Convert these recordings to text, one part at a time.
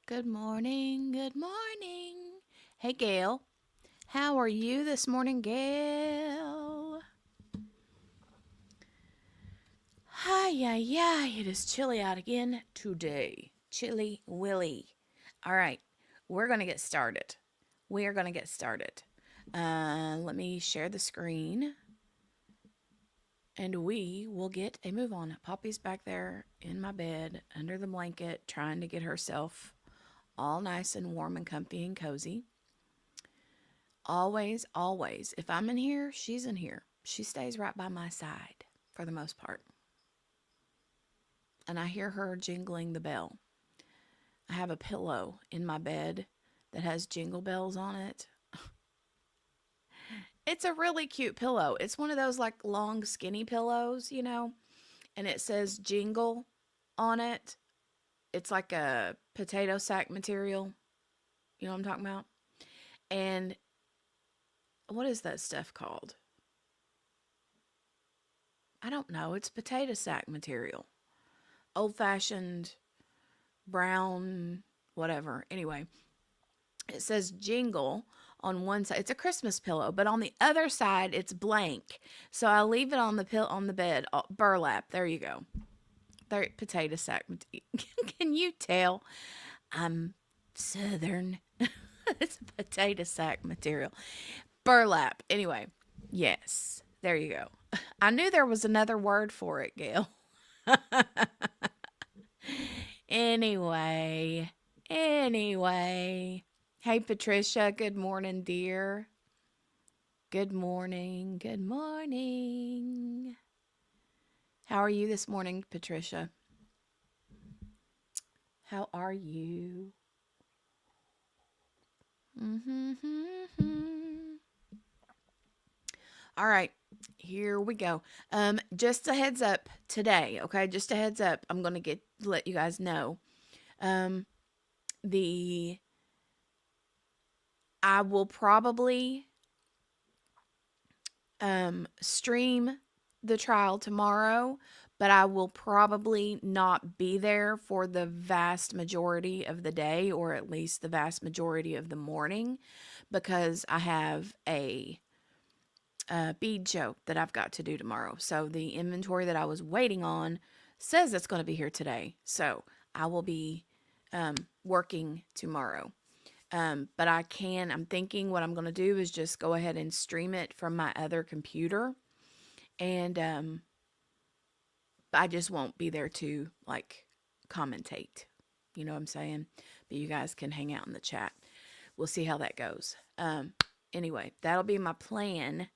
Good morning. Good morning. Hey, Gail. How are you this morning, Gail? Hi, yeah. It is chilly out again today. Chilly Willy. All right. We're going to get started. We are going to get started. Let me share the screen and we will get a move on. Poppy's back there in my bed under the blanket trying to get herself all nice and warm and comfy and cozy. Always, always. If I'm in here, she's in here. She stays right by my side for the most part. And I hear her jingling the bell. I have a pillow in my bed that has jingle bells on it. It's a really cute pillow. It's one of those like long, skinny pillows, and it says jingle on it. It's like a potato sack material. You know what I'm talking about? And what is that stuff called? I don't know. It's potato sack material. Old fashioned, brown, whatever. Anyway, it says jingle on one side. It's a Christmas pillow, but on the other side, it's blank. So I leave it on the bed. Burlap. There you go. There, potato sack. Can you tell? I'm Southern. It's a potato sack material. Burlap. Anyway, yes. There you go. I knew there was another word for it, Gail. Anyway. Hey, Patricia. Good morning, dear. Good morning. Good morning. How are you this morning, Patricia? How are you? All right, here we go. Just a heads up today, okay? Just a heads up. I'm gonna let you guys know. I will probably stream the trial tomorrow, but I will probably not be there for the vast majority of the day, or at least the vast majority of the morning, because I have a bead show that I've got to do tomorrow. So the inventory that I was waiting on says it's going to be here today. So I will be working tomorrow. But I'm thinking what I'm going to do is just go ahead and stream it from my other computer. And I just won't be there to like commentate. You know what I'm saying? But you guys can hang out in the chat. We'll see how that goes. Anyway, that'll be my plan.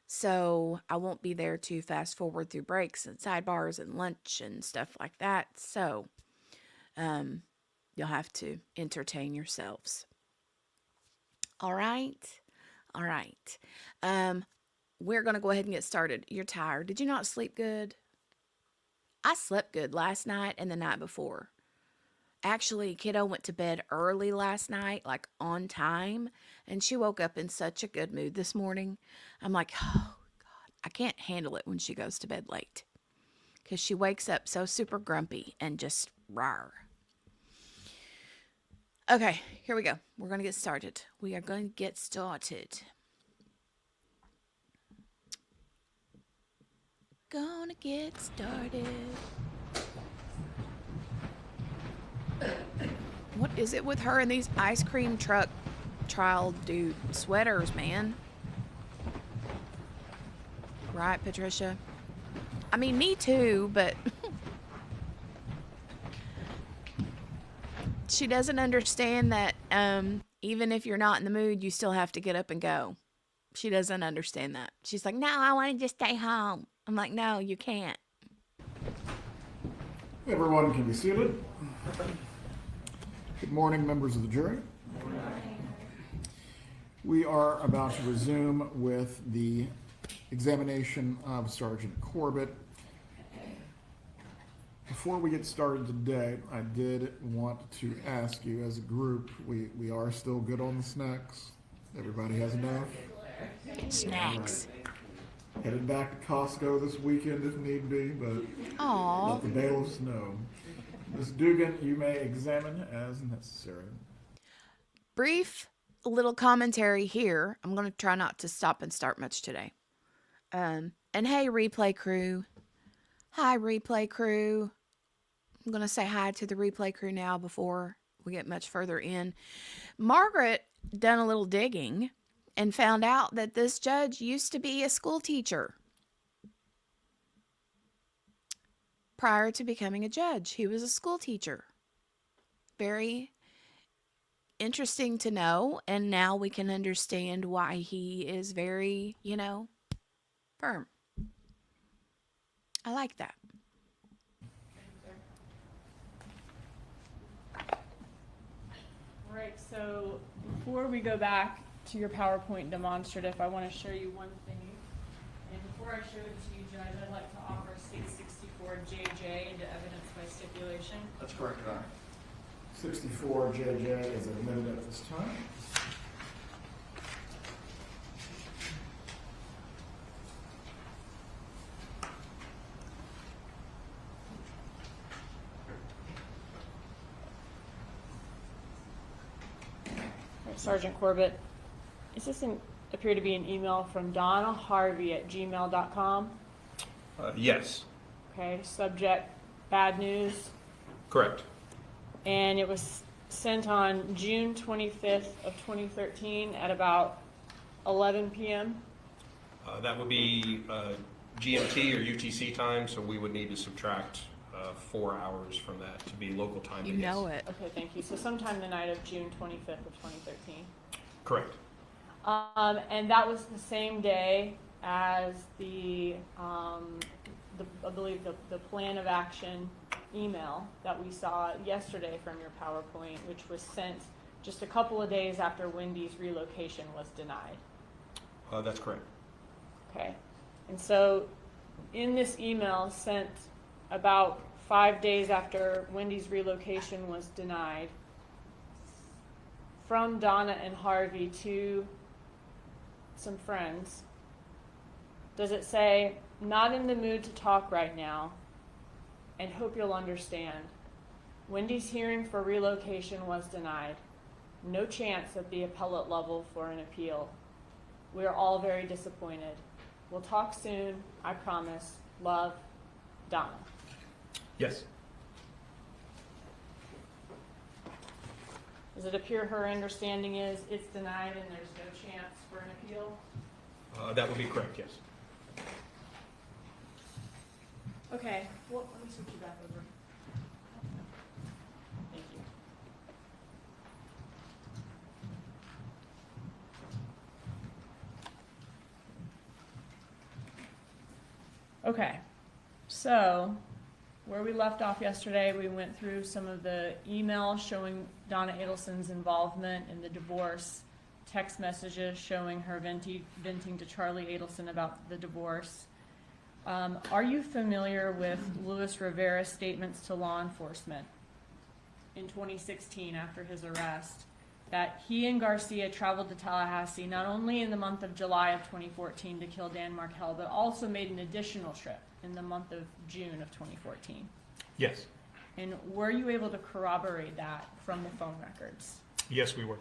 So I won't be there to fast forward through breaks and sidebars and lunch and stuff like that. So you'll have to entertain yourselves. All right. We're going to go ahead and get started. You're tired. Did you not sleep good? I slept good last night and the night before. Actually, kiddo went to bed early last night, like on time, and she woke up in such a good mood this morning. I'm like, oh, God, I can't handle it when she goes to bed late because she wakes up so super grumpy and just rawr. Okay, here we go. We're going to get started. Gonna get started. What is it with her and these ice cream truck trial dude sweaters, man? Right, Patricia? I mean, me too, but she doesn't understand that even if you're not in the mood, you still have to get up and go. She doesn't understand that. She's like, no, I want to just stay home. I'm like, no, you can't. Everyone can be seated. Good morning, members of the jury. We are about to resume with the examination of Sergeant Corbett. Before we get started today, I did want to ask you as a group, we are still good on the snacks? Everybody has enough? Snacks. Right. Headed back to Costco this weekend if need be, but Aww. let the bailiffs know. Ms. Dugan, you may examine as necessary. Brief little commentary here. I'm going to try not to stop and start much today. And hey, replay crew. Hi, replay crew. I'm going to say hi to the replay crew now before we get much further in. Margaret done a little digging and found out that this judge used to be a school teacher. Prior to becoming a judge, he was a school teacher. Very interesting to know, and now we can understand why he is very, firm. I like that. All right, so before we go back to your PowerPoint demonstrative, I want to show you one thing. And before I show it to you, Judge, I'd like to offer State 64 JJ into evidence by stipulation. That's correct, Your Honor. 64 JJ is admitted at this time. Sergeant Corbett, does this appear to be an email from Donna Harvey at gmail.com? Yes, Okay, subject, bad news. correct. And it was sent on June 25th of 2013 at about 11 p.m. That would be GMT or UTC time, so we would need to subtract 4 hours from that to be local time. You know it. Okay, thank you. So sometime the night of June 25th of 2013. Correct. And that was the same day as I believe the plan of action email that we saw yesterday from your PowerPoint, which was sent just a couple of days after Wendy's relocation was denied. That's correct. Okay. And so in this email sent about 5 days after Wendy's relocation was denied, from Donna and Harvey to some friends, does it say, not in the mood to talk right now, and hope you'll understand. Wendy's hearing for relocation was denied. No chance at the appellate level for an appeal. We are all very disappointed. We'll talk soon, I promise. Love, Donna. Yes. Does it appear her understanding is it's denied and there's no chance for an appeal? That would be correct, yes. Okay, well, let me switch you back over. Thank you. Okay, so where we left off yesterday, we went through some of the emails showing Donna Adelson's involvement in the divorce, text messages showing her venting to Charlie Adelson about the divorce. Are you familiar with Luis Rivera's statements to law enforcement in 2016 after his arrest, that he and Garcia traveled to Tallahassee not only in the month of July of 2014 to kill Dan Markell, but also made an additional trip in the month of June of 2014? Yes. And were you able to corroborate that from the phone records? Yes, we were.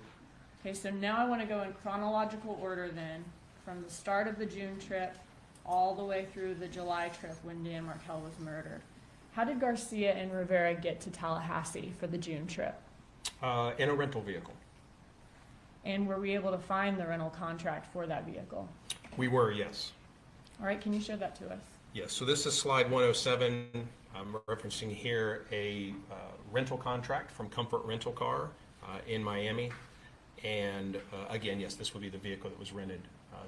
Okay, so now I want to go in chronological order then, from the start of the June trip all the way through the July trip when Dan Markell was murdered. How did Garcia and Rivera get to Tallahassee for the June trip? In a rental vehicle. And were we able to find the rental contract for that vehicle? We were, yes. All right, can you show that to us? Yes, so this is slide 107. I'm referencing here a rental contract from Comfort Rental Car in Miami. And again, yes, this would be the vehicle that was rented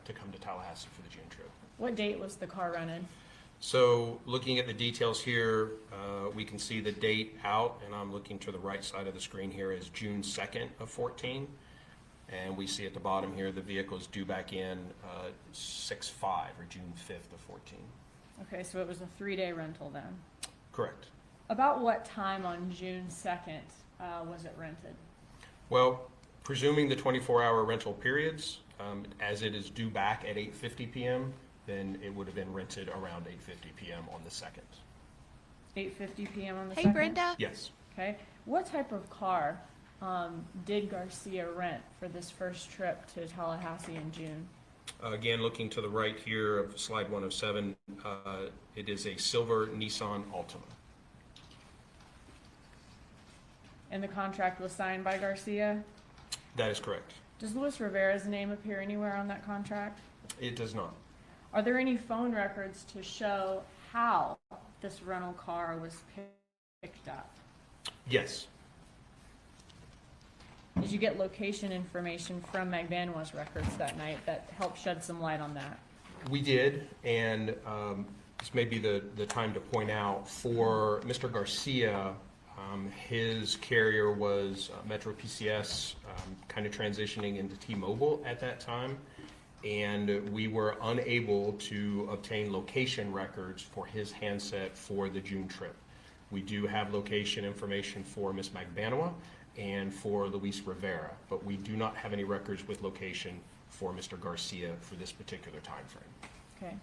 to come to Tallahassee for the June trip. What date was the car rented? So looking at the details here, we can see the date out, and I'm looking to the right side of the screen here is June 2nd of 14. And we see at the bottom here, the vehicle is due back in 6/5 or June 5th of 14. Okay, so it was a 3-day rental then. Correct. About what time on June 2nd was it rented? Well, presuming the 24-hour rental periods, as it is due back at 8:50 p.m., then it would have been rented around 8:50 p.m. on the 2nd. 8:50 p.m. on the Hey, 2nd? Brenda. Yes. Okay. What type of car did Garcia rent for this first trip to Tallahassee in June? Again, looking to the right here of slide 107, it is a silver Nissan Altima. And the contract was signed by Garcia? That is correct. Does Luis Rivera's name appear anywhere on that contract? It does not. Are there any phone records to show how this rental car was picked up? Yes. Did you get location information from Magbanwa's records that night that helped shed some light on that? We did, and this may be the time to point out, for Mr. Garcia, his carrier was Metro PCS, kind of transitioning into T-Mobile at that time, and we were unable to obtain location records for his handset for the June trip. We do have location information for Ms. Magbanwa and for Luis Rivera, but we do not have any records with location for Mr. Garcia for this particular time frame. Okay.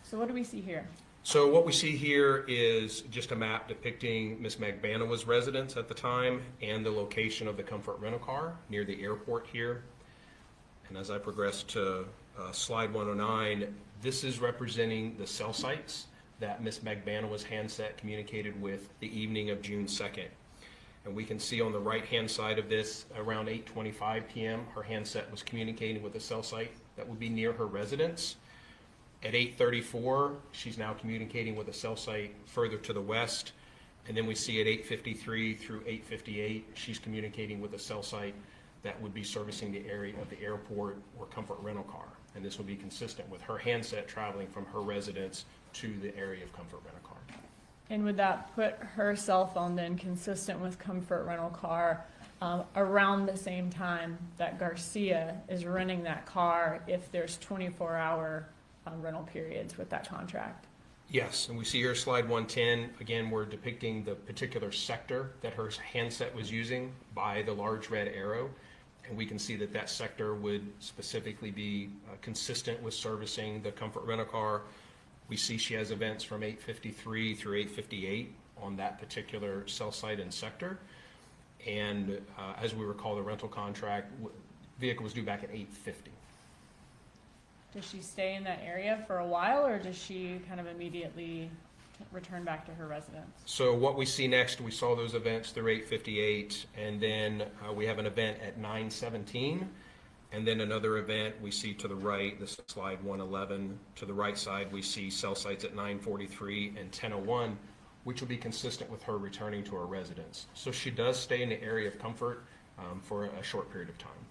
So what do we see here? So what we see here is just a map depicting Ms. Magbanwa's residence at the time and the location of the Comfort rental car near the airport here. And as I progress to slide 109, this is representing the cell sites that Ms. Magbanwa's handset communicated with the evening of June 2nd. And we can see on the right-hand side of this, around 8:25 p.m., her handset was communicating with a cell site that would be near her residence. At 8:34, she's now communicating with a cell site further to the west. And then we see at 8:53 through 8:58, she's communicating with a cell site that would be servicing the area of the airport or Comfort rental car. And this would be consistent with her handset traveling from her residence to the area of Comfort rental car. And would that put her cell phone then consistent with Comfort rental car around the same time that Garcia is renting that car if there's 24-hour rental periods with that contract? Yes, and we see here slide 110, again, we're depicting the particular sector that her handset was using by the large red arrow. And we can see that that sector would specifically be consistent with servicing the Comfort rental car. We see she has events from 8:53 through 8:58 on that particular cell site and sector. And as we recall, the rental contract, vehicle was due back at 8:50. Does she stay in that area for a while, or does she kind of immediately return back to her residence? So what we see next, we saw those events through 8:58, and then we have an event at 9:17, and then another event we see to the right, this is slide 111. To the right side, we see cell sites at 9:43 and 10:01, which will be consistent with her returning to her residence. So she does stay in the area of Comfort for a short period of time.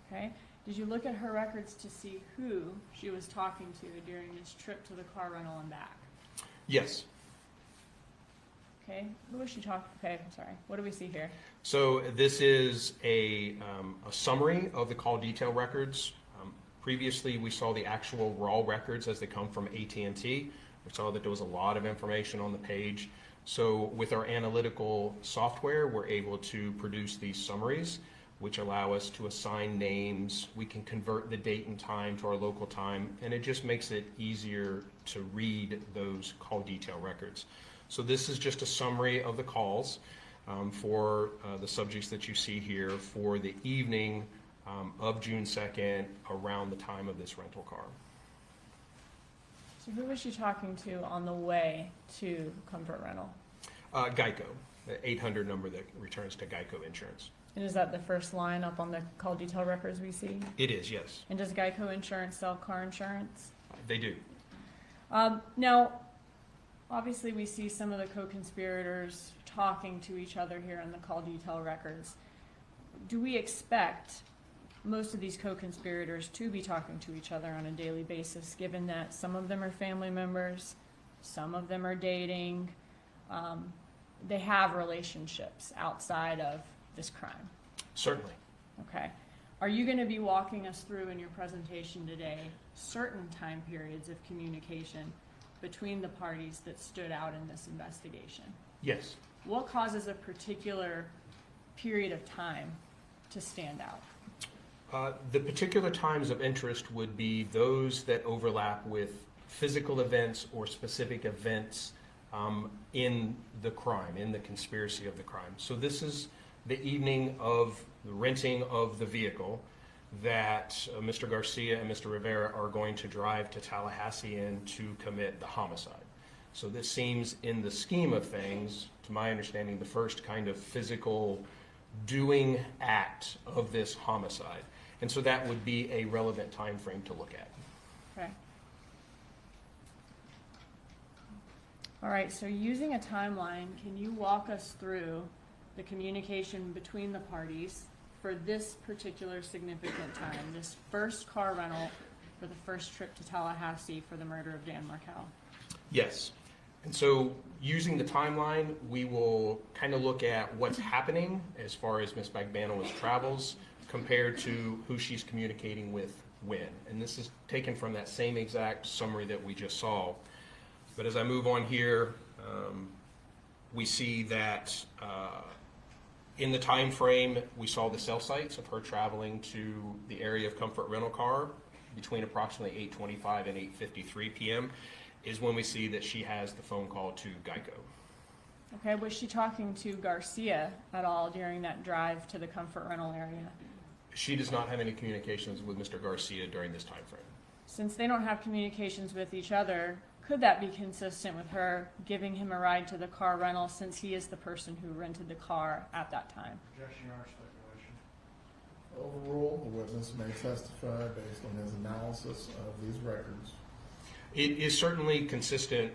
Okay. Did you look at her records to see who she was talking to during this trip to the car rental and back? Yes. Okay. Who was she talking? Okay, I'm sorry. What do we see here? So this is a summary of the call detail records. Previously, we saw the actual raw records as they come from AT&T. We saw that there was a lot of information on the page. So with our analytical software, we're able to produce these summaries, which allow us to assign names. We can convert the date and time to our local time, and it just makes it easier to read those call detail records. So this is just a summary of the calls for the subjects that you see here for the evening of June 2nd around the time of this rental car. So who was she talking to on the way to Comfort Rental? Geico, the 800 number that returns to Geico Insurance. And is that the first line up on the call detail records we see? It is, yes. And does Geico Insurance sell car insurance? They do. Now, obviously we see some of the co-conspirators talking to each other here in the call detail records. Do we expect most of these co-conspirators to be talking to each other on a daily basis, given that some of them are family members, some of them are dating, they have relationships outside of this crime? Certainly. Okay. Are you going to be walking us through in your presentation today certain time periods of communication between the parties that stood out in this investigation? Yes. What causes a particular period of time to stand out? The particular times of interest would be those that overlap with physical events or specific events in the crime, in the conspiracy of the crime. So this is the evening of the renting of the vehicle that Mr. Garcia and Mr. Rivera are going to drive to Tallahassee in to commit the homicide. So this seems, in the scheme of things, to my understanding, the first kind of physical doing act of this homicide. And so that would be a relevant time frame to look at. Okay. All right, so using a timeline, can you walk us through the communication between the parties for this particular significant time, this first car rental for the first trip to Tallahassee for the murder of Dan Markel? Yes. And so using the timeline, we will kind of look at what's happening as far as Ms. Magbanow's travels compared to who she's communicating with when. And this is taken from that same exact summary that we just saw. But as I move on here, we see that in the time frame, we saw the cell sites of her traveling to the area of Comfort Rental Car between approximately 8:25 and 8:53 p.m. is when we see that she has the phone call to Geico. Okay, was she talking to Garcia at all during that drive to the Comfort Rental area? She does not have any communications with Mr. Garcia during this time frame. Since they don't have communications with each other, could that be consistent with her giving him a ride to the car rental since he is the person who rented the car at that time? Objection or speculation. Overrule, the witness may testify based on his analysis of these records. It is certainly consistent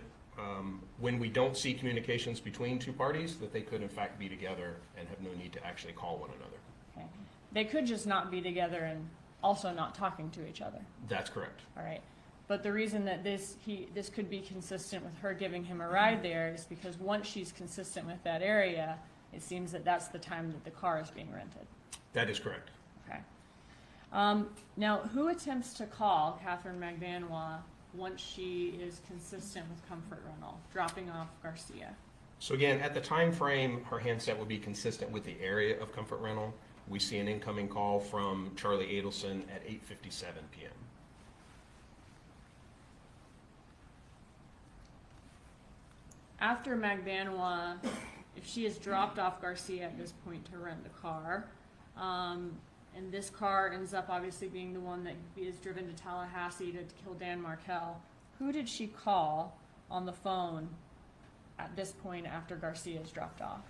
when we don't see communications between two parties that they could in fact be together and have no need to actually call one another. Okay. They could just not be together and also not talking to each other. That's correct. All right. But the reason that this could be consistent with her giving him a ride there is because once she's consistent with that area, it seems that that's the time that the car is being rented. That is correct. Okay. Now, who attempts to call Catherine Magbanwa once she is consistent with Comfort Rental, dropping off Garcia? So again, at the time frame, her handset would be consistent with the area of Comfort Rental. We see an incoming call from Charlie Adelson at 8:57 p.m. After Magbanwa, if she has dropped off Garcia at this point to rent the car, and this car ends up obviously being the one that is driven to Tallahassee to kill Dan Markel, who did she call on the phone at this point after Garcia is dropped off?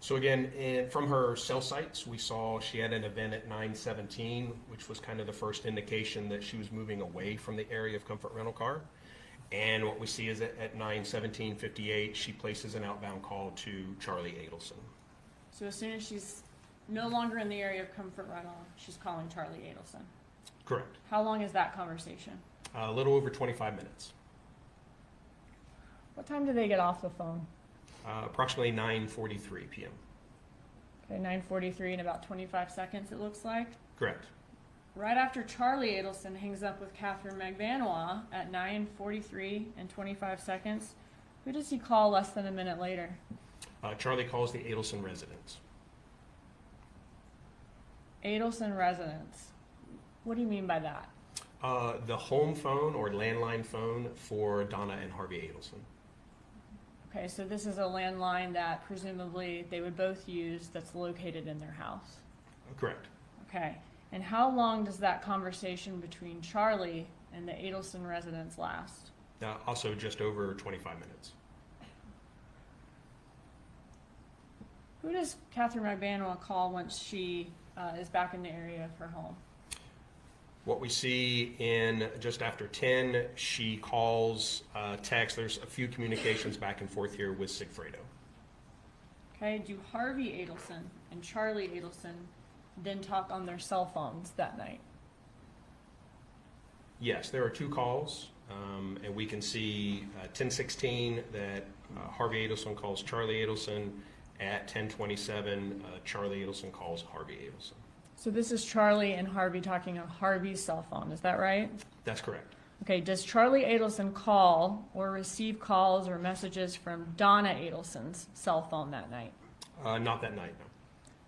So again, from her cell sites, we saw she had an event at 9:17, which was kind of the first indication that she was moving away from the area of Comfort Rental Car. And what we see is that at 9:17:58, she places an outbound call to Charlie Adelson. So as soon as she's no longer in the area of Comfort Rental, she's calling Charlie Adelson. Correct. How long is that conversation? A little over 25 minutes. What time do they get off the phone? Approximately 9:43 p.m. Okay, 9:43 in about 25 seconds, it looks like. Correct. Right after Charlie Adelson hangs up with Catherine Magbanwa at 9:43 and 25 seconds, who does he call less than a minute later? Charlie calls the Adelson residence. Adelson residence. What do you mean by that? The home phone or landline phone for Donna and Harvey Adelson. Okay, so this is a landline that presumably they would both use that's located in their house. Correct. Okay, and how long does that conversation between Charlie and the Adelson residence last? Also just over 25 minutes. Who does Catherine Magbanwa call once she is back in the area of her home? What we see in just after 10, she calls, text. There's a few communications back and forth here with Sigfredo. Okay, do Harvey Adelson and Charlie Adelson then talk on their cell phones that night? Yes, there are two calls, and we can see 10:16 that Harvey Adelson calls Charlie Adelson. At 10:27, Charlie Adelson calls Harvey Adelson. So this is Charlie and Harvey talking on Harvey's cell phone, is that right? That's correct. Okay, does Charlie Adelson call or receive calls or messages from Donna Adelson's cell phone that night? Not that night, no.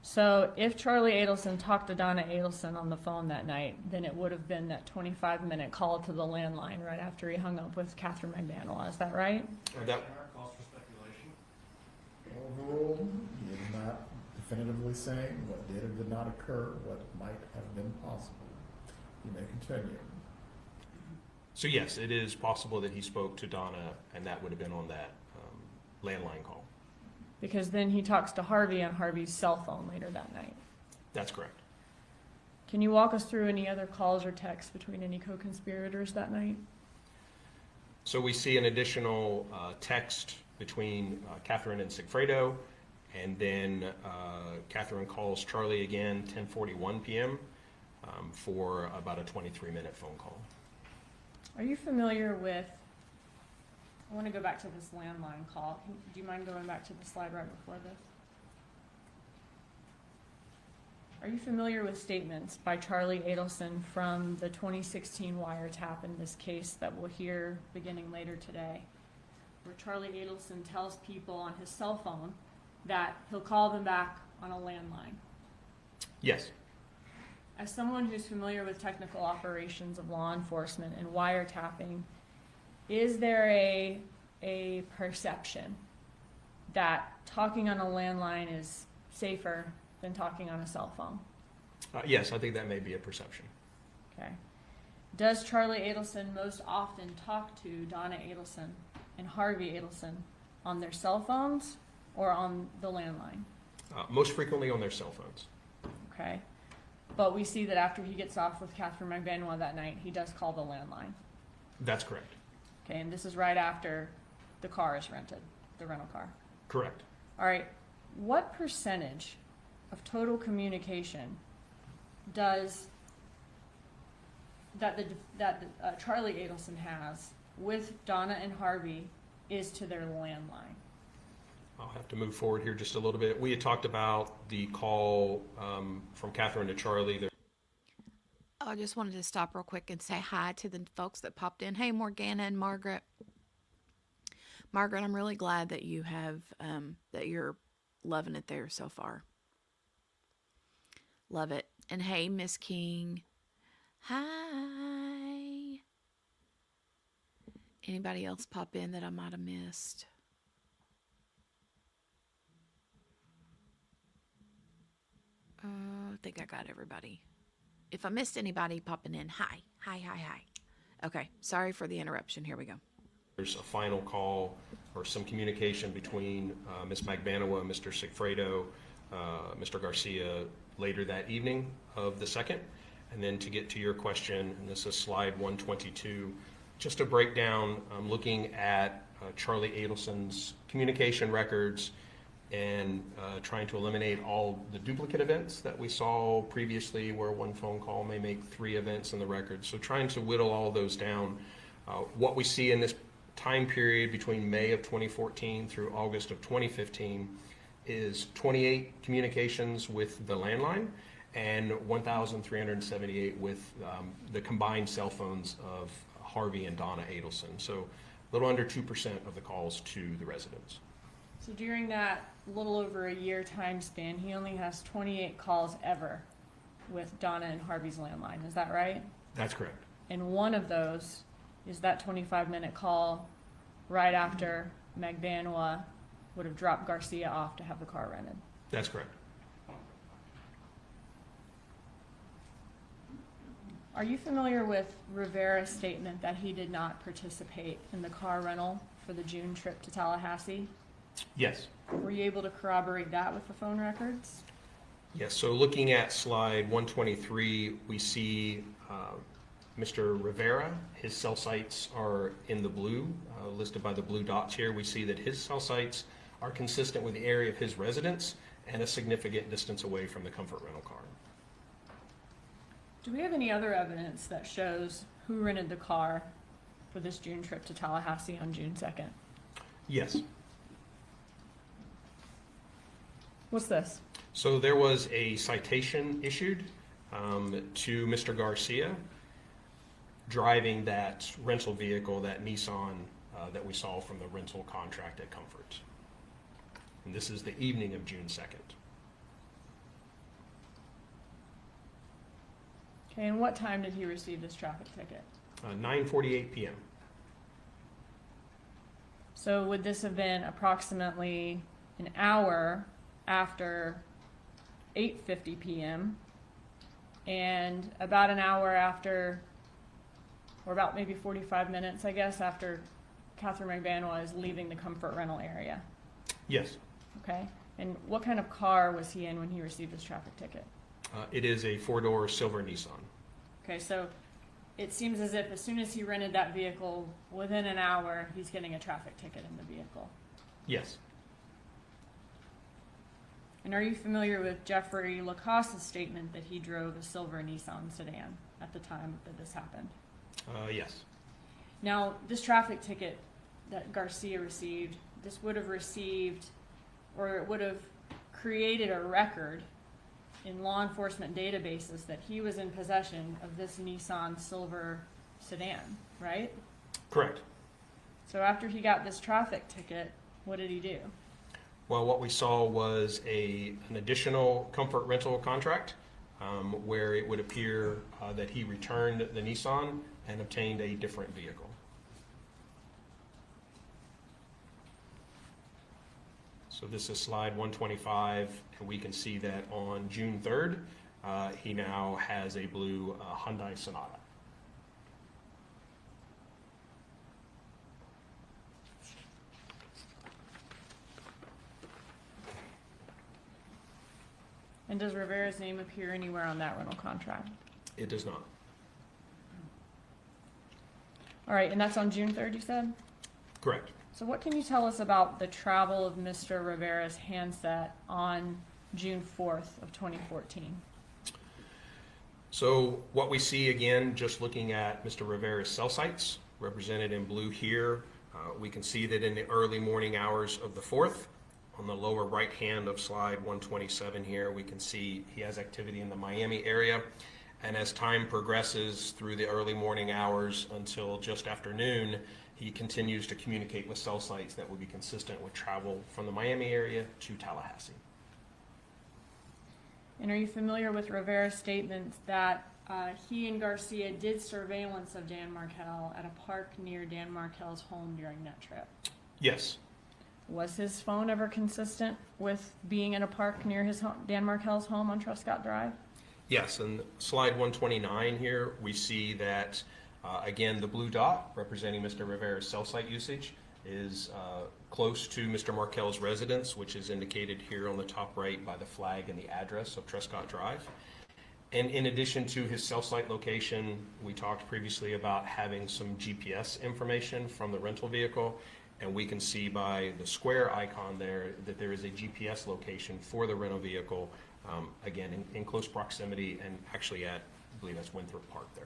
So if Charlie Adelson talked to Donna Adelson on the phone that night, then it would have been that 25-minute call to the landline right after he hung up with Catherine McBanois. Is that right? That, Calls for speculation. Overall, he is not definitively saying what did or did not occur, what might have been possible. You may continue. so yes, it is possible that he spoke to Donna, and that would have been on that landline call. Because then he talks to Harvey on Harvey's cell phone later that night. That's correct. Can you walk us through any other calls or texts between any co-conspirators that night? So we see an additional text between Catherine and Sigfredo, and then Catherine calls Charlie again 10:41 p.m. For about a 23-minute phone call. Are you familiar with, I want to go back to this landline call. Do you mind going back to the slide right before this? Are you familiar with statements by Charlie Adelson from the 2016 wiretap in this case that we'll hear beginning later today? Where Charlie Adelson tells people on his cell phone that he'll call them back on a landline. Yes. As someone who's familiar with technical operations of law enforcement and wiretapping, is there a perception that talking on a landline is safer than talking on a cell phone? Yes, I think that may be a perception. Okay. Does Charlie Adelson most often talk to Donna Adelson and Harvey Adelson on their cell phones or on the landline? Most frequently on their cell phones. Okay. But we see that after he gets off with Catherine McBanois that night, he does call the landline. That's correct. Okay, and this is right after the car is rented, the rental car. Correct. All right, what percentage of total communication does Charlie Adelson has with Donna and Harvey is to their landline? I'll have to move forward here just a little bit. We had talked about the call from Catherine to Charlie. I just wanted to stop real quick and say hi to the folks that popped in. Hey, Morgana and Margaret. Margaret, I'm really glad that you have, that you're loving it there so far. Love it. And hey, Miss King. Hi. Anybody else pop in that I might have missed? I think I got everybody. If I missed anybody popping in, hi. Okay, sorry for the interruption. Here we go. There's a final call or some communication between Ms. McBanois, Mr. Sigfredo, Mr. Garcia later that evening of the 2nd. And then to get to your question, and this is slide 122, just a breakdown, looking at Charlie Adelson's communication records and trying to eliminate all the duplicate events that we saw previously where one phone call may make 3 events in the record. So trying to whittle all those down. What we see in this time period between May of 2014 through August of 2015 is 28 communications with the landline and 1,378 with the combined cell phones of Harvey and Donna Adelson. So a little under 2% of the calls to the residents. So during that little over a year time span, he only has 28 calls ever with Donna and Harvey's landline. Is that right? That's correct. And one of those is that 25-minute call right after McBanois would have dropped Garcia off to have the car rented. That's correct. Are you familiar with Rivera's statement that he did not participate in the car rental for the June trip to Tallahassee? Yes. Were you able to corroborate that with the phone records? Yes, so looking at slide 123, we see Mr. Rivera. His cell sites are in the blue, listed by the blue dots here. We see that his cell sites are consistent with the area of his residence and a significant distance away from the comfort rental car. Do we have any other evidence that shows who rented the car for this June trip to Tallahassee on June 2nd? Yes. What's this? So there was a citation issued to Mr. Garcia driving that rental vehicle, that Nissan that we saw from the rental contract at Comfort. And this is the evening of June 2nd. Okay, and what time did he receive this traffic ticket? 9:48 p.m. So would this have been approximately an hour after 8:50 p.m. and about an hour after, or about maybe 45 minutes, I guess, after Catherine McBanois is leaving the comfort rental area? Yes, Okay, and what kind of car was he in when he received this traffic ticket? it is a four-door silver Nissan. Okay, so it seems as if as soon as he rented that vehicle, within an hour, he's getting a traffic ticket in the vehicle. Yes, And are you familiar with Jeffrey Lacoste's statement that he drove a silver Nissan sedan at the time that this happened? yes, Now, this traffic ticket that Garcia received, this would have received, or it would have created a record in law enforcement databases that he was in possession of this Nissan silver sedan, right? correct. So after he got this traffic ticket, what did he do? Well, what we saw was an additional comfort rental contract where it would appear that he returned the Nissan and obtained a different vehicle. So this is slide 125, and we can see that on June 3rd, he now has a blue Hyundai Sonata. And does Rivera's name appear anywhere on that rental contract? It does not. All right, and that's on June 3rd, you said? Correct. So what can you tell us about the travel of Mr. Rivera's handset on June 4th of 2014? So what we see again, just looking at Mr. Rivera's cell sites, represented in blue here, we can see that in the early morning hours of the 4th, on the lower right hand of slide 127 here, we can see he has activity in the Miami area. And as time progresses through the early morning hours until just after noon, he continues to communicate with cell sites that would be consistent with travel from the Miami area to Tallahassee. And are you familiar with Rivera's statement that he and Garcia did surveillance of Dan Markel at a park near Dan Markel's home during that trip? Yes, Was his phone ever consistent with being in a park near his home, Dan Markel's home on Truscott Drive? yes, and slide 129 here, we see that, again, the blue dot representing Mr. Rivera's cell site usage is close to Mr. Markel's residence, which is indicated here on the top right by the flag and the address of Truscott Drive. And in addition to his cell site location, we talked previously about having some GPS information from the rental vehicle, and we can see by the square icon there that there is a GPS location for the rental vehicle, again, in close proximity and actually at, I believe that's Winthrop Park there.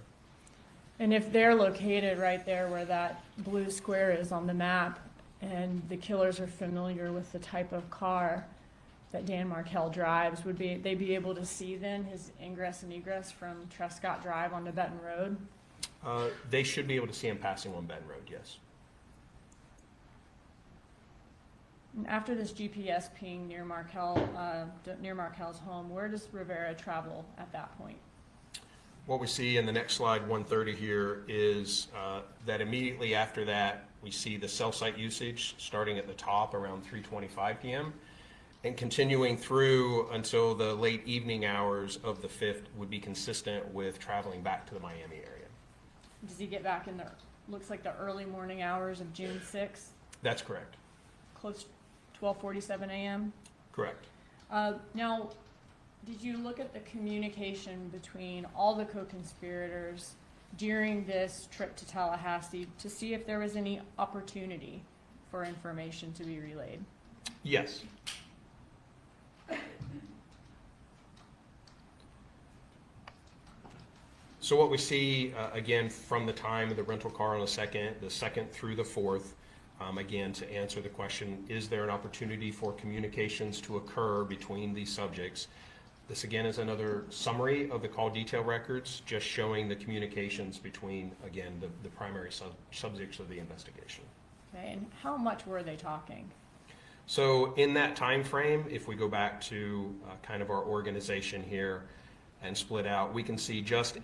And if they're located right there where that blue square is on the map, and the killers are familiar with the type of car that Dan Markel drives, would they be able to see then his ingress and egress from Truscott Drive onto Benton Road? They should be able to see him passing on Benton Road, yes. And after this GPS ping near Markel's home, where does Rivera travel at that point? What we see in the next slide, 130 here, is that immediately after that, we see the cell site usage starting at the top around 3:25 p.m. and continuing through until the late evening hours of the 5th would be consistent with traveling back to the Miami area. Does he get back in the, looks like the early morning hours of June 6th, That's correct. close to 12:47 a.m.? Correct. Now, did you look at the communication between all the co-conspirators during this trip to Tallahassee to see if there was any opportunity for information to be relayed? Yes. So what we see, again, from the time of the rental car on the 2nd through the 4th, again, to answer the question, is there an opportunity for communications to occur between these subjects? This again is another summary of the call detail records, just showing the communications between, again, the primary subjects of the investigation. Okay, and how much were they talking? So in that time frame, if we go back to kind of our organization here, and split out. We can see just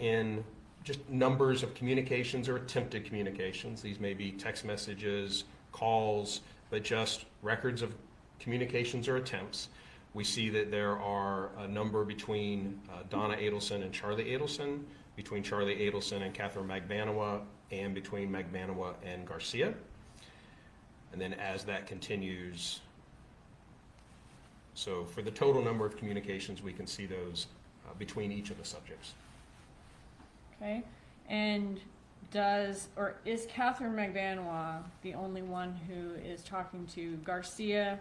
numbers of communications or attempted communications. These may be text messages, calls, but just records of communications or attempts. We see that there are a number between Donna Adelson and Charlie Adelson, between Charlie Adelson and Catherine Magbanua, and between Magbanua and Garcia. And then as that continues, so for the total number of communications, we can see those between each of the subjects. Okay, and is Catherine Magbanua the only one who is talking to Garcia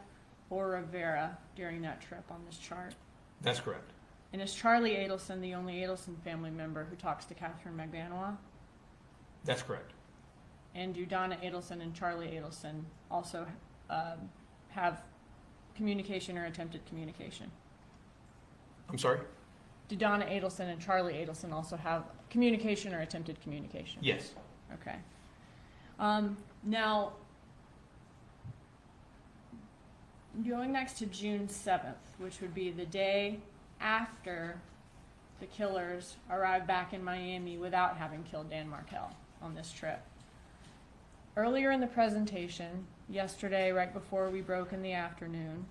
or Rivera during that trip on this chart? That's correct. And is Charlie Adelson the only Adelson family member who talks to Catherine Magbanua? That's correct. And do Donna Adelson and Charlie Adelson also have communication or attempted communication? I'm sorry? Do Donna Adelson and Charlie Adelson also have communication or attempted communication? Yes. Okay. Now, going next to June 7th, which would be the day after the killers arrived back in Miami without having killed Dan Markel on this trip. Earlier in the presentation, yesterday, right before we broke in the afternoon,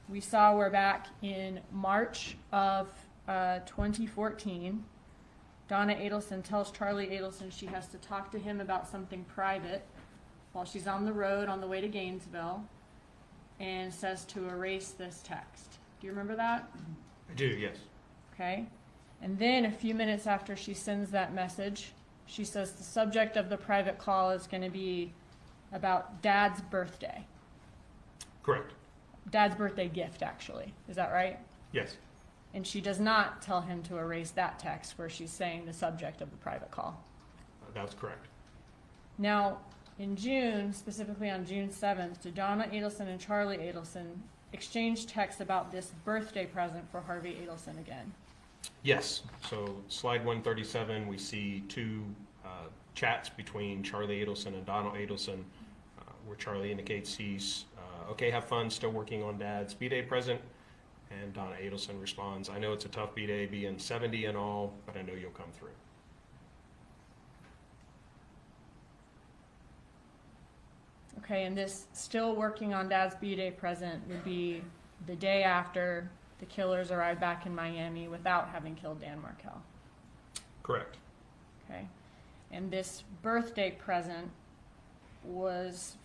we saw we're back in March of 2014. Donna Adelson tells Charlie Adelson she has to talk to him about something private while she's on the road on the way to Gainesville, and says to erase this text. Do you remember that? I do, yes. Okay. And then a few minutes after she sends that message, she says the subject of the private call is going to be about Dad's birthday. Correct. Dad's birthday gift, actually. Is that right? Yes. And she does not tell him to erase that text where she's saying the subject of the private call. That's correct. Now, in June, specifically on June 7th, did Donna Adelson and Charlie Adelson exchange texts about this birthday present for Harvey Adelson again? Yes. So slide 137, we see two chats between Charlie Adelson and Donna Adelson, where Charlie indicates he's okay, have fun, still working on Dad's B-Day present. And Donna Adelson responds, I know it's a tough B-Day, being 70 and all, but I know you'll come through. Okay, and this still working on Dad's B-Day present would be the day after the killers arrived back in Miami without having killed Dan Markel. Correct. Okay, and this birthday present was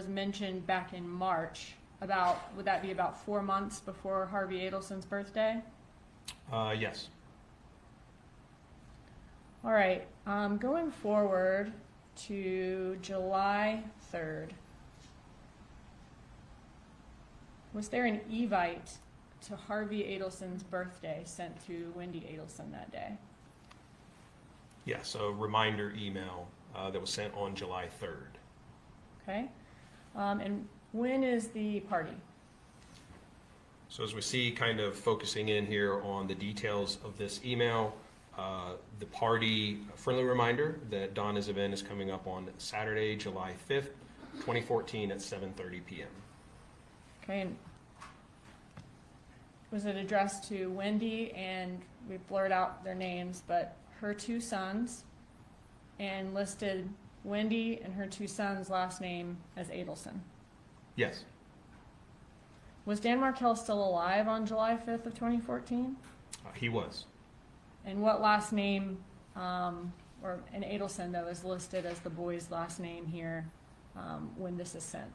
mentioned back in March. Would that be about 4 months before Harvey Adelson's birthday? Yes. All right, going forward to July 3rd. Was there an Evite to Harvey Adelson's birthday sent to Wendy Adelson that day? Yes, a reminder email that was sent on July 3rd. Okay, and when is the party? So as we see, kind of focusing in here on the details of this email, the party, a friendly reminder that Donna's event is coming up on Saturday, July 5th, 2014 at 7:30 p.m. Okay, and was it addressed to Wendy, and we blurred out their names, but her two sons, and listed Wendy and her two sons' last name as Adelson? Yes. Was Dan Markel still alive on July 5th of 2014? He was. And what last name, or an Adelson though, is listed as the boy's last name here when this is sent?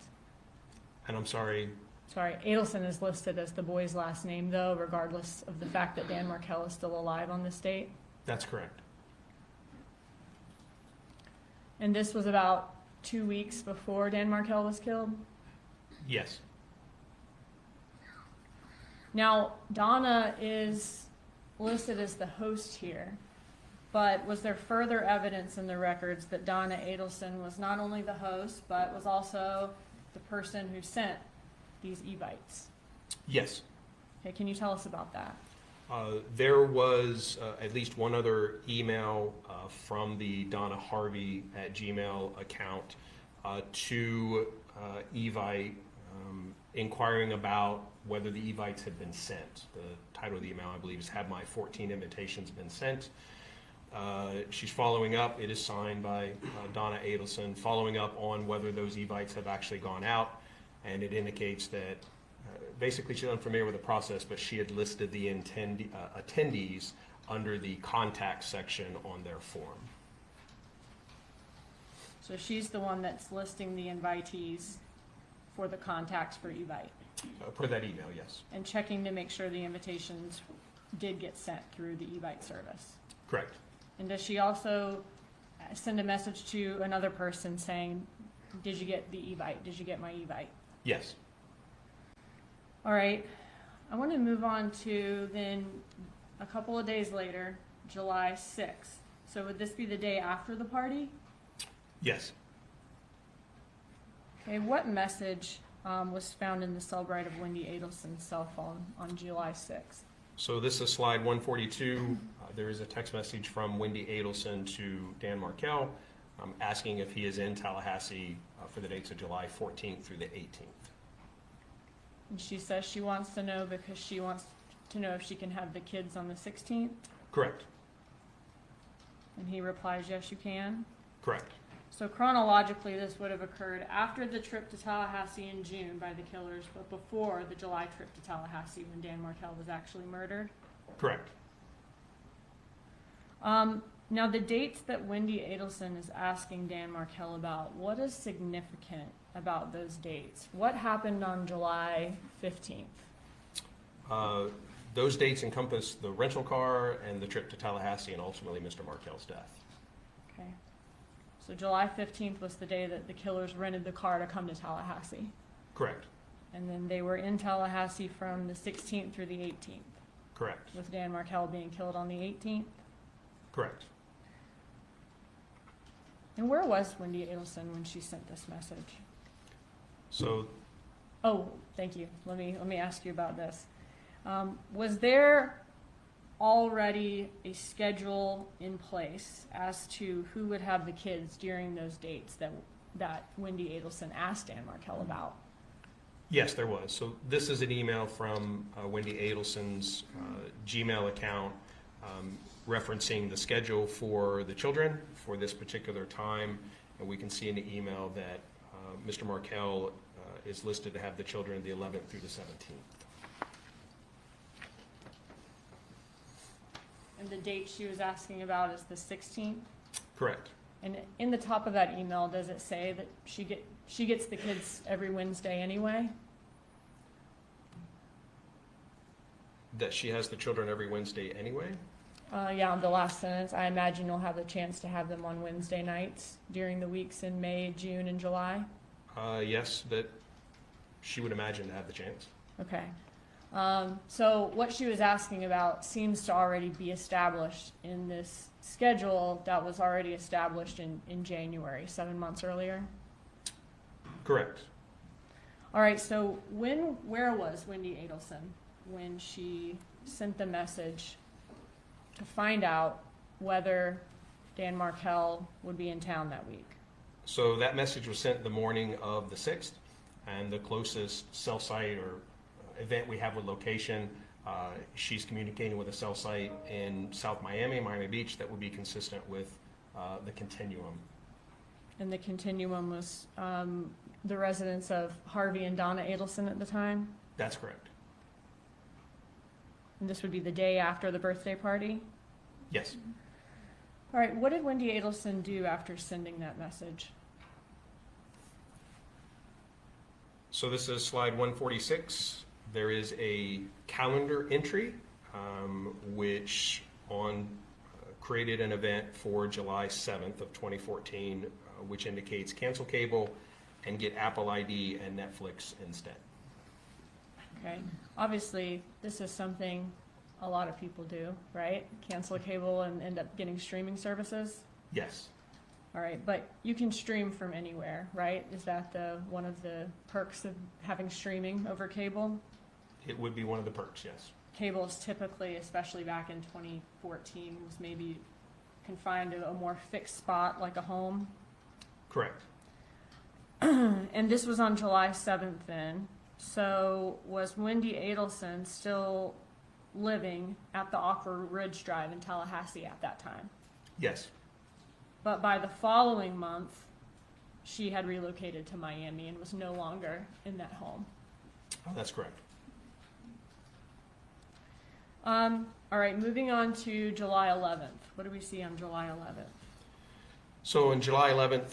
And I'm sorry. Sorry, Adelson is listed as the boy's last name though, regardless of the fact that Dan Markel is still alive on this date? That's correct. And this was about 2 weeks before Dan Markel was killed? Yes. Now, Donna is listed as the host here, but was there further evidence in the records that Donna Adelson was not only the host, but was also the person who sent these Evites? Yes. Okay, can you tell us about that? There was at least one other email from the Donna Harvey at Gmail account to Evite inquiring about whether the evites had been sent. The title of the email, I believe, is "Have my 14 invitations been sent?" She's following up. It is signed by Donna Adelson, following up on whether those evites have actually gone out, and it indicates that basically she's unfamiliar with the process, but she had listed the attendees under the contact section on their form. So she's the one that's listing the invitees for the contacts for Evite Per that email, yes. and checking to make sure the invitations did get sent through the Evite service. Correct. And does she also send a message to another person saying, did you get the Evite? Did you get my Evite? Yes. All right. I want to move on to then a couple of days later, July 6th. So would this be the day after the party? Yes. Okay, what message was found in the Cellbrite of Wendy Adelson's cell phone on July 6th? So this is slide 142. There is a text message from Wendy Adelson to Dan Markell asking if he is in Tallahassee for the dates of July 14th through the 18th. And she says she wants to know because she wants to know if she can have the kids on the 16th. Correct. And he replies, yes, you can. Correct. So chronologically, this would have occurred after the trip to Tallahassee in June by the killers, but before the July trip to Tallahassee when Dan Markell was actually murdered. Correct. Now, the dates that Wendy Adelson is asking Dan Markell about, what is significant about those dates? What happened on July 15th? Those dates encompass the rental car and the trip to Tallahassee and ultimately Mr. Markell's death. Okay. So July 15th was the day that the killers rented the car to come to Tallahassee. Correct. And then they were in Tallahassee from the 16th through the 18th, Correct. with Dan Markell being killed on the 18th. Correct. And where was Wendy Adelson when she sent this message? So Oh, thank you. Let me ask you about this. Was there already a schedule in place as to who would have the kids during those dates that Wendy Adelson asked Dan Markell about? yes, there was. So this is an email from Wendy Adelson's Gmail account referencing the schedule for the children for this particular time. And we can see in the email that Mr. Markell is listed to have the children the 11th through the 17th. And the date she was asking about is the 16th? Correct. And in the top of that email, does it say that she gets the kids every Wednesday anyway? That she has the children every Wednesday anyway? Yeah, the last sentence. I imagine you'll have the chance to have them on Wednesday nights during the weeks in May, June, and July? Yes, that she would imagine to have the chance. Okay. So what she was asking about seems to already be established in this schedule that was already established in January, 7 months earlier. Correct. All right, so where was Wendy Adelson when she sent the message to find out whether Dan Markell would be in town that week? So that message was sent the morning of the 6th, and the closest cell site or event we have with location, she's communicating with a cell site in South Miami, Miami Beach, that would be consistent with the continuum. And the continuum was the residence of Harvey and Donna Adelson at the time? That's correct. And this would be the day after the birthday party? Yes. All right, what did Wendy Adelson do after sending that message? So this is slide 146. There is a calendar entry which created an event for July 7th of 2014, which indicates cancel cable and get Apple ID and Netflix instead. Okay, obviously, this is something a lot of people do, right? Cancel cable and end up getting streaming services? Yes. All right, but you can stream from anywhere, right? Is that one of the perks of having streaming over cable? It would be one of the perks, yes. Cable is typically, especially back in 2014, was maybe confined to a more fixed spot like a home. Correct. And this was on July 7th then. So was Wendy Adelson still living at the Aqua Ridge Drive in Tallahassee at that time? Yes, But by the following month, she had relocated to Miami and was no longer in that home. that's correct. All right, moving on to July 11th. What do we see on July 11th? So on July 11th,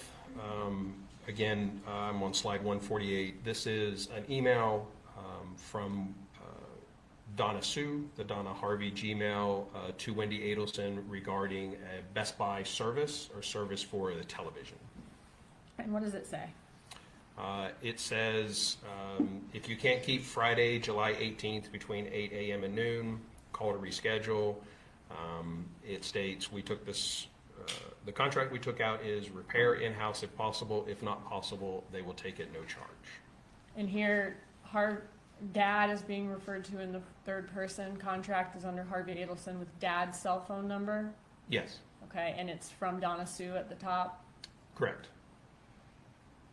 again, I'm on slide 148. This is an email from Donna Sue, the Donna Harvey Gmail, to Wendy Adelson regarding a Best Buy service or service for the television. And what does it say? It says, if you can't keep Friday, July 18th between 8 a.m. and noon, call to reschedule. It states, we took this, the contract we took out is repair in-house if possible. If not possible, they will take it no charge. And here, her dad is being referred to in the third person. Contract is under Harvey Adelson with dad's cell phone number. Yes, Okay, and it's from Donna Sue at the top. correct.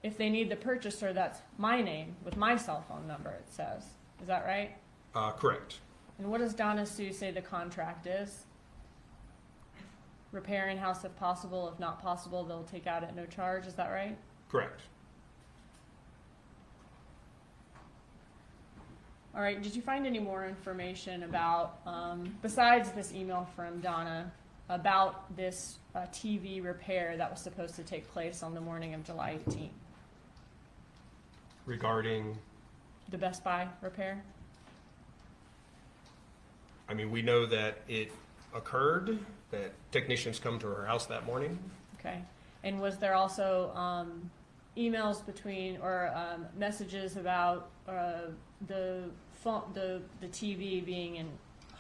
If they need the purchaser, that's my name with my cell phone number, it says. Is that right? Correct. And what does Donna Sue say the contract is? Repair in-house if possible. If not possible, they'll take out at no charge. Is that right? Correct. All right, did you find any more information about, besides this email from Donna, about this TV repair that was supposed to take place on the morning of July 18th? Regarding, The Best Buy repair? I mean, we know that it occurred, that technicians come to her house that morning. Okay. And was there also emails between, or messages about the phone, the TV being in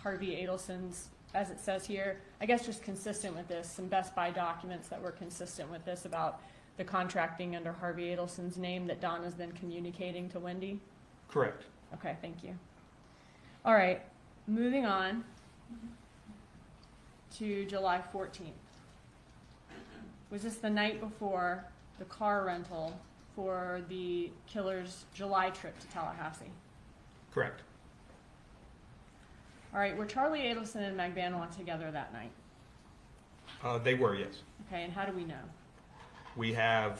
Harvey Adelson's, as it says here? I guess just consistent with this, some Best Buy documents that were consistent with this about the contract being under Harvey Adelson's name that Donna's then communicating to Wendy? Correct. Okay, thank you. All right, moving on to July 14th. Was this the night before the car rental for the killer's July trip to Tallahassee? Correct. All right, were Charlie Adelson and Mag Banois together that night? They were, yes. Okay, and how do we know? We have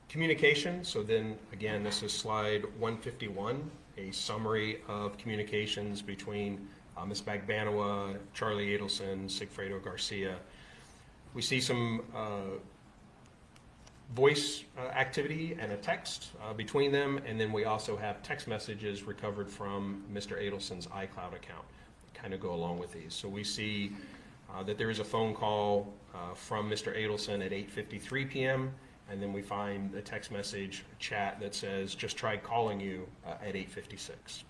communication, so then, again, this is slide 151, a summary of communications between Ms. Magbanoa, Charlie Adelson, Sigfredo Garcia. We see some voice activity and a text between them, and then we also have text messages recovered from Mr. Adelson's iCloud account, kind of go along with these. So we see that there is a phone call from Mr. Adelson at 8:53 p.m., and then we find a text message chat that says, just tried calling you at 8:56.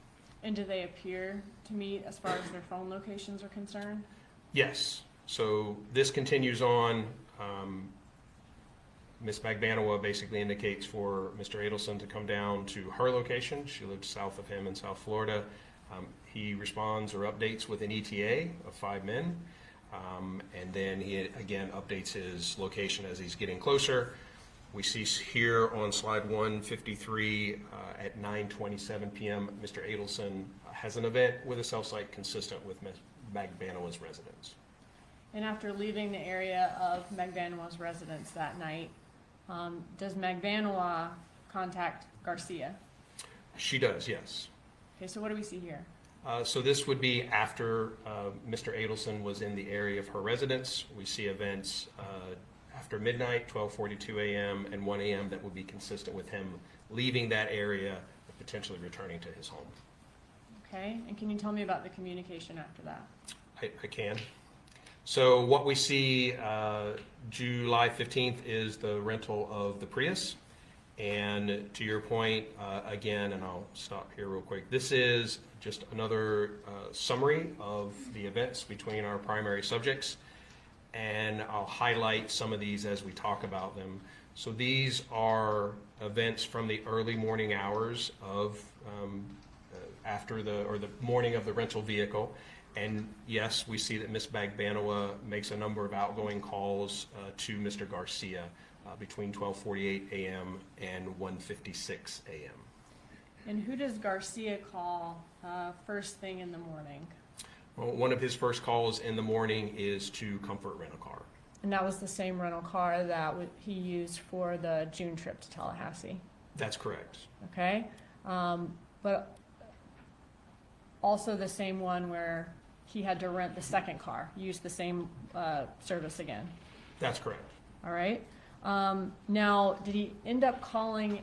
And do they appear to meet as far as their phone locations are concerned? Yes, so this continues on. Ms. Magbanoa basically indicates for Mr. Adelson to come down to her location. She lived south of him in South Florida. He responds or updates with an ETA of 5 men. And then he again updates his location as he's getting closer. We see here on slide 153 at 9:27 p.m. Mr. Adelson has an event with a cell site consistent with Ms. Magbanoa's residence. And after leaving the area of Mag Banoa's residence that night, does Mag Banoa contact Garcia? She does, yes. Okay, so what do we see here? So this would be after Mr. Adelson was in the area of her residence. We see events after midnight, 12:42 a.m. and 1 a.m. that would be consistent with him leaving that area and potentially returning to his home. Okay, and can you tell me about the communication after that? I can. So what we see July 15th is the rental of the Prius. And to your point, again, and I'll stop here real quick, this is just another summary of the events between our primary subjects. And I'll highlight some of these as we talk about them. So these are events from the early morning hours of after the morning of the rental vehicle. And yes, we see that Ms. Magbanoa makes a number of outgoing calls to Mr. Garcia between 12:48 a.m. and 1:56 a.m. And who does Garcia call first thing in the morning? Well, one of his first calls in the morning is to Comfort Rent-A-Car. And that was the same rental car that he used for the June trip to Tallahassee. That's correct. Okay, but also the same one where he had to rent the second car, use the same service again. That's correct. All right. Now, did he end up calling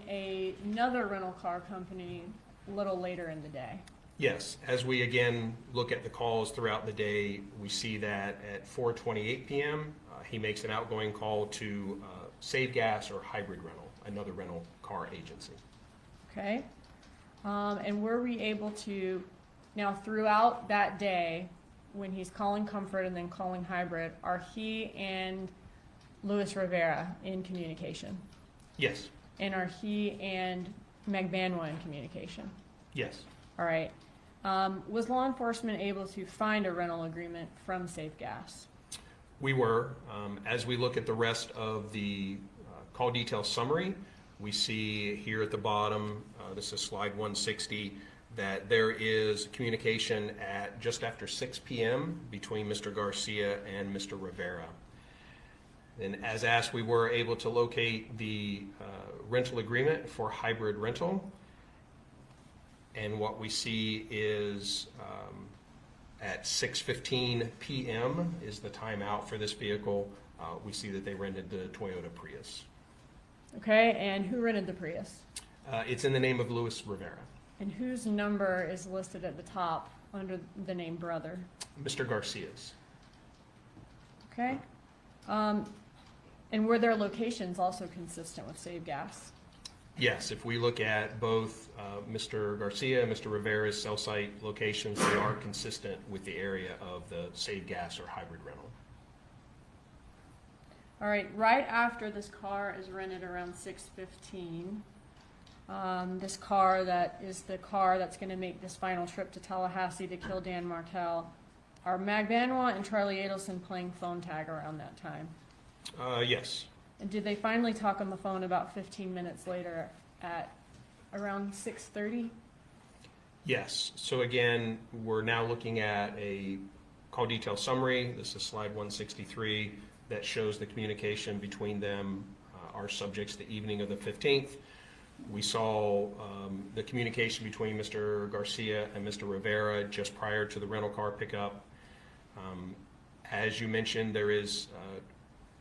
another rental car company a little later in the day? Yes, as we again look at the calls throughout the day, we see that at 4:28 p.m., he makes an outgoing call to Save Gas or Hybrid Rental, another rental car agency. Okay. And were we able to, now throughout that day, when he's calling Comfort and then calling Hybrid, are he and Luis Rivera in communication? Yes, And are he and Magbanua in communication? yes. All right. Was law enforcement able to find a rental agreement from Safe Gas? We were. As we look at the rest of the call detail summary, we see here at the bottom, this is slide 160, that there is communication at just after 6 p.m. between Mr. Garcia and Mr. Rivera. And as asked, we were able to locate the rental agreement for Hybrid Rental. And what we see is at 6:15 p.m. is the timeout for this vehicle. We see that they rented the Toyota Prius. Okay, and who rented the Prius? It's in the name of Luis Rivera. And whose number is listed at the top under the name brother? Mr. Garcia's. Okay. And were their locations also consistent with Save Gas? Yes, if we look at both Mr. Garcia and Mr. Rivera's cell site locations, they are consistent with the area of the Save Gas or Hybrid Rental. All right, right after this car is rented around 6:15, this car that is the car that's going to make this final trip to Tallahassee to kill Dan Markel, are Magbanua and Charlie Adelson playing phone tag around that time? Yes. And did they finally talk on the phone about 15 minutes later at around 6:30? Yes. So again, we're now looking at a call detail summary. This is slide 163 that shows the communication between them, our subjects, the evening of the 15th. We saw the communication between Mr. Garcia and Mr. Rivera just prior to the rental car pickup. As you mentioned, there is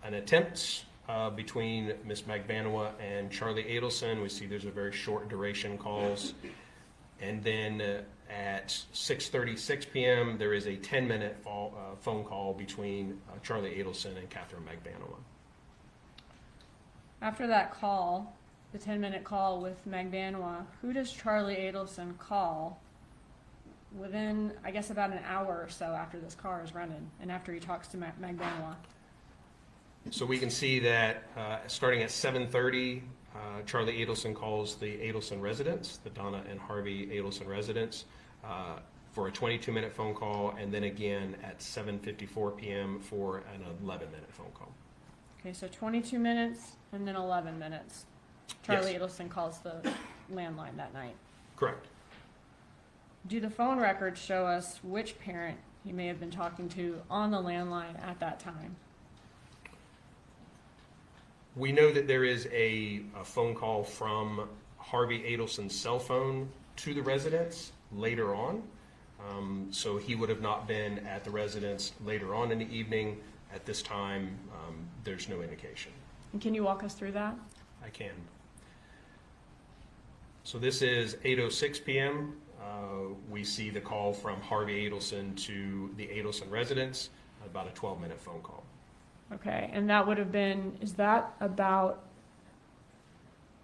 an attempt between Ms. Magbanua and Charlie Adelson. We see there's a very short duration calls. And then at 6:36 p.m., there is a 10-minute phone call between Charlie Adelson and Catherine Magbanua. After that call, the 10-minute call with Magbanua, who does Charlie Adelson call within, I guess, about an hour or so after this car is rented and after he talks to Magbanua? So we can see that starting at 7:30, Charlie Adelson calls the Adelson residence, the Donna and Harvey Adelson residence, for a 22-minute phone call, and then again at 7:54 p.m. for an 11-minute phone call. Okay, so 22 minutes and then 11 minutes. Charlie Yes. Adelson calls the landline that night. Correct. Do the phone records show us which parent he may have been talking to on the landline at that time? We know that there is a phone call from Harvey Adelson's cell phone to the residence later on. So he would have not been at the residence later on in the evening. At this time, there's no indication. And can you walk us through that? I can. So this is 8:06 p.m. We see the call from Harvey Adelson to the Adelson residence, about a 12-minute phone call. Okay, and that would have been, is that about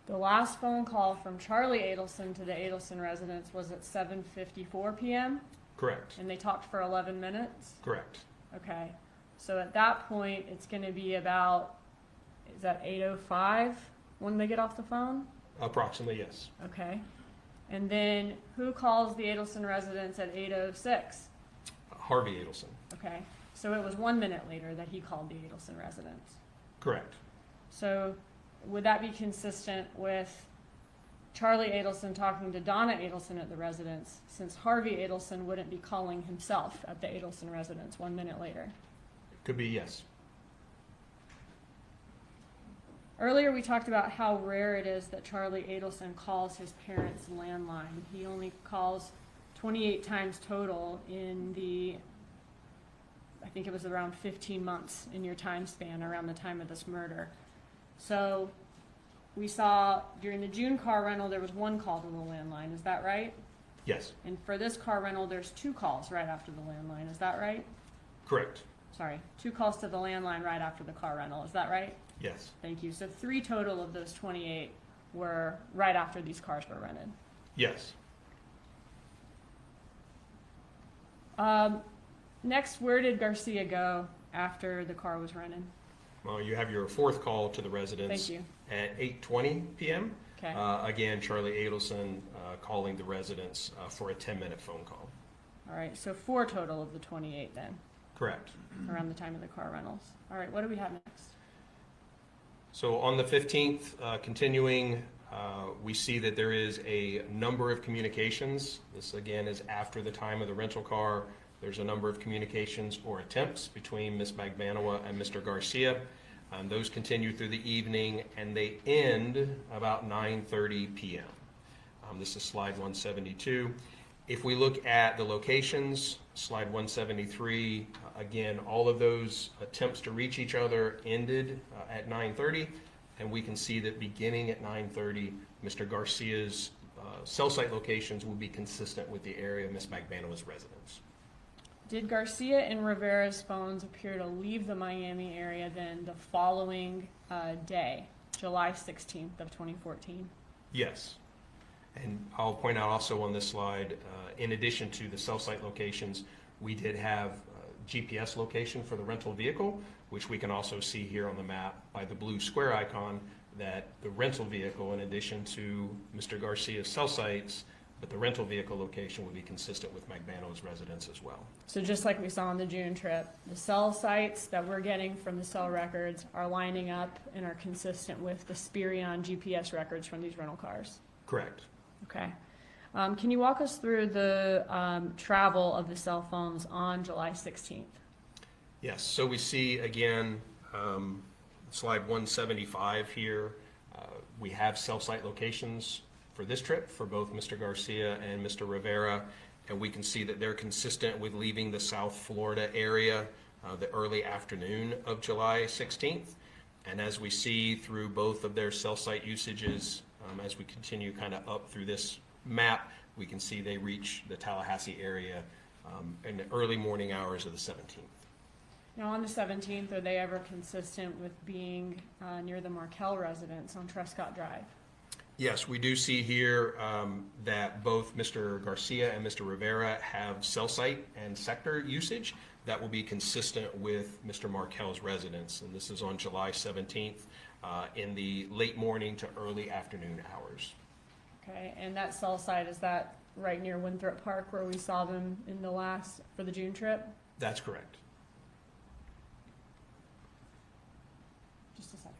the last phone call from Charlie Adelson to the Adelson residence was at 7:54 p.m.? Correct. And they talked for 11 minutes? Correct. Okay, so at that point, it's going to be about, is that 8:05 when they get off the phone? Approximately, yes. Okay, and then who calls the Adelson residence at 8:06? Harvey Adelson. Okay, so it was 1 minute later that he called the Adelson residence. Correct. So would that be consistent with Charlie Adelson talking to Donna Adelson at the residence, since Harvey Adelson wouldn't be calling himself at the Adelson residence 1 minute later? Could be, yes. Earlier, we talked about how rare it is that Charlie Adelson calls his parents' landline. He only calls 28 times total in the, I think it was around 15 months in your time span around the time of this murder. So we saw during the June car rental, there was 1 call to the landline. Is that right? Yes, And for this car rental, there's 2 calls right after the landline. Is that right? correct. Sorry, 2 calls to the landline right after the car rental. Is that right? Yes, Thank you. So 3 total of those 28 were right after these cars were rented. yes. Next, where did Garcia go after the car was rented? Well, you have your 4th call to the residence. Thank you. At 8:20 p.m. Okay. Again, Charlie Adelson calling the residence for a 10-minute phone call. All right. So 4 total of the 28 then, Correct. around the time of the car rentals. All right. What do we have next? So on the 15th, continuing, we see that there is a number of communications. This again is after the time of the rental car. There's a number of communications or attempts between Ms. Magbanua and Mr. Garcia. Those continue through the evening and they end about 9:30 p.m. This is slide 172. If we look at the locations, slide 173, again, all of those attempts to reach each other ended at 9:30, and we can see that beginning at 9:30, Mr. Garcia's cell site locations will be consistent with the area of Ms. Magbanua's residence. Did Garcia and Rivera's phones appear to leave the Miami area then the following day, July 16th of 2014? Yes. And I'll point out also on this slide, in addition to the cell site locations, we did have GPS location for the rental vehicle, which we can also see here on the map by the blue square icon, that the rental vehicle, in addition to Mr. Garcia's cell sites, but the rental vehicle location would be consistent with Magbanua's residence as well. So just like we saw on the June trip, the cell sites that we're getting from the cell records are lining up and are consistent with the Spirion GPS records from these rental cars. Correct. Okay. Can you walk us through the travel of the cell phones on July 16th? Yes, so we see again, slide 175 here. We have cell site locations for this trip for both Mr. Garcia and Mr. Rivera, and we can see that they're consistent with leaving the South Florida area the early afternoon of July 16th. And as we see through both of their cell site usages, as we continue kind of up through this map, we can see they reach the Tallahassee area in the early morning hours of the 17th. Now on the 17th, are they ever consistent with being near the Markel residence on Trescott Drive? Yes, we do see here that both Mr. Garcia and Mr. Rivera have cell site and sector usage that will be consistent with Mr. Markel's residence. And this is on July 17th in the late morning to early afternoon hours. Okay, and that cell site, is that right near Winthrop Park where we saw them in the last, for the June trip? That's correct. Just a second.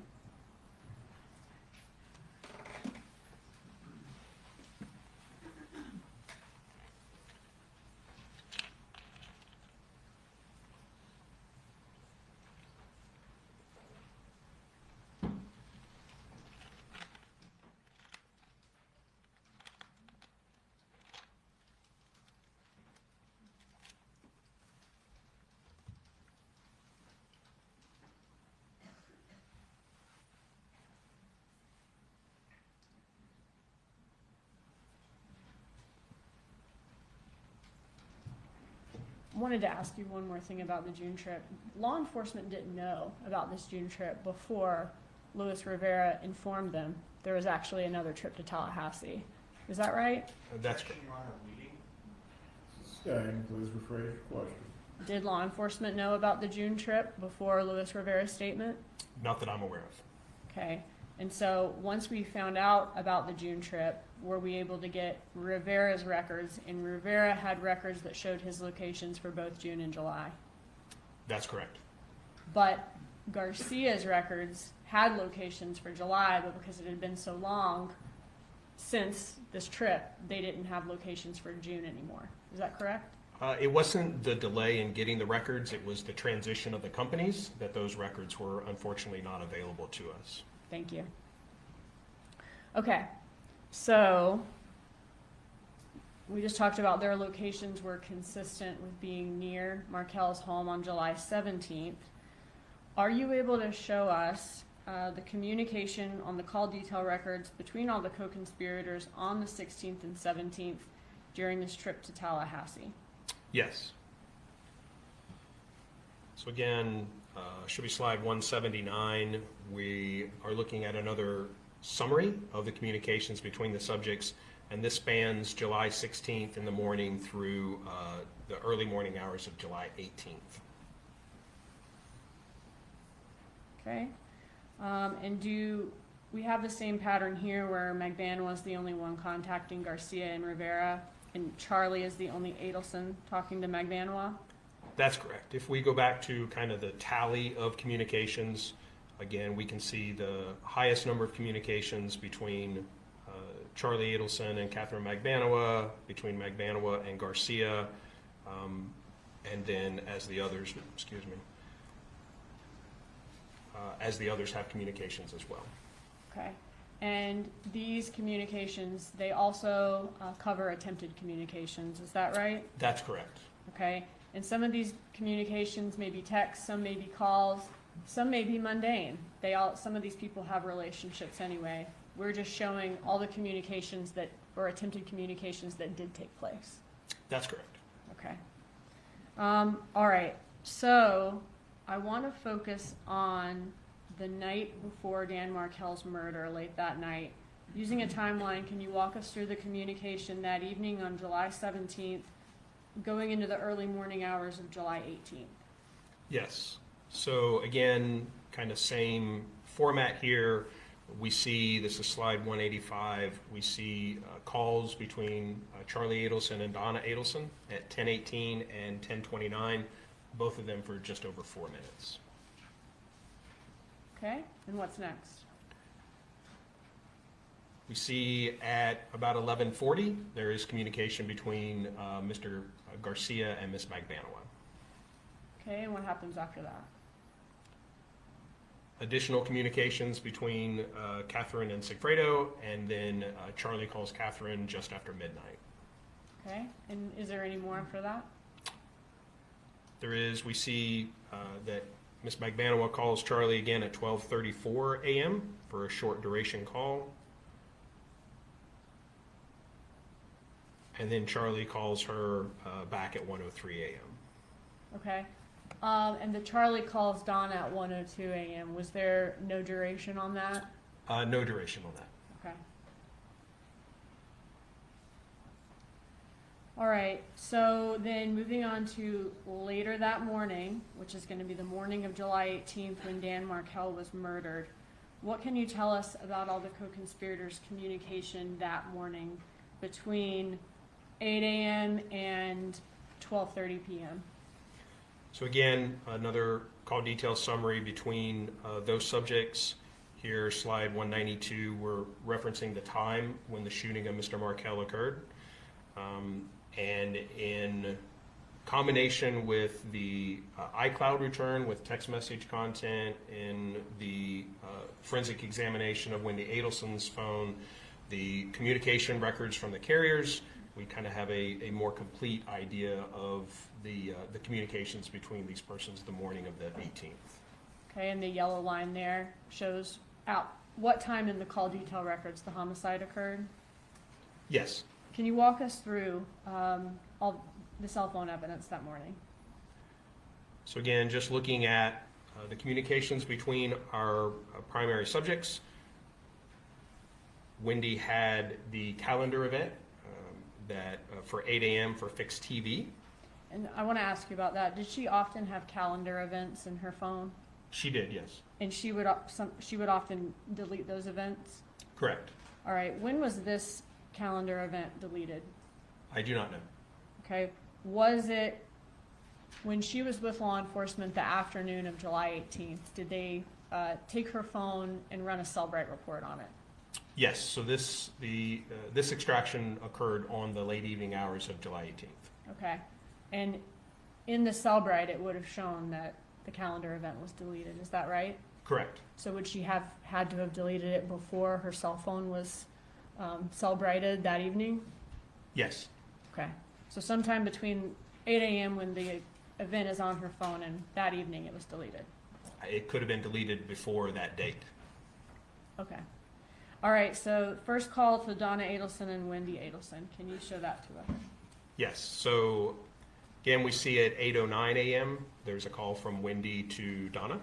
Wanted to ask you one more thing about the June trip. Law enforcement didn't know about this June trip before Luis Rivera informed them there was actually another trip to Tallahassee. Is that right? That's correct. Staying, please rephrase your question. Did law enforcement know about the June trip before Luis Rivera's statement? Not that I'm aware of. Okay, and so once we found out about the June trip, were we able to get Rivera's records? And Rivera had records that showed his locations for both June and July. That's correct. But Garcia's records had locations for July, but because it had been so long, since this trip, they didn't have locations for June anymore. Is that correct? It wasn't the delay in getting the records, it was the transition of the companies that those records were unfortunately not available to us. Thank you. Okay, so we just talked about their locations were consistent with being near Markel's home on July 17th. Are you able to show us the communication on the call detail records between all the co-conspirators on the 16th and 17th during this trip to Tallahassee? Yes. So again, should be slide 179. We are looking at another summary of the communications between the subjects, and this spans July 16th in the morning through the early morning hours of July 18th. Okay. And do we have the same pattern here where McBan was the only one contacting Garcia and Rivera, and Charlie is the only Adelson talking to McBanois? That's correct. If we go back to kind of the tally of communications, again, we can see the highest number of communications between Charlie Adelson and Catherine McBanois, between McBanois and Garcia, and then as the others, as the others have communications as well. Okay. And these communications, they also cover attempted communications, is that right? That's correct. Okay. And some of these communications may be text, some may be calls, some may be mundane. Some of these people have relationships anyway. We're just showing all the communications that, or attempted communications that did take place. That's correct. Okay. All right. So I want to focus on the night before Dan Markel's murder, late that night. Using a timeline, can you walk us through the communication that evening on July 17th, going into the early morning hours of July 18th? Yes. So again, kind of same format here. We see, this is slide 185, we see calls between Charlie Adelson and Donna Adelson at 10:18 and 10:29, both of them for just over 4 minutes. Okay, and what's next? We see at about 11:40, there is communication between Mr. Garcia and Ms. McBanois. Okay, and what happens after that? Additional communications between Catherine and Sigfredo, and then Charlie calls Catherine just after midnight. Okay, and is there any more after that? There is, we see that Ms. McBanois calls Charlie again at 12:34 a.m. for a short duration call. And then Charlie calls her back at 1:03 a.m. Okay. And the Charlie calls Donna at 1:02 a.m. Was there no duration on that? No duration on that. Okay. All right, so then moving on to later that morning, which is going to be the morning of July 18th when Dan Markel was murdered. What can you tell us about all the co-conspirators' communication that morning between 8 a.m. and 12:30 p.m.? So again, another call detail summary between those subjects. Here, slide 192, we're referencing the time when the shooting of Mr. Markel occurred. And in combination with the iCloud return with text message content, in the forensic examination of Wendy Adelson's phone, the communication records from the carriers, we kind of have a more complete idea of the communications between these persons the morning of the 18th. Okay, and the yellow line there shows out what time in the call detail records the homicide occurred. Yes. Can you walk us through all the cell phone evidence that morning? So again, just looking at the communications between our primary subjects, Wendy had the calendar event that for 8 a.m. for fixed TV. And I want to ask you about that. Did she often have calendar events in her phone? She did, yes. And she would often delete those events? Correct. All right. When was this calendar event deleted? I do not know. Okay. Was it when she was with law enforcement the afternoon of July 18th? Did they take her phone and run a Cellbrite report on it? Yes, so this extraction occurred on the late evening hours of July 18th. Okay. And in the Cellbrite, it would have shown that the calendar event was deleted. Is that right? Correct. So would she have had to have deleted it before her cell phone was Cellbrighted that evening? Yes, Okay. So sometime between 8 a.m. when the event is on her phone and that evening it was deleted. it could have been deleted before that date. Okay. All right, so first call to Donna Adelson and Wendy Adelson. Can you show that to us? Yes, so again, we see at 8:09 a.m., there's a call from Wendy to Donna.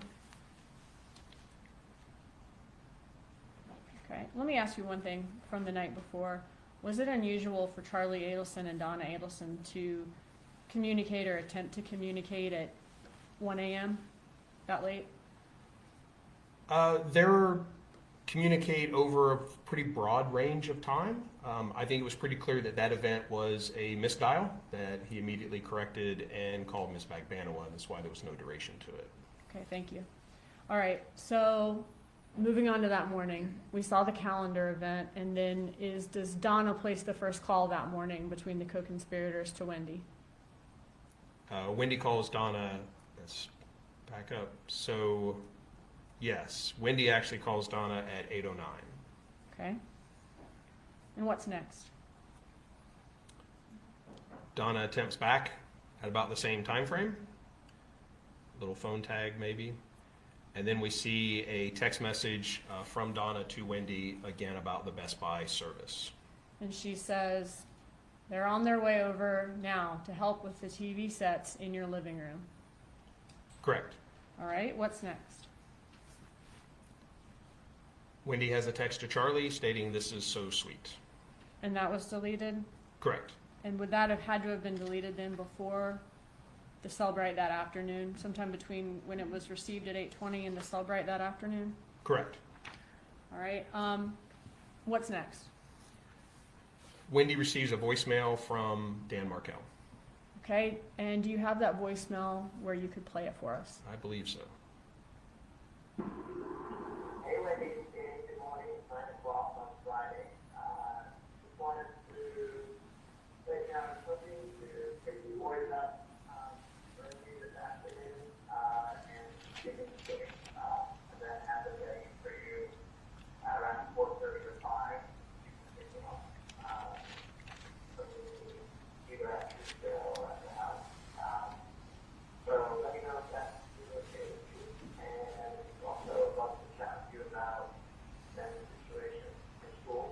Okay, let me ask you one thing from the night before. Was it unusual for Charlie Adelson and Donna Adelson to communicate or attempt to communicate at 1 a.m. that late? They're communicate over a pretty broad range of time. I think it was pretty clear that that event was a misdial that he immediately corrected and called Ms. Bagbanowa, and that's why there was no duration to it. Okay, thank you. All right, so moving on to that morning, we saw the calendar event, and then does Donna place the first call that morning between the co-conspirators to Wendy? Wendy calls Donna, let's back up. So, yes, Wendy actually calls Donna at 8:09. Okay. And what's next? Donna attempts back at about the same time frame. Little phone tag maybe. And then we see a text message from Donna to Wendy again about the Best Buy service. And she says, they're on their way over now to help with the TV sets in your living room. Correct. All right, what's next? Wendy has a text to Charlie stating this is so sweet. And that was deleted? Correct. And would that have had to have been deleted then before the Cellbrite that afternoon, sometime between when it was received at 8:20 and the Cellbrite that afternoon? Correct. All right, what's next? Wendy receives a voicemail from Dan Markel. Okay, and do you have that voicemail where you could play it for us? I believe so. Hey Wendy, good morning. It's 9 o'clock on Friday. Just wanted to let you know I'm hoping to pick the boys up early this afternoon and get in shape. And then have them ready for you around 4:30 or 5. You know, either at the jail or at the house. So let me know if that's okay with you. And also love to chat with you about that situation in school.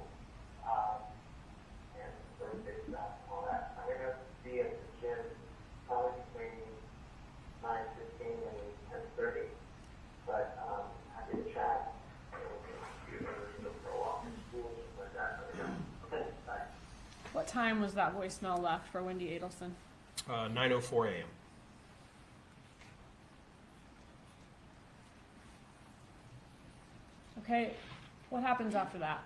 And birthday stuff and all that. I'm gonna be at the gym probably between 9:15 and 10:30. But happy to chat. And we can go for a walk in school, just like that. Okay, bye. What time was that voicemail left for Wendy Adelson? 9:04 a.m. Okay, what happens after that?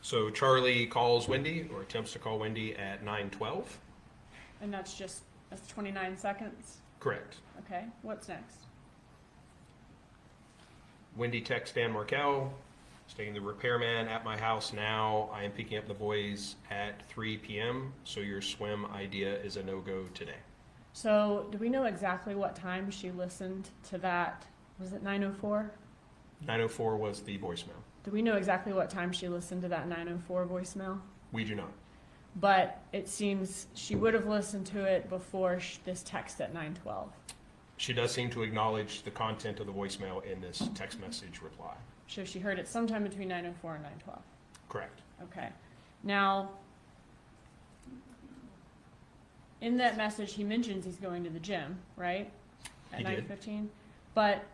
So Charlie calls Wendy, or attempts to call Wendy at 9:12. And that's 29 seconds? Correct. Okay, what's next? Wendy texts Dan Markel, stating the repairman at my house now. I am picking up the boys at 3 p.m. So your swim idea is a no-go today. So, do we know exactly what time she listened to that? Was it 9:04? 9:04 was the voicemail. Do we know exactly what time she listened to that 9:04 voicemail? We do not. But it seems she would have listened to it before this text at 9:12. She does seem to acknowledge the content of the voicemail in this text message reply. So she heard it sometime between 9:04 and 9:12. Correct. Okay. Now, in that message, he mentions he's going to the gym, right? At He did. 9:15. But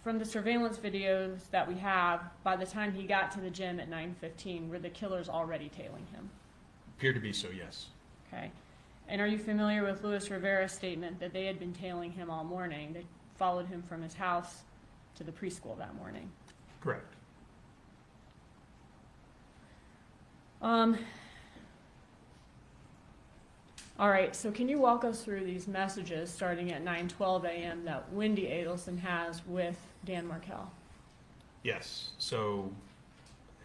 from the surveillance videos that we have, by the time he got to the gym at 9:15, were the killers already tailing him? Appear to be so, yes. Okay. And are you familiar with Luis Rivera's statement that they had been tailing him all morning? They followed him from his house to the preschool that morning. Correct. All right, so can you walk us through these messages starting at 9:12 a.m. that Wendy Adelson has with Dan Markel? Yes, so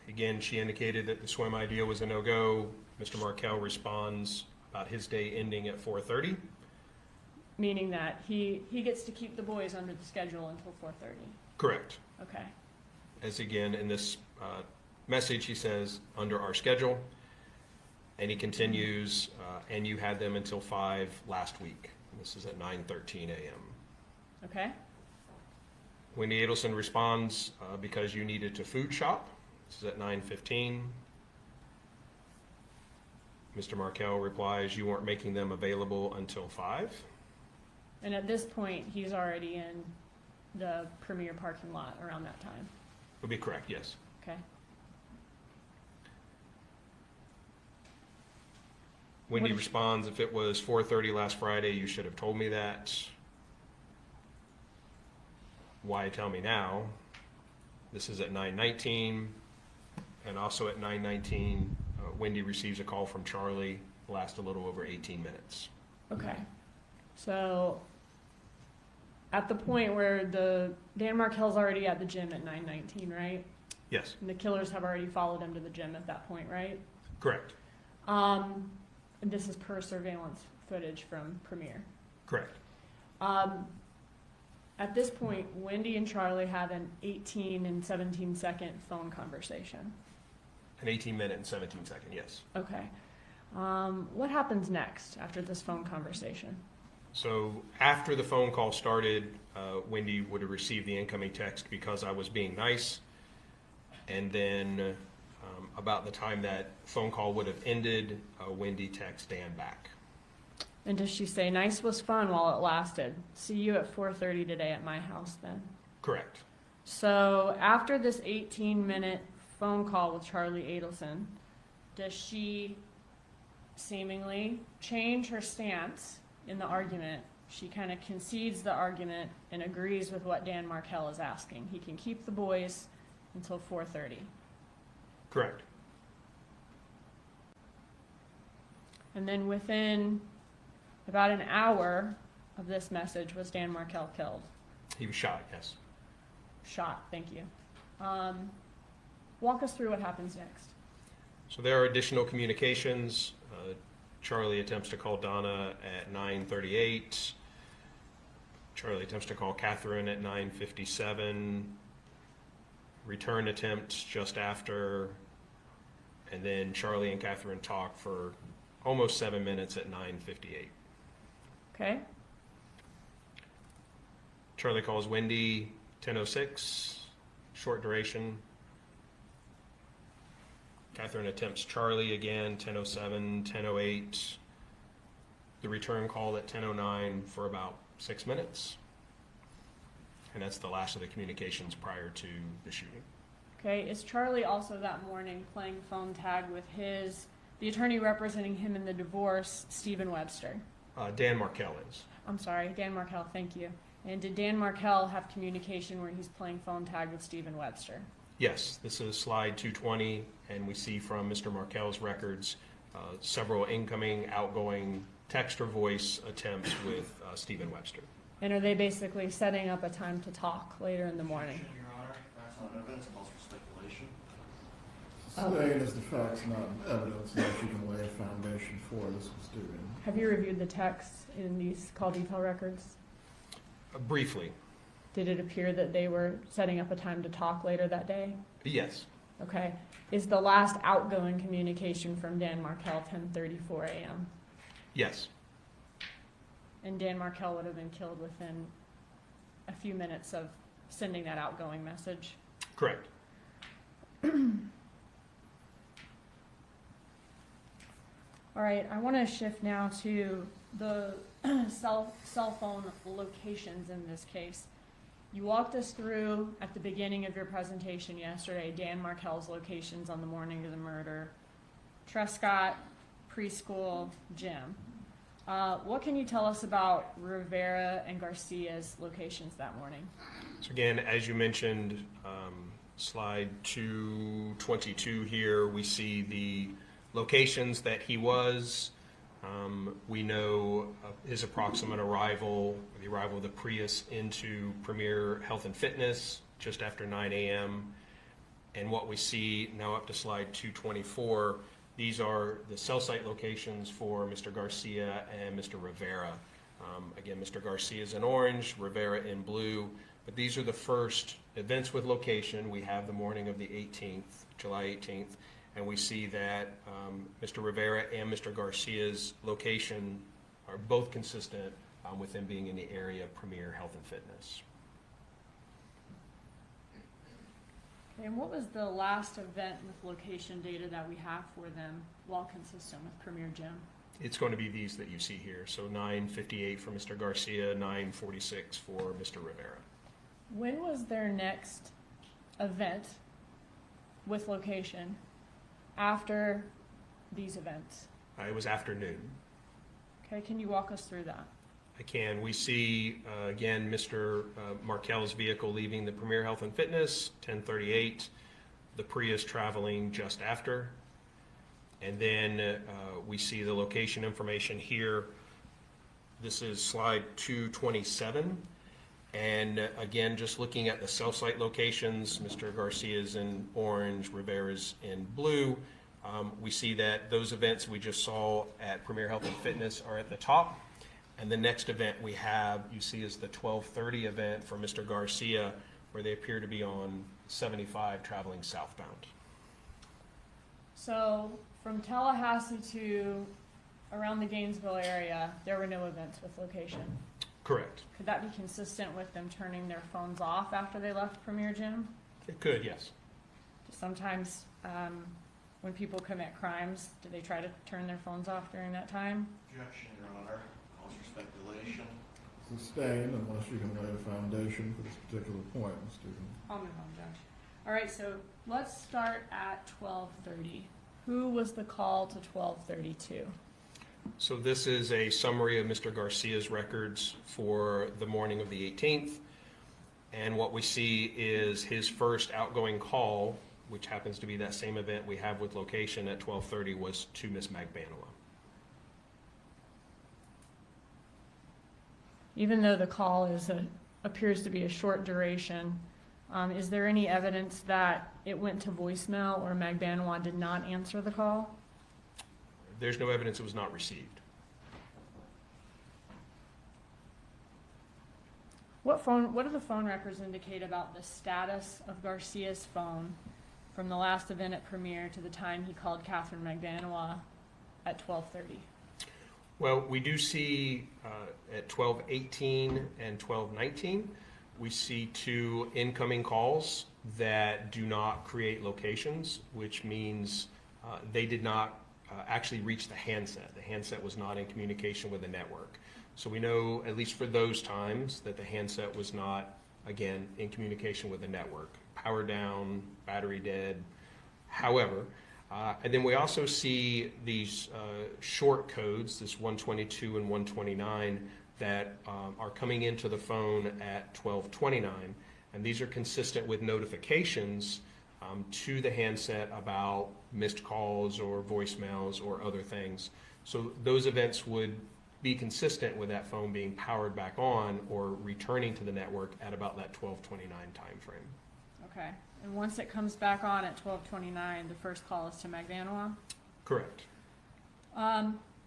again, she indicated that the swim idea was a no-go. Mr. Markel responds about his day ending at 4:30. Meaning that he gets to keep the boys under the schedule until 4:30. Correct. Okay. As again, in this message, he says, under our schedule. And he continues, and you had them until 5 last week. This is at 9:13 a.m. Okay. Wendy Adelson responds, because you needed to food shop. This is at 9:15. Mr. Markel replies, you weren't making them available until 5. And at this point, he's already in the Premier parking lot around that time. Would be correct, yes. Okay. Wendy What is- responds, if it was 4:30 last Friday, you should have told me that. Why tell me now? This is at 9:19, and also at 9:19, Wendy receives a call from Charlie, lasts a little over 18 minutes. Okay. So at the point where Dan Markel's already at the gym at 9:19, right? Yes, And the killers have already followed him to the gym at that point, right? correct, And this is per surveillance footage from Premier. correct. At this point, Wendy and Charlie have an 18 and 17 second phone conversation. An 18-minute and 17-second, yes. Okay. What happens next after this phone conversation? So after the phone call started, Wendy would have received the incoming text because I was being nice. And then about the time that phone call would have ended, Wendy texts Dan back. And does she say, nice was fun while it lasted. See you at 4:30 today at my house then? Correct. So after this 18-minute phone call with Charlie Adelson, does she seemingly change her stance in the argument? She kind of concedes the argument and agrees with what Dan Markel is asking. He can keep the boys until 4:30. Correct. And then within about an hour of this message was Dan Markel killed. He was shot, yes. Shot, thank you. Walk us through what happens next. So there are additional communications. Charlie attempts to call Donna at 9:38. Charlie attempts to call Catherine at 9:57. Return attempt just after. And then Charlie and Catherine talk for almost 7 minutes at 9:58. Okay? Charlie calls Wendy 10:06, short duration. Catherine attempts Charlie again, 10:07, 10:08. The return call at 10:09 for about 6 minutes. And that's the last of the communications prior to the shooting. Okay, is Charlie also that morning playing phone tag with the attorney representing him in the divorce, Stephen Webster? Dan Markel is. I'm sorry, Dan Markel, thank you. And did Dan Markel have communication where he's playing phone tag with Stephen Webster? Yes, this is slide 220, and we see from Mr. Markel's records several incoming, outgoing text or voice attempts with Stephen Webster. And are they basically setting up a time to talk later in the morning? Your Honor, that's not evidence, it's also speculation. Saying as the facts, not evidence, that you can lay a foundation for this was doing. Have you reviewed the text in these call detail records? Briefly, Did it appear that they were setting up a time to talk later that day? yes, Okay. Is the last outgoing communication from Dan Markel 10:34 a.m.? yes, And Dan Markel would have been killed within a few minutes of sending that outgoing message. correct. All right, I want to shift now to the cell phone locations in this case. You walked us through at the beginning of your presentation yesterday Dan Markel's locations on the morning of the murder: Trescott, preschool, gym. What can you tell us about Rivera and Garcia's locations that morning? So again, as you mentioned, slide 222 here, we see the locations that he was. We know his approximate arrival, the arrival of the Prius into Premier Health and Fitness, just after 9 a.m. And what we see now up to slide 224, these are the cell site locations for Mr. Garcia and Mr. Rivera. Again, Mr. Garcia is in orange, Rivera in blue, but these are the first events with location. We have the morning of the 18th, July 18th, and we see that Mr. Rivera and Mr. Garcia's location are both consistent with them being in the area of Premier Health and Fitness. And what was the last event with location data that we have for them while consistent with Premier Gym? It's going to be these that you see here. So 9:58 for Mr. Garcia, 9:46 for Mr. Rivera. When was their next event with location after these events? It was afternoon. Okay, can you walk us through that? I can. We see, again, Mr. Markel's vehicle leaving the Premier Health and Fitness, 10:38. The Prius traveling just after. And then we see the location information here. This is slide 227. And again, just looking at the cell site locations, Mr. Garcia's in orange, Rivera's in blue. We see that those events we just saw at Premier Health and Fitness are at the top. And the next event we have, you see, is the 12:30 event for Mr. Garcia, where they appear to be on 75 traveling southbound. So from Tallahassee to around the Gainesville area, there were no events with location. Correct. Could that be consistent with them turning their phones off after they left Premier Gym? It could, yes. Sometimes when people commit crimes, do they try to turn their phones off during that time? Objection, Your Honor. Calls for speculation. Sustained unless you can lay a foundation for this particular point, Stephen. I'll move on, Judge. All right, so let's start at 12:30. Who was the call to 12:32? So this is a summary of Mr. Garcia's records for the morning of the 18th. And what we see is his first outgoing call, which happens to be that same event we have with location at 12:30, was to Ms. Magbanua. Even though the call appears to be a short duration, is there any evidence that it went to voicemail or Magbanua did not answer the call? There's no evidence it was not received. What do the phone records indicate about the status of Garcia's phone from the last event at Premier to the time he called Catherine Magbanua at 12:30? Well, we do see at 12:18 and 12:19, we see two incoming calls that do not create locations, which means they did not actually reach the handset. The handset was not in communication with the network. So we know, at least for those times, that the handset was not, again, in communication with the network. Power down, battery dead. However, and then we also see these short codes, this 122 and 129, that are coming into the phone at 12:29. And these are consistent with notifications to the handset about missed calls or voicemails or other things. So those events would be consistent with that phone being powered back on or returning to the network at about that 12:29 time frame. Okay, and once it comes back on at 12:29, the first call is to Magbanua? Correct.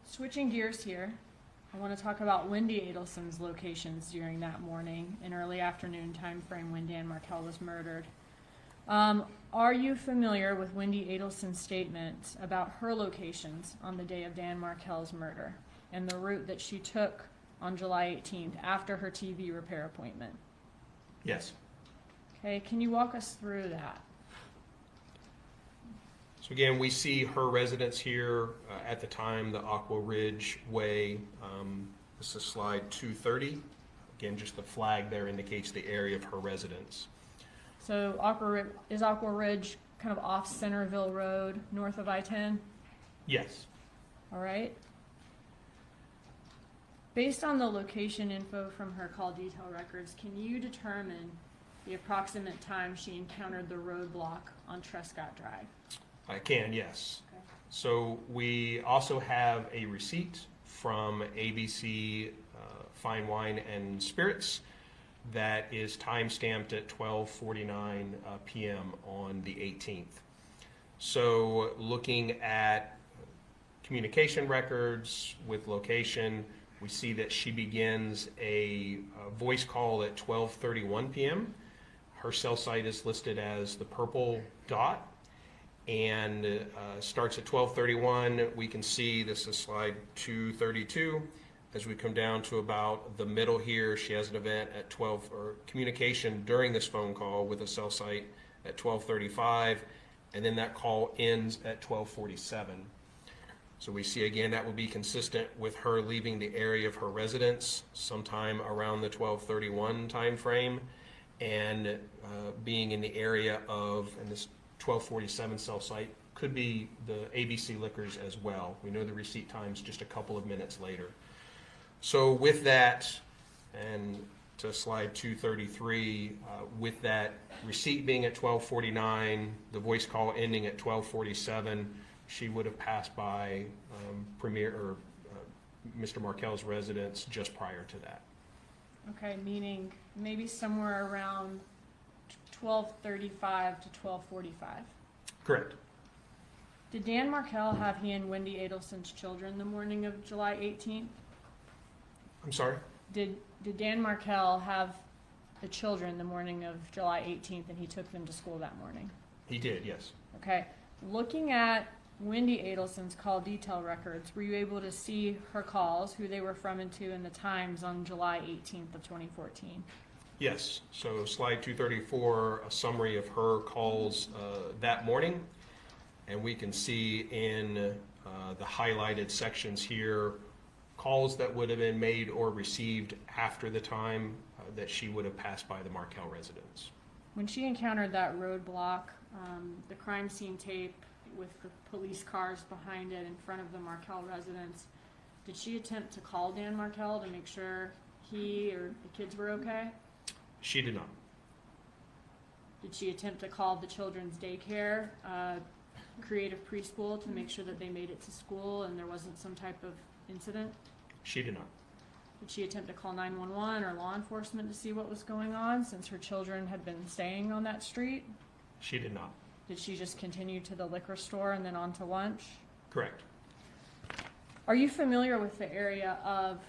Switching gears here, I want to talk about Wendy Adelson's locations during that morning and early afternoon time frame when Dan Markel was murdered. Are you familiar with Wendy Adelson's statement about her locations on the day of Dan Markel's murder and the route that she took on July 18th after her TV repair appointment? Yes. Okay, can you walk us through that? So again, we see her residence here at the time, the Aqua Ridge Way. This is slide 230. Again, just the flag there indicates the area of her residence. So is Aqua Ridge kind of off Centerville Road, north of I-10? Yes. All right. Based on the location info from her call detail records, can you determine the approximate time she encountered the roadblock on Trescott Drive? I can, yes. Okay. So we also have a receipt from ABC Fine Wine and Spirits that is timestamped at 12:49 p.m. on the 18th. So looking at communication records with location, we see that she begins a voice call at 12:31 p.m. Her cell site is listed as the purple dot, and starts at 12:31. We can see, this is slide 232. As we come down to about the middle here, she has an event at 12, or communication during this phone call with a cell site at 12:35, and then that call ends at 12:47. So we see again that will be consistent with her leaving the area of her residence sometime around the 12:31 time frame, and being in the area of, and this 12:47 cell site could be the ABC Liquors as well. We know the receipt time's just a couple of minutes later. So with that, and to slide 233, with that receipt being at 12:49, the voice call ending at 12:47, she would have passed by Mr. Markel's residence just prior to that. Okay, meaning maybe somewhere around 12:35 to 12:45. Correct. Did Dan Markel have he and Wendy Adelson's children the morning of July 18th? I'm sorry? Did Dan Markel have the children the morning of July 18th and he took them to school that morning? He did, yes. Okay, looking at Wendy Adelson's call detail records, were you able to see her calls, who they were from and to, and the times on July 18th of 2014? Yes, so slide 234, a summary of her calls that morning. And we can see in the highlighted sections here, calls that would have been made or received after the time that she would have passed by the Markel residence. When she encountered that roadblock, the crime scene tape with the police cars behind it in front of the Markel residence, did she attempt to call Dan Markel to make sure he or the kids were okay? She did not. Did she attempt to call the children's daycare, creative preschool, to make sure that they made it to school and there wasn't some type of incident? She did not. Did she attempt to call 911 or law enforcement to see what was going on, since her children had been staying on that street? She did not. Did she just continue to the liquor store and then on to lunch? Correct. Are you familiar with the area of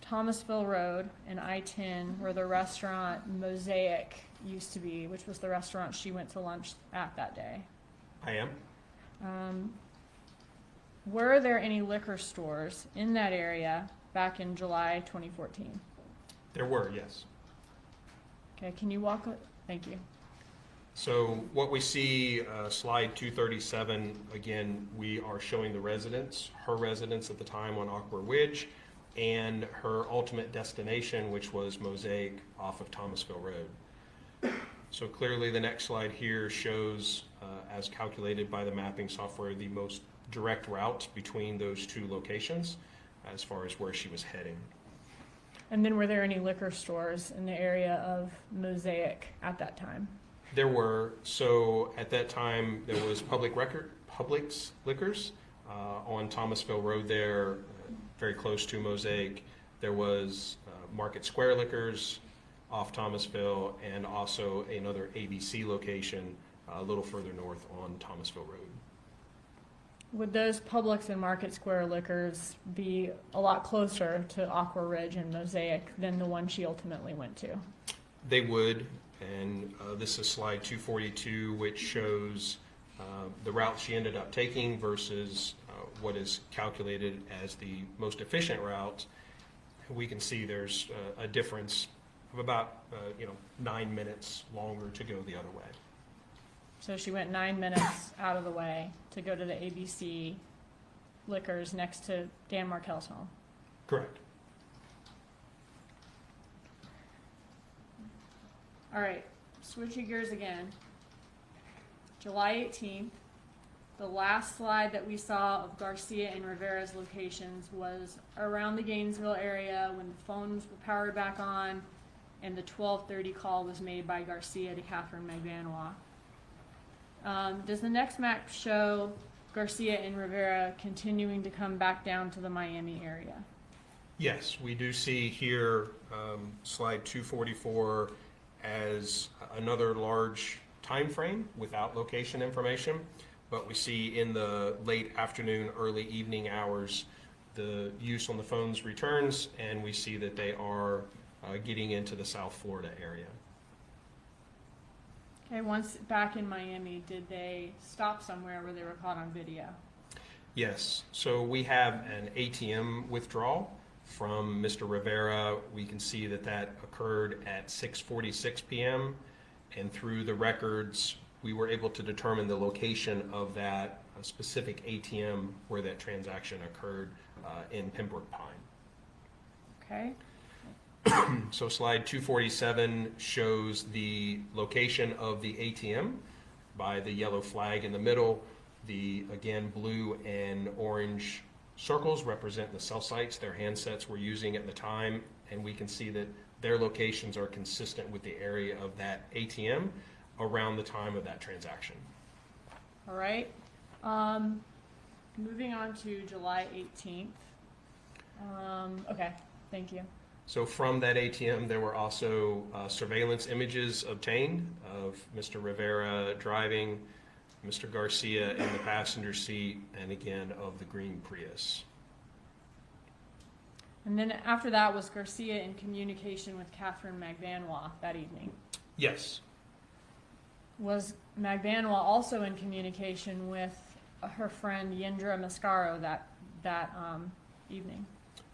Thomasville Road and I-10 where the restaurant Mosaic used to be, which was the restaurant she went to lunch at that day? I am. Were there any liquor stores in that area back in July 2014? There were, yes. Okay, can you walk, thank you. So what we see, slide 237, again, we are showing the residence, her residence at the time on Aqua Ridge, and her ultimate destination, which was Mosaic off of Thomasville Road. So clearly the next slide here shows, as calculated by the mapping software, the most direct route between those two locations as far as where she was heading. And then were there any liquor stores in the area of Mosaic at that time? There were. So at that time, there was Publix Liquors on Thomasville Road there, very close to Mosaic. There was Market Square Liquors off Thomasville, and also another ABC location a little further north on Thomasville Road. Would those Publix and Market Square Liquors be a lot closer to Aqua Ridge and Mosaic than the one she ultimately went to? They would, and this is slide 242, which shows the route she ended up taking versus what is calculated as the most efficient route. We can see there's a difference of about 9 minutes longer to go the other way. So she went 9 minutes out of the way to go to the ABC Liquors next to Dan Markel's home. Correct. All right, switching gears again. July 18th, the last slide that we saw of Garcia and Rivera's locations was around the Gainesville area when the phones were powered back on and the 12:30 call was made by Garcia to Catherine McVanois. Does the next map show Garcia and Rivera continuing to come back down to the Miami area? Yes, we do see here, slide 244 as another large time frame without location information, but we see in the late afternoon, early evening hours, the use on the phones returns, and we see that they are getting into the South Florida area. Okay, once back in Miami, did they stop somewhere where they were caught on video? Yes, so we have an ATM withdrawal from Mr. Rivera. We can see that that occurred at 6:46 p.m. and through the records, we were able to determine the location of that specific ATM where that transaction occurred in Pembroke Pine. Okay, So slide 247 shows the location of the ATM by the yellow flag in the middle. The, again, blue and orange circles represent the cell sites their handsets were using at the time, and we can see that their locations are consistent with the area of that ATM around the time of that transaction. all right. Moving on to July 18th. Okay, thank you. So from that ATM, there were also surveillance images obtained of Mr. Rivera driving, Mr. Garcia in the passenger seat, and again of the green Prius. And then after that, was Garcia in communication with Catherine Magbanwa that evening? Yes, Was Magbanwa also in communication with her friend Yendra Mascaro that evening?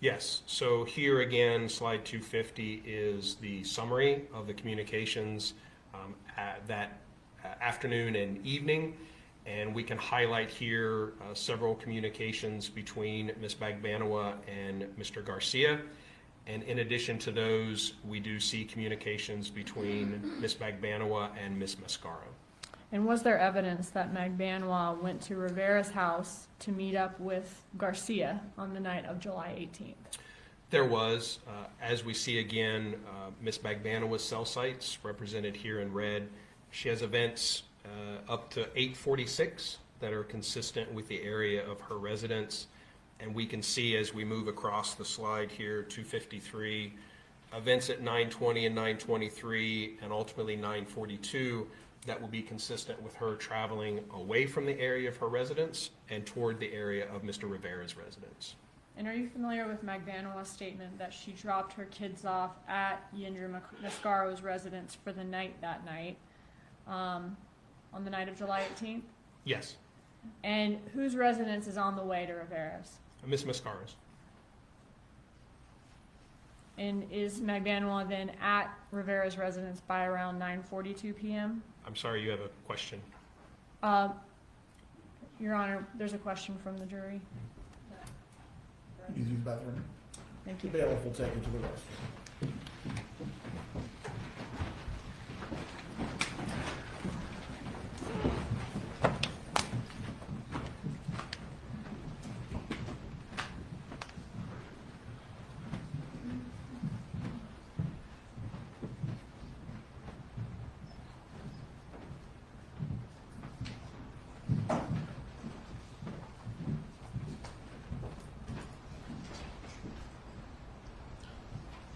yes. So here again, slide 250 is the summary of the communications at that afternoon and evening. And we can highlight here several communications between Ms. Magbanwa and Mr. Garcia. And in addition to those, we do see communications between Ms. Magbanwa and Ms. Mascaro. And was there evidence that Magbanwa went to Rivera's house to meet up with Garcia on the night of July 18th? There was, as we see again, Ms. Magbanwa's cell sites represented here in red. She has events up to 8:46 that are consistent with the area of her residence. And we can see as we move across the slide here, 253, events at 9:20 and 9:23, and ultimately 9:42, that will be consistent with her traveling away from the area of her residence and toward the area of Mr. Rivera's residence. And are you familiar with Magbanwa's statement that she dropped her kids off at Yendra Mascaro's residence for the night that night, on the night of July 18th? Yes, And whose residence is on the way to Rivera's? Ms. Mascaro's. And is Magbanwa then at Rivera's residence by around 9:42 p.m.? I'm sorry, you have a question. Your Honor, there's a question from the jury. You use the bathroom. Thank The you. bailiff will take you to the restroom.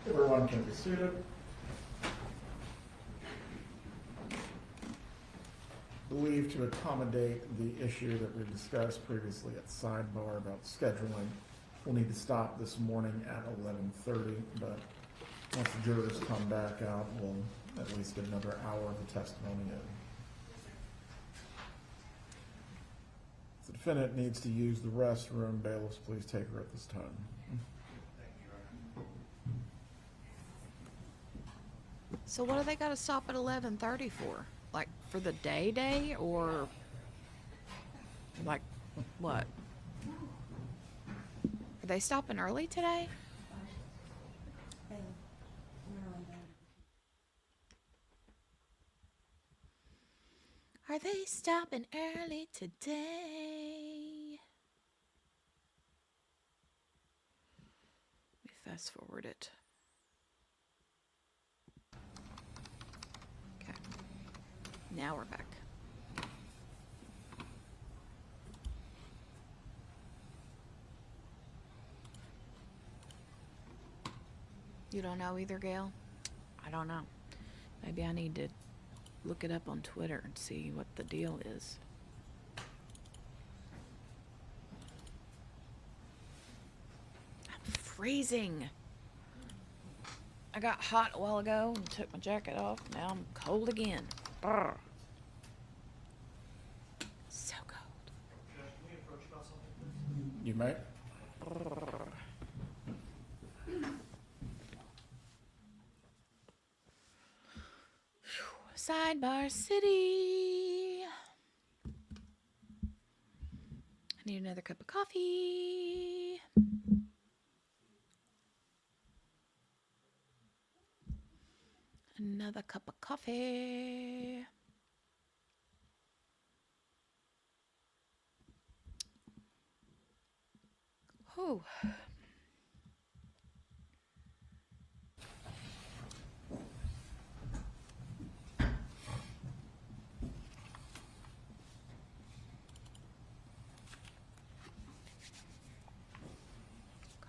Everyone can be seated. Believed to accommodate the issue that we discussed previously at sidebar about scheduling. We'll need to stop this morning at 11:30, but once the jurors come back out, we'll at least get another hour of the testimony in. If the defendant needs to use the restroom, bailiffs, please take her at this time. So what do they got to stop at 11:30 for? Like for the day, or like what? Are they stopping early today? Are they stopping early today? Let me fast forward it. Okay. Now we're back. You don't know either, Gail? I don't know. Maybe I need to look it up on Twitter and see what the deal is. I'm freezing. I got hot a while ago and took my jacket off. Now I'm cold again. Brr. So cold. Can we approach about something, please? You may. Brr. Sidebar City. I need another cup of coffee. Another cup of coffee. Whew.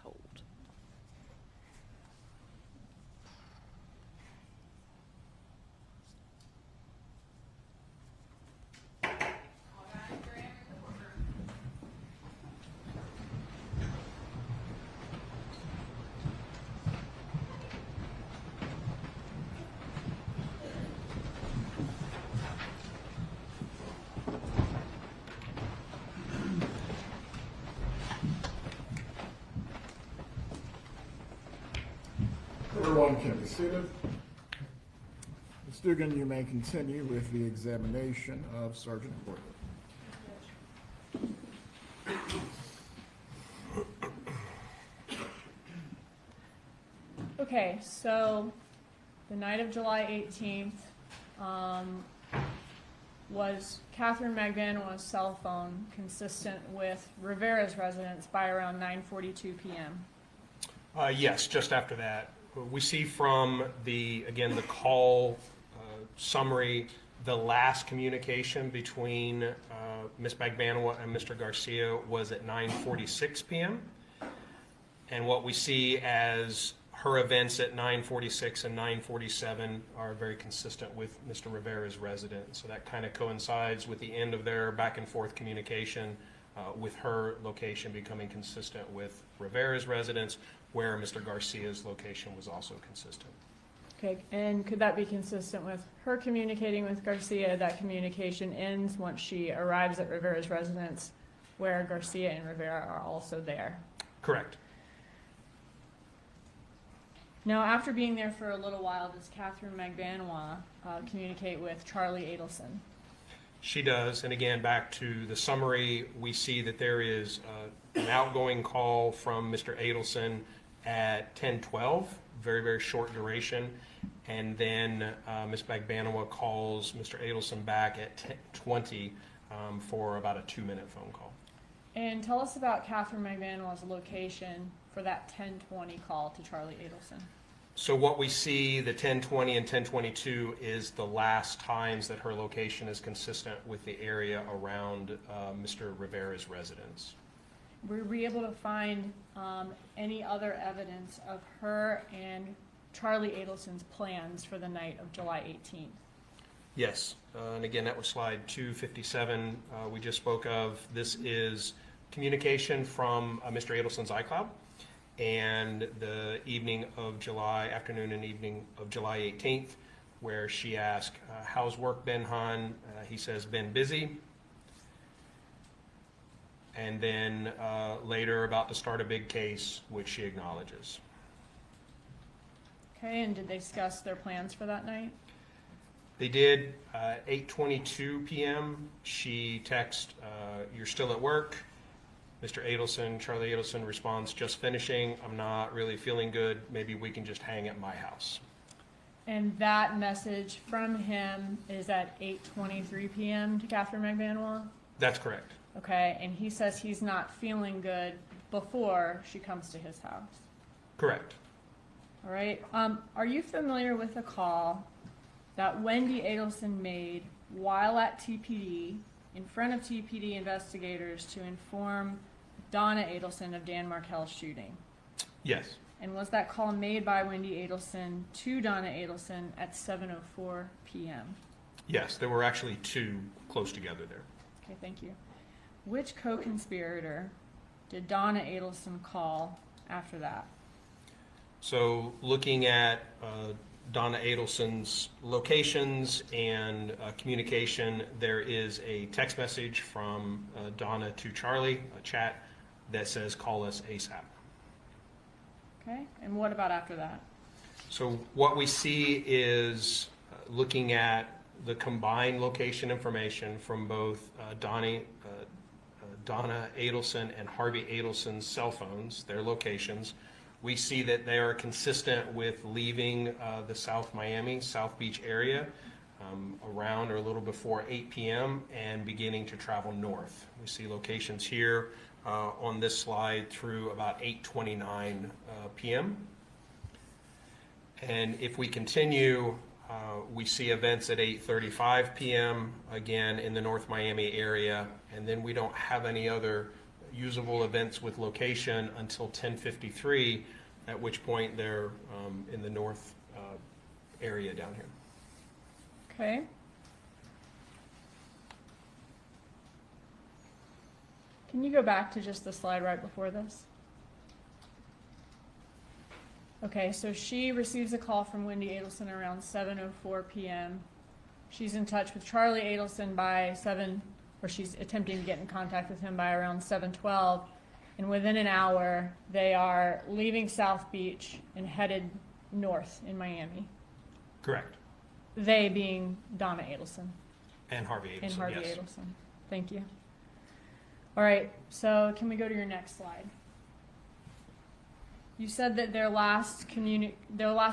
Cold. Everyone can be seated. Ms. Dugan, you may continue with the examination of Sergeant Porter. Okay, so the night of July 18th, was Catherine Magbanwa's cell phone consistent with Rivera's residence by around 9:42 p.m.? Yes, just after that. We see from the call summary, the last communication between Ms. Magbanwa and Mr. Garcia was at 9:46 p.m. And what we see as her events at 9:46 and 9:47 are very consistent with Mr. Rivera's residence. So that kind of coincides with the end of their back and forth communication with her location becoming consistent with Rivera's residence, where Mr. Garcia's location was also consistent. Okay, and could that be consistent with her communicating with Garcia? That communication ends once she arrives at Rivera's residence, where Garcia and Rivera are also there. Correct. Now, after being there for a little while, does Catherine Magbanwa communicate with Charlie Adelson? She does, and again, back to the summary, we see that there is an outgoing call from Mr. Adelson at 10:12, very, very short duration, and then Ms. Magbanwa calls Mr. Adelson back at 10:20 for about a 2-minute phone call. And tell us about Catherine Magbanwa's location for that 10:20 call to Charlie Adelson. So what we see, the 10:20 and 10:22, is the last times that her location is consistent with the area around Mr. Rivera's residence. Were we able to find any other evidence of her and Charlie Adelson's plans for the night of July 18th? Yes, and again, that was slide 257 we just spoke of. This is communication from Mr. Adelson's iCloud, and the afternoon and evening of July 18th, where she asked, how's work been, hon? He says, been busy. And then later about to start a big case, which she acknowledges. Okay, and did they discuss their plans for that night? They did. 8:22 p.m. She texts, "You're still at work." Mr. Adelson, Charlie Adelson, responds, "Just finishing. I'm not really feeling good. Maybe we can just hang at my house." And that message from him is at 8:23 p.m. to Catherine Magbanwa? That's correct. Okay, and he says he's not feeling good before she comes to his house. Correct. All right. Are you familiar with a call that Wendy Adelson made while at TPD in front of TPD investigators to inform Donna Adelson of Dan Markel's shooting? Yes. And was that call made by Wendy Adelson to Donna Adelson at 7:04 p.m.? Yes, there were actually two close together there. Okay, thank you. Which co-conspirator did Donna Adelson call after that? So looking at Donna Adelson's locations and communication, there is a text message from Donna to Charlie, a chat that says, "Call us ASAP." Okay, and what about after that? So what we see is looking at the combined location information from both Donna Adelson and Harvey Adelson's cell phones, their locations. We see that they are consistent with leaving the South Miami, South Beach area around or a little before 8 p.m. and beginning to travel north. We see locations here on this slide through about 8:29 p.m. And if we continue, we see events at 8:35 p.m. again in the North Miami area, and then we don't have any other usable events with location until 10:53, at which point they're in the north area down here. Okay. Can you go back to just the slide right before this? Okay, so she receives a call from Wendy Adelson around 7:04 p.m. She's in touch with Charlie Adelson by she's attempting to get in contact with him by around 7:12, and within an hour, they are leaving South Beach and headed north in Miami. Correct. They being Donna Adelson. And Harvey Adelson, And Harvey yes. Adelson. Thank you. All right, so can we go to your next slide? You said that their last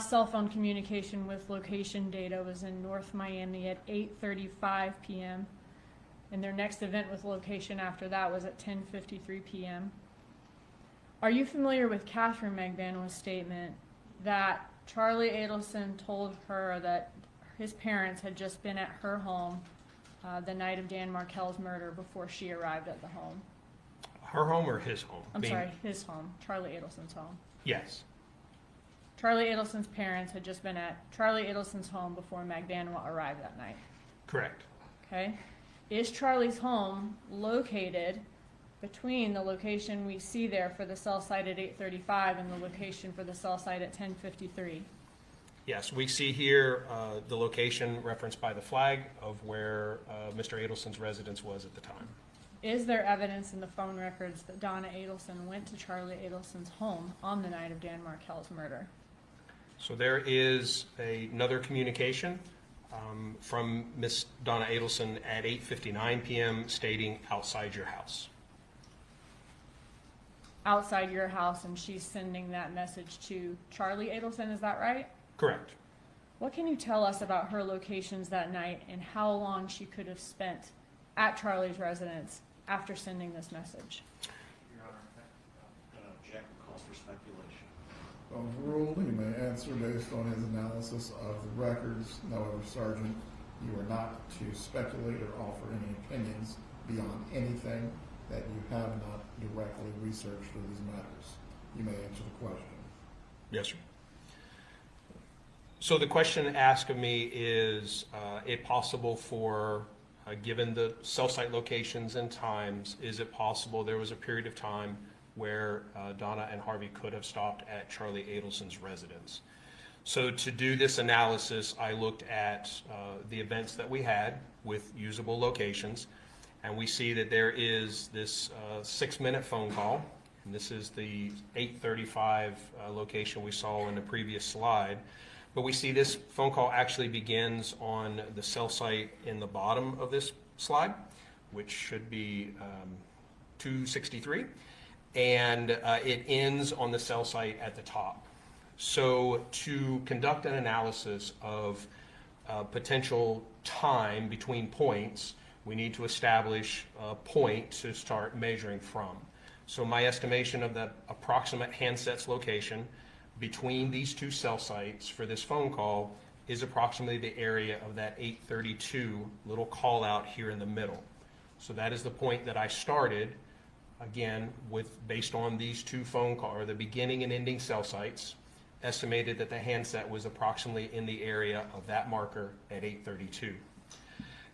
cell phone communication with location data was in North Miami at 8:35 p.m. and their next event with location after that was at 10:53 p.m. Are you familiar with Catherine Magbanwa's statement that Charlie Adelson told her that his parents had just been at her home the night of Dan Markel's murder before she arrived at the home? Her home or his home? I'm sorry, his home, Charlie Adelson's home. Yes. Charlie Adelson's parents had just been at Charlie Adelson's home before Magbanwa arrived that night. Correct. Okay? Is Charlie's home located between the location we see there for the cell site at 8:35 and the location for the cell site at 10:53? Yes, we see here the location referenced by the flag of where Mr. Adelson's residence was at the time. Is there evidence in the phone records that Donna Adelson went to Charlie Adelson's home on the night of Dan Markel's murder? So there is another communication from Miss Donna Adelson at 8:59 p.m. stating outside your house. Outside your house, and she's sending that message to Charlie Adelson, is that right? Correct. What can you tell us about her locations that night and how long she could have spent at Charlie's residence after sending this message? Your Honor, object calls for speculation. Overruled, he may answer based on his analysis of the records. However, Sergeant, you are not to speculate or offer any opinions beyond anything that you have not directly researched for these matters. You may answer the question. Yes, sir. So the question asked of me is it possible for, given the cell site locations and times, is it possible there was a period of time where Donna and Harvey could have stopped at Charlie Adelson's residence? So to do this analysis, I looked at the events that we had with usable locations, and we see that there is this 6-minute phone call, and this is the 8:35 location we saw in the previous slide. But we see this phone call actually begins on the cell site in the bottom of this slide, which should be 263, and it ends on the cell site at the top. So to conduct an analysis of potential time between points, we need to establish a point to start measuring from. So my estimation of the approximate handset's location between these two cell sites for this phone call is approximately the area of that 832 little call out here in the middle. So that is the point that I started again, based on these two phone call, or the beginning and ending cell sites, estimated that the handset was approximately in the area of that marker at 8:32.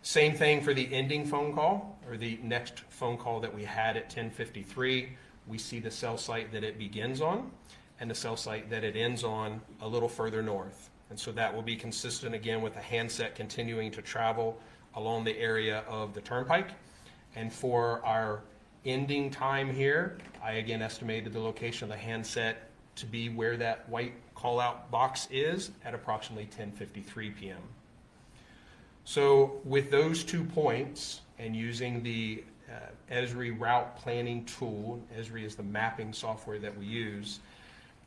Same thing for the ending phone call, or the next phone call that we had at 10:53. We see the cell site that it begins on and the cell site that it ends on a little further north. And so that will be consistent again with the handset continuing to travel along the area of the turnpike. And for our ending time here, I again estimated the location of the handset to be where that white call-out box is at approximately 10:53 p.m. So with those 2 points and using the Esri route planning tool, Esri is the mapping software that we use,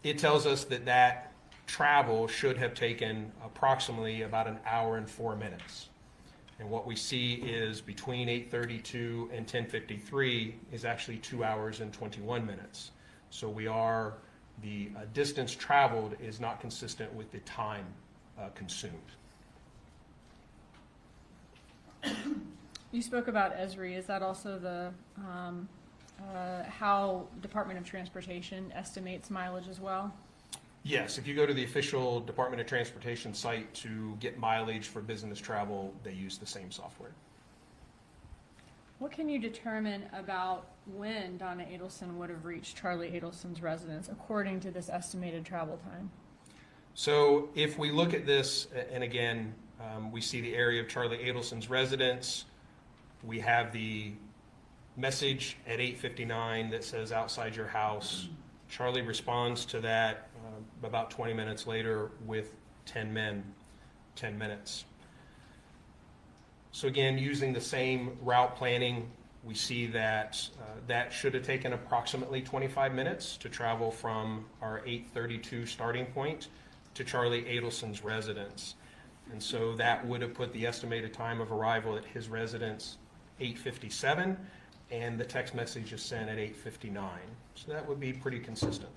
it tells us that that travel should have taken approximately about an hour and 4 minutes. And what we see is between 8:32 and 10:53 is actually 2 hours and 21 minutes. So the distance traveled is not consistent with the time consumed. You spoke about Esri. Is that also the how Department of Transportation estimates mileage as well? Yes, if you go to the official Department of Transportation site to get mileage for business travel, they use the same software. What can you determine about when Donna Adelson would have reached Charlie Adelson's residence according to this estimated travel time? So if we look at this, and again, we see the area of Charlie Adelson's residence. We have the message at 8:59 that says outside your house. Charlie responds to that about 20 minutes later with 10 men, 10 minutes. So again, using the same route planning, we see that that should have taken approximately 25 minutes to travel from our 8:32 starting point to Charlie Adelson's residence. And so that would have put the estimated time of arrival at his residence 8:57, and the text message is sent at 8:59. So that would be pretty consistent.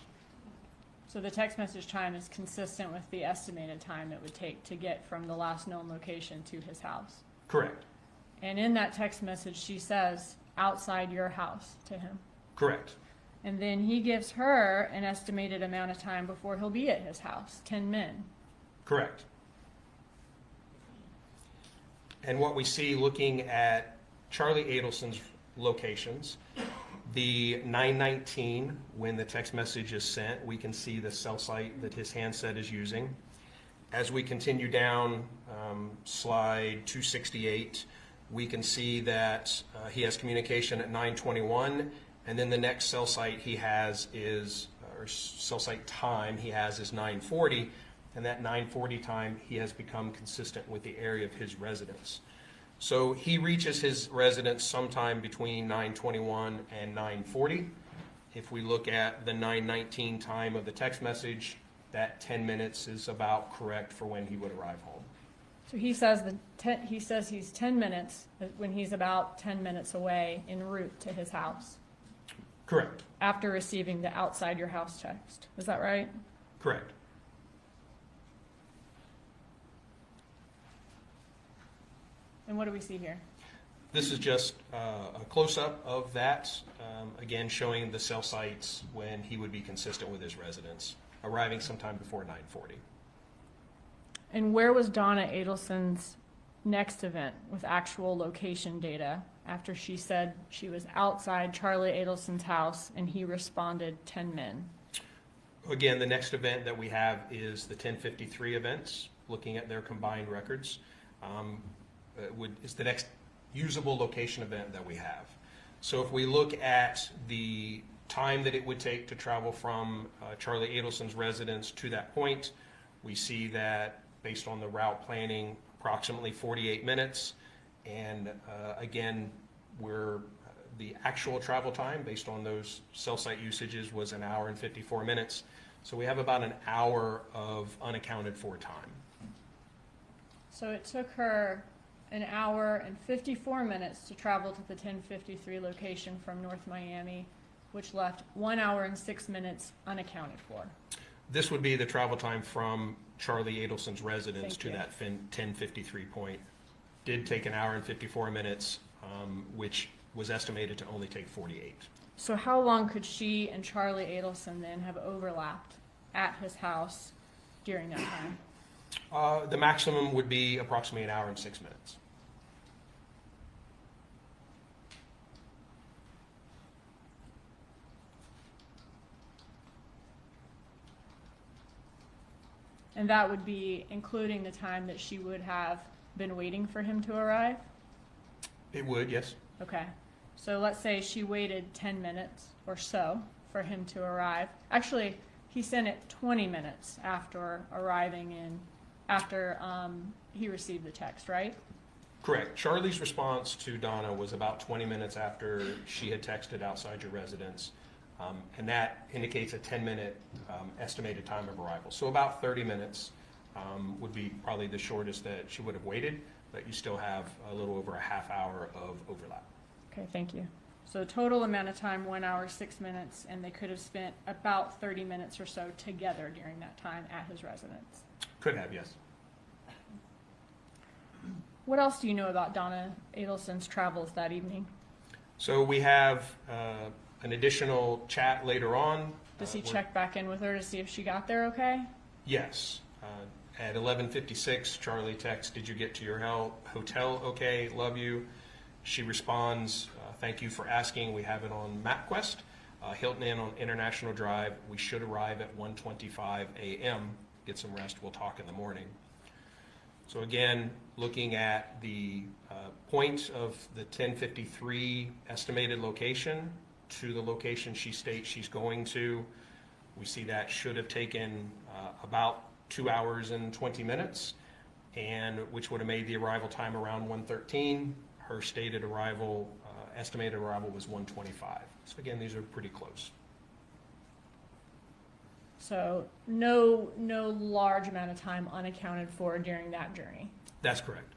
So the text message time is consistent with the estimated time it would take to get from the last known location to his house. Correct. And in that text message, she says, outside your house to him. Correct. And then he gives her an estimated amount of time before he'll be at his house, 10 men. Correct. And what we see looking at Charlie Adelson's locations, the 9:19, when the text message is sent, we can see the cell site that his handset is using. As we continue down slide 268, we can see that he has communication at 9:21, and then the next cell site he has is, or cell site time he has is 9:40, and that 9:40 time he has become consistent with the area of his residence. So he reaches his residence sometime between 9:21 and 9:40. If we look at the 9:19 time of the text message, that 10 minutes is about correct for when he would arrive home. So he says he's 10 minutes when he's about 10 minutes away en route to his house Correct. after receiving the outside your house text. Is that right? Correct. And what do we see here? This is just a close-up of that, again showing the cell sites when he would be consistent with his residence, arriving sometime before 9:40. And where was Donna Adelson's next event with actual location data after she said she was outside Charlie Adelson's house and he responded 10 men? Again, the next event that we have is the 1053 events, looking at their combined records. Is the next usable location event that we have. So if we look at the time that it would take to travel from Charlie Adelson's residence to that point, we see that based on the route planning, approximately 48 minutes. And again, the actual travel time based on those cell site usages was an hour and 54 minutes. So we have about an hour of unaccounted for time. So it took her an hour and 54 minutes to travel to the 1053 location from North Miami, which left 1 hour and 6 minutes unaccounted for. This would be the travel time from Charlie Adelson's residence Thank to you. that 1053 point. Did take an hour and 54 minutes, which was estimated to only take 48. So how long could she and Charlie Adelson then have overlapped at his house during that time? The maximum would be approximately an hour and 6 minutes. And that would be including the time that she would have been waiting for him to arrive? It would, yes. Okay. So let's say she waited 10 minutes or so for him to arrive. Actually, he sent it 20 minutes after arriving after he received the text, right? Correct. Charlie's response to Donna was about 20 minutes after she had texted outside your residence, and that indicates a 10-minute estimated time of arrival. So about 30 minutes would be probably the shortest that she would have waited, but you still have a little over a half hour of overlap. Okay, thank you. So total amount of time, 1 hour, 6 minutes, and they could have spent about 30 minutes or so together during that time at his residence. Could have, yes. What else do you know about Donna Adelson's travels that evening? So we have an additional chat later on. Does he We're- check back in with her to see if she got there okay? Yes. At 11:56, Charlie texts, "Did you get to your hotel okay? Love you." She responds, "Thank you for asking. We have it on MapQuest. Hilton Inn on International Drive. We should arrive at 1:25 a.m. Get some rest. We'll talk in the morning." So again, looking at the point of the 1053 estimated location to the location she states she's going to, we see that should have taken about 2 hours and 20 minutes, and which would have made the arrival time around 1:13. Her stated arrival, estimated arrival was 1:25. So again, these are pretty close. So no large amount of time unaccounted for during that journey. That's correct.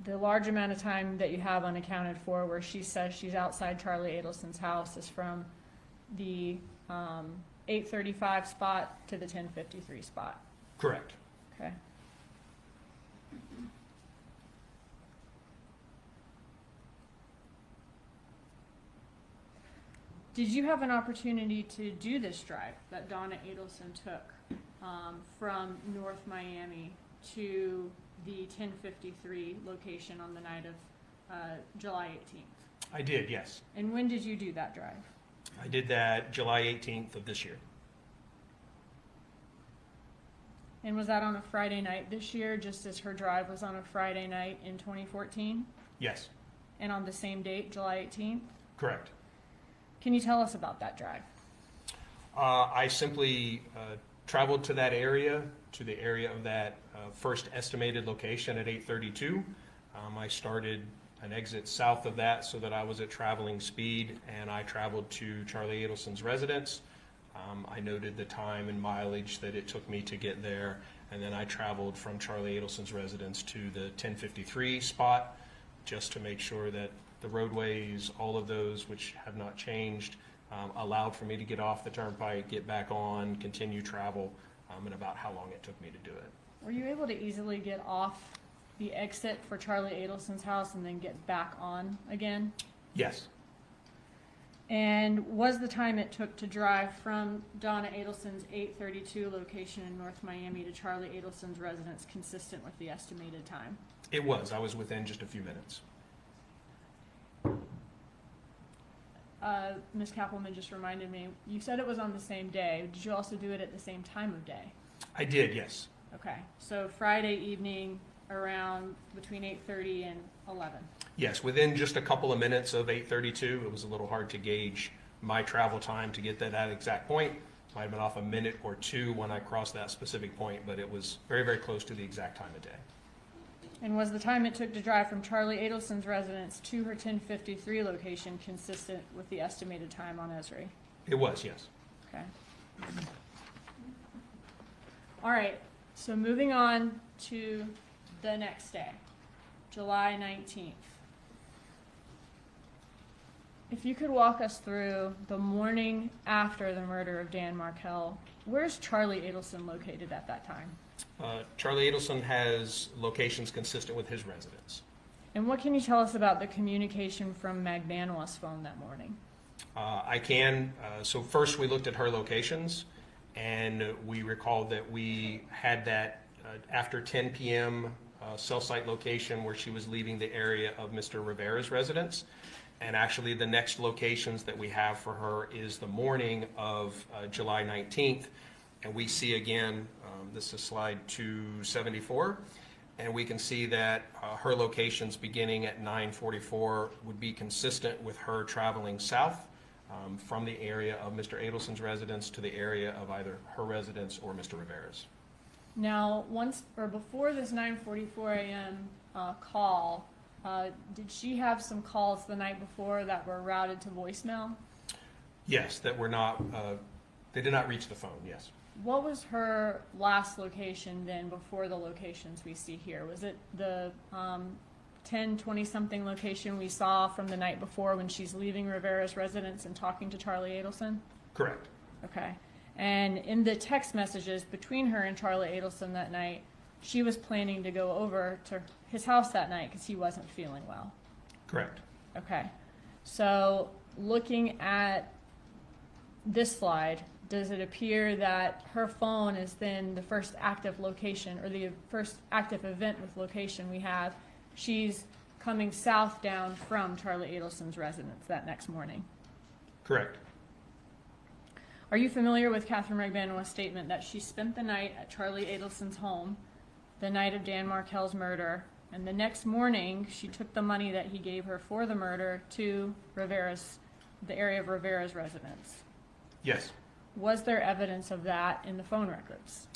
The large amount of time that you have unaccounted for where she says she's outside Charlie Adelson's house is from the 8:35 spot to the 10:53 spot. Correct. Okay. Did you have an opportunity to do this drive that Donna Adelson took from North Miami to the 1053 location on the night of July 18th? I did, yes. And when did you do that drive? I did that July 18th of this year. And was that on a Friday night this year, just as her drive was on a Friday night in 2014? Yes, And on the same date, July 18th? correct. Can you tell us about that drive? I simply traveled to that area, to the area of that first estimated location at 8:32. I started an exit south of that so that I was at traveling speed, and I traveled to Charlie Adelson's residence. I noted the time and mileage that it took me to get there, and then I traveled from Charlie Adelson's residence to the 1053 spot just to make sure that the roadways, all of those which have not changed, allowed for me to get off the turnpike, get back on, continue travel, and about how long it took me to do it. Were you able to easily get off the exit for Charlie Adelson's house and then get back on again? Yes, And was the time it took to drive from Donna Adelson's 832 location in North Miami to Charlie Adelson's residence consistent with the estimated time? it was. I was within just a few minutes. Ms. Kappelman just reminded me, you said it was on the same day. Did you also do it at the same time of day? I did, yes. Okay, so Friday evening around between 8:30 and 11. Yes, within just a couple of minutes of 8:32, it was a little hard to gauge my travel time to get to that exact point. Might have been off a minute or two when I crossed that specific point, but it was very, very close to the exact time of day. And was the time it took to drive from Charlie Adelson's residence to her 1053 location consistent with the estimated time on Esri? It was, yes. Okay. All right, so moving on to the next day, July 19th. If you could walk us through the morning after the murder of Dan Markell, where's Charlie Adelson located at that time? Charlie Adelson has locations consistent with his residence. And what can you tell us about the communication from Magbanwa's phone that morning? I can. So first we looked at her locations, and we recalled that we had that after 10 p.m. Cell site location where she was leaving the area of Mr. Rivera's residence. And actually the next locations that we have for her is the morning of July 19th. And we see again, this is slide 274, and we can see that her locations beginning at 9:44 would be consistent with her traveling south from the area of Mr. Adelson's residence to the area of either her residence or Mr. Rivera's. Now, once or before this 9:44 a.m. Call, did she have some calls the night before that were routed to voicemail? Yes, that were not, they did not reach the phone, yes. What was her last location then before the locations we see here? Was it the 10:20 something location we saw from the night before when she's leaving Rivera's residence and talking to Charlie Adelson? Correct. Okay. And in the text messages between her and Charlie Adelson that night, she was planning to go over to his house that night because he wasn't feeling well. Correct. Okay. So looking at this slide, does it appear that her phone is then the first active location or the first active event with location we have? She's coming south down from Charlie Adelson's residence that next morning. Correct. Are you familiar with Catherine Magbanwa's statement that she spent the night at Charlie Adelson's home the night of Dan Markel's murder, and the next morning she took the money that he gave her for the murder to the area of Rivera's residence? Yes. Was there evidence of that in the phone records?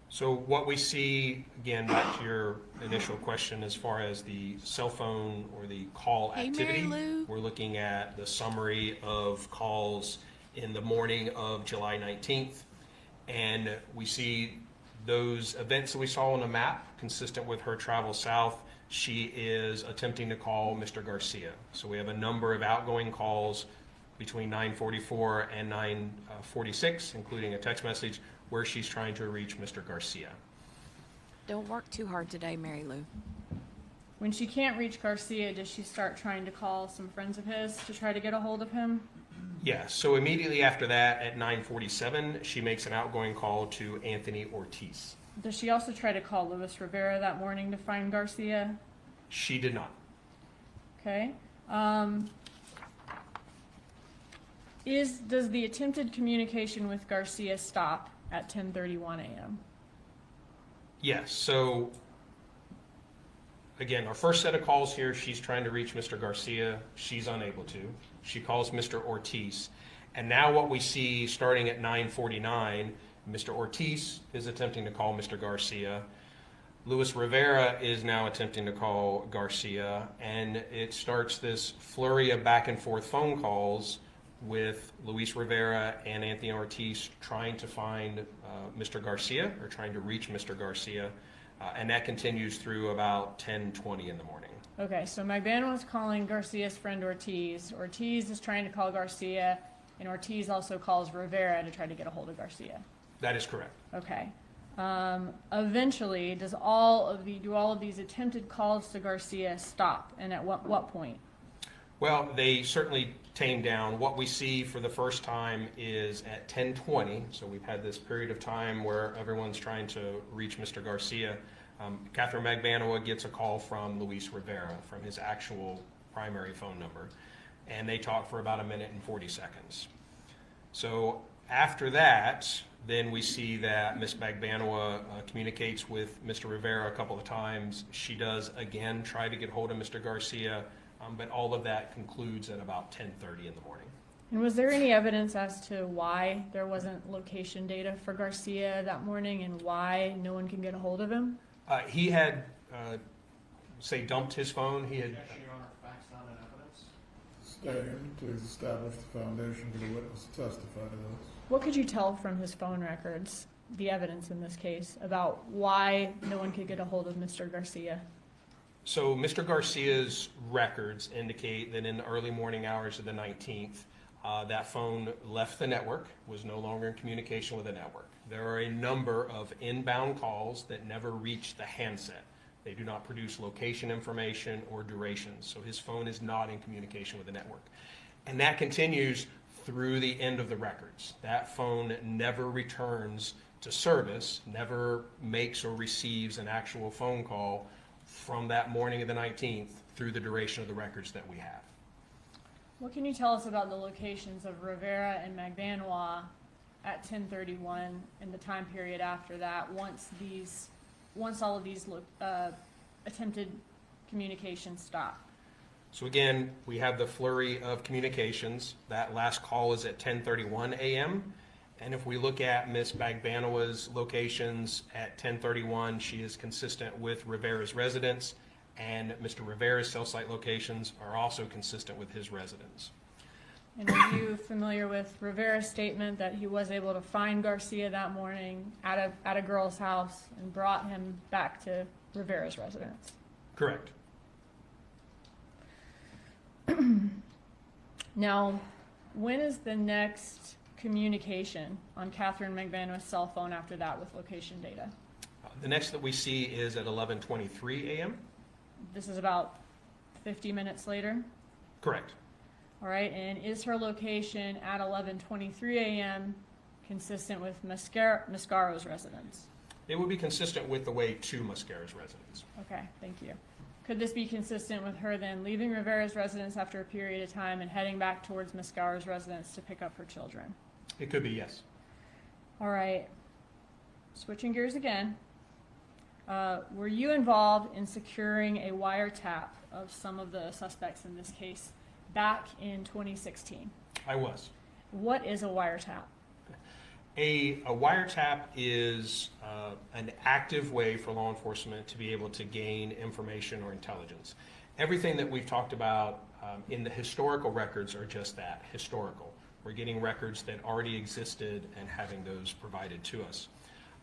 So what we see, again, back to your initial question as far as the cell phone or the call Hey, activity, Mary Lou. we're looking at the summary of calls in the morning of July 19th. And we see those events that we saw on the map consistent with her travel south. She is attempting to call Mr. Garcia. So we have a number of outgoing calls between 9:44 and 9:46, including a text message where she's trying to reach Mr. Garcia. Don't work too hard today, Mary Lou. When she can't reach Garcia, does she start trying to call some friends of his to try to get a hold of him? Yeah, so immediately after that, at 9:47, she makes an outgoing call to Anthony Ortiz. Does she also try to call Luis Rivera that morning to find Garcia? She did not. Okay. Does the attempted communication with Garcia stop at 10:31 a.m.? Yes, so again, our first set of calls here, she's trying to reach Mr. Garcia. She's unable to. She calls Mr. Ortiz. And now what we see starting at 9:49, Mr. Ortiz is attempting to call Mr. Garcia. Luis Rivera is now attempting to call Garcia, and it starts this flurry of back and forth phone calls with Luis Rivera and Anthony Ortiz trying to find Mr. Garcia, or trying to reach Mr. Garcia, and that continues through about 10:20 in the morning. Okay, so Magbanwa's calling Garcia's friend Ortiz. Ortiz is trying to call Garcia, and Ortiz also calls Rivera to try to get a hold of Garcia. That is correct. Okay. Eventually, do all of these attempted calls to Garcia stop, and at what point? Well, they certainly tame down. What we see for the first time is at 10:20, so we've had this period of time where everyone's trying to reach Mr. Garcia. Catherine Magbanwa gets a call from Luis Rivera from his actual primary phone number, and they talk for about 1:40. So after that, then we see that Ms. Magbanwa communicates with Mr. Rivera a couple of times. She does again try to get hold of Mr. Garcia, but all of that concludes at about 10:30 in the morning. And was there any evidence as to why there wasn't location data for Garcia that morning and why no one can get a hold of him? He had, dumped his phone. He had. Yes, Your Honor, facts not in evidence. Stand, please establish the foundation for the witness to testify to this. What could you tell from his phone records, the evidence in this case, about why no one could get a hold of Mr. Garcia? So Mr. Garcia's records indicate that in the early morning hours of the 19th, that phone left the network, was no longer in communication with the network. There are a number of inbound calls that never reached the handset. They do not produce location information or durations, so his phone is not in communication with the network. And that continues through the end of the records. That phone never returns to service, never makes or receives an actual phone call from that morning of the 19th through the duration of the records that we have. What can you tell us about the locations of Rivera and Magbanua at 10:31 and the time period after that, once all of these attempted communications stop? So again, we have the flurry of communications. That last call is at 10:31 a.m. And if we look at Ms. Bagbanua's locations at 10:31, she is consistent with Rivera's residence, and Mr. Rivera's cell site locations are also consistent with his residence. And are you familiar with Rivera's statement that he was able to find Garcia that morning at a girl's house and brought him back to Rivera's residence? Correct. Now, when is the next communication on Catherine Magbanua's cell phone after that with location data? The next that we see is at 11:23 a.m. This is about 50 minutes later. Correct. All right, and is her location at 11:23 a.m. consistent with Mascaro's residence? It would be consistent with the way to Mascara's residence. Okay, thank you. Could this be consistent with her then leaving Rivera's residence after a period of time and heading back towards Mascaro's residence to pick up her children? It could be, yes. All right, switching gears again. Were you involved in securing a wiretap of some of the suspects in this case back in 2016? I was. What is a wiretap? A wiretap is an active way for law enforcement to be able to gain information or intelligence. Everything that we've talked about in the historical records are just that, historical. We're getting records that already existed and having those provided to us.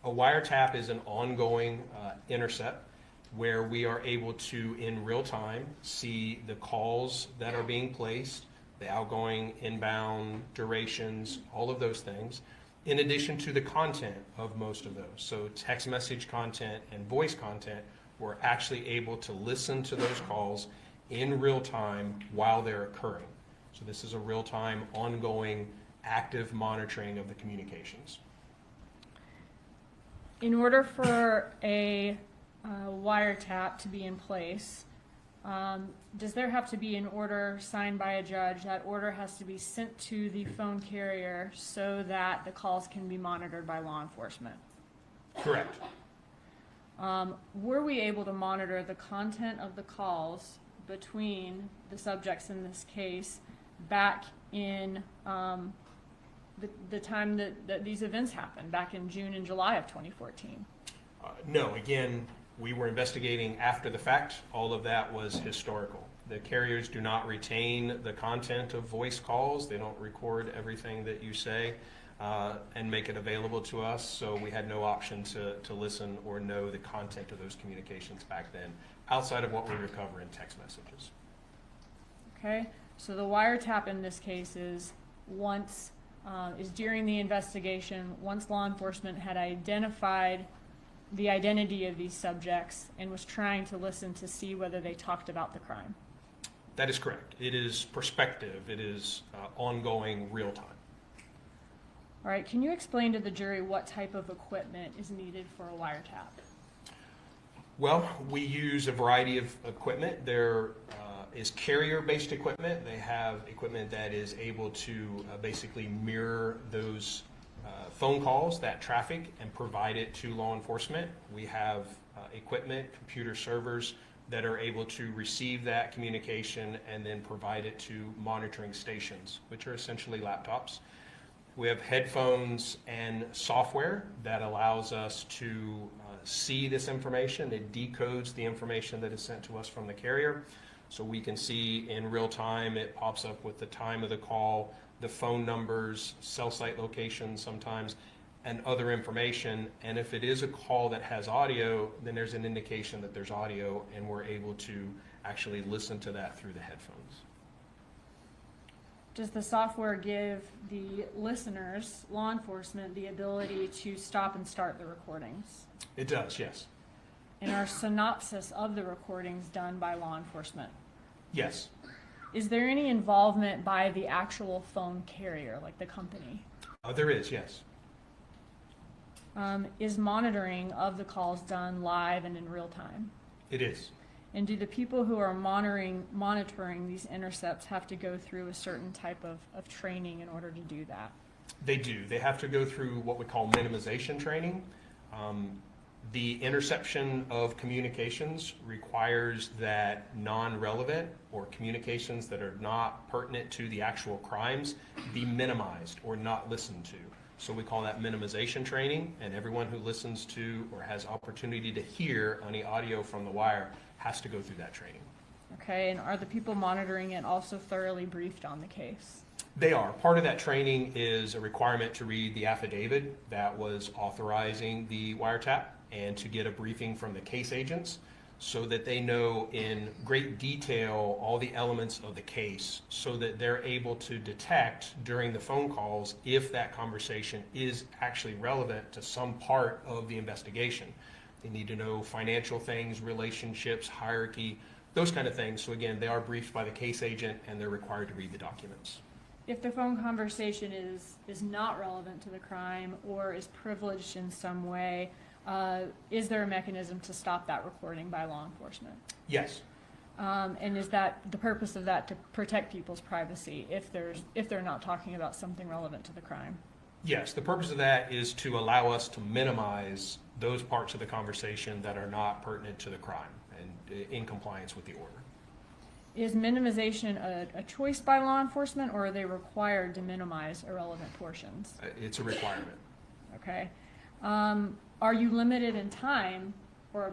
A wiretap is an ongoing intercept where we are able to, in real time, see the calls that are being placed, the outgoing, inbound, durations, all of those things, in addition to the content of most of those. So text message content and voice content, we're actually able to listen to those calls in real time while they're occurring. So this is a real-time, ongoing, active monitoring of the communications. In order for a wiretap to be in place, does there have to be an order signed by a judge? That order has to be sent to the phone carrier so that the calls can be monitored by law enforcement. Correct. Were we able to monitor the content of the calls between the subjects in this case back in the time that these events happened, back in June and July of 2014? No, again, we were investigating after the fact. All of that was historical. The carriers do not retain the content of voice calls. They don't record everything that you say and make it available to us. So we had no option to listen or know the content of those communications back then, outside of what we recover in text messages. Okay, so the wiretap in this case is during the investigation, once law enforcement had identified the identity of these subjects and was trying to listen to see whether they talked about the crime. That is correct. It is prospective. It is ongoing, real time. All right, can you explain to the jury what type of equipment is needed for a wiretap? Well, we use a variety of equipment. There is carrier-based equipment. They have equipment that is able to basically mirror those phone calls, that traffic, and provide it to law enforcement. We have equipment, computer servers that are able to receive that communication and then provide it to monitoring stations, which are essentially laptops. We have headphones and software that allows us to see this information. It decodes the information that is sent to us from the carrier. So we can see in real time, it pops up with the time of the call, the phone numbers, cell site locations sometimes, and other information. And if it is a call that has audio, then there's an indication that there's audio, and we're able to actually listen to that through the headphones. Does the software give the listeners, law enforcement, the ability to stop and start the recordings? It does, yes. And are synopsis of the recordings done by law enforcement? Yes, Is there any involvement by the actual phone carrier, like the company? there is, yes. Is monitoring of the calls done live and in real time? It is. And do the people who are monitoring these intercepts have to go through a certain type of training in order to do that? They do. They have to go through what we call minimization training. The interception of communications requires that non-relevant or communications that are not pertinent to the actual crimes be minimized or not listened to. So we call that minimization training, and everyone who listens to or has opportunity to hear any audio from the wire has to go through that training. Okay, and are the people monitoring it also thoroughly briefed on the case? They are. Part of that training is a requirement to read the affidavit that was authorizing the wiretap and to get a briefing from the case agents so that they know in great detail all the elements of the case so that they're able to detect during the phone calls if that conversation is actually relevant to some part of the investigation. They need to know financial things, relationships, hierarchy, those kind of things. So again, they are briefed by the case agent and they're required to read the documents. If the phone conversation is not relevant to the crime or is privileged in some way, is there a mechanism to stop that recording by law enforcement? Yes, And is that the purpose of that to protect people's privacy if they're not talking about something relevant to the crime? yes. The purpose of that is to allow us to minimize those parts of the conversation that are not pertinent to the crime and in compliance with the order. Is minimization a choice by law enforcement, or are they required to minimize irrelevant portions? It's a requirement. Okay. Are you limited in time, or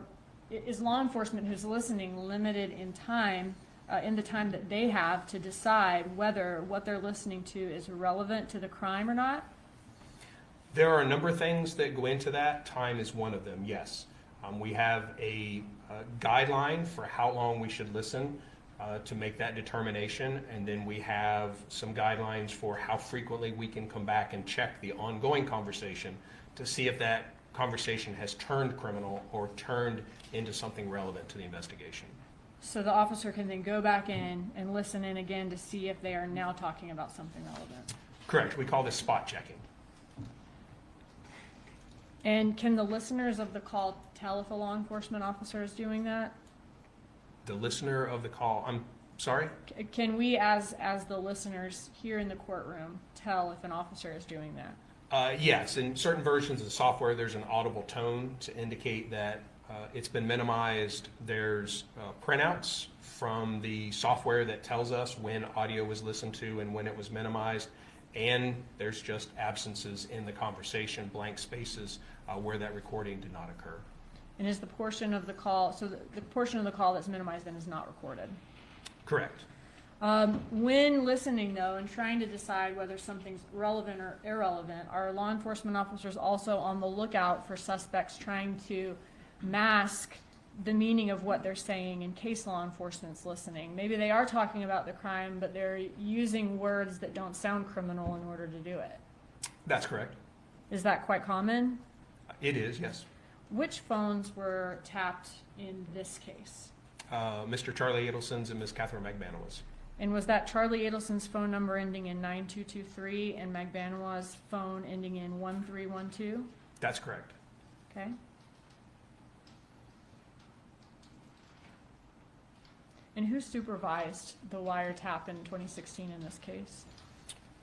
is law enforcement who's listening limited in time, in the time that they have to decide whether what they're listening to is relevant to the crime or not? There are a number of things that go into that. Time is one of them, yes. We have a guideline for how long we should listen to make that determination, and then we have some guidelines for how frequently we can come back and check the ongoing conversation to see if that conversation has turned criminal or turned into something relevant to the investigation. So the officer can then go back in and listen in again to see if they are now talking about something relevant. Correct. We call this spot checking. And can the listeners of the call tell if a law enforcement officer is doing that? The listener of the call, I'm sorry? Can we, as the listeners here in the courtroom, tell if an officer is doing that? Yes, in certain versions of the software, there's an audible tone to indicate that it's been minimized. There's printouts from the software that tells us when audio was listened to and when it was minimized. And there's just absences in the conversation, blank spaces where that recording did not occur. And is the portion of the call, so the portion of the call that's minimized then is not recorded? Correct. When listening, though, and trying to decide whether something's relevant or irrelevant, are law enforcement officers also on the lookout for suspects trying to mask the meaning of what they're saying in case law enforcement's listening? Maybe they are talking about the crime, but they're using words that don't sound criminal in order to do it. That's correct. Is that quite common? It is, yes. Which phones were tapped in this case? Mr. Charlie Adelson's and Ms. Catherine McManus. And was that Charlie Adelson's phone number ending in 9223 and McBanois' phone ending in 1312? That's correct. Okay. And who supervised the wiretap in 2016 in this case?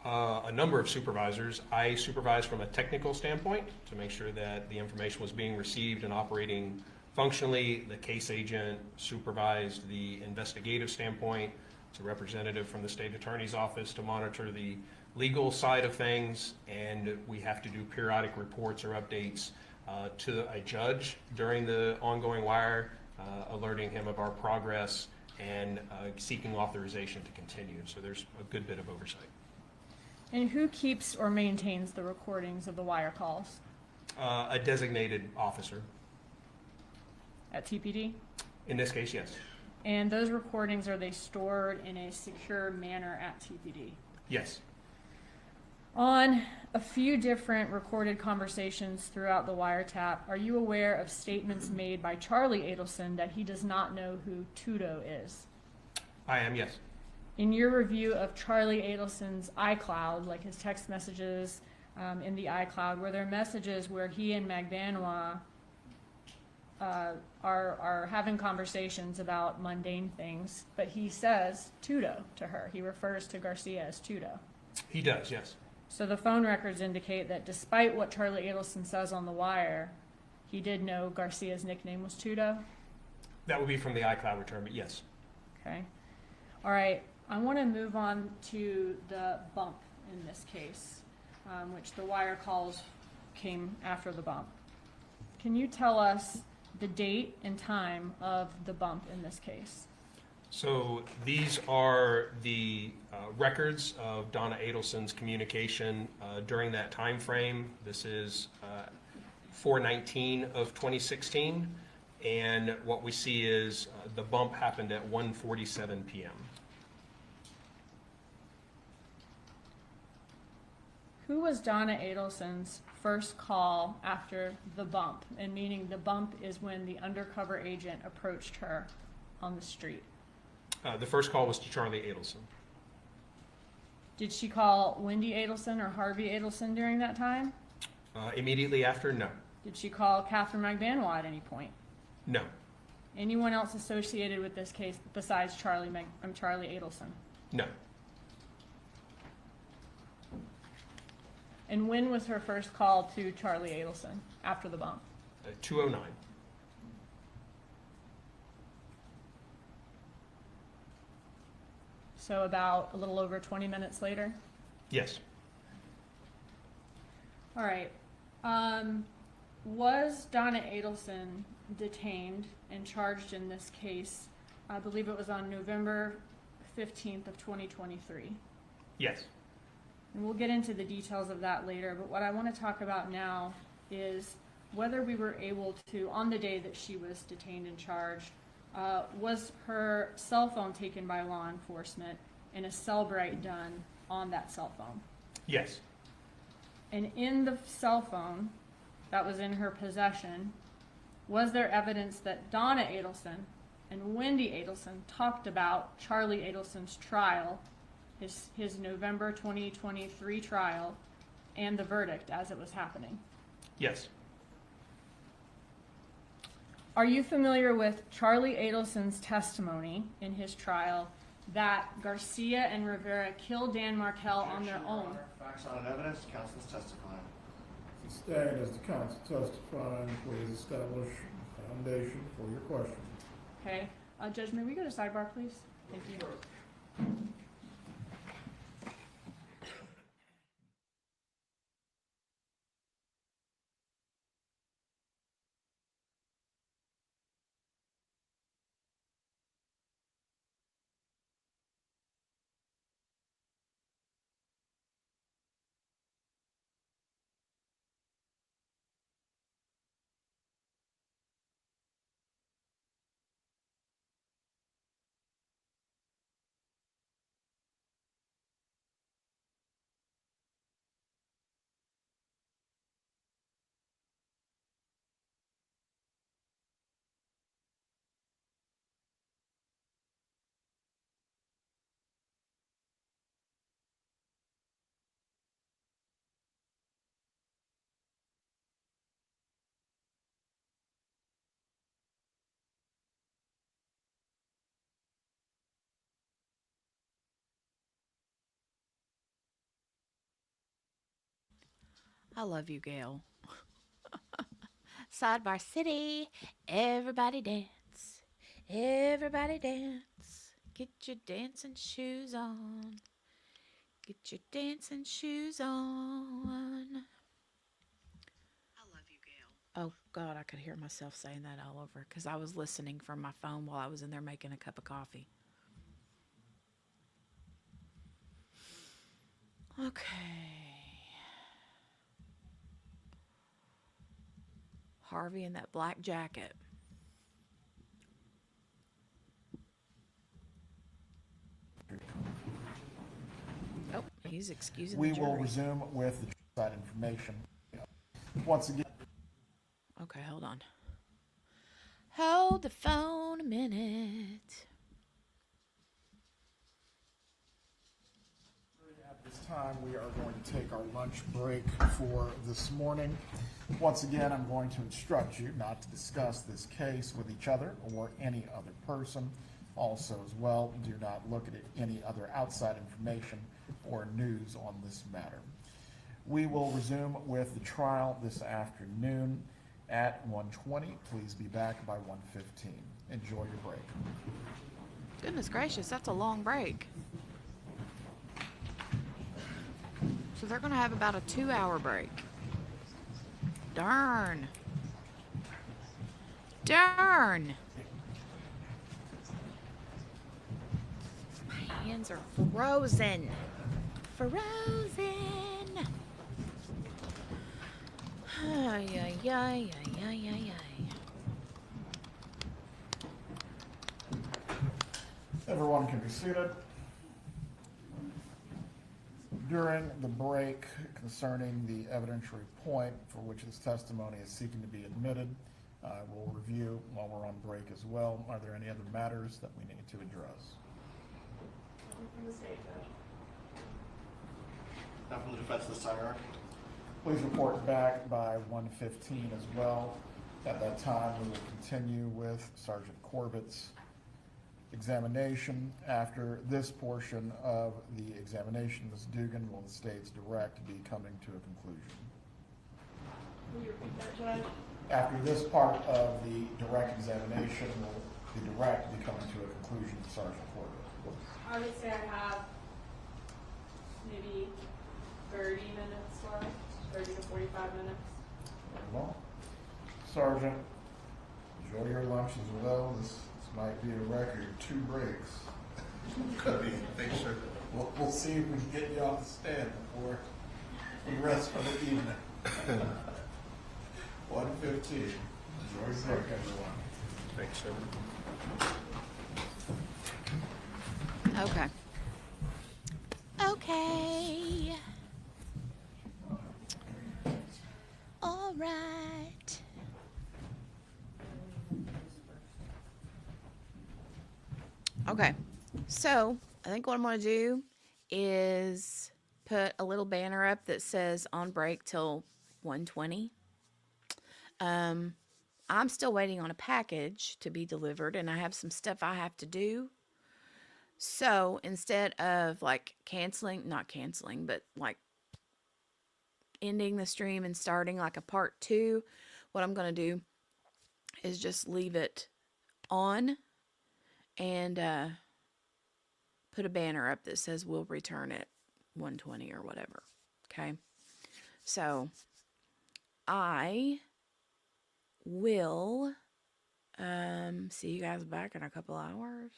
A number of supervisors. I supervised from a technical standpoint to make sure that the information was being received and operating functionally. The case agent supervised the investigative standpoint. It's a representative from the state attorney's office to monitor the legal side of things, and we have to do periodic reports or updates to a judge during the ongoing wire, alerting him of our progress and seeking authorization to continue. So there's a good bit of oversight. And who keeps or maintains the recordings of the wire calls A designated officer. at TPD? In this case, yes. And those recordings, are they stored in a secure manner at TPD? Yes. On a few different recorded conversations throughout the wiretap, are you aware of statements made by Charlie Adelson that he does not know who Tudo is? I am, yes. In your review of Charlie Adelson's iCloud, like his text messages in the iCloud, were there messages where he and Magbanua are having conversations about mundane things, but he says Tudo to her? He refers to Garcia as Tudo. He does, yes. So the phone records indicate that despite what Charlie Adelson says on the wire, he did know Garcia's nickname was Tudo. That would be from the iCloud return, but yes. Okay. All right. I want to move on to the bump in this case, which the wire calls came after the bump. Can you tell us the date and time of the bump in this case? So these are the records of Donna Adelson's communication during that time frame. This is 4/19 of 2016, and what we see is the bump happened at 1:47 p.m. Who was Donna Adelson's first call after the bump? And meaning the bump is when the undercover agent approached her on the street. The first call was to Charlie Adelson. Did she call Wendy Adelson or Harvey Adelson during that time? Immediately after, no. Did she call Catherine Magbanua at any point? No. Anyone else associated with this case besides Charlie Adelson? No. And when was her first call to Charlie Adelson after the bump? 2:09. So about a little over 20 minutes later? Yes. All right. Was Donna Adelson detained and charged in this case? I believe it was on November 15th of 2023. Yes. And we'll get into the details of that later, but what I want to talk about now is whether we were able to, on the day that she was detained and charged, was her cell phone taken by law enforcement and a cell bright done on that cell phone? Yes. And in the cell phone that was in her possession, was there evidence that Donna Adelson and Wendy Adelson talked about Charlie Adelson's trial, his November 2023 trial, and the verdict as it was happening? Yes. Are you familiar with Charlie Adelson's testimony in his trial that Garcia and Rivera killed Dan Markel on their Objection, Your own? Honor. Facts not in evidence, counsel's testifying. Sustained as the counsel testifying, please establish a foundation for your question. Okay. Judge, may we go to sidebar, please? Thank you. I love you, Gail. Sidebar City. Everybody dance. Everybody dance. Get your dancing shoes on. Get your dancing shoes on. I love you, Gail. Oh, God, I could hear myself saying that all over because I was listening from my phone while I was in there making a cup of coffee. Okay. Harvey in that black jacket. Oh, he's excusing We the will jury. resume with the side information. Once again, Okay, hold on. Hold the phone a minute. at this time, we are going to take our lunch break for this morning. Once again, I'm going to instruct you not to discuss this case with each other or any other person. Also, as well, do not look at any other outside information or news on this matter. We will resume with the trial this afternoon at 1:20. Please be back by 1:15. Enjoy your break. Goodness gracious, that's a long break. So they're going to have about a 2-hour break. Darn. Darn. My hands are frozen. Frozen. Ay, ay, ay, ay, ay, ay, ay. Everyone can be seated. During the break concerning the evidentiary point for which this testimony is seeking to be admitted, I will review while we're on break as well. Are there any other matters that we need to address? From the state judge. Now from the defense this time, Your Honor. Please report back by 1:15 as well. At that time, we will continue with Sergeant Corbett's examination. After this portion of the examination, Ms. Dugan, will the state's direct be coming to a conclusion? Will you repeat that, Judge? After this part of the direct examination, will the direct be coming to a conclusion, Sergeant Corbett? I would say I have maybe 30 minutes left, 30 to 45 minutes. Very well. Sergeant, enjoy your lunch as well. This might be a record, 2 breaks. Could be. Thanks, sir. We'll see if we can get you off the stand before we rest for the evening. 1:15. Enjoy your break, everyone. Thanks, sir. Okay. Okay. All right. Okay. So, I think what I'm going to do is put a little banner up that says on break till 1:20. I'm still waiting on a package to be delivered and I have some stuff I have to do. So instead of like not canceling, but like ending the stream and starting like a part 2, what I'm going to do is just leave it on and put a banner up that says we'll return at 1:20 or whatever. Okay. So I will see you guys back in a couple hours.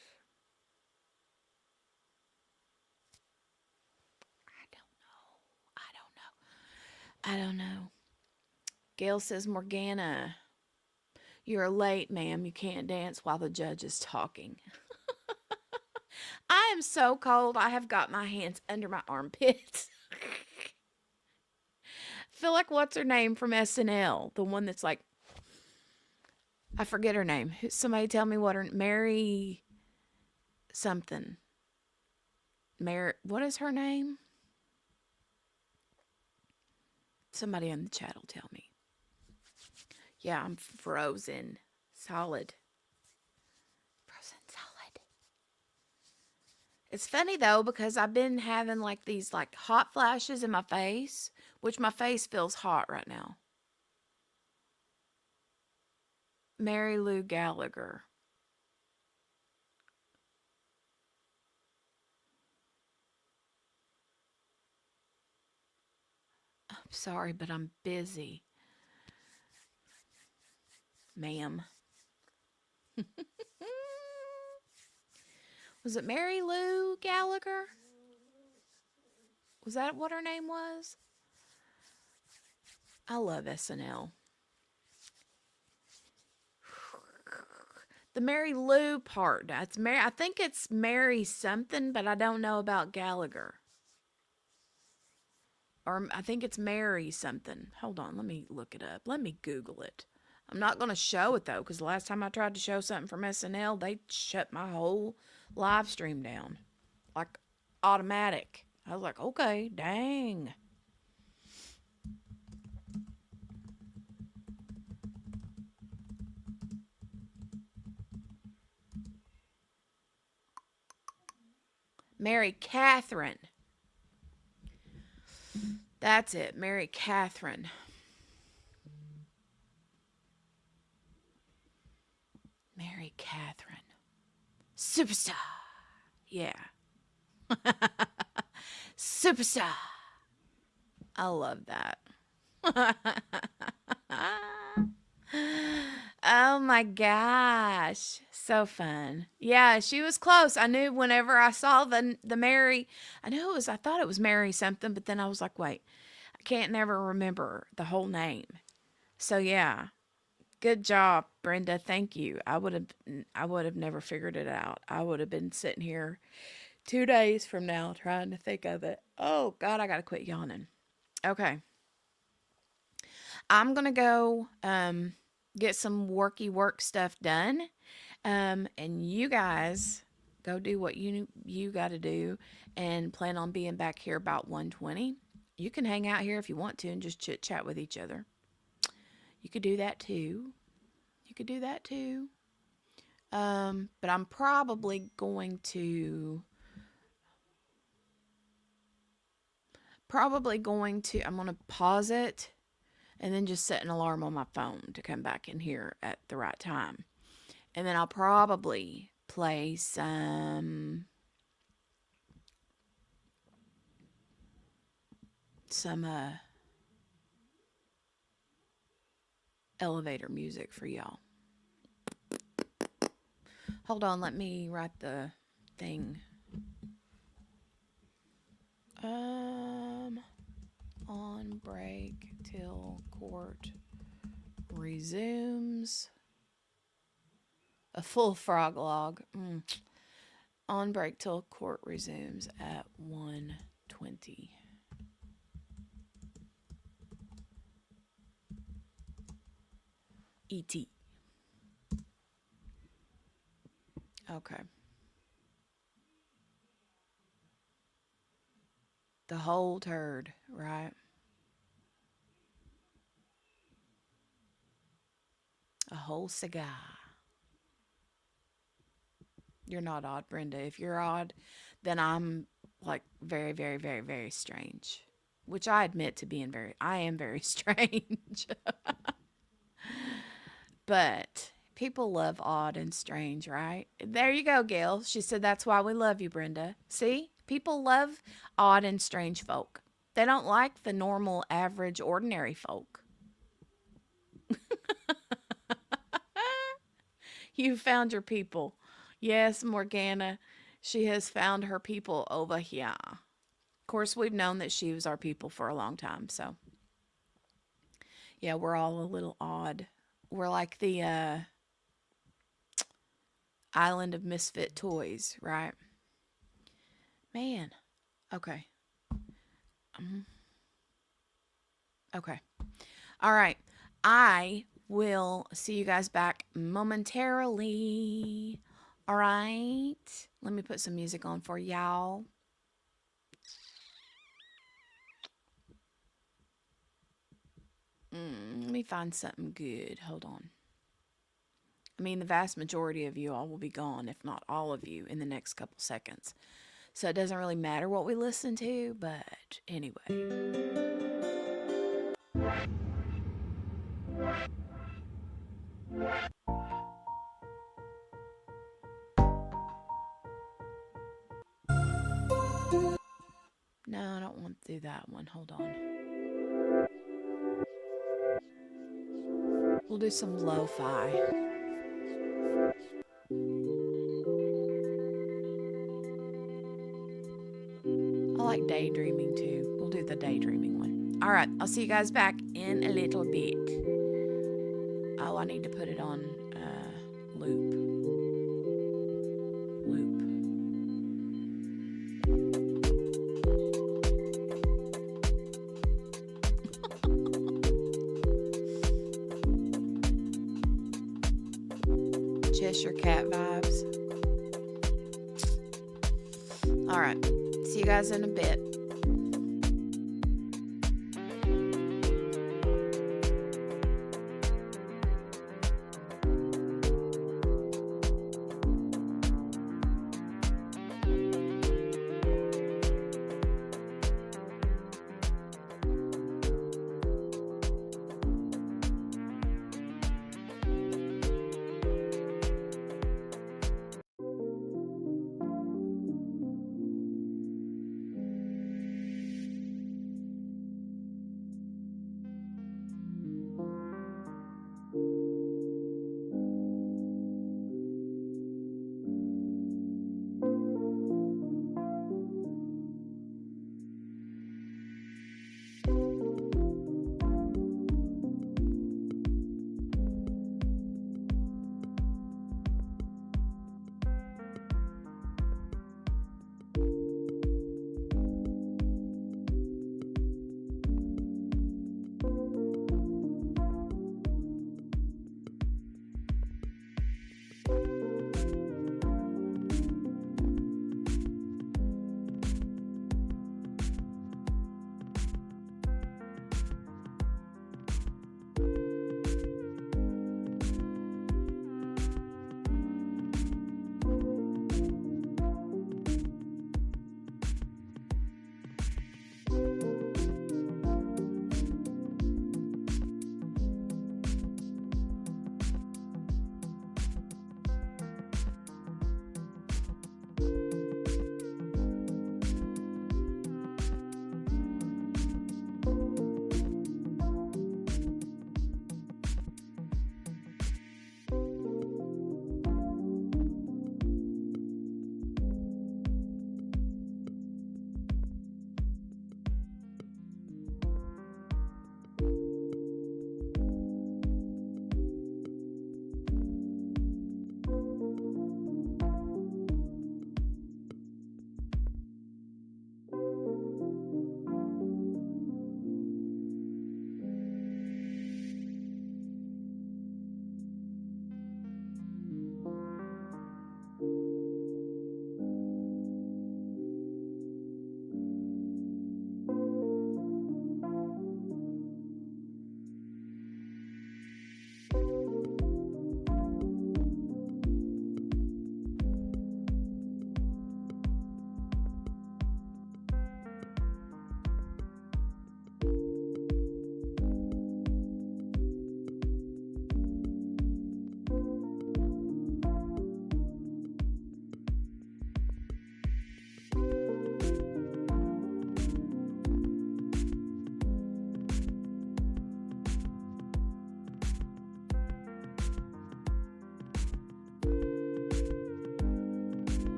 I don't know. Gail says, Morgana, you're late, ma'am. You can't dance while the judge is talking. I am so cold. I have got my hands under my armpits. Feel like what's her name from SNL? The one that's like, I forget her name. Somebody tell me what her Mary something. What is her name? Somebody in the chat will tell me. Yeah, I'm frozen. Solid. Frozen solid. It's funny though, because I've been having like these like hot flashes in my face, which my face feels hot right now. Mary Lou Gallagher. I'm sorry, but I'm busy. Ma'am. Was it Mary Lou Gallagher? Was that what her name was? I love SNL. The Mary Lou part. That's Mary. I think it's Mary something, but I don't know about Gallagher. or I think it's Mary something. Hold on, let me look it up. Let me Google it. I'm not going to show it though, because the last time I tried to show something from SNL, they shut my whole live stream down. Like automatic. I was like, okay, dang. Mary Catherine. That's it, Mary Catherine. Mary Catherine. Superstar. Yeah. Superstar. I love that. Oh my gosh. So fun. Yeah, she was close. I knew whenever I saw the Mary, I thought it was Mary something, but then I was like, wait, I can't never remember the whole name. So yeah, good job, Brenda. Thank you. I would have never figured it out. I would have been sitting here 2 days from now trying to think of it. Oh God, I gotta quit yawning. Okay. I'm gonna go get some work stuff done. And you guys go do what you got to do and plan on being back here about 1:20. You can hang out here if you want to and just chit chat with each other. You could do that too. You could do that too. But I'm probably going to I'm going to pause it and then just set an alarm on my phone to come back in here at the right time. And then I'll probably play some elevator music for y'all. Hold on, let me write the thing. On break till court resumes. A full frog log. On break till court resumes at 1:20. ET. Okay. The whole turd, right? A whole cigar. You're not odd, Brenda. If you're odd, then I'm like very, very, very, very strange. Which I admit to being I am very strange. But people love odd and strange, right? There you go, Gail. She said that's why we love you, Brenda. See? People love odd and strange folk. They don't like the normal, average, ordinary folk. You found your people. Yes, Morgana, she has found her people over here. Of course, we've known that she was our people for a long time, so. Yeah, we're all a little odd. We're like the island of misfit toys, right? Man. Okay. Okay. All right. I will see you guys back momentarily. All right. Let me put some music on for y'all. Let me find something good. Hold on. I mean, the vast majority of you all will be gone, if not all of you, in the next couple seconds. So it doesn't really matter what we listen to, but anyway. No, I don't want to do that one. Hold on. We'll do some lo-fi. I like daydreaming too. We'll do the daydreaming one. All right, I'll see you guys back in a little bit. Oh, I need to put it on loop. vibes. All right. See you guys in a bit.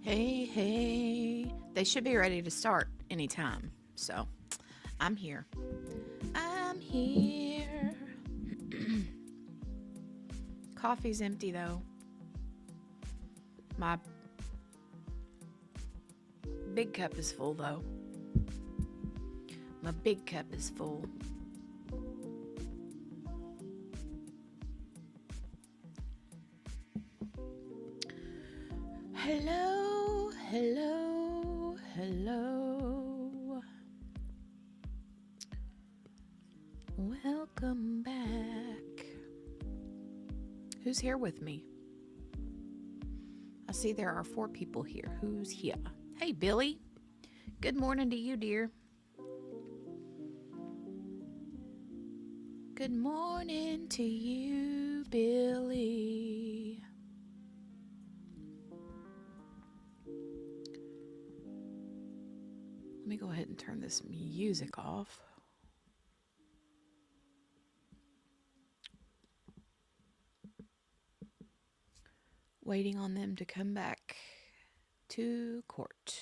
Hey, hey. They should be ready to start anytime. So, I'm here. I'm here. Coffee's empty though. My big cup is full though. My big cup is full. Hello, hello, hello. Welcome back. Who's here with me? I see there are 4 people here. Who's here? Hey, Billy. Good morning to you, dear. Good morning to you, Billy. Let me go ahead and turn this music off. Waiting on them to come back to court.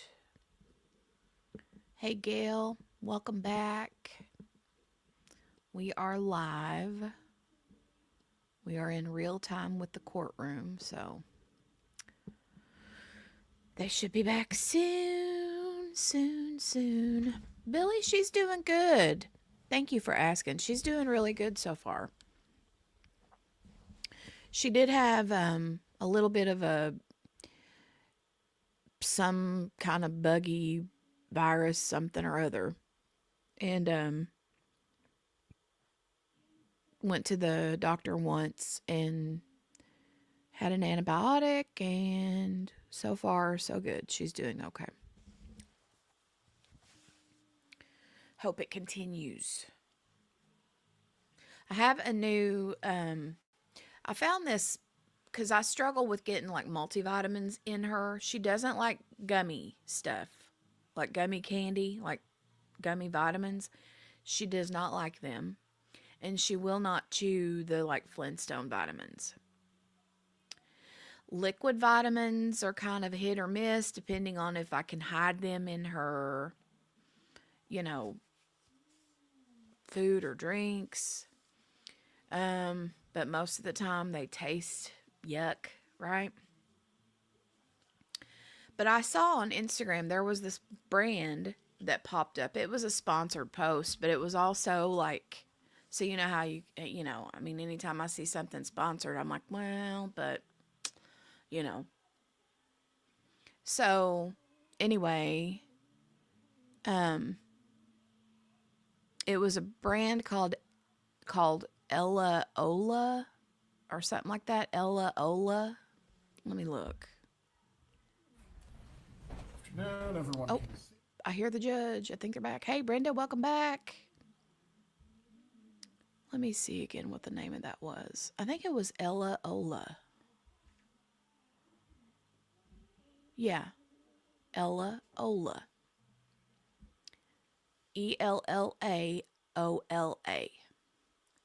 Hey, Gail. Welcome back. We are live. We are in real time with the courtroom, so they should be back soon, soon, soon. Billy, she's doing good. Thank you for asking. She's doing really good so far. She did have a little bit of some kind of buggy virus, something or other, and went to the doctor once and had an antibiotic, and so far so good. She's doing okay. Hope it continues. I have a new I found this because I struggle with getting like multivitamins in her. She doesn't like gummy stuff, like gummy candy, like gummy vitamins. She does not like them. And she will not chew the like Flintstone vitamins. Liquid vitamins are kind of hit or miss depending on if I can hide them in her, you know, food or drinks. But most of the time they taste yuck, right? But I saw on Instagram there was this brand that popped up. It was a sponsored post, but it was also like, so you know how you know, I mean, anytime I see something sponsored, I'm like, well, but, you know. So, anyway, it was a brand called Ella Ola or something like that. Ella Ola. Let me look. Afternoon, everyone. Oh, I hear the judge. I think they're back. Hey, Brenda, welcome back. Let me see again what the name of that was. I think it was Ella Ola. Yeah, Ella Ola. ELLAOLA.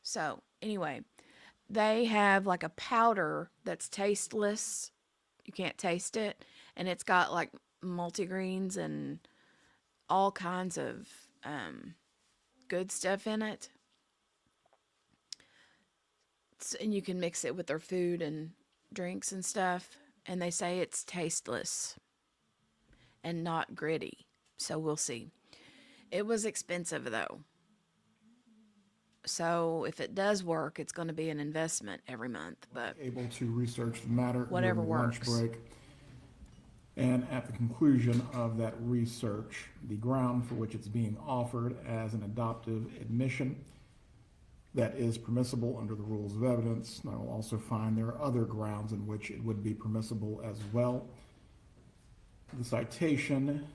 So, anyway, they have like a powder that's tasteless. You can't taste it. And it's got like multigreens and all kinds of good stuff in it. And you can mix it with their food and drinks and stuff. And they say it's tasteless and not gritty. So we'll see. It was expensive though. So if it does work, it's going to be an investment every month. But Able to research the matter whatever during lunch works. break. And at the conclusion of that research, the ground for which it's being offered as an adoptive admission that is permissible under the rules of evidence. I will also find there are other grounds in which it would be permissible as well. The citation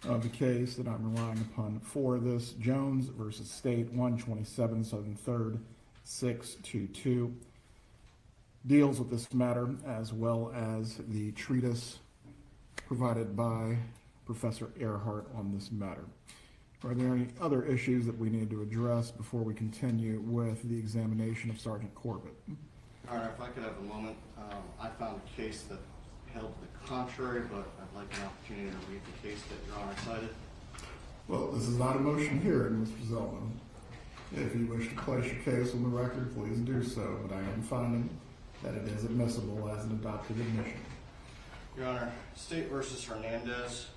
of the case that I'm relying upon for this, Jones versus State, 127 Southern 3rd, 622, deals with this matter as well as the treatise provided by Professor Earhart on this matter. Are there any other issues that we need to address before we continue with the examination of Sergeant Corbett? All right, if I could have a moment, I found a case that held to the contrary, but I'd like an opportunity to read the case that Your Honor cited. Well, this is not a motion hearing, Mr. Zelman. If you wish to place your case on the record, please do so, but I am finding that it is admissible as an adopted admission. Your Honor, State versus Hernandez,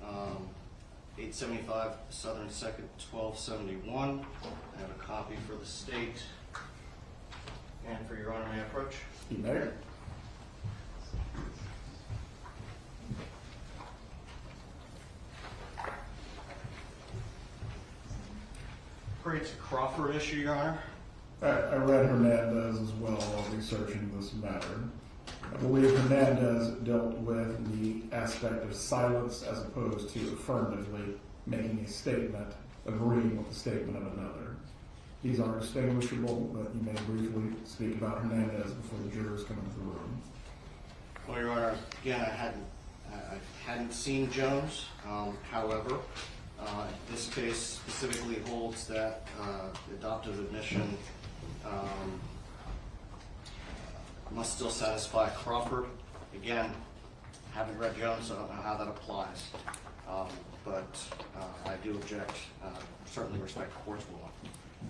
875 Southern 2nd, 1271. I have a copy for the state. And for Your Honor, may I approach? You may. Creates a Crawford issue, Your Honor. I read Hernandez as well while researching this matter. I believe Hernandez dealt with the aspect of silence as opposed to affirmatively making a statement, agreeing with the statement of another. These are distinguishable, but you may briefly speak about Hernandez before the jurors come into the room. Well, Your Honor, again, I hadn't seen Jones. However, this case specifically holds that adoptive admission must still satisfy Crawford. Again, haven't read Jones, so I don't know how that applies. But I do object, certainly respect the court's will.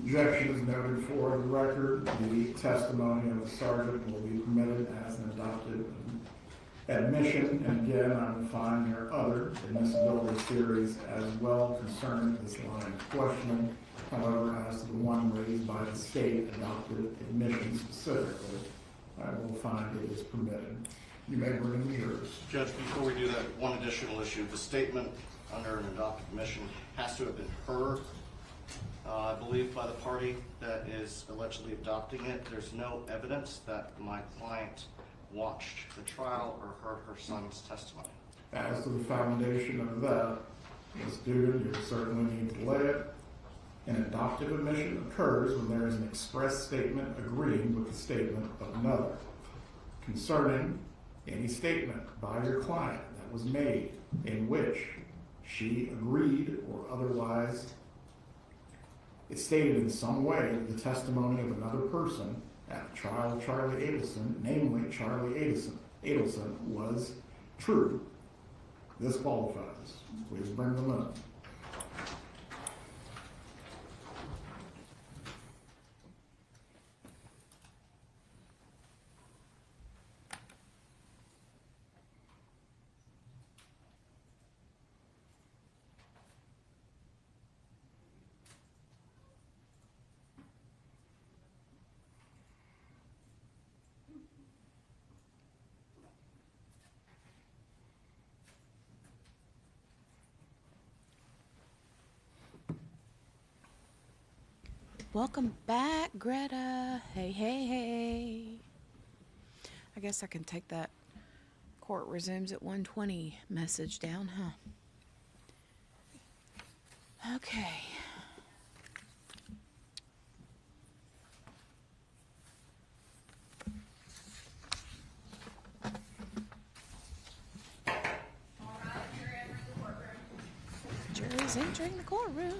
Objection is noted for the record. The testimony of the sergeant will be permitted as an adopted admission. And again, I will find there are other admissibility theories as well concerning this line of questioning. However, as to the one raised by the state adopted admission specifically, I will find it is permitted. You may bring the jurors. Judge, before we do that, one additional issue. The statement under an adoptive admission has to have been heard, I believe, by the party that is allegedly adopting it. There's no evidence that my client watched the trial or heard her son's testimony. As to the foundation of that, Ms. Dugan, you certainly need to lay it. An adoptive admission occurs when there is an express statement agreeing with the statement of another. Concerning any statement by your client that was made in which she agreed or otherwise it stated in some way the testimony of another person at the trial of Charlie Adelson, namely Charlie Adelson was true. This qualifies. Please bring them up. Welcome back, Greta. Hey, hey, hey. I guess I can take that court resumes at 1:20 message down, huh? Okay. Jury's entering the courtroom.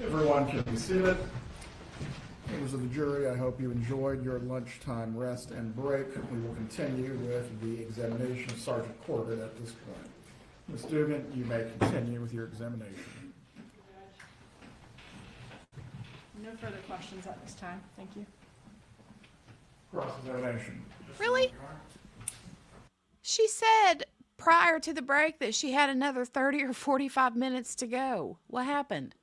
Everyone can be seated. Members of the jury, I hope you enjoyed your lunchtime rest and break. We will continue with the examination of Sergeant Corbett at this point. Ms. Dugan, you may continue with your examination. No further questions at this time. Thank you. Cross-examination. Really? She said prior to the break that she had another 30 or 45 minutes to go. What happened?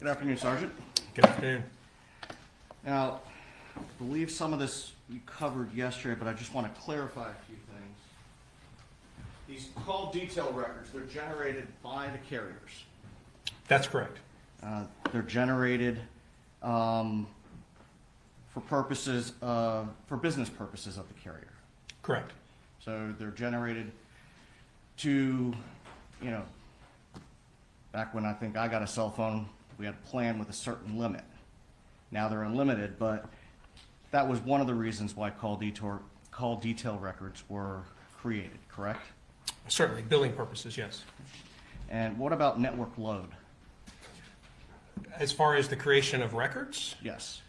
Good afternoon, Sergeant. Good afternoon. Now, I believe some of this you covered yesterday, but I just want to clarify a few things. These call detail records, they're generated by the carriers. That's correct. They're generated for purposes for business purposes of the carrier. Correct. So they're generated to, you know, back when I think I got a cell phone, we had a plan with a certain limit. Now they're unlimited, but that was one of the reasons why call detail records were created, correct? Certainly, billing purposes, yes. And what about network load? As far as the creation of records, Yes.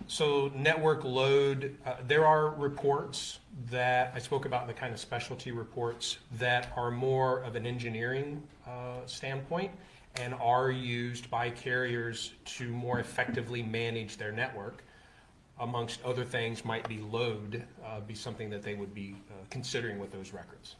so network load, there are reports that I spoke about, the kind of specialty reports that are more of an engineering standpoint and are used by carriers to more effectively manage their network. Amongst other things might be load, be something that they would be considering with those records.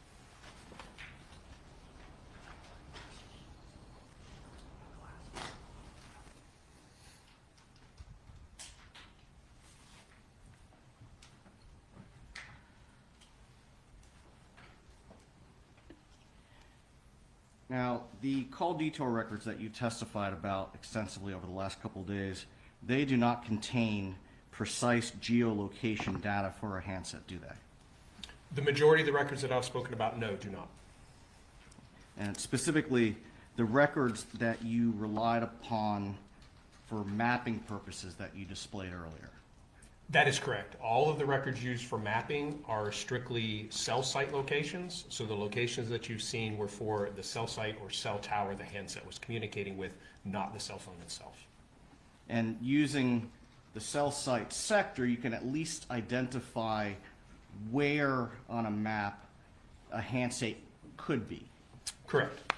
Now, the call detail records that you testified about extensively over the last couple of days, they do not contain precise geolocation data for a handset, do they? The majority of the records that I've spoken about, no, do not. And specifically, the records that you relied upon for mapping purposes that you displayed earlier. That is correct. All of the records used for mapping are strictly cell site locations. So the locations that you've seen were for the cell site or cell tower the handset was communicating with, not the cell phone itself. And using the cell site sector, you can at least identify where on a map a handset could be. Correct.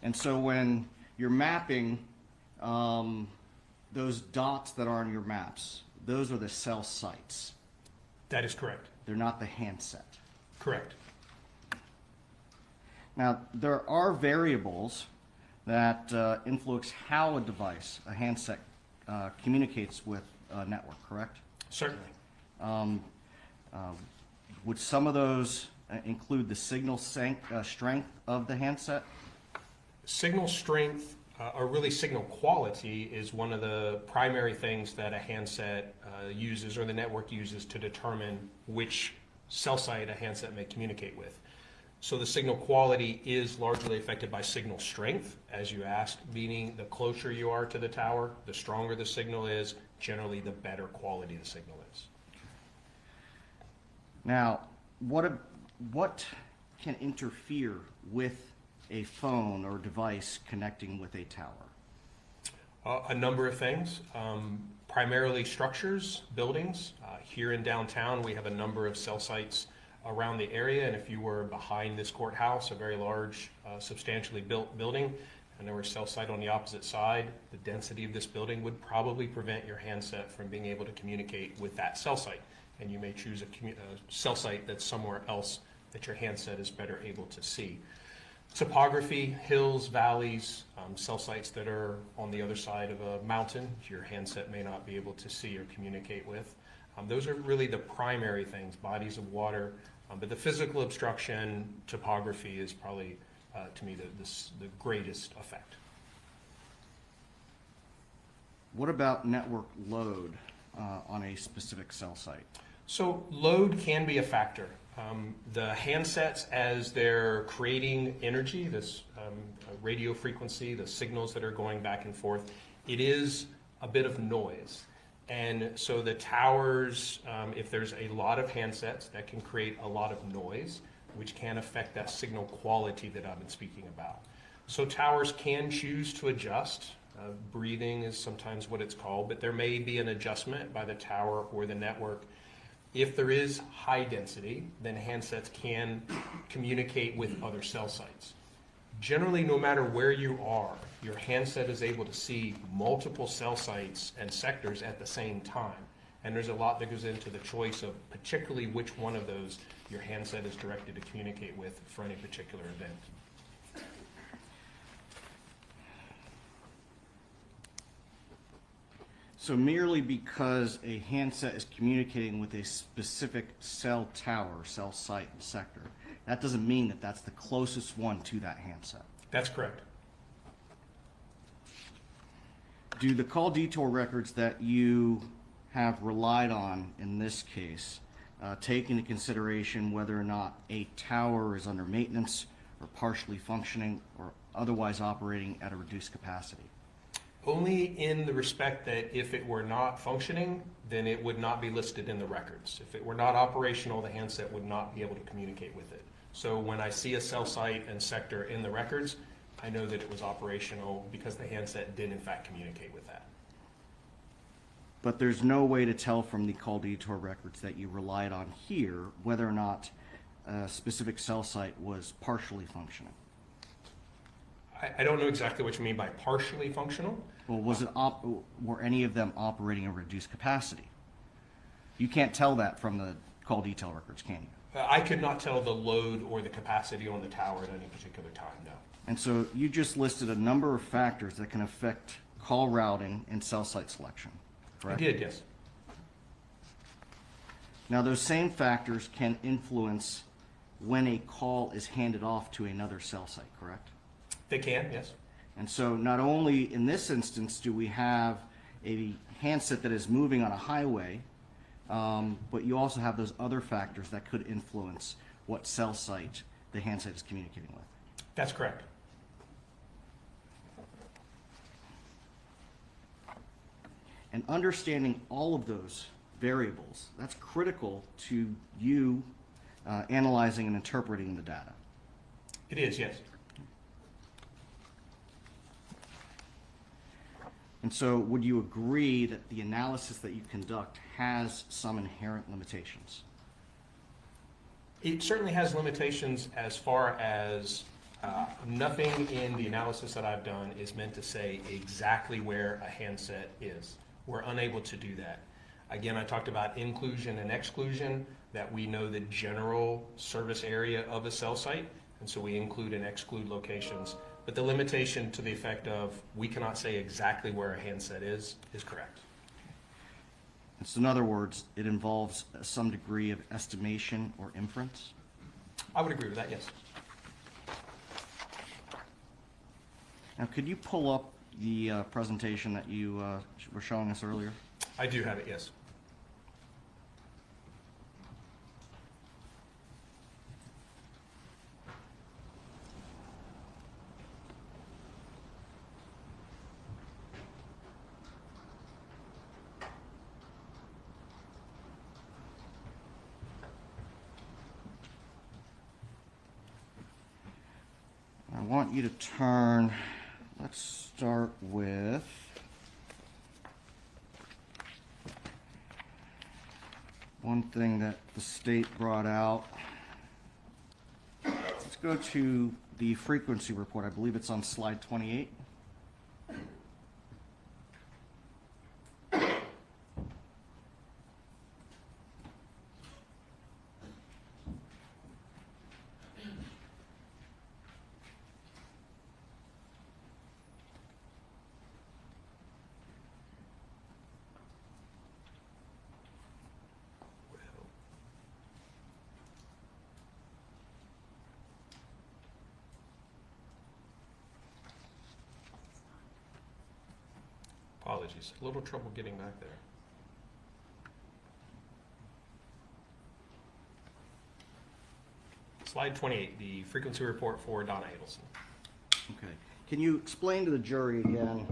And so when you're mapping, those dots that are on your maps, those are the cell sites. That is correct. They're not the handset. Correct. Now, there are variables that influence how a device, a handset, communicates with a network, correct? Certainly. Would some of those include the signal strength of the handset? Signal strength, or really signal quality, is one of the primary things that a handset uses or the network uses to determine which cell site a handset may communicate with. So the signal quality is largely affected by signal strength, as you asked, meaning the closer you are to the tower, the stronger the signal is, generally the better quality the signal is. Now, what can interfere with a phone or device connecting with a tower? A number of things, primarily structures, buildings. Here in downtown, we have a number of cell sites around the area, and if you were behind this courthouse, a very large, substantially built building, and there were a cell site on the opposite side, the density of this building would probably prevent your handset from being able to communicate with that cell site. And you may choose a cell site that's somewhere else that your handset is better able to see. Topography, hills, valleys, cell sites that are on the other side of a mountain, your handset may not be able to see or communicate with. Those are really the primary things, bodies of water, but the physical obstruction, topography is probably, to me, the greatest effect. What about network load on a specific cell site? So load can be a factor. The handsets, as they're creating energy, this radio frequency, the signals that are going back and forth, it is a bit of noise. And so the towers, if there's a lot of handsets, that can create a lot of noise, which can affect that signal quality that I've been speaking about. So towers can choose to adjust. Breathing is sometimes what it's called, but there may be an adjustment by the tower or the network. If there is high density, then handsets can communicate with other cell sites. Generally, no matter where you are, your handset is able to see multiple cell sites and sectors at the same time. And there's a lot that goes into the choice of particularly which one of those your handset is directed to communicate with for any particular event. So merely because a handset is communicating with a specific cell tower, cell site, and sector, that doesn't mean that that's the closest one to that handset. That's correct. Do the call detour records that you have relied on in this case take into consideration whether or not a tower is under maintenance or partially functioning or otherwise operating at a reduced capacity? Only in the respect that if it were not functioning, then it would not be listed in the records. If it were not operational, the handset would not be able to communicate with it. So when I see a cell site and sector in the records, I know that it was operational because the handset did in fact communicate with that. But there's no way to tell from the call detour records that you relied on here whether or not a specific cell site was partially functioning. I don't know exactly what you mean by partially functional. Well, were any of them operating at reduced capacity? You can't tell that from the call detail records, can you? I could not tell the load or the capacity on the tower at any particular time, no. And so you just listed a number of factors that can affect call routing and cell site selection, correct? I did, yes. Now, those same factors can influence when a call is handed off to another cell site, correct? They can, yes. And so not only in this instance do we have a handset that is moving on a highway, but you also have those other factors that could influence what cell site the handset is communicating with. That's correct. And understanding all of those variables, that's critical to you analyzing and interpreting the data. It is, yes. And so would you agree that the analysis that you conduct has some inherent limitations? It certainly has limitations as far as nothing in the analysis that I've done is meant to say exactly where a handset is. We're unable to do that. Again, I talked about inclusion and exclusion, that we know the general service area of a cell site, and so we include and exclude locations. But the limitation to the effect of we cannot say exactly where a handset is correct. And so in other words, it involves some degree of estimation or inference? I would agree with that, yes. Now, could you pull up the presentation that you were showing us earlier? I do have it, yes. I want you to turn, let's start with one thing that the state brought out. Let's go to the frequency report. I believe it's on slide 28. Apologies, a little trouble getting back there. Slide 28, the frequency report for Donna Adelson. Okay. Can you explain to the jury again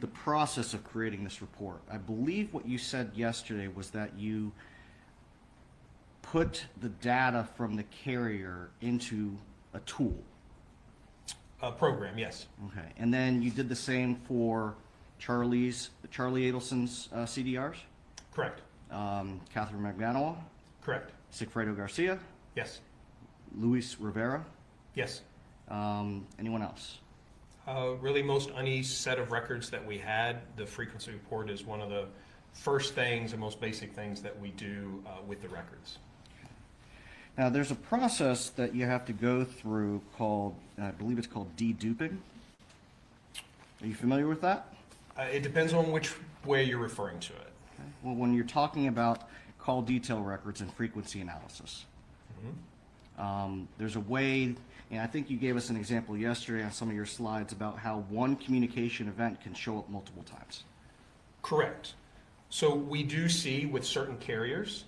the process of creating this report? I believe what you said yesterday was that you put the data from the carrier into a tool. A program, yes. Okay. And then you did the same for Charlie Adelson's CDRs? Correct. Catherine Magdanoa, Correct. Sigfredo Garcia, Yes. Luis Rivera, Yes. anyone else? Really, most any set of records that we had, the frequency report is one of the first things and most basic things that we do with the records. Now, there's a process that you have to go through called, I believe it's called deduping. Are you familiar with that? It depends on which where you're referring to it. Okay. Well, when you're talking about call detail records and frequency analysis, there's a way, and I think you gave us an example yesterday on some of your slides about how one communication event can show up multiple times. Correct. So we do see with certain carriers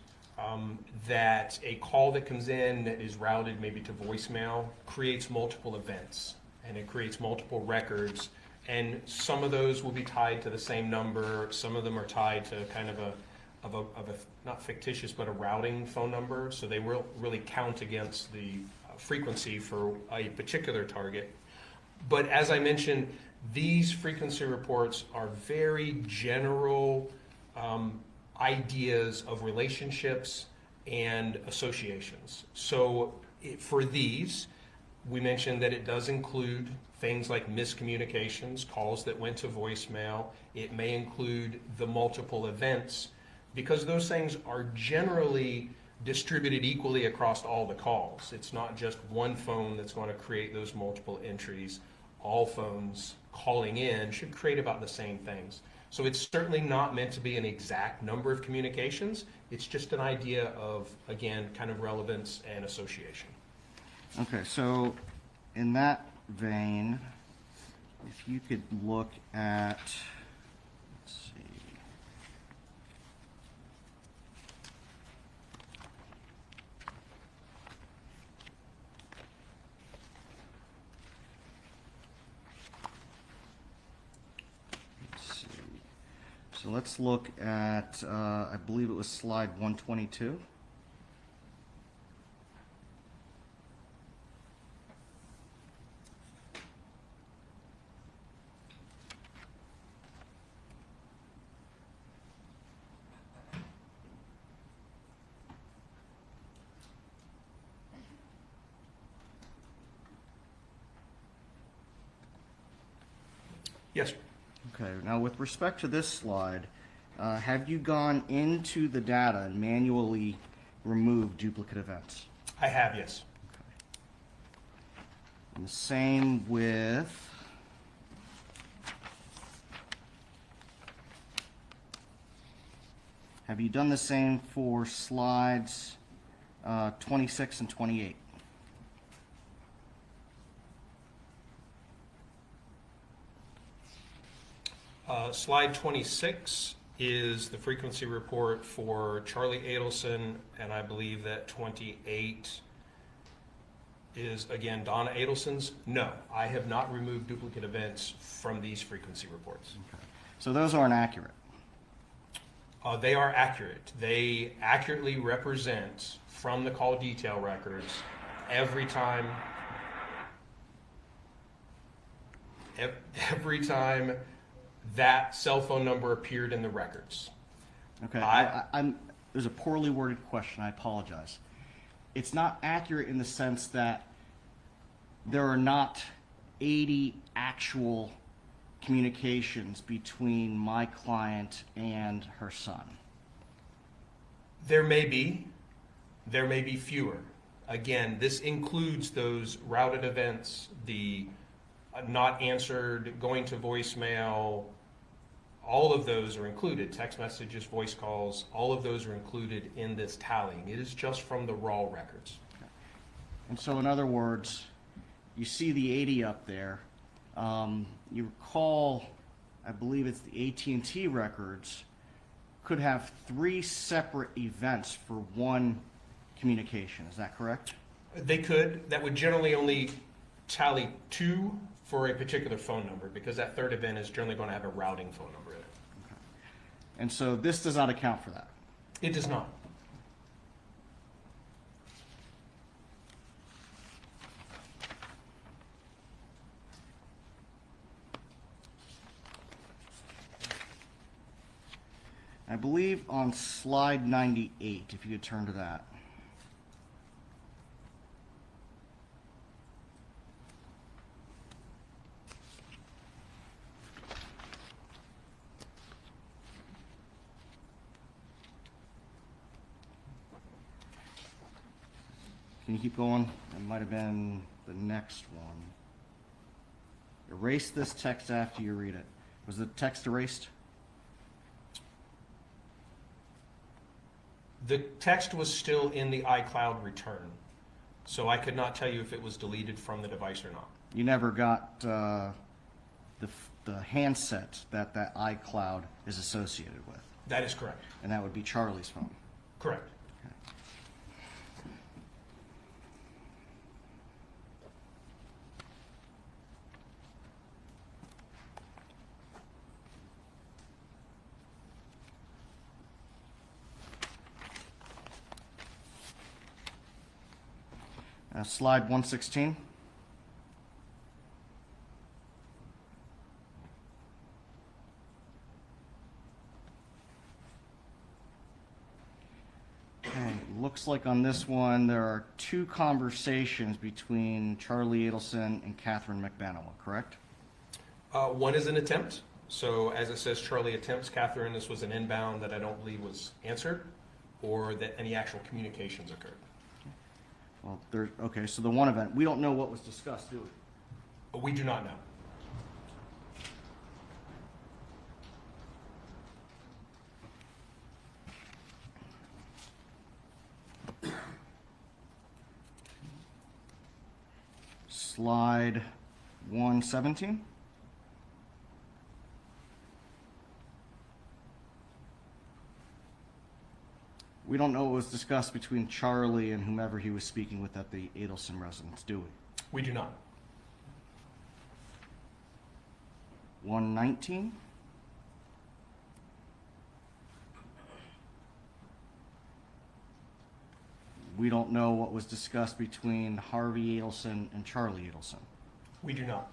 that a call that comes in that is routed maybe to voicemail creates multiple events, and it creates multiple records, and some of those will be tied to the same number. Some of them are tied to kind of a not fictitious, but a routing phone number, so they will really count against the frequency for a particular target. But as I mentioned, these frequency reports are very general ideas of relationships and associations. So for these, we mentioned that it does include things like miscommunications, calls that went to voicemail. It may include the multiple events, because those things are generally distributed equally across all the calls. It's not just one phone that's going to create those multiple entries. All phones calling in should create about the same things. So it's certainly not meant to be an exact number of communications. It's just an idea of, again, kind of relevance and association. Okay, so in that vein, if you could look at, let's see. So let's look at, I believe it was slide 122. Yes, sir. Okay, now with respect to this slide, have you gone into the data and manually removed duplicate events? I have, yes. And the same with have you done the same for slides 26 and 28? Slide 26 is the frequency report for Charlie Adelson, and I believe that 28 is, again, Donna Adelson's. No, I have not removed duplicate events from these frequency reports. Okay. So those aren't accurate. They are accurate. They accurately represent from the call detail records every time that cell phone number appeared in the records. Okay, I'm there's a poorly worded question. I apologize. It's not accurate in the sense that there are not 80 actual communications between my client and her son. There may be fewer. Again, this includes those routed events, the not answered, going to voicemail. All of those are included. Text messages, voice calls, all of those are included in this tallying. It is just from the raw records. And so in other words, you see the 80 up there. You recall, I believe it's the AT&T records, could have 3 separate events for one communication. Is that correct? They could. That would generally only tally 2 for a particular phone number, because that third event is generally going to have a routing phone number in it. Okay. And so this does not account for that. It does not. I believe on slide 98, if you could turn to that. Can you keep going? It might have been the next one. Erase this text after you read it. Was the text erased? The text was still in the iCloud return, so I could not tell you if it was deleted from the device or not. You never got the handset that that iCloud is associated with, That is correct. and that would be Charlie's phone. Correct. Slide 116. Okay, looks like on this one there are two conversations between Charlie Adelson and Catherine McBanowa, correct? One is an attempt. So as it says, Charlie attempts Catherine. This was an inbound that I don't believe was answered, or that any actual communications occurred. Well, there. Okay, so the one event, we don't know what was discussed, do we? But we do not know. Slide 117. We don't know what was discussed between Charlie and whomever he was speaking with at the Adelson residence, do we? We do not. 119. We don't know what was discussed between Harvey Adelson and Charlie Adelson. We do not.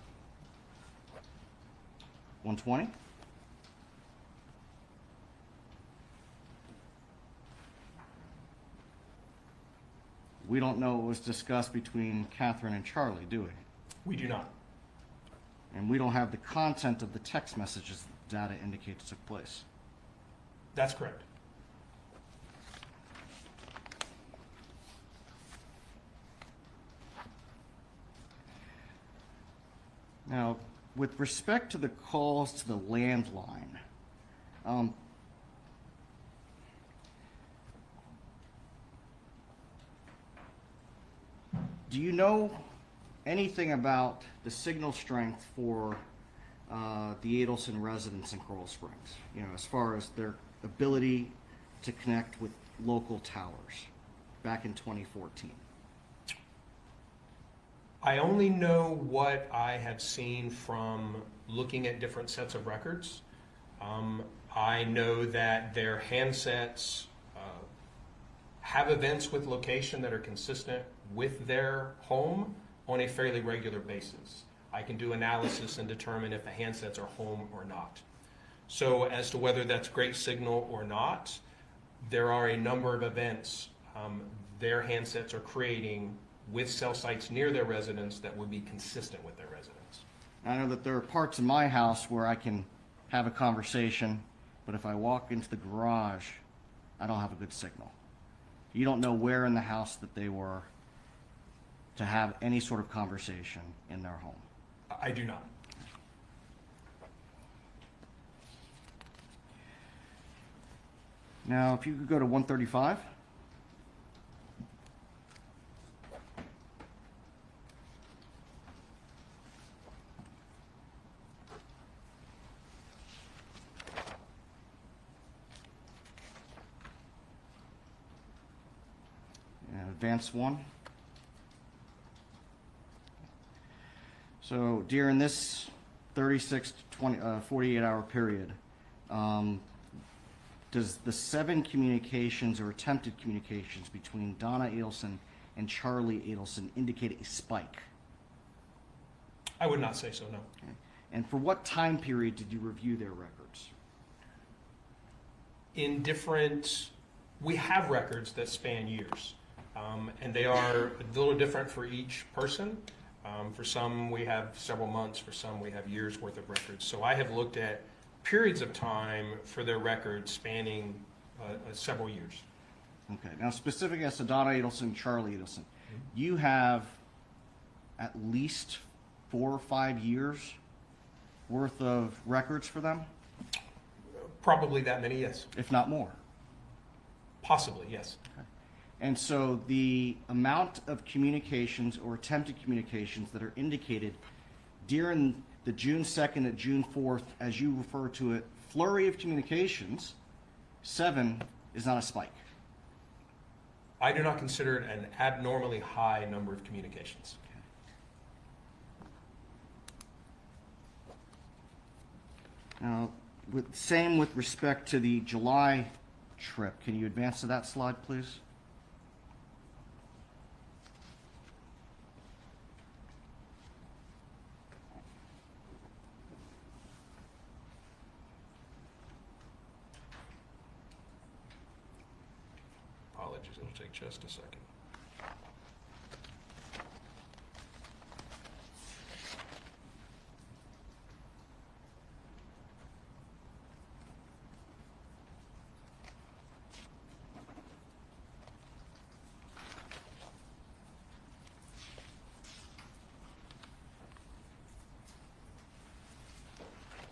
120. We don't know what was discussed between Catherine and Charlie, do we? We do not. And we don't have the content of the text messages data indicates took place. That's correct. Now, with respect to the calls to the landline, do you know anything about the signal strength for the Adelson residents in Coral Springs? You know, as far as their ability to connect with local towers back in 2014. I only know what I have seen from looking at different sets of records. I know that their handsets have events with location that are consistent with their home on a fairly regular basis. I can do analysis and determine if the handsets are home or not. So as to whether that's great signal or not, there are a number of events their handsets are creating with cell sites near their residence that would be consistent with their residence. I know that there are parts of my house where I can have a conversation, but if I walk into the garage, I don't have a good signal. You don't know where in the house that they were to have any sort of conversation in their home. I do not. Now, if you could go to 135. And advance one. So during this 36 to 48 hour period, does the 7 communications or attempted communications between Donna Adelson and Charlie Adelson indicate a spike? I would not say so, no. Okay. And for what time period did you review their records? In different, we have records that span years, and they are a little different for each person. For some, we have several months. For some, we have years worth of records. So I have looked at periods of time for their records spanning several years. Okay. Now, specific as to Donna Adelson, Charlie Adelson, you have at least 4 or 5 years worth of records for them, Probably that many, yes. if not more. Possibly, yes. And so the amount of communications or attempted communications that are indicated during the June 2nd and June 4th, as you refer to it, flurry of communications, 7 is not a spike. I do not consider it an abnormally high number of communications. Now, same with respect to the July trip. Can you advance to that slide, please? Apologies, it'll take just a second.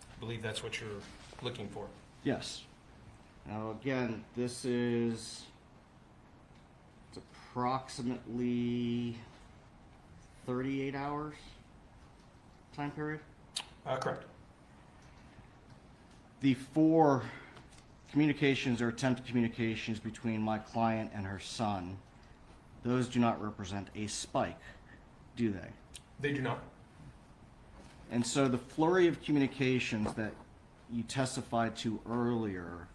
I believe that's what you're looking for. Yes. Now, again, this is it's approximately 38 hours time period. Correct. The 4 communications or attempted communications between my client and her son, those do not represent a spike, do they? They do not. And so the flurry of communications that you testified to earlier,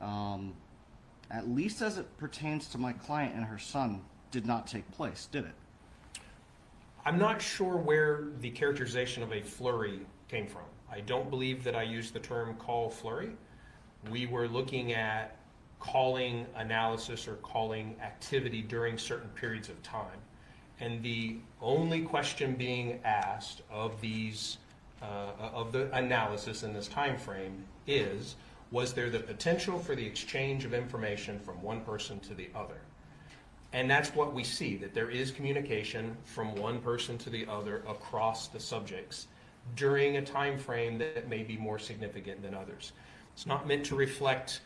at least as it pertains to my client and her son, did not take place, did it? I'm not sure where the characterization of a flurry came from. I don't believe that I used the term call flurry. We were looking at calling analysis or calling activity during certain periods of time. And the only question being asked of these, of the analysis in this time frame is, was there the potential for the exchange of information from one person to the other? And that's what we see, that there is communication from one person to the other across the subjects during a time frame that may be more significant than others. It's not meant to reflect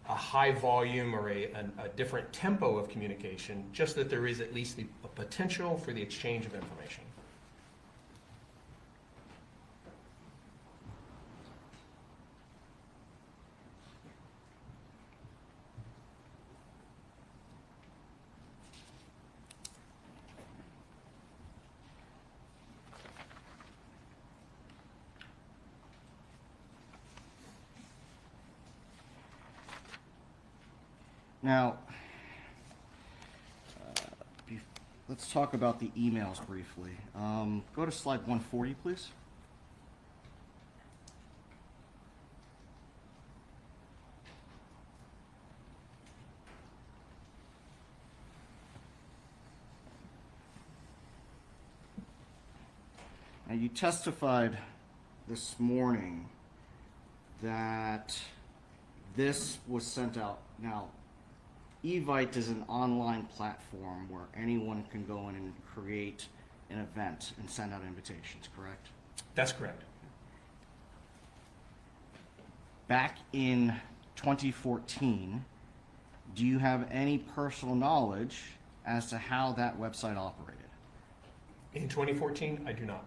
a high volume or a different tempo of communication, just that there is at least the potential for the exchange of information. Now, let's talk about the emails briefly. Go to slide 140, please. Now, you testified this morning that this was sent out. Now, Evite is an online platform where anyone can go in and create an event and send out invitations, correct? That's correct. Back in 2014, do you have any personal knowledge as to how that website operated? In 2014, I do not.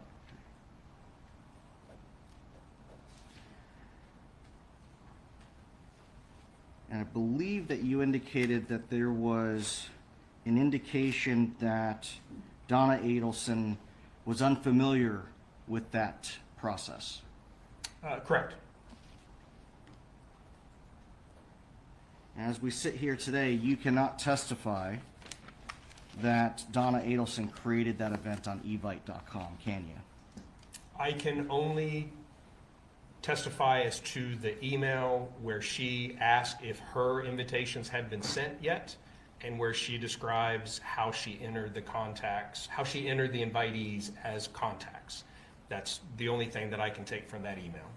And I believe that you indicated that there was an indication that Donna Adelson was unfamiliar with that process. Correct. As we sit here today, you cannot testify that Donna Adelson created that event on evite.com, can you? I can only testify as to the email where she asked if her invitations had been sent yet, and where she describes how she entered the contacts, how she entered the invitees as contacts. That's the only thing that I can take from that email.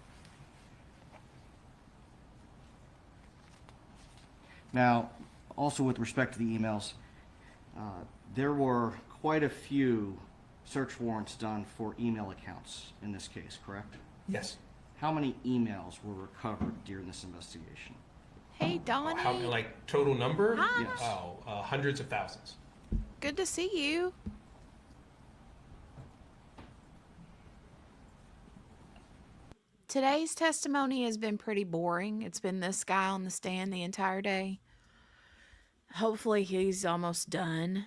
Now, also with respect to the emails, there were quite a few search warrants done for email accounts in this case, correct? Yes. How many emails were recovered during this investigation? Hey, Donnie. How, like, total number? Hi. Yes. Oh, hundreds of thousands. Good to see you. Today's testimony has been pretty boring. It's been this guy on the stand the entire day. Hopefully he's almost done.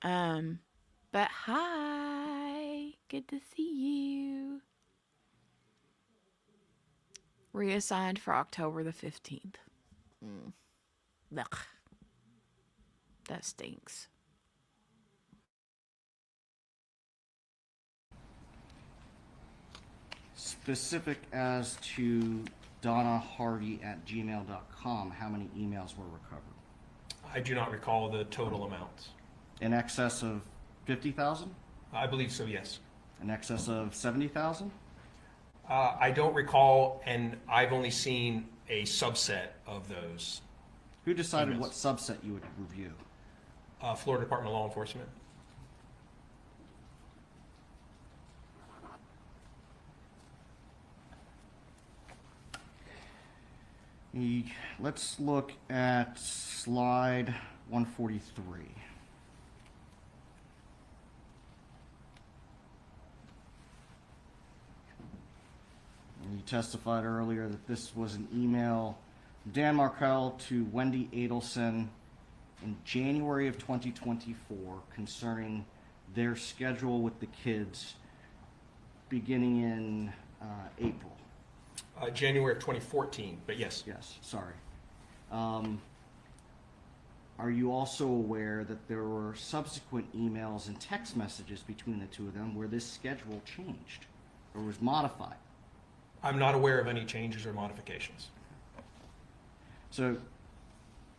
But hi. Good to see you. Reassigned for October the 15th. Ugh. That stinks. Specific as to donnahardy@gmail.com, how many emails were recovered? I do not recall the total amounts. In excess of 50,000? I believe so, yes. In excess of 70,000? I don't recall, and I've only seen a subset of those. Who decided Emails. what subset you would review? Florida Department of Law Enforcement. Let's look at slide 143. You testified earlier that this was an email from Dan Markell to Wendy Adelson in January of 2024 concerning their schedule with the kids beginning in April. January of 2014, but yes. Yes, sorry. Are you also aware that there were subsequent emails and text messages between the two of them where this schedule changed or was modified? I'm not aware of any changes or modifications. So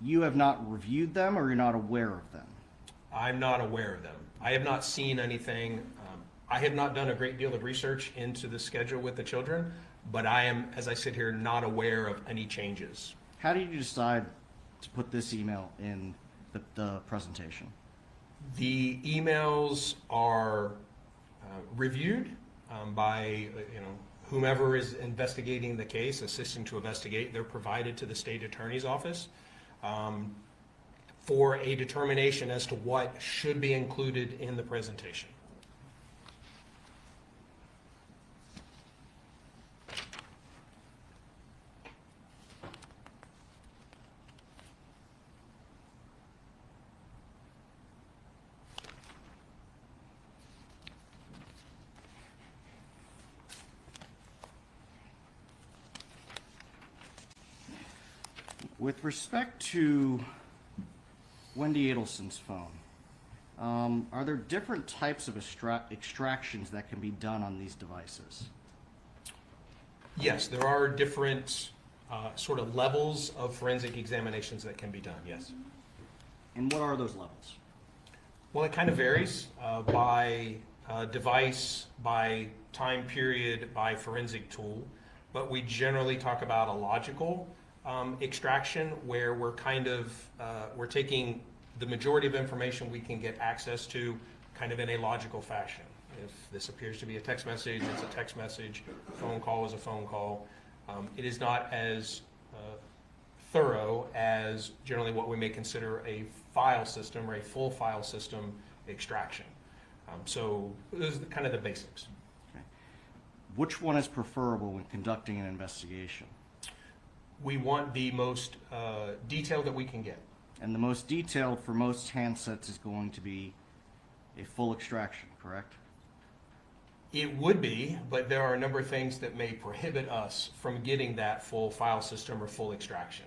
you have not reviewed them or you're not aware of them? I'm not aware of them. I have not seen anything. I have not done a great deal of research into the schedule with the children, but I am, as I sit here, not aware of any changes. How did you decide to put this email in the presentation? The emails are reviewed by whomever is investigating the case, assisting to investigate. They're provided to the state attorney's office for a determination as to what should be included in the presentation. With respect to Wendy Adelson's phone, are there different types of extractions that can be done on these devices? Yes, there are different sort of levels of forensic examinations that can be done, yes. And what are those levels? Well, it kind of varies by device, by time period, by forensic tool, but we generally talk about a logical extraction where we're we're taking the majority of information we can get access to kind of in a logical fashion. If this appears to be a text message, it's a text message. Phone call is a phone call. It is not as thorough as generally what we may consider a file system or a full file system extraction. So those are kind of the basics. Okay. Which one is preferable when conducting an investigation? We want the most detailed that we can get. And the most detailed for most handsets is going to be a full extraction, correct? It would be, but there are a number of things that may prohibit us from getting that full file system or full extraction.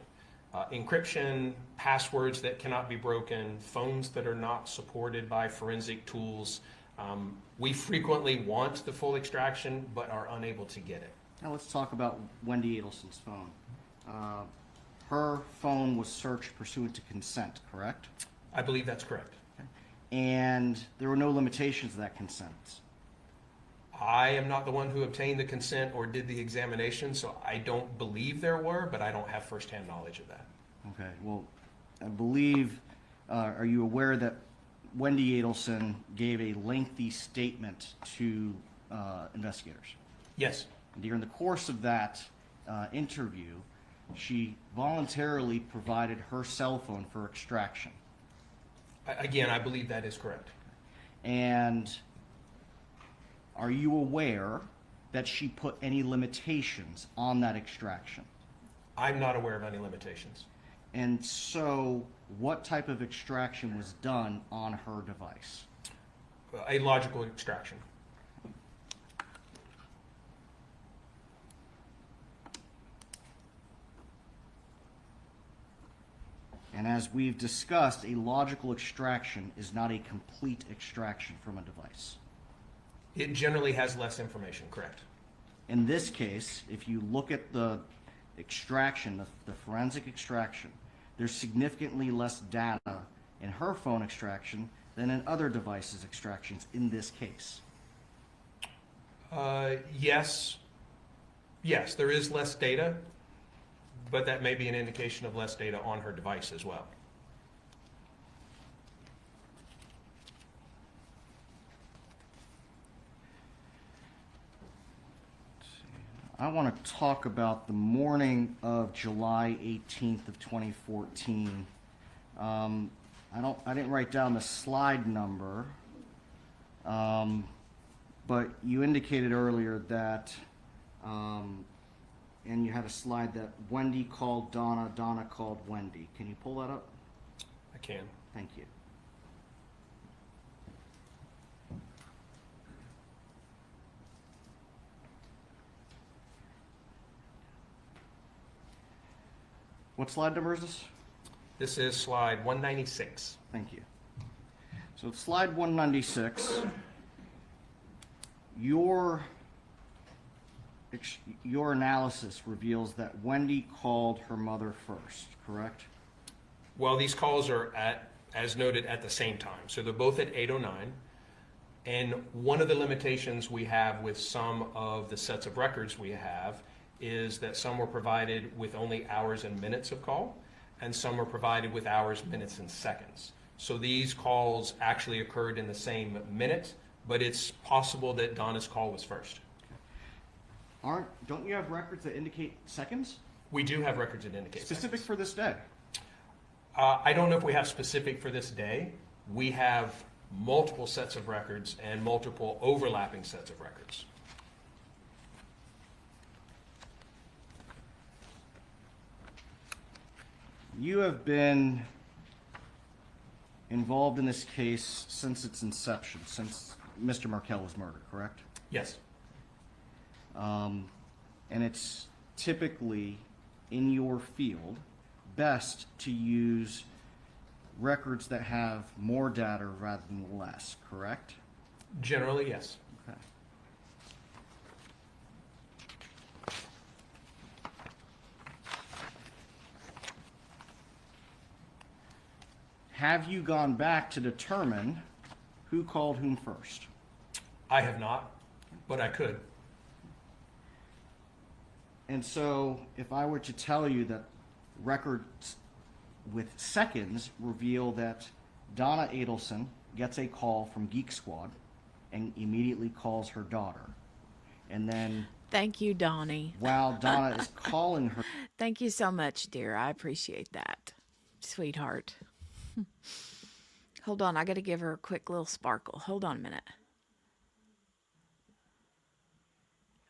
Encryption, passwords that cannot be broken, phones that are not supported by forensic tools. We frequently want the full extraction, but are unable to get it. Now let's talk about Wendy Adelson's phone. Her phone was searched pursuant to consent, correct? I believe that's correct. Okay. And there were no limitations to that consent. I am not the one who obtained the consent or did the examination, so I don't believe there were, but I don't have firsthand knowledge of that. Okay, well, I believe, are you aware that Wendy Adelson gave a lengthy statement to investigators? Yes. And during the course of that interview, she voluntarily provided her cell phone for extraction. Again, I believe that is correct. And are you aware that she put any limitations on that extraction? I'm not aware of any limitations. And so, what type of extraction was done on her device? A logical extraction. And as we've discussed, a logical extraction is not a complete extraction from a device. It generally has less information, correct? In this case, if you look at the extraction, the forensic extraction, there's significantly less data in her phone extraction than in other devices' extractions in this case. Yes, there is less data, but that may be an indication of less data on her device as well. I want to talk about the morning of July 18th of 2014. I didn't write down the slide number, but you indicated earlier that, and you had a slide that Wendy called Donna, Donna called Wendy. Can you pull that up? I can. Thank you. What slide number is this? This is slide 196. Thank you. So slide 196, your analysis reveals that Wendy called her mother first, correct? Well, these calls are as noted, at the same time. So they're both at 8:09. And one of the limitations we have with some of the sets of records we have is that some were provided with only hours and minutes of call, and some were provided with hours, minutes, and seconds. So these calls actually occurred in the same minute, but it's possible that Donna's call was first. Don't you have records that indicate seconds? We do have records that indicate Specific seconds. for this day? I don't know if we have specific for this day. We have multiple sets of records and multiple overlapping sets of records. You have been involved in this case since its inception, since Mr. Markel was murdered, correct? Yes. And it's typically in your field best to use records that have more data rather than less, correct? Generally, yes. Okay. Have you gone back to determine who called whom first? I have not, but I could. And so, if I were to tell you that records with seconds reveal that Donna Adelson gets a call from Geek Squad and immediately calls her daughter, and then Thank you, Donnie. while Donna is calling her, Thank you so much, dear. I appreciate that. Sweetheart. Hold on, I got to give her a quick little sparkle. Hold on a minute.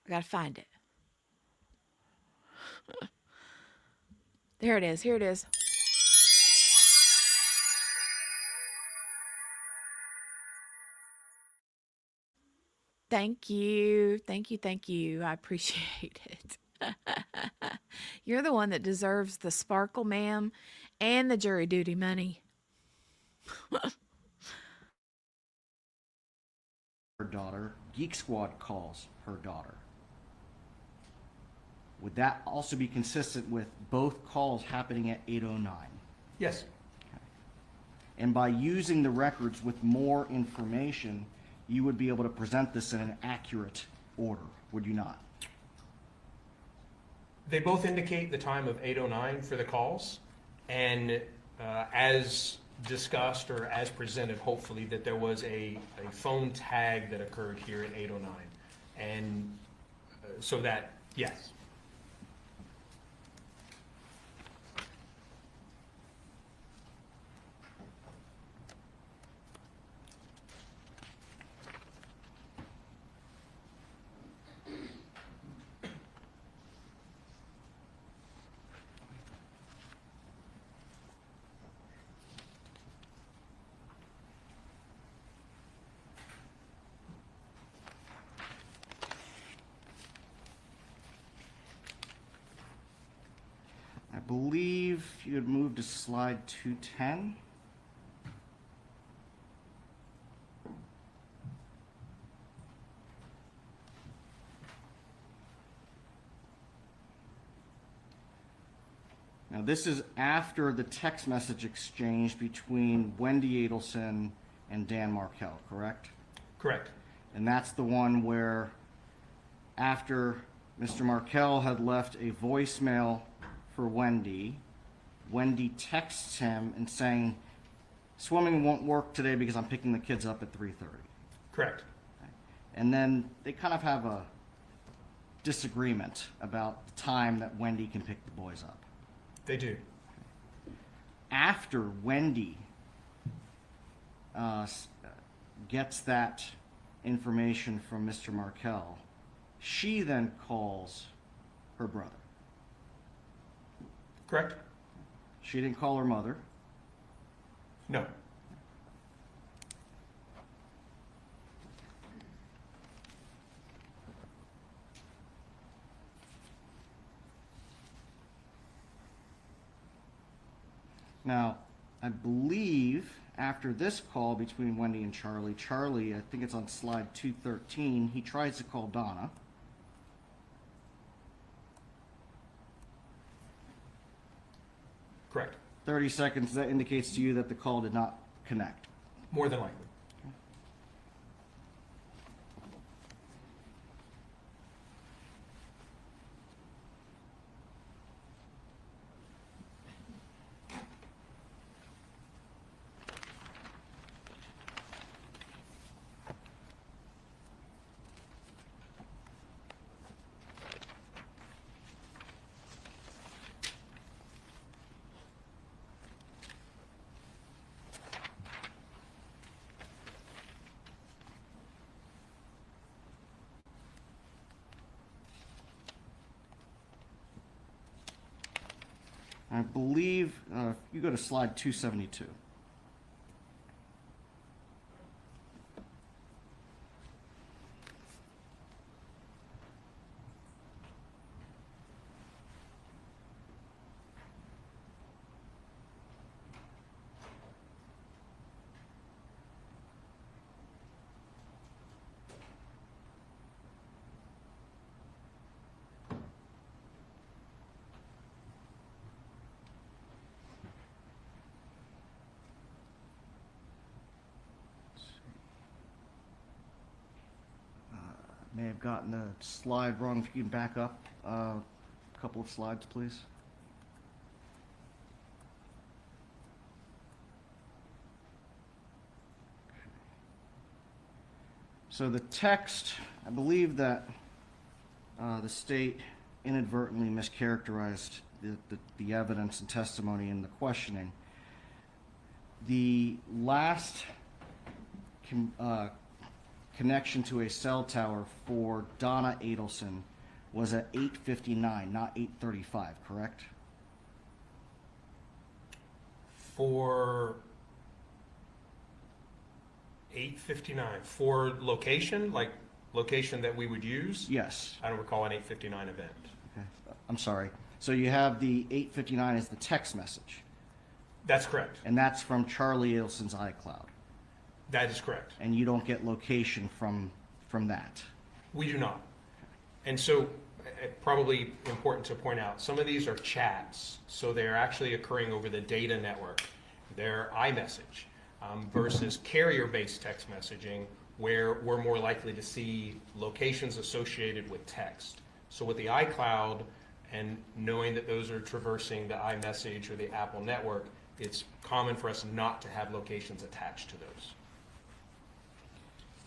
I got to find it. There it is. Here it is. Thank you. Thank you. Thank you. I appreciate it. You're the one that deserves the sparkle, ma'am, and the jury duty money. her daughter, Geek Squad calls her daughter. Would that also be consistent with both calls happening at 8:09? Yes. And by using the records with more information, you would be able to present this in an accurate order, would you not? They both indicate the time of 8:09 for the calls, and as discussed or as presented, hopefully, that there was a phone tag that occurred here at 8:09. And so that, yes. believe you had moved to slide 210. Now, this is after the text message exchange between Wendy Adelson and Dan Markell, correct? Correct. And that's the one where, after Mr. Markell had left a voicemail for Wendy, Wendy texts him and saying, swimming won't work today because I'm picking the kids up at 3:30. Correct. And then they kind of have a disagreement about the time that Wendy can pick the boys up. They do. After Wendy gets that information from Mr. Markell, she then calls her brother. Correct? She didn't call her mother. No. Now, I believe after this call between Wendy and Charlie, I think it's on slide 213, he tries to call Donna. Correct. 30 seconds, that indicates to you that the call did not connect. More than likely. I believe, you go to slide 272. May have gotten the slide wrong. If you can back up a couple of slides, please. So the text, I believe that the state inadvertently mischaracterized the evidence and testimony in the questioning. The last connection to a cell tower for Donna Adelson was at 8:59, not 8:35, correct? For 8:59, for location, like location that we would use? Yes. I don't recall an 8:59 event. Okay. I'm sorry. So you have the 8:59 as the text message, That's correct. and that's from Charlie Adelson's iCloud, That is correct. and you don't get location from that. We do not. And so, probably important to point out, some of these are chats, so they're actually occurring over the data network. They're iMessage versus carrier-based text messaging, where we're more likely to see locations associated with text. So with the iCloud and knowing that those are traversing the iMessage or the Apple network, it's common for us not to have locations attached to those.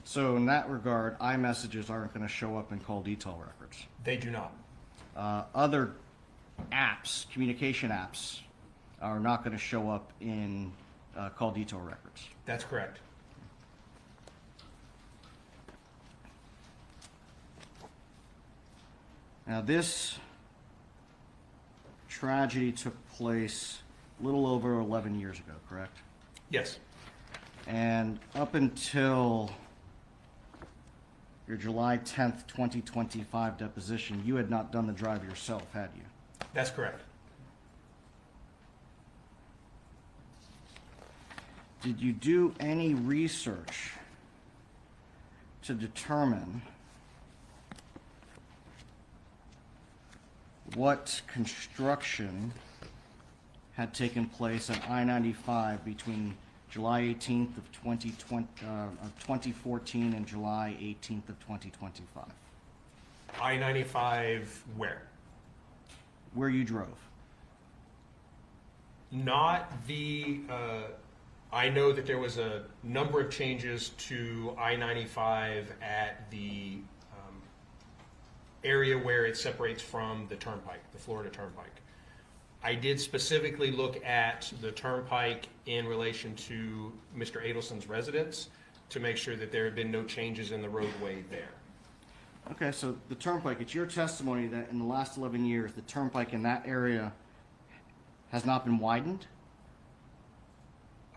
So in that regard, iMessages aren't going to show up in call detail records. They do not. Other apps, communication apps, are not going to show up in call detail records. That's correct. Now this tragedy took place a little over 11 years ago, correct? Yes. And up until your July 10th, 2025 deposition, you had not done the drive yourself, had you? That's correct. Did you do any research to determine what construction had taken place on I-95 between July 18th of 2014 and July 18th of 2025? I-95 where? Where you drove? Not the, I know that there was a number of changes to I-95 at the area where it separates from the turnpike, the Florida Turnpike. I did specifically look at the turnpike in relation to Mr. Adelson's residence to make sure that there had been no changes in the roadway there. Okay, so the turnpike, it's your testimony that in the last 11 years, the turnpike in that area has not been widened?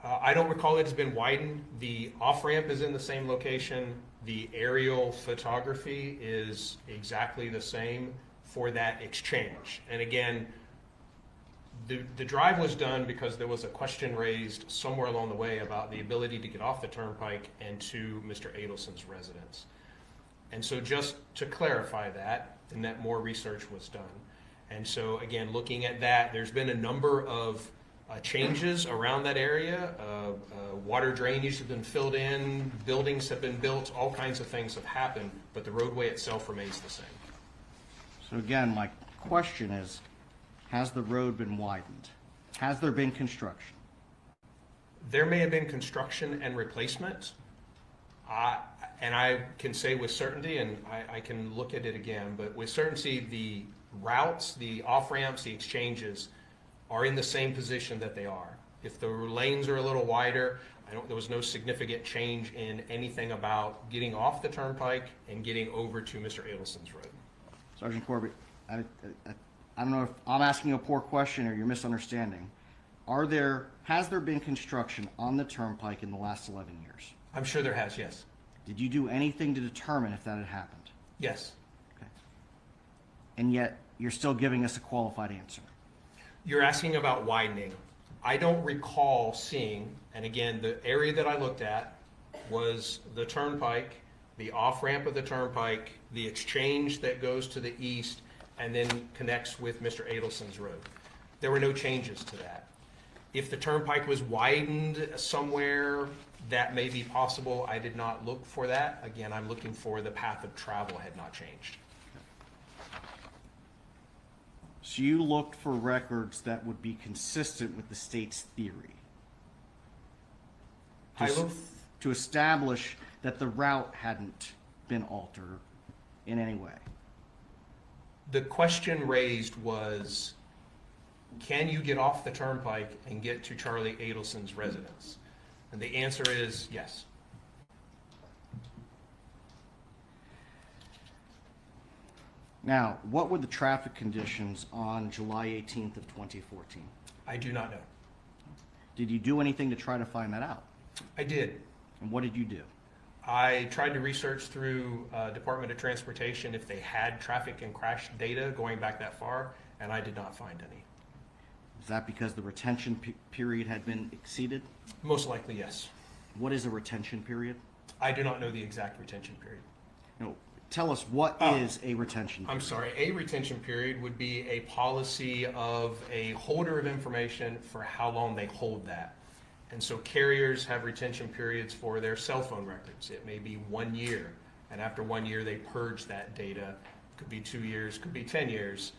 I don't recall it has been widened. The off-ramp is in the same location. The aerial photography is exactly the same for that exchange. And again, the drive was done because there was a question raised somewhere along the way about the ability to get off the turnpike and to Mr. Adelson's residence. And so just to clarify that, and that more research was done. And so again, looking at that, there's been a number of changes around that area. Water drainage has been filled in, buildings have been built, all kinds of things have happened, but the roadway itself remains the same. So again, my question is, has the road been widened? Has there been construction? There may have been construction and replacement. And I can say with certainty, and I can look at it again, but with certainty, the routes, the off-ramps, the exchanges are in the same position that they are. If the lanes are a little wider, there was no significant change in anything about getting off the turnpike and getting over to Mr. Adelson's road. Sergeant Corbett, I don't know if I'm asking a poor question or you're misunderstanding. Has there been construction on the turnpike in the last 11 years? I'm sure there has, yes. Did you do anything to determine if that had happened? Yes. Okay. And yet, you're still giving us a qualified answer. You're asking about widening. I don't recall seeing, and again, the area that I looked at was the turnpike, the off-ramp of the turnpike, the exchange that goes to the east, and then connects with Mr. Adelson's road. There were no changes to that. If the turnpike was widened somewhere, that may be possible. I did not look for that. Again, I'm looking for the path of travel had not changed. So you looked for records that would be consistent with the state's theory to establish that the route hadn't been altered in any way. The question raised was, can you get off the turnpike and get to Charlie Adelson's residence? And the answer is yes. Now, what were the traffic conditions on July 18th of 2014? I do not know. Did you do anything to try to find that out? I did. And what did you do? I tried to research through Department of Transportation if they had traffic and crash data going back that far, and I did not find any. Is that because the retention period had been exceeded? Most likely, yes. What is a retention period? I do not know the exact retention period. No, tell us what is a retention period. I'm sorry, a retention period would be a policy of a holder of information for how long they hold that. And so carriers have retention periods for their cell phone records. It may be 1 year, and after 1 year they purge that data. Could be 2 years, could be 10 years,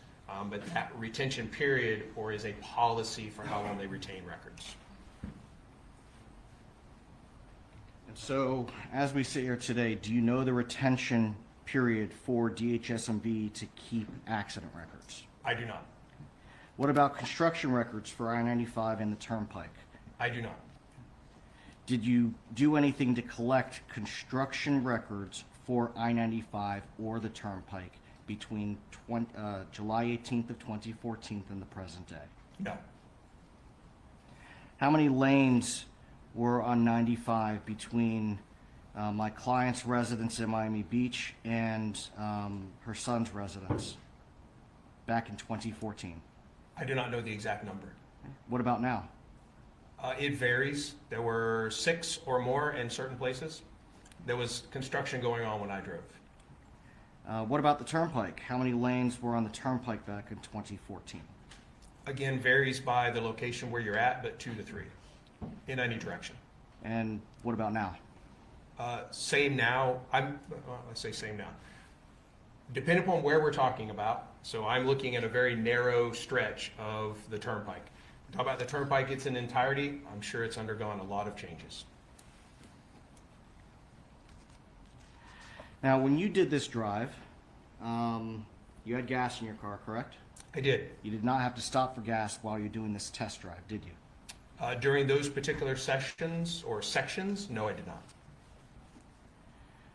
but that retention period or is a policy for how long they retain records. And so, as we sit here today, do you know the retention period for DHSMV to keep accident records? I do not. What about construction records for I-95 and the Turnpike? I do not. Did you do anything to collect construction records for I-95 or the Turnpike between July 18th of 2014 and the present day? No. How many lanes were on 95 between my client's residence in Miami Beach and her son's residence back in 2014? I do not know the exact number. What about now? It varies. There were 6 or more in certain places. There was construction going on when I drove. What about the turnpike? How many lanes were on the turnpike back in 2014? Again, varies by the location where you're at, but 2 to 3 in any direction. And what about now? Same now. I say same now. Depending upon where we're talking about. So I'm looking at a very narrow stretch of the turnpike. Talk about the turnpike, it's in entirety. I'm sure it's undergone a lot of changes. Now, when you did this drive, you had gas in your car, correct? I did. You did not have to stop for gas while you're doing this test drive, did you? During those particular sessions or sections, no, I did not.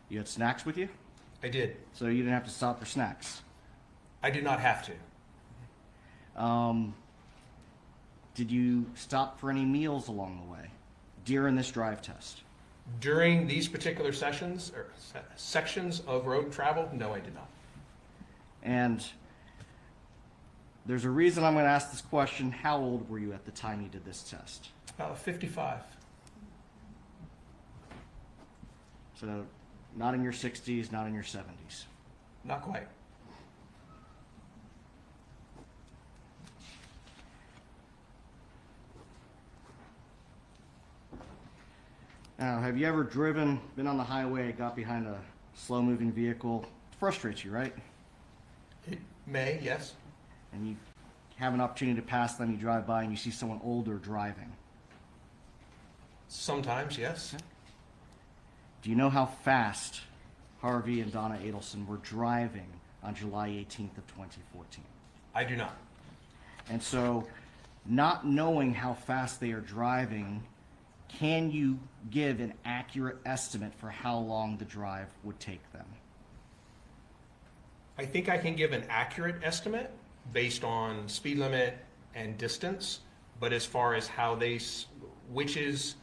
You had snacks with you, I did. so you didn't have to stop for snacks. I did not have to. Did you stop for any meals along the way during this drive test? During these particular sessions or sections of road travel, no, I did not. And there's a reason I'm going to ask this question. How old were you at the time you did this test? 55. So not in your 60s, not in your 70s. Not quite. Now, have you ever been on the highway, got behind a slow-moving vehicle? It frustrates you, right? It may, yes. And you have an opportunity to pass them, you drive by and you see someone older driving. Sometimes, yes. Do you know how fast Harvey and Donna Adelson were driving on July 18th of 2014? I do not. And so, not knowing how fast they are driving, can you give an accurate estimate for how long the drive would take them? I think I can give an accurate estimate based on speed limit and distance, but as far as how which is,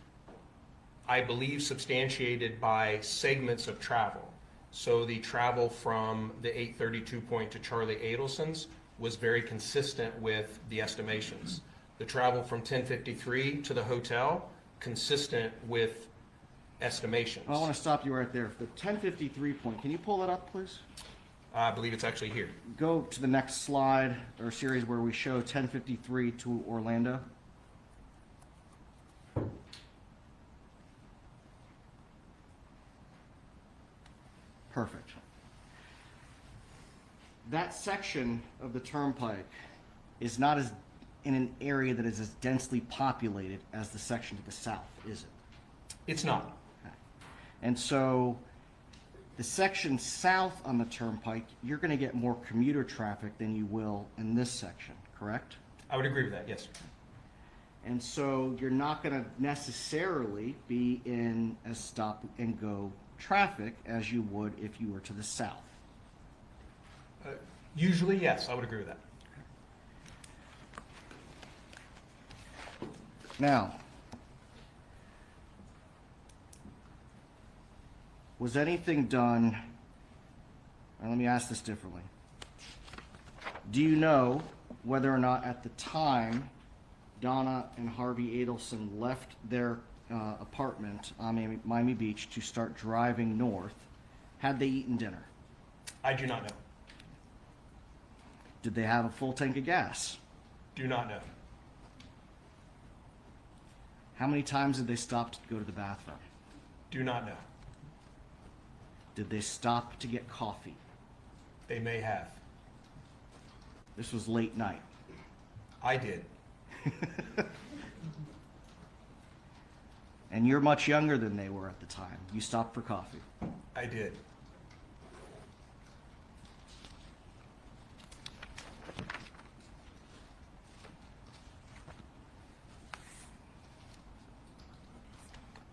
I believe, substantiated by segments of travel. So the travel from the 832 point to Charlie Adelson's was very consistent with the estimations. The travel from 1053 to the hotel, consistent with estimations. I want to stop you right there. The 1053 point, can you pull that up, please? I believe it's actually here. Go to the next slide or series where we show 1053 to Orlando. Perfect. That section of the turnpike is not as in an area that is as densely populated as the section to the south, is it? It's not. Okay. And so the section south on the turnpike, you're going to get more commuter traffic than you will in this section, correct? I would agree with that, yes. And so you're not going to necessarily be in a stop and go traffic as you would if you were to the south. Usually, yes, I would agree with that. Now, was anything done, and let me ask this differently. Do you know whether or not at the time Donna and Harvey Adelson left their apartment on Miami Beach to start driving north, had they eaten dinner? I do not know. Did they have a full tank of gas? Do not know. How many times did they stop to go to the bathroom? Do not know. Did they stop to get coffee? They may have. This was late night. I did. And you're much younger than they were at the time. You stopped for coffee. I did.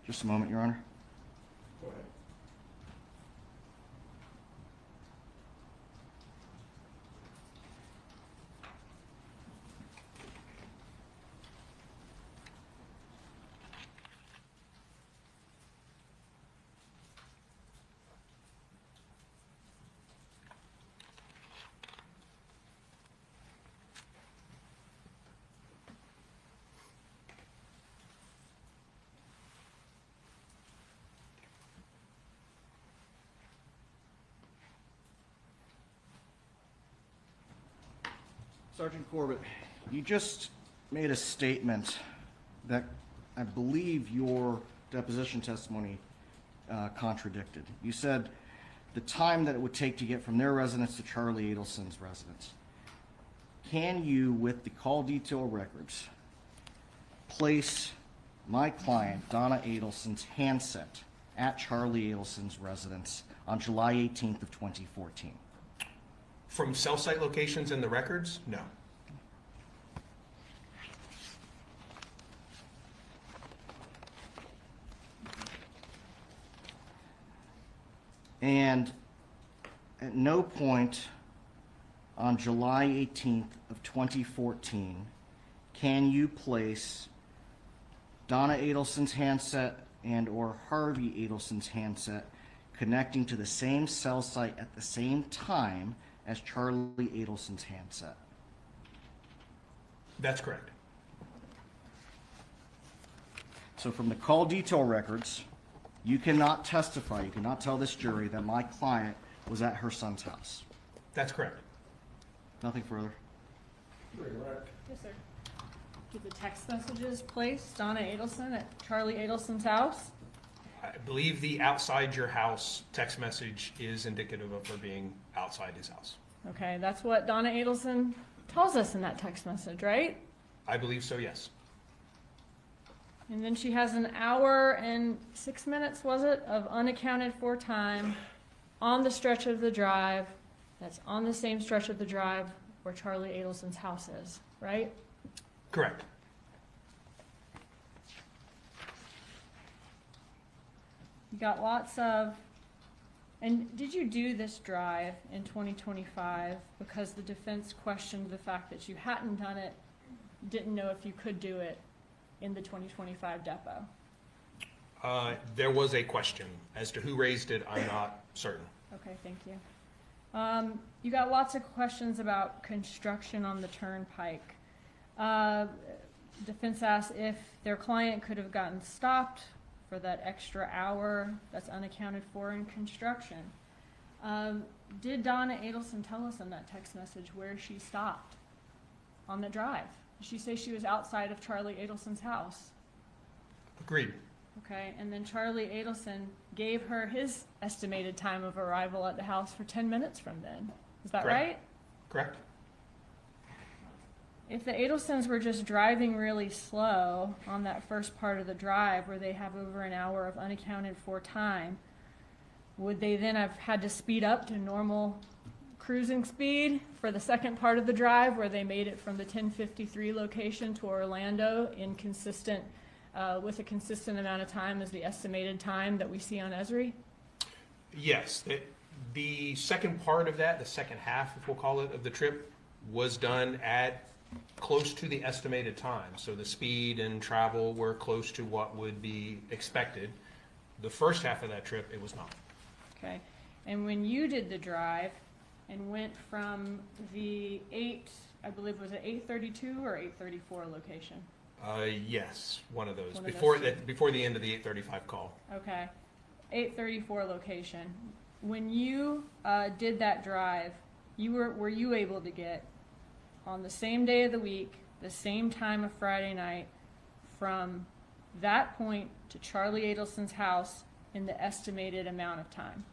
Just a moment, Your Honor. Go ahead. Sergeant Corbett, you just made a statement that I believe your deposition testimony contradicted. You said the time that it would take to get from their residence to Charlie Adelson's residence. Can you, with the call detail records, place my client, Donna Adelson's handset at Charlie Adelson's residence on July 18th of 2014? From cell site locations in the records? No. And at no point on July 18th of 2014 can you place Donna Adelson's handset and or Harvey Adelson's handset connecting to the same cell site at the same time as Charlie Adelson's handset. That's correct. So from the call detail records, you cannot testify, you cannot tell this jury that my client was at her son's house. That's correct. Nothing further. Correct. Yes, sir. Did the text messages place Donna Adelson at Charlie Adelson's house? I believe the outside your house text message is indicative of her being outside his house. Okay, that's what Donna Adelson tells us in that text message, right? I believe so, yes. And then she has an hour and 6 minutes, was it, of unaccounted for time on the stretch of the drive that's on the same stretch of the drive where Charlie Adelson's house is, right? Correct. You got lots of, and did you do this drive in 2025 because the defense questioned the fact that you hadn't done it, didn't know if you could do it in the 2025 depot? There was a question as to who raised it. I'm not certain. Okay, thank you. You got lots of questions about construction on the turnpike. Defense asked if their client could have gotten stopped for that extra hour that's unaccounted for in construction. Did Donna Adelson tell us in that text message where she stopped on the drive? Did she say she was outside of Charlie Adelson's house? Agreed. Okay, and then Charlie Adelson gave her his estimated time of arrival at the house for 10 minutes from then. Is that Correct. right? Correct. If the Adelsons were just driving really slow on that first part of the drive where they have over an hour of unaccounted for time, would they then have had to speed up to normal cruising speed for the second part of the drive where they made it from the 1053 location to Orlando in consistent, with a consistent amount of time as the estimated time that we see on Esri? Yes. The second part of that, the second half, if we'll call it, of the trip was done at close to the estimated time. So the speed and travel were close to what would be expected. The first half of that trip, it was not. Okay, and when you did the drive and went from the I believe was it 832 or 834 location? Yes, one of those. One of Before those two. before the end of the 835 call. Okay, 834 location. When you did that drive, were you able to get on the same day of the week, the same time of Friday night, from that point to Charlie Adelson's house in the estimated amount of time?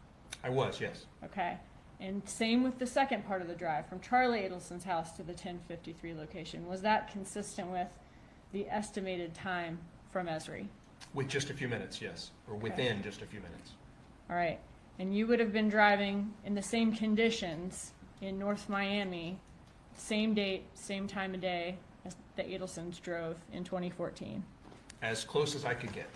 I was, yes. Okay, and same with the second part of the drive, from Charlie Adelson's house to the 1053 location. Was that consistent with the estimated time from Esri? With just a few minutes, yes. Or within just a few minutes. All right, and you would have been driving in the same conditions in North Miami, same date, same time of day as the Adelsons drove in 2014. As close as I could get.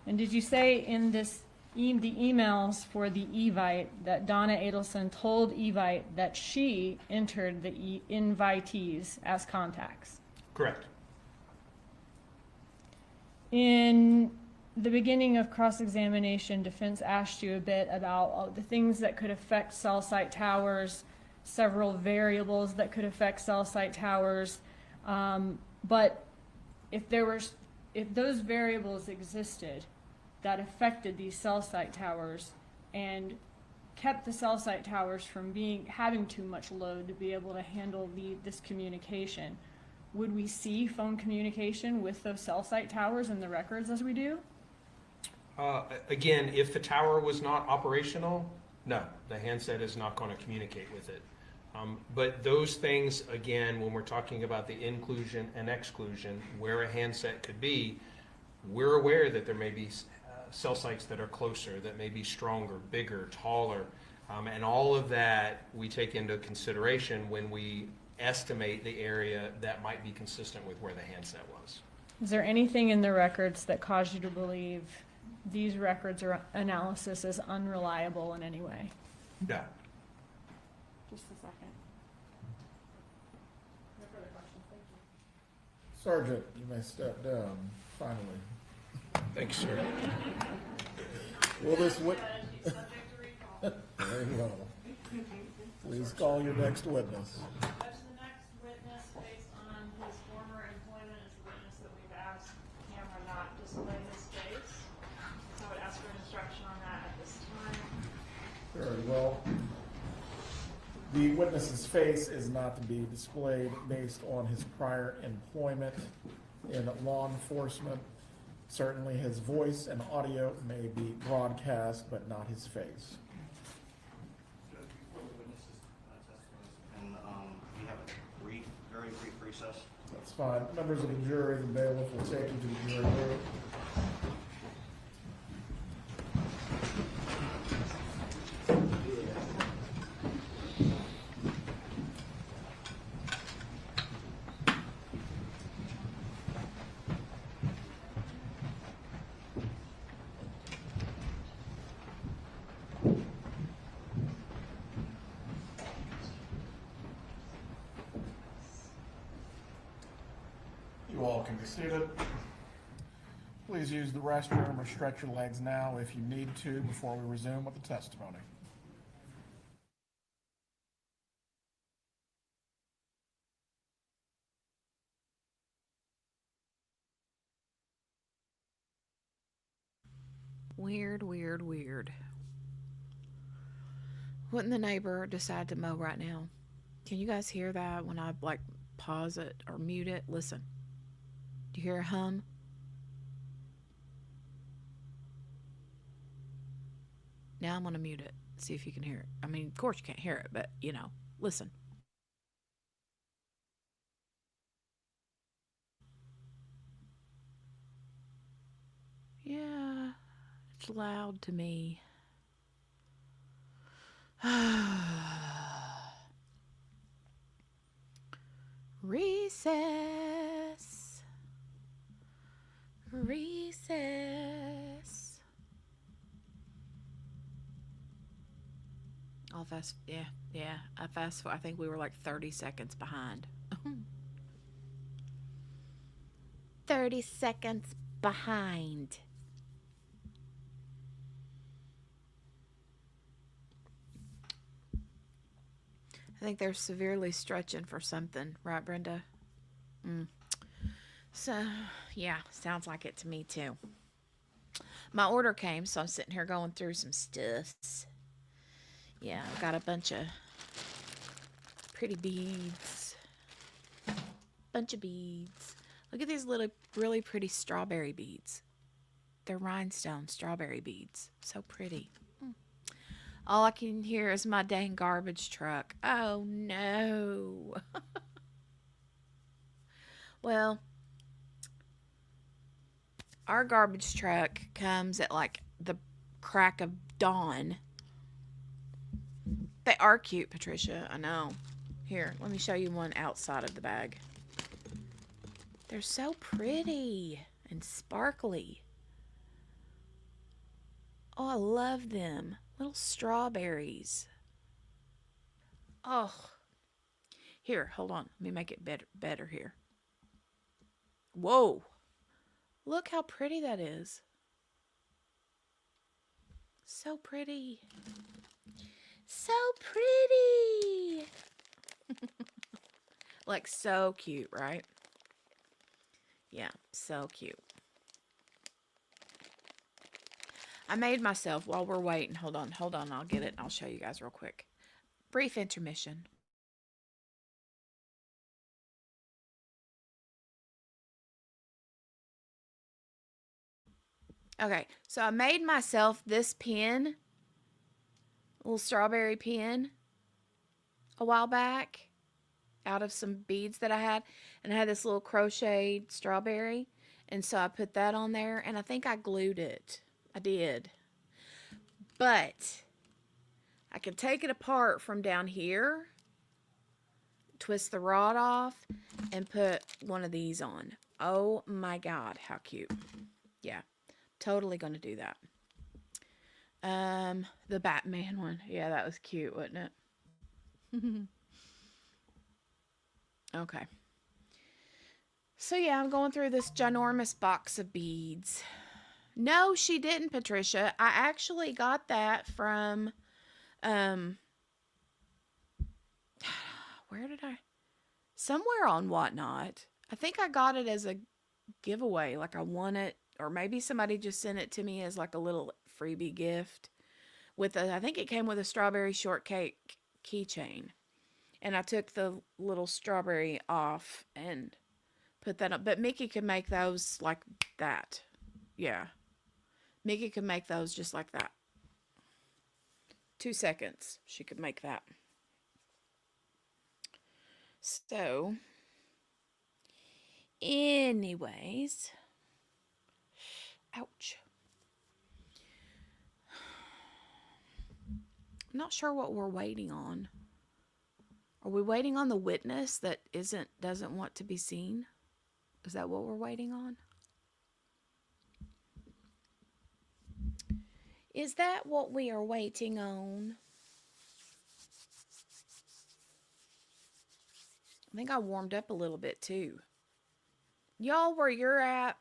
And did you say in this the emails for the Evite that Donna Adelson told Evite that she entered the invitees as contacts? Correct. In the beginning of cross-examination, defense asked you a bit about all the things that could affect cell site towers, several variables that could affect cell site towers, but if those variables existed, that affected these cell site towers and kept the cell site towers from having too much load to be able to handle this communication. Would we see phone communication with those cell site towers in the records as we do? Again, if the tower was not operational, no, the handset is not going to communicate with it. But those things, again, when we're talking about the inclusion and exclusion, where a handset could be, we're aware that there may be cell sites that are closer, that may be stronger, bigger, taller, and all of that we take into consideration when we estimate the area that might be consistent with where the handset was. Is there anything in the records that caused you to believe these records or analysis is unreliable in any way? No. Just a second. No further questions, thank you. Sergeant, you may step down, finally. Thanks, sir. Will this there you go. Please call your next witness. That's the next witness based on his former employment as a witness that we've asked camera not display his face. So I would ask for instruction on that at this time. Very well. The witness's face is not to be displayed based on his prior employment in law enforcement. Certainly his voice and audio may be broadcast, but not his face. Judge, before the witnesses testimony, and we have a very brief recess. That's fine. Members of the jury, the bailiff will take you to the jury room. You all can be seated. Please use the restroom or stretch your legs now if you need to before we resume with the testimony. Weird, weird, weird. Wouldn't the neighbor decide to mow right now? Can you guys hear that when I like pause it or mute it? Listen. Do you hear a hum? Now I'm going to mute it. See if you can hear it. I mean, of course you can't hear it, but you know, listen. Yeah, it's loud to me. Recess. Recess. I'll fast. Yeah. I fast. I think we were like 30 seconds behind. 30 seconds behind. I think they're severely stretching for something, right, Brenda? So, yeah, sounds like it to me, too. My order came, so I'm sitting here going through some stuffs. Yeah, I've got a bunch of pretty beads. Bunch of beads. Look at these little, really pretty strawberry beads. They're rhinestone strawberry beads. So pretty. All I can hear is my dang garbage truck. Oh, no. Well, our garbage truck comes at like the crack of dawn. They are cute, Patricia. I know. Here, let me show you one outside of the bag. They're so pretty and sparkly. Oh, I love them. Little strawberries. Oh. Here, hold on. Let me make it better here. Whoa. Look how pretty that is. So pretty. So pretty. Like so cute, right? Yeah, so cute. I made myself while we're waiting. Hold on. I'll get it and I'll show you guys real quick. Brief intermission. Okay, so I made myself this pen, little strawberry pen, a while back out of some beads that I had. And I had this little crocheted strawberry. And so I put that on there and I think I glued it. I did. But I can take it apart from down here, twist the rod off, and put one of these on. Oh my God, how cute. Yeah, totally gonna do that. The Batman one. Yeah, that was cute, wasn't it? Okay. So yeah, I'm going through this ginormous box of beads. No, she didn't, Patricia. I actually got that from, where did I? Somewhere on Whatnot. I think I got it as a giveaway. Like I won it, or maybe somebody just sent it to me as like a little freebie gift. I think it came with a strawberry shortcake keychain. And I took the little strawberry off and put that up. But Mickey could make those like that. Yeah. Mickey could make those just like that. 2 seconds. She could make that. So, anyways. Ouch. I'm not sure what we're waiting on. Are we waiting on the witness that doesn't want to be seen? Is that what we're waiting on? Is that what we are waiting on? I think I warmed up a little bit too. Y'all, where you're at,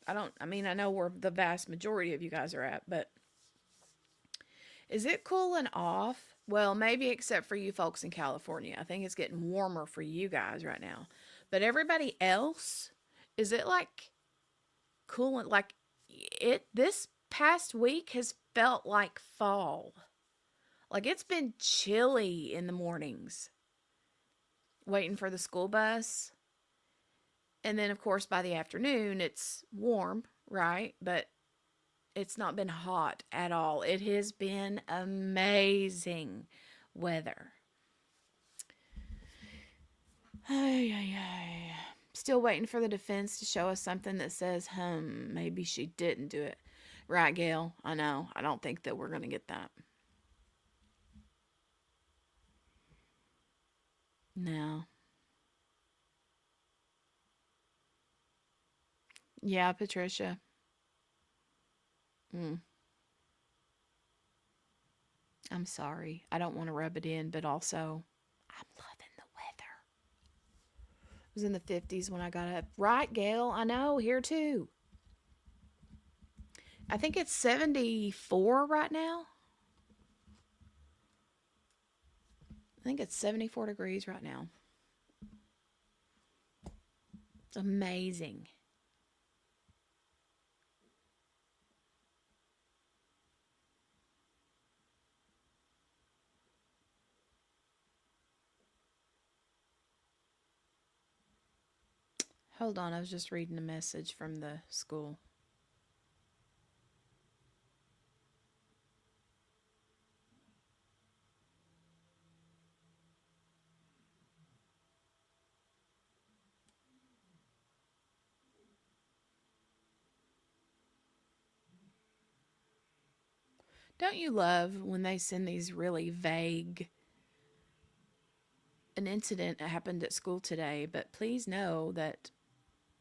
I know where the vast majority of you guys are at, but is it cooling off? Well, maybe except for you folks in California. I think it's getting warmer for you guys right now. But everybody else, is it like cooling? Like this past week has felt like fall. Like it's been chilly in the mornings, waiting for the school bus. And then, of course, by the afternoon, it's warm, right? But it's not been hot at all. It has been amazing weather. Ay, ay, ay. Still waiting for the defense to show us something that says, maybe she didn't do it. Right, Gail? I know. I don't think that we're going to get that. No. Yeah, Patricia. I'm sorry. I don't want to rub it in, but also, I'm loving the weather. It was in the 50s when I got up. Right, Gail? I know. Here too. I think it's 74 right now. I think it's 74 degrees right now. It's amazing. Hold on, I was just reading a message from the school. Don't you love when they send these really vague, an incident happened at school today, but please know that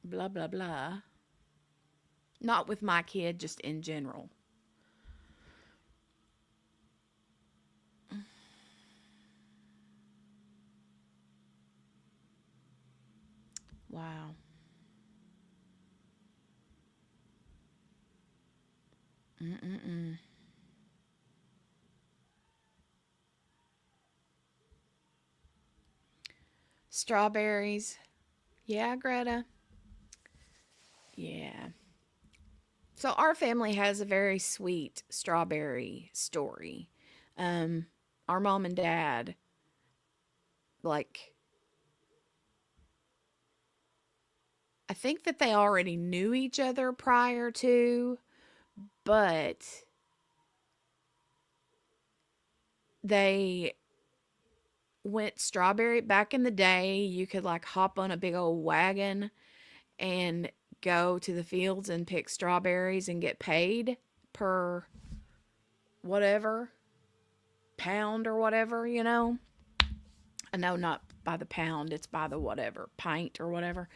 blah, blah, blah. Not with my kid, just in general. Wow. Mm-mm-mm. Strawberries. Yeah, Greta. Yeah. So our family has a very sweet strawberry story. Our mom and dad, like, I think that they already knew each other prior to, but they went strawberry back in the day. You could like hop on a big old wagon and go to the fields and pick strawberries and get paid per whatever pound or whatever, you know. I know not by the pound, it's by the whatever pint or whatever.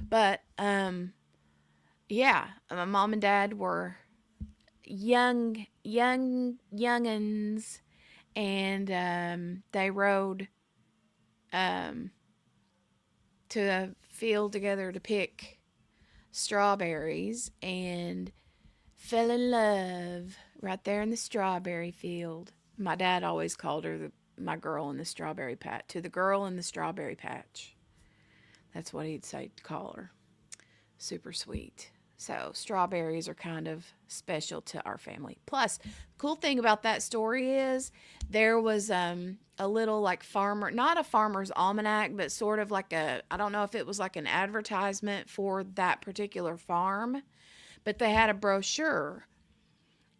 But yeah, my mom and dad were youngins, and they rode um, to the field together to pick strawberries and fell in love right there in the strawberry field. My dad always called her my girl in the strawberry patch. To the girl in the strawberry patch. That's what he'd say to call her. Super sweet. So strawberries are kind of special to our family. Plus, the cool thing about that story is there was a little like farmer, not a farmer's almanac, but sort of like I don't know if it was like an advertisement for that particular farm, but they had a brochure,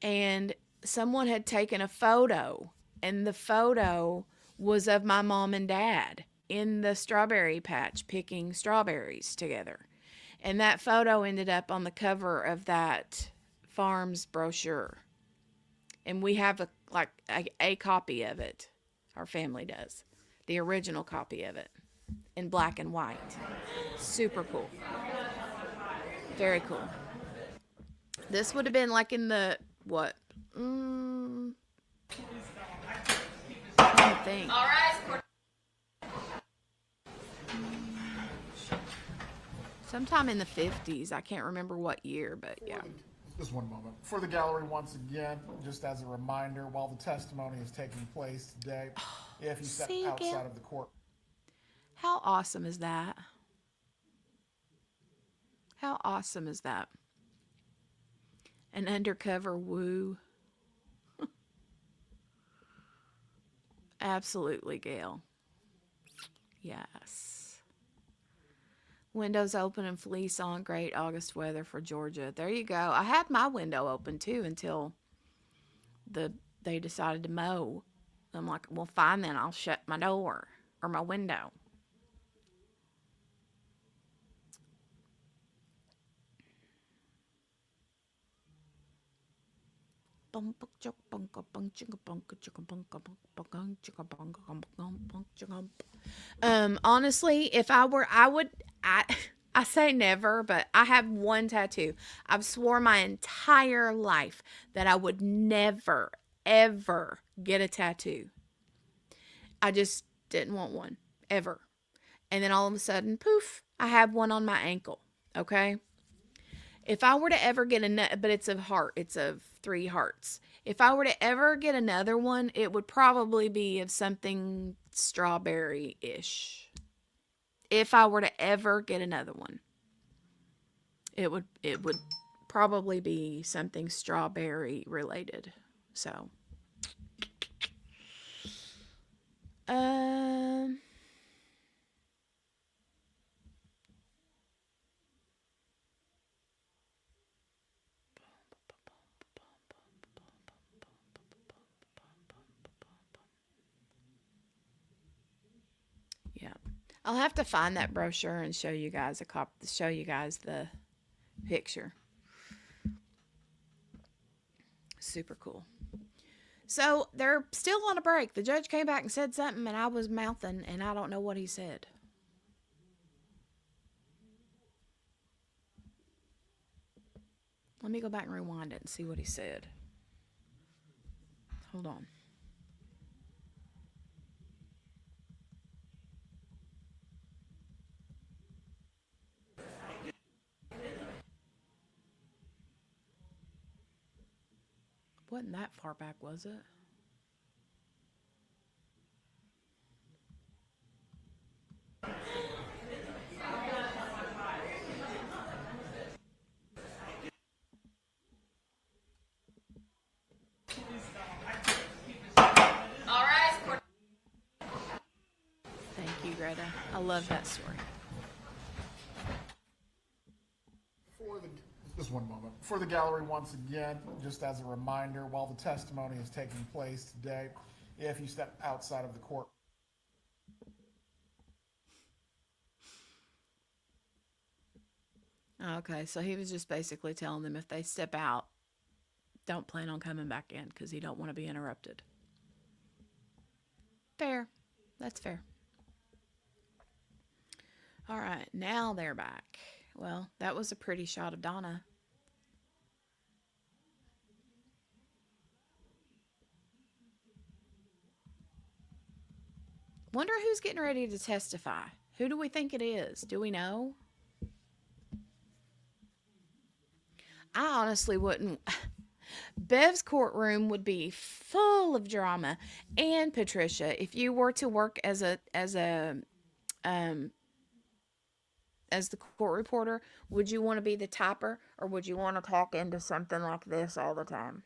and someone had taken a photo, and the photo was of my mom and dad in the strawberry patch picking strawberries together. And that photo ended up on the cover of that farm's brochure. And we have a copy of it. Our family does. The original copy of it in black and white. Super cool. Very cool. This would have been like in the, what? I think. All right. Sometime in the 50s. I can't remember what year, but yeah. Just one moment. For the gallery, once again, just as a reminder, while the testimony is taking place today, if you step See outside again? of the court. How awesome is that? How awesome is that? An undercover woo. Absolutely, Gail. Yes. Windows open and fleece on. Great August weather for Georgia. There you go. I had my window open too until they decided to mow. I'm like, well, fine then. I'll shut my door or my window. Honestly, if I say never, but I have one tattoo. I've swore my entire life that I would never, ever get a tattoo. I just didn't want one, ever. And then all of a sudden, poof, I have one on my ankle, okay? If I were to ever get another, but it's of heart, it's of 3 hearts. If I were to ever get another one, it would probably be of something strawberry-ish. If I were to ever get another one, it would probably be something strawberry related. So, um, yeah. I'll have to find that brochure and show you guys the picture. Super cool. So they're still on a break. The judge came back and said something, and I was mouthing, and I don't know what he said. Let me go back and rewind it and see what he said. Hold on. Wasn't that far back, was it? Greta. I love that story. Just one moment. For the gallery, once again, just as a reminder, while the testimony is taking place today, if you step outside of the court, Okay, so he was just basically telling them if they step out, don't plan on coming back in because he don't want to be interrupted. Fair. That's fair. All right, now they're back. Well, that was a pretty shot of Donna. Wonder who's getting ready to testify. Who do we think it is? Do we know? I honestly wouldn't. Bev's courtroom would be full of drama. And Patricia, if you were to work as the court reporter, would you want to be the typer or would you want to talk into something like this all the time?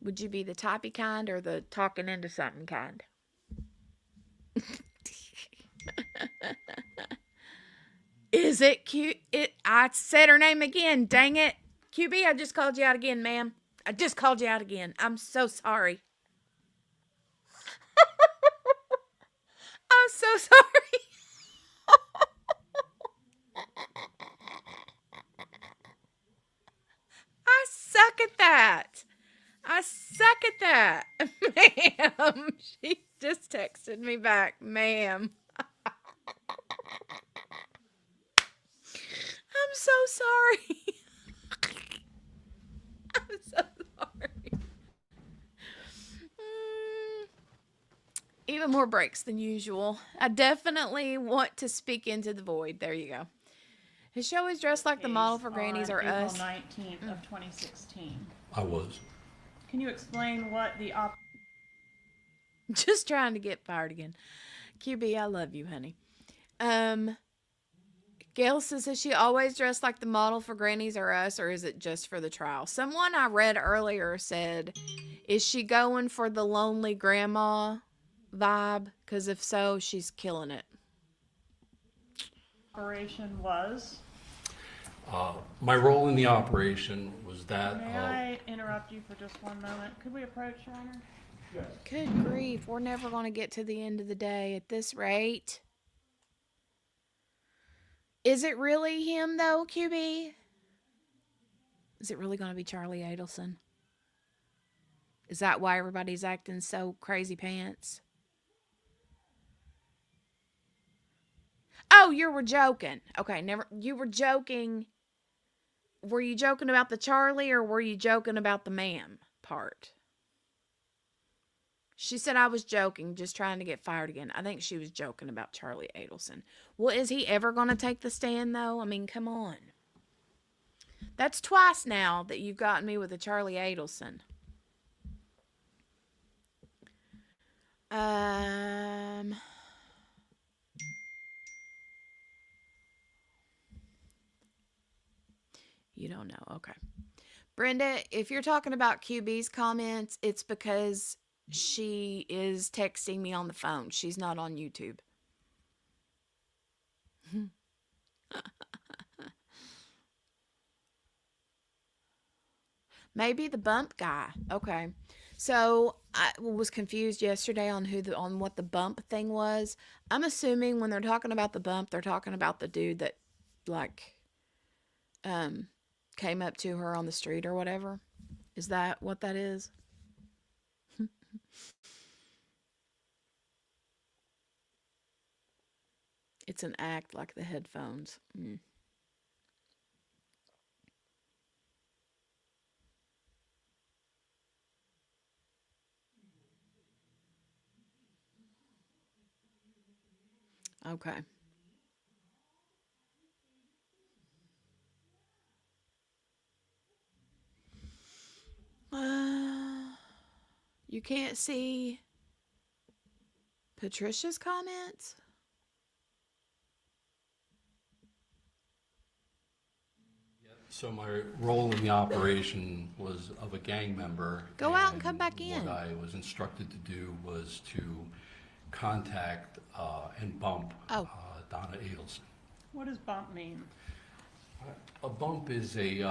Would you be the typey kind or the talking into something kind? Is it cute? I said her name again. Dang it. QB, I just called you out again, ma'am. I just called you out again. I'm so sorry. I'm so sorry. I suck at that. I suck at that. Ma'am. She just texted me back. Ma'am. I'm so sorry. I'm so sorry. Even more breaks than usual. I definitely want to speak into the void. There you go. His show is dressed like the model for Grannies Are Us. April 19th of 2016. I was. Can you explain what the Just trying to get fired again. QB, I love you, honey. Gail says, is she always dressed like the model for Grannies Are Us, or is it just for the trial? Someone I read earlier said, is she going for the lonely grandma vibe? Because if so, she's killing it. operation was? My role in the operation was that May I interrupt you for just one moment? Could we approach, Your Honor? Good grief. We're never going to get to the end of the day at this rate. Is it really him, though, QB? Is it really going to be Charlie Adelson? Is that why everybody's acting so crazy pants? Oh, you were joking. Okay, never. You were joking. Were you joking about the Charlie or were you joking about the ma'am part? She said I was joking, just trying to get fired again. I think she was joking about Charlie Adelson. Well, is he ever going to take the stand, though? I mean, come on. That's twice now that you've gotten me with a Charlie Adelson. You don't know. Okay. Brenda, if you're talking about QB's comments, it's because she is texting me on the phone. She's not on YouTube. Maybe the bump guy. Okay. So I was confused yesterday on on what the bump thing was. I'm assuming when they're talking about the bump, they're talking about the dude that came up to her on the street or whatever. Is that what that is? It's an act like the headphones. Okay. You can't see Patricia's comments? So my role in the operation was of a gang member. Go out and come back in. What I was instructed to do was to contact and bump Oh. Donna Adelson. What does bump mean? A bump is a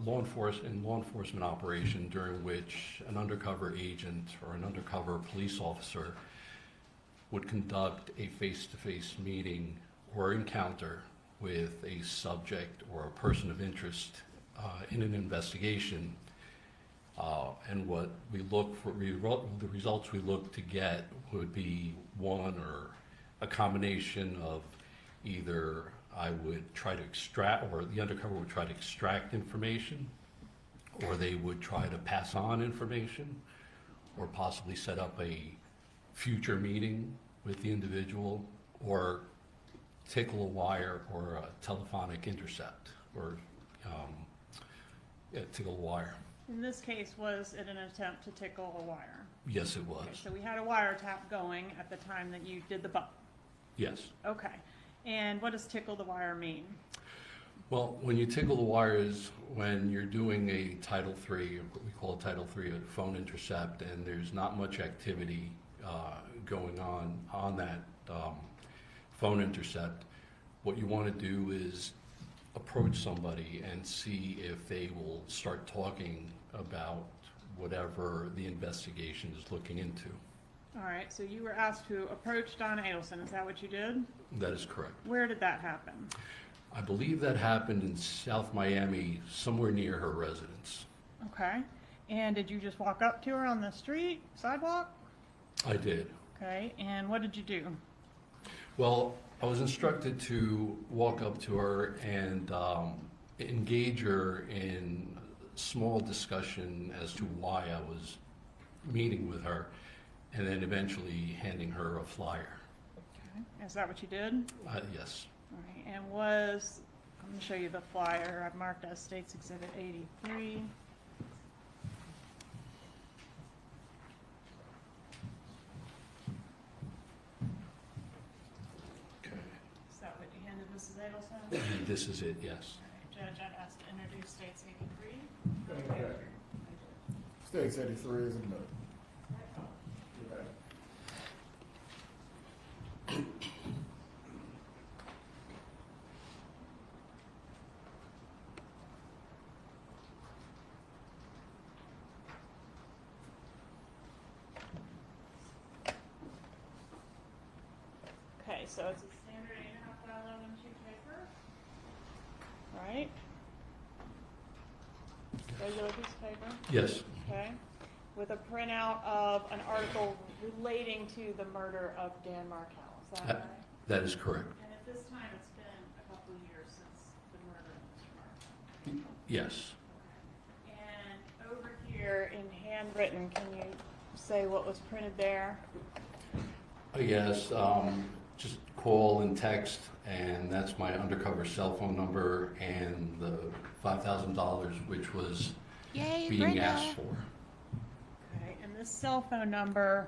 law enforcement operation during which an undercover agent or an undercover police officer would conduct a face-to-face meeting or encounter with a subject or a person of interest in an investigation. And what we look for, the results we look to get would be one or a combination of either I would try to extract, or the undercover would try to extract information, or they would try to pass on information, or possibly set up a future meeting with the individual, or tickle a wire or a telephonic intercept, or tickle a wire. In this case, was it an attempt to tickle a wire? Yes, it was. Okay, so we had a wiretap going at the time that you did the bump. Yes. Okay. And what does tickle the wire mean? Well, when you tickle the wires, when you're doing a Title III, what we call a Title III, a phone intercept, and there's not much activity going on that phone intercept, what you want to do is approach somebody and see if they will start talking about whatever the investigation is looking into. All right, so you were asked to approach Donna Adelson. Is that what you did? That is correct. Where did that happen? I believe that happened in South Miami, somewhere near her residence. Okay. And did you just walk up to her on the street, sidewalk? I did. Okay. And what did you do? Well, I was instructed to walk up to her and engage her in small discussion as to why I was meeting with her, and then eventually handing her a flyer. Okay. Is that what you did? Yes. All right. And I'm going to show you the flyer. I've marked as States Exhibit 83. Okay. Is that what you handed Mrs. Adelson? And this is it, yes. All right, Judge, I'd ask to introduce States 83. Okay. States 83 is admitted. Okay. Okay, so it's a standard 8.5 by 11 sheet paper. All right. Regular piece of paper. Yes, Okay. With a printout of an article relating to the murder of Dan Markel. Is that that, right? that is correct. And at this time, it's been a couple of years since the murder of Mr. Markel. Yes. And over here in handwritten, can you say what was printed there? Yes, just call and text, and that's my undercover cell phone number and the $5,000, which was Yay, being Brenda. asked for. Okay, and this cell phone number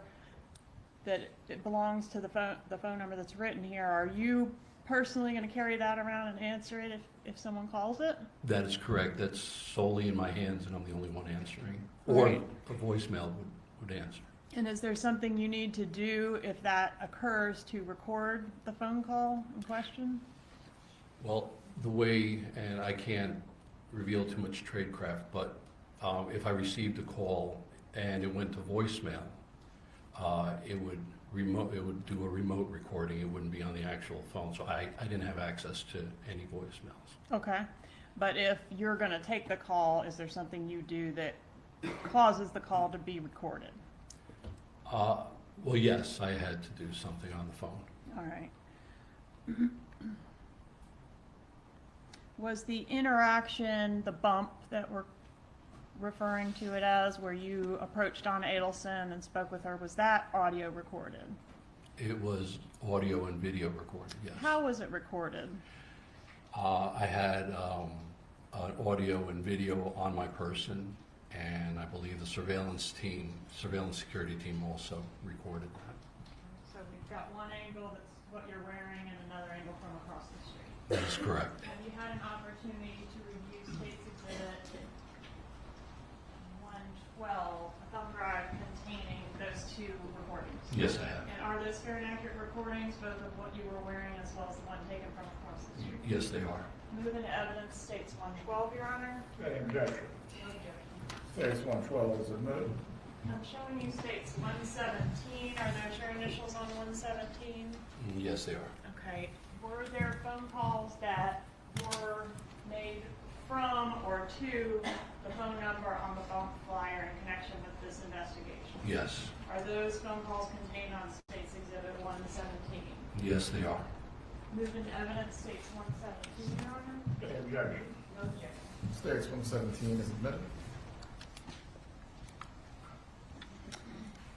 that it belongs to the phone number that's written here, are you personally going to carry that around and answer it if someone calls it? That is correct. That's solely in my hands, and I'm the only one answering. Or Right. a voicemail would answer. And is there something you need to do if that occurs to record the phone call in question? Well, the way, and I can't reveal too much tradecraft, but if I received a call and it went to voicemail, it would do a remote recording. It wouldn't be on the actual phone, so I didn't have access to any voicemails. Okay, but if you're going to take the call, is there something you do that causes the call to be recorded? Well, yes, I had to do something on the phone. All right. Was the interaction, the bump that we're referring to it as, where you approached Donna Adelson and spoke with her, was that audio recorded? It was audio and video recorded, yes. How was it recorded? I had an audio and video on my person, and I believe the surveillance security team also recorded that. So we've got one angle that's what you're wearing and another angle from across the street. That is correct. Have you had an opportunity to recordings, both of what you were wearing as well as the one taken from across the street? Yes, they are. Moving to evidence states 112, Your Honor. Any objection? No objection. States 112 is admitted. I'm showing you states 117. Are those your initials on 117? Yes, they are. Okay. Were there phone calls that were made from or to the phone number on the bump flyer in connection with this investigation? Yes. Are those phone calls contained on States Exhibit 117? Yes, they are. Moving to evidence states 117, Your Honor. Any objection? No objection. States 117 is admitted.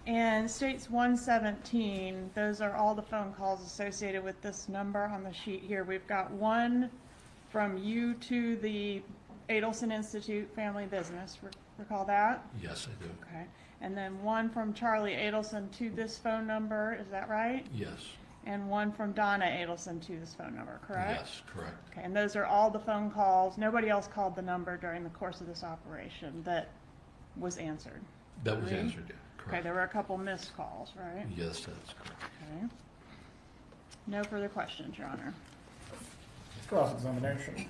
And states 117, those are all the phone calls associated with this number on the sheet here. We've got one from you to the Adelson Institute Family Business. Recall that? Yes, I do. Okay. And then one from Charlie Adelson to this phone number, is that right? Yes. And one from Donna Adelson to this phone number, correct? Yes, correct. Okay, and those are all the phone calls. Nobody else called the number during the course of this operation that was answered? That was Agreed? answered, yeah. Okay, Correct. there were a couple missed calls, right? Yes, that's correct. Okay. No further questions, Your Honor. Cross-examination.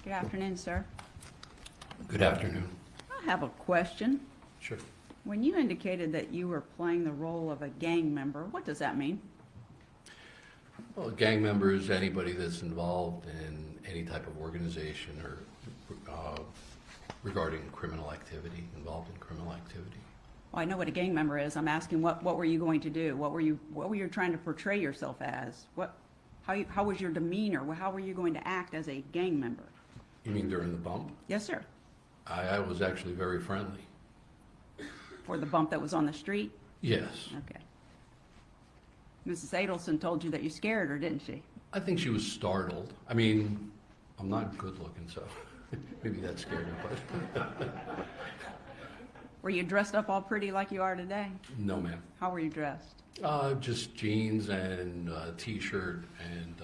Good afternoon, sir. Good afternoon. I have a question. Sure. When you indicated that you were playing the role of a gang member, what does that mean? Well, a gang member is anybody that's involved in any type of organization or regarding criminal activity, involved in criminal activity. Well, I know what a gang member is. I'm asking what were you going to do? What were you trying to portray yourself as? How was your demeanor? How were you going to act as a gang member? You mean during the bump? Yes, sir. I was actually very friendly. For the bump that was on the street? Yes. Okay. Mrs. Adelson told you that you scared her, didn't she? I think she was startled. I mean, I'm not good looking, so maybe that scared her, but Were you dressed up all pretty like you are today? no, ma'am. How were you dressed? Just jeans and t-shirt and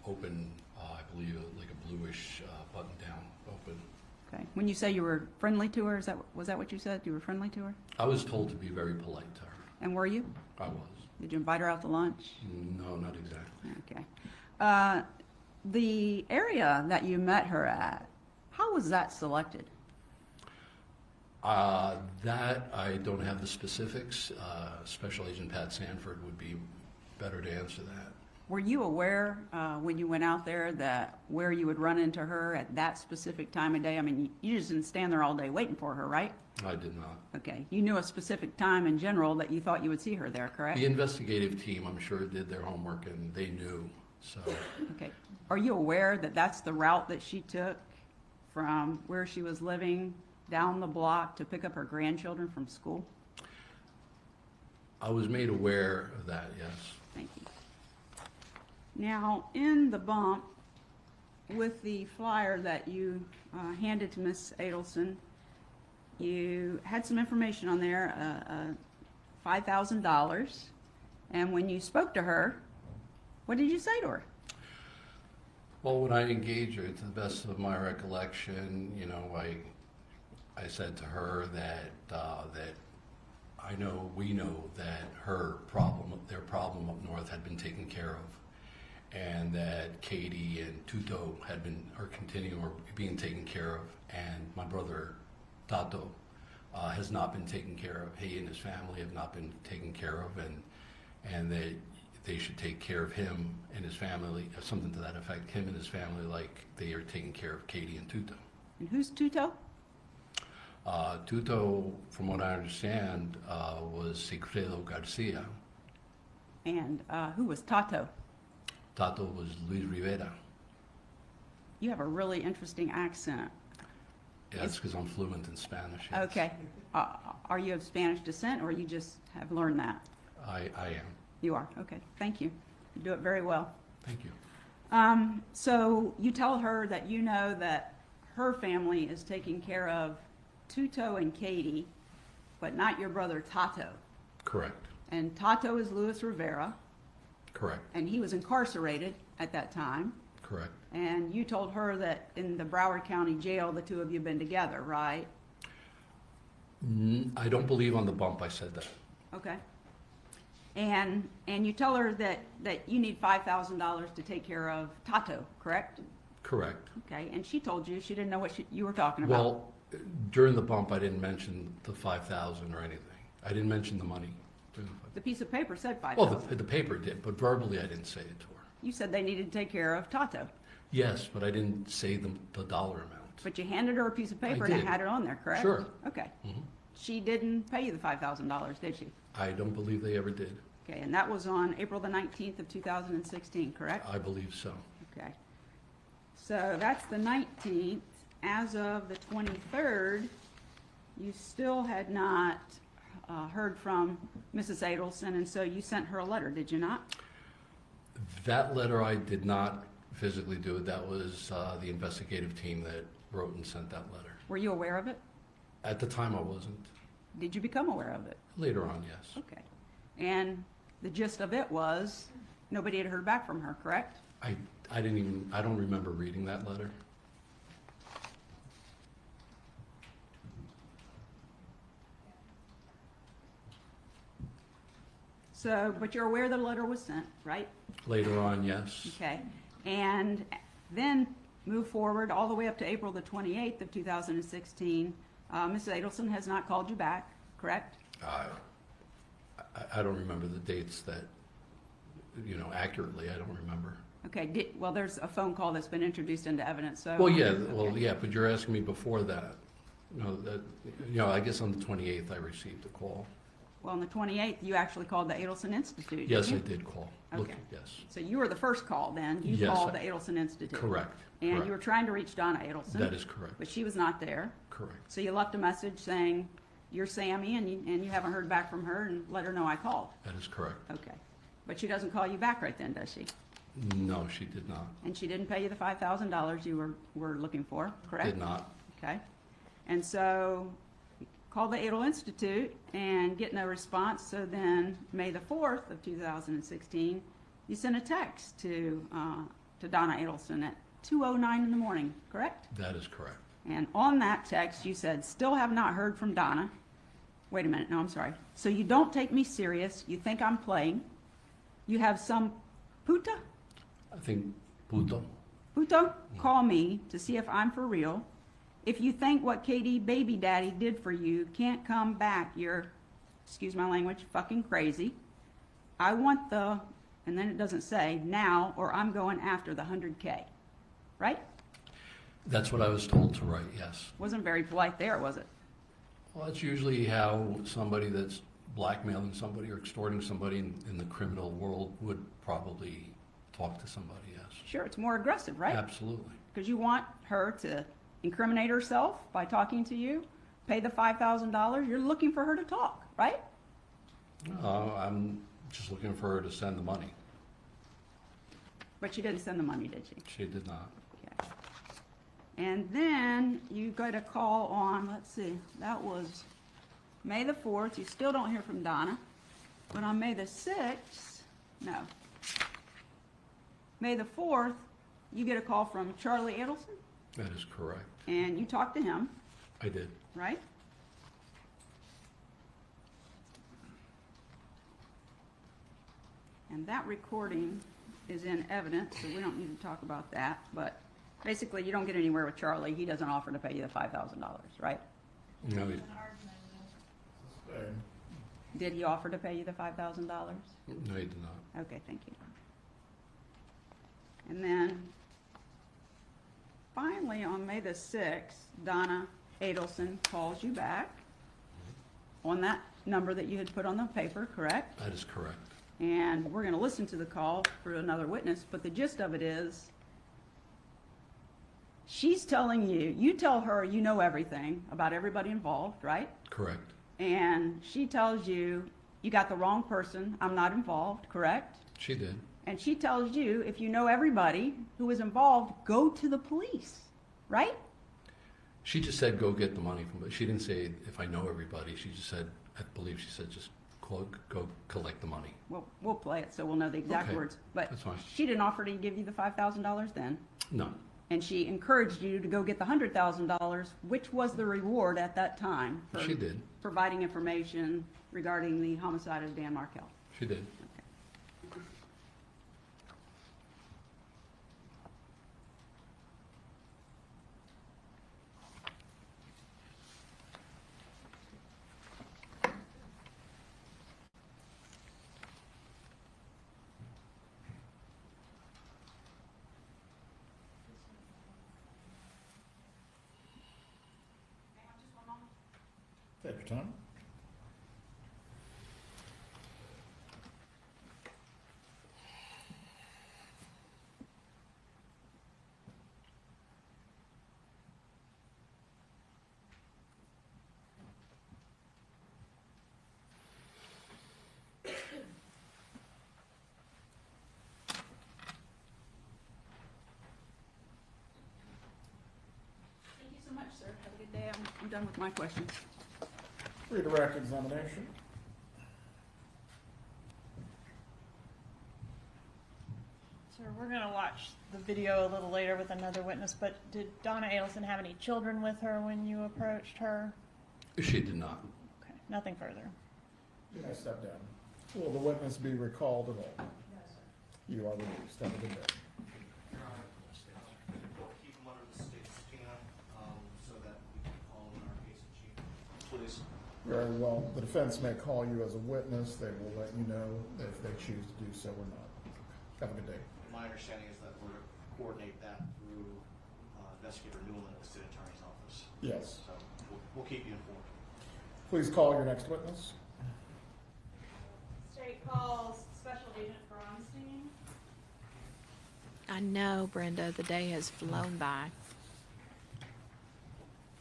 open, I believe, like a bluish button-down open. Okay. When you say you were friendly to her, was that what you said? You were friendly to her? I was told to be very polite to her. And were you? I was. Did you invite her out to lunch? No, not exactly. Okay. The area that you met her at, how was that selected? That, I don't have the specifics. Special Agent Pat Sanford would be better to answer that. Were you aware when you went out there that where you would run into her at that specific time of day? I mean, you just didn't stand there all day waiting for her, right? I did not. Okay. You knew a specific time in general that you thought you would see her there, correct? The investigative team, I'm sure, did their homework and they knew, so. Okay. Are you aware that that's the route that she took from where she was living down the block to pick up her grandchildren from school? I was made aware of that, yes. Thank you. Now, in the bump, with the flyer that you handed to Miss Adelson, you had some information on there, $5,000. And when you spoke to her, what did you say to her? Well, when I engaged her, to the best of my recollection, I I said to her that, that we know that their problem up north had been taken care of, and that Katie and Tuto are continuing or being taken care of, and my brother Tato has not been taken care of. He and his family have not been taken care of, and that they should take care of him and his family, something to that effect, him and his family, like they are taking care of Katie and Tuto. And who's Tuto? Tuto, from what I understand, was Sigfredo Garcia. And who was Tato? Tato was Luis Rivera. You have a really interesting accent. Yeah, that's because I'm fluent in Spanish. Yes. Okay. Are you of Spanish descent, or you just have learned that? I am. You are. Okay. Thank you. You do it very well. Thank you. So you tell her that you know that her family is taking care of Tuto and Katie, but not your brother Tato. Correct. And Tato is Luis Rivera, Correct. and he was incarcerated at that time. Correct. And you told her that in the Broward County Jail, the two of you have been together, right? I don't believe on the bump I said that. Okay. And you tell her that you need $5,000 to take care of Tato, correct? Correct. Okay, and she told you she didn't know what you were talking about. Well, during the bump, I didn't mention the 5,000 or anything. I didn't mention the money. during the bump. The piece of paper said Well, 5,000. the paper did, but verbally I didn't say it to her. You said they needed to take care of Tato, Yes, but I didn't say the dollar amount. but you handed her a piece of paper and it did. had it on there, correct? Sure. Okay. Mhm. She didn't pay you the $5,000, did she? I don't believe they ever did. Okay, and that was on April the 19th of 2016, correct? I believe so. Okay. So that's the 19th. As of the 23rd, you still had not heard from Mrs. Adelson, and so you sent her a letter, did you not? That letter I did not physically do. That was the investigative team that wrote and sent that letter. Were you aware of it? At the time, I wasn't. Did you become aware of it? Later on, yes. Okay. And the gist of it was, nobody had heard back from her, correct? I don't remember reading that letter. So, but you're aware the letter was sent, right? Later on, yes. Okay. And then move forward all the way up to April the 28th of 2016. Mrs. Adelson has not called you back, correct? I don't remember the dates that, accurately, I don't remember. Okay, well, there's a phone call that's been introduced into evidence, so. Well, Okay. yeah, but you're asking me before that. I guess on the 28th, I received a call. Well, on the 28th, you actually called the Adelson Institute, didn't Yes, you? I did call. Okay. Yes, So you were the first call then? You Yes, called I- the Adelson Institute? correct. And correct. you were trying to reach Donna Adelson? That is correct. But she was not there? Correct. So you left a message saying, you're Sammy, and you haven't heard back from her, and let her know I called? That is correct. Okay. But she doesn't call you back right then, does she? No, she did not. And she didn't pay you the $5,000 you were looking for, correct? Did not. Okay. And so call the Adel Institute and get no response. So then May the 4th of 2016, you sent a text to Donna Adelson at 2:09 in the morning, correct? That is correct. And on that text, you said, still have not heard from Donna. Wait a minute, no, I'm sorry. So you don't take me serious, you think I'm playing. You have some puta? I think Puto. Puto, call me to see if I'm for real. If you think what Katie baby daddy did for you can't come back, you're, excuse my language, fucking crazy. I want the, and then it doesn't say, now, or I'm going after the 100K. Right? That's what I was told to write, yes. Wasn't very polite there, was it? Well, that's usually how somebody that's blackmailing somebody or extorting somebody in the criminal world would probably talk to somebody, yes. Sure, it's more aggressive, right? Absolutely. Because you want her to incriminate herself by talking to you, pay the $5,000. You're looking for her to talk, right? I'm just looking for her to send the money. But she didn't send the money, did she? She did not. Okay. And then you got a call on, let's see, that was May the 4th. You still don't hear from Donna. But on May the 6th, no. May the 4th, you get a call from Charlie Adelson, That is correct. and you talk to him. I did. right? And that recording is in evidence, so we don't need to talk about that, but basically, you don't get anywhere with Charlie. He doesn't offer to pay you the $5,000, right? No, he, Did he offer to pay you the $5,000? no, he did not. Okay, thank you. And then, finally, on May the 6th, Donna Adelson calls you back on that number that you had put on the paper, correct? That is correct. And we're gonna listen to the call for another witness, but the gist of it is, she's telling you, you tell her you know everything about everybody involved, right? Correct. And she tells you, you got the wrong person, I'm not involved, correct? She did. And she tells you, if you know everybody who is involved, go to the police, right? She just said, go get the money from, but she didn't say if I know everybody. She just said, I believe she said, just go collect the money. Well, we'll play it so we'll know the exact Okay, words. But that's fine. she didn't offer to give you the $5,000 then. No, And she encouraged you to go get the $100,000, which was the reward at that time for she did. providing information regarding the homicide of Dan Markell. She did. Take your time. Thank you so much, sir. Have a good day. I'm done with my questions. Redirect examination. So we're gonna watch the video a little later with another witness, but did Donna Adelson have any children with her when you approached her? She did not. Okay, nothing further. You may step down. Will the witness be recalled at all? You are released. Have a good day. Keep them under the state subpoena, so that we can call in our case in chief. Please. Very well. The defense may call you as a witness. They will let you know if they choose to do so or not. Have a good day. My understanding is that we're to coordinate that through Investigator Newland at the State Attorney's Office. Yes. So we'll keep you informed. Please call your next witness. State calls Special Agent Bronstein. I know, Brenda, the day has flown by.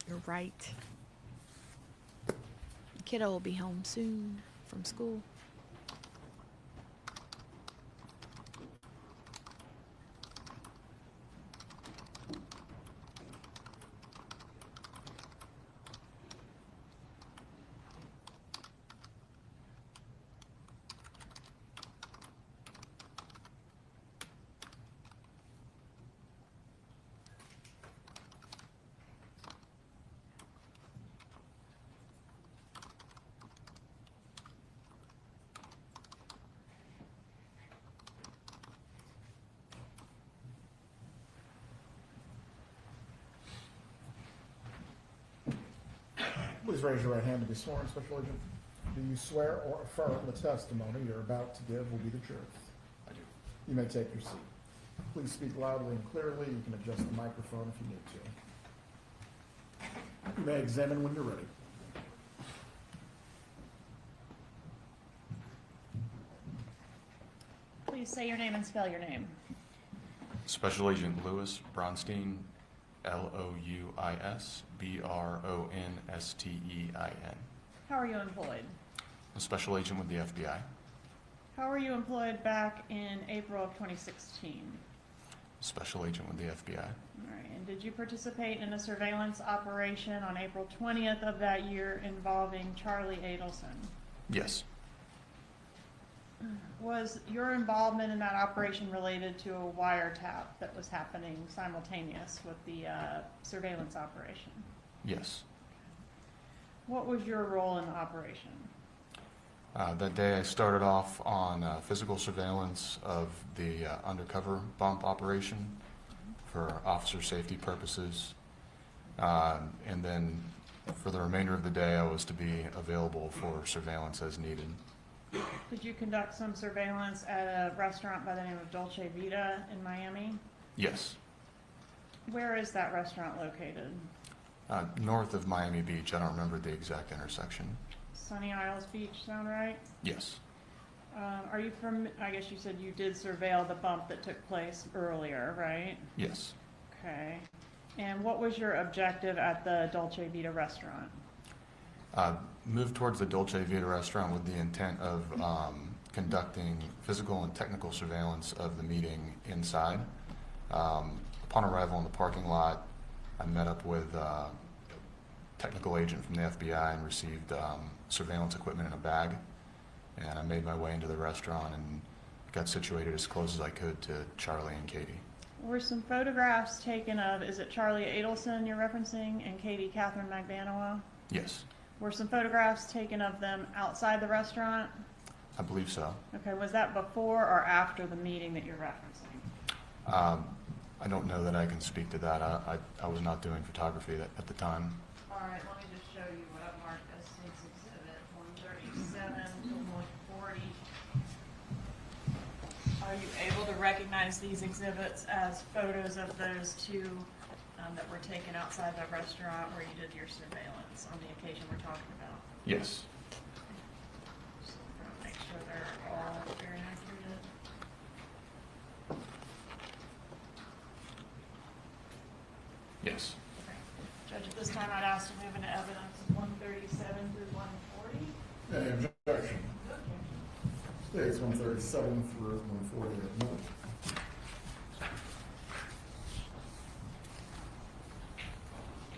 You're right. The kiddo will be home soon from school. Please raise your right hand to be sworn, Special Agent. Do you swear or affirm the testimony you're about to give will be the truth? I do. You may take your seat. Please speak loudly and clearly. You can adjust the microphone if you need to. You may examine when you're ready. Please say your name and spell your name. Special Agent Louis Bronstein, Louis Bronstein. How are you employed? A special agent with the FBI. How were you employed back in April of 2016? Special agent with the FBI. All right, and did you participate in a surveillance operation on April 20th of that year involving Charlie Adelson? Yes. Was your involvement in that operation related to a wiretap that was happening simultaneous with the surveillance operation? Yes. What was your role in the operation? That day I started off on physical surveillance of the undercover bump operation for officer safety purposes. And then for the remainder of the day, I was to be available for surveillance as needed. Did you conduct some surveillance at a restaurant by the name of Dolce Vita in Miami? Yes. Where is that restaurant located? North of Miami Beach, I don't remember the exact intersection. Sunny Isles Beach, sound right? Yes. Are you from, I guess you said you did surveil the bump that took place earlier, right? Yes. Okay. And what was your objective at the Dolce Vita restaurant? Moved towards the Dolce Vita restaurant with the intent of conducting physical and technical surveillance of the meeting inside. Upon arrival in the parking lot, I met up with a technical agent from the FBI and received surveillance equipment in a bag. And I made my way into the restaurant and got situated as close as I could to Charlie and Katie. Were some photographs taken of, is it Charlie Adelson you're referencing and Katie Catherine Magbanua? Yes, Were some photographs taken of them outside the restaurant? I believe so. Okay, was that before or after the meeting that you're referencing? I don't know that I can speak to that. I was not doing photography at the time. All right, let me just show you what I've marked as State's Exhibit 137 to 140. Are you able to recognize these exhibits as photos of those two that were taken outside the restaurant where you did your surveillance on the occasion we're talking about? Yes. Just want to make sure they're all very accurate. Yes. Okay. Judge, at this time I'd ask to move into evidence 137 through 140. Any objection? States 137 through 140 are moved.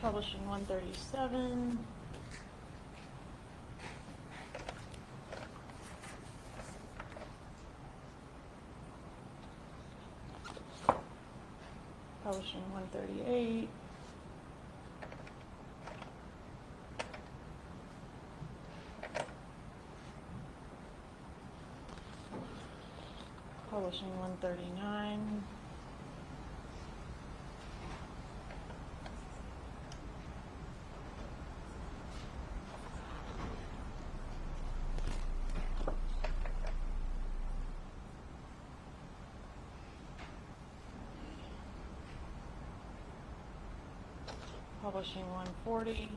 Publishing 137. Publishing 138. Publishing 139. Publishing 140.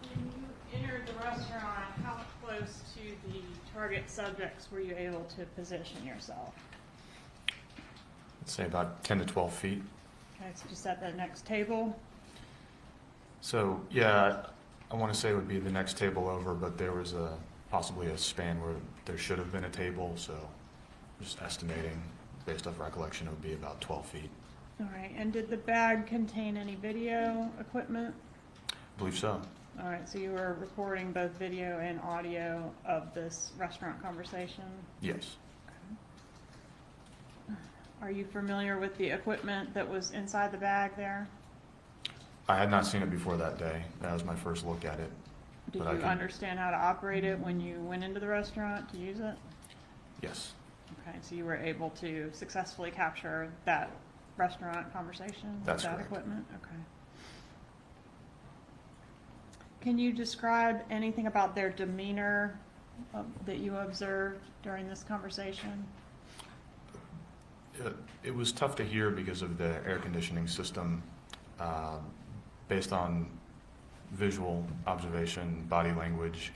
When you entered the restaurant, how close to the target subjects were you able to position yourself? Let's say about 10 to 12 feet. Okay, so just at the next table. So, yeah, I want to say it would be the next table over, but there was possibly a span where there should have been a table, so just estimating, based off recollection, it would be about 12 feet. All right, and did the bag contain any video equipment? I believe so. All right, so you were recording both video and audio of this restaurant conversation? Yes. Are you familiar with the equipment that was inside the bag there? I had not seen it before that day. That was my first look at it. Did But I you can- understand how to operate it when you went into the restaurant to use it? Yes. Okay, so you were able to successfully capture that restaurant conversation with That's that correct. equipment? Okay. Can you describe anything about their demeanor that you observed during this conversation? It was tough to hear because of the air conditioning system. Based on visual observation, body language,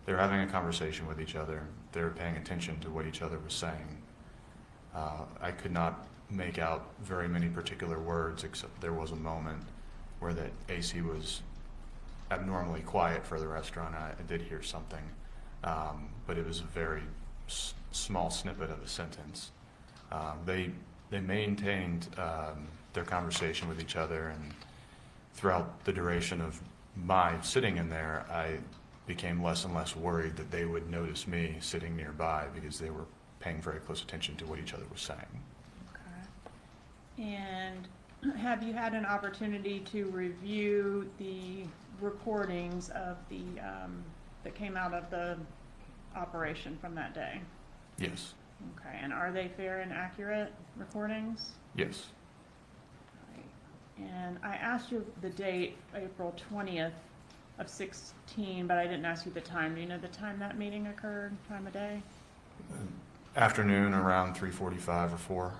they were having a conversation with each other. They were paying attention to what each other was saying. I could not make out very many particular words, except there was a moment where the AC was abnormally quiet for the restaurant. I did hear something, but it was a very small snippet of a sentence. They They maintained their conversation with each other, and throughout the duration of my sitting in there, I became less and less worried that they would notice me sitting nearby because they were paying very close attention to what each other was saying. Okay. And have you had an opportunity to review the recordings of the, that came out of the operation from that day? Yes. Okay, and are they fair and accurate recordings? Yes. Right. And I asked you the date, April 20th of 16, but I didn't ask you the time. Do you know the time that meeting occurred, time of day? Afternoon around 3:45 or 4.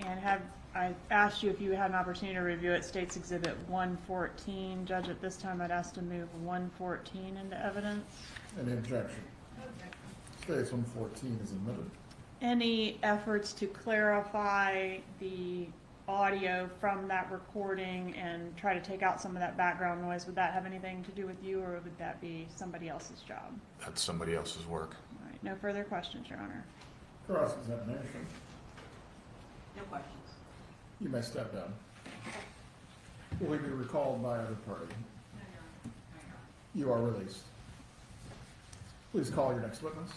And I asked you if you had an opportunity to review it, States Exhibit 114. Judge, at this time, I'd ask to move 114 into evidence. Any objection? States 114 is admitted. Any efforts to clarify the audio from that recording and try to take out some of that background noise, would that have anything to do with you, or would that be somebody else's job? That's somebody else's work. All right, no further questions, Your Honor. Cross-examination. No questions. You may step down. Will he be recalled by either party? You are released. Please call your next witness.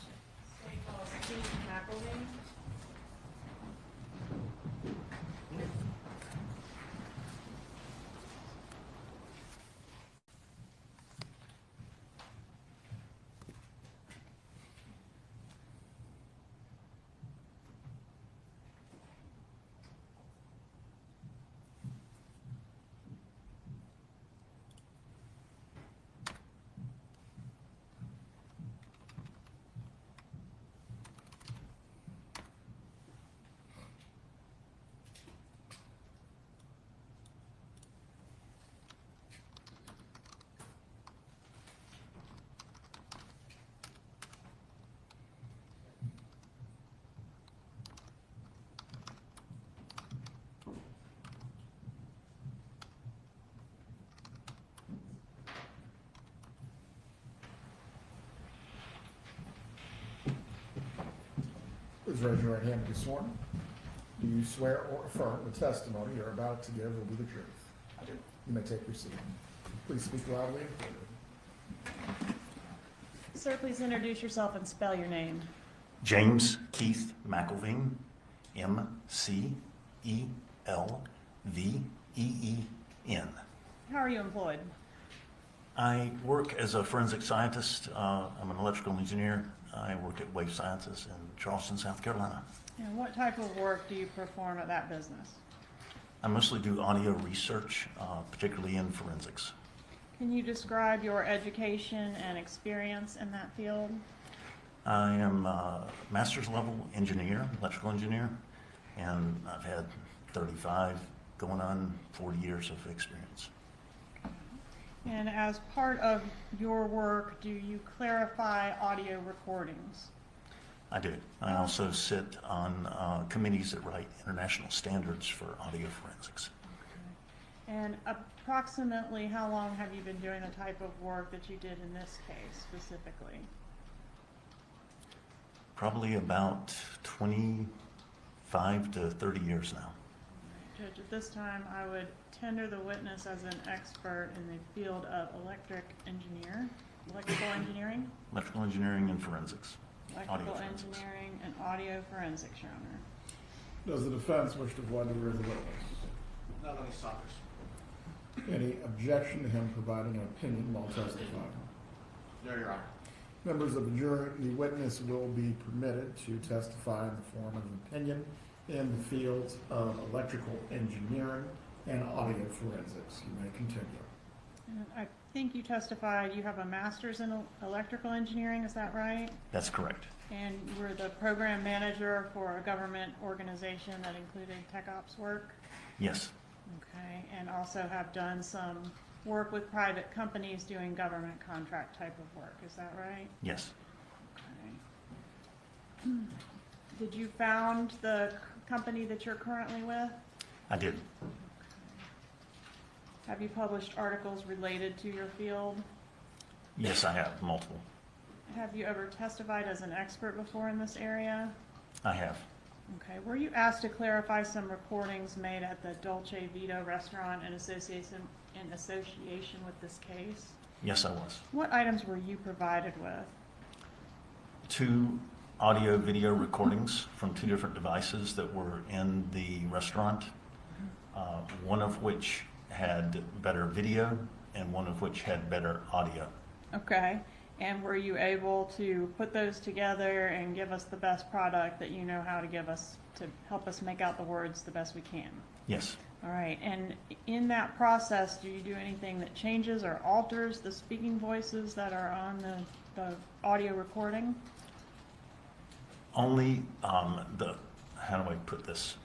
Please raise your right hand and be sworn. Do you swear or affirm the testimony you're about to give will be the truth? I do. You may take your seat. Please speak loudly and clearly. Sir, please introduce yourself and spell your name. James Keith McElveen, M-C-E-L-V-E-E-N. How are you employed? I work as a forensic scientist. I'm an electrical engineer. I work at Wave Sciences in Charleston, South Carolina. And what type of work do you perform at that business? I mostly do audio research, particularly in forensics. Can you describe your education and experience in that field? I am a master's level engineer, electrical engineer, and I've had 35 going on 40 years of experience. And as part of your work, do you clarify audio recordings? I do. I also sit on committees that write international standards for audio forensics. And approximately how long have you been doing the type of work that you did in this case specifically? Probably about 25 to 30 years now. Judge, at this time, I would tender the witness as an expert in the field of electrical engineering, Electrical engineering and forensics. electrical forensics. engineering and audio forensics, Your Honor. Does the defense wish to voir dire the witness? Not on these topics. Any objection to him providing an opinion while testifying? No, Your Honor. Members of the jury, the witness will be permitted to testify in the form of an opinion in the fields of electrical engineering and audio forensics. You may continue. And I think you testified you have a master's in electrical engineering, is that right? That's correct. And you were the program manager for a government organization that included tech ops work? Yes, Okay, and also have done some work with private companies doing government contract type of work, is that right? yes. Okay. Did you found the company that you're currently with? I did. Have you published articles related to your field? Yes, I have, multiple. Have you ever testified as an expert before in this area? I have. Okay, were you asked to clarify some recordings made at the Dolce Vita restaurant in association with this case? Yes, I was. What items were you provided with? 2 audio-video recordings from 2 different devices that were in the restaurant, one of which had better video and one of which had better audio. Okay, and were you able to put those together and give us the best product that you know how to give us to help us make out the words the best we can? Yes. All right, and in that process, do you do anything that changes or alters the speaking voices that are on the audio recording? Only how do I put this?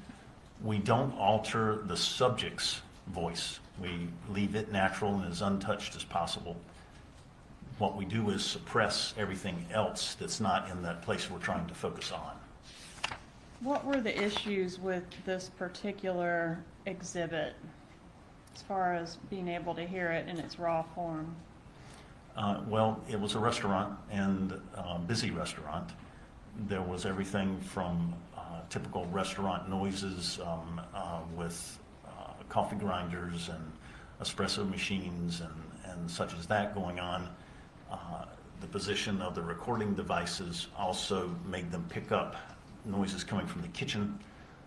We don't alter the subject's voice. We leave it natural and as untouched as possible. What we do is suppress everything else that's not in that place we're trying to focus on. What were the issues with this particular exhibit as far as being able to hear it in its raw form? Well, it was a restaurant and busy restaurant. There was everything from typical restaurant noises with coffee grinders and espresso machines and such as that going on. The position of the recording devices also made them pick up noises coming from the kitchen.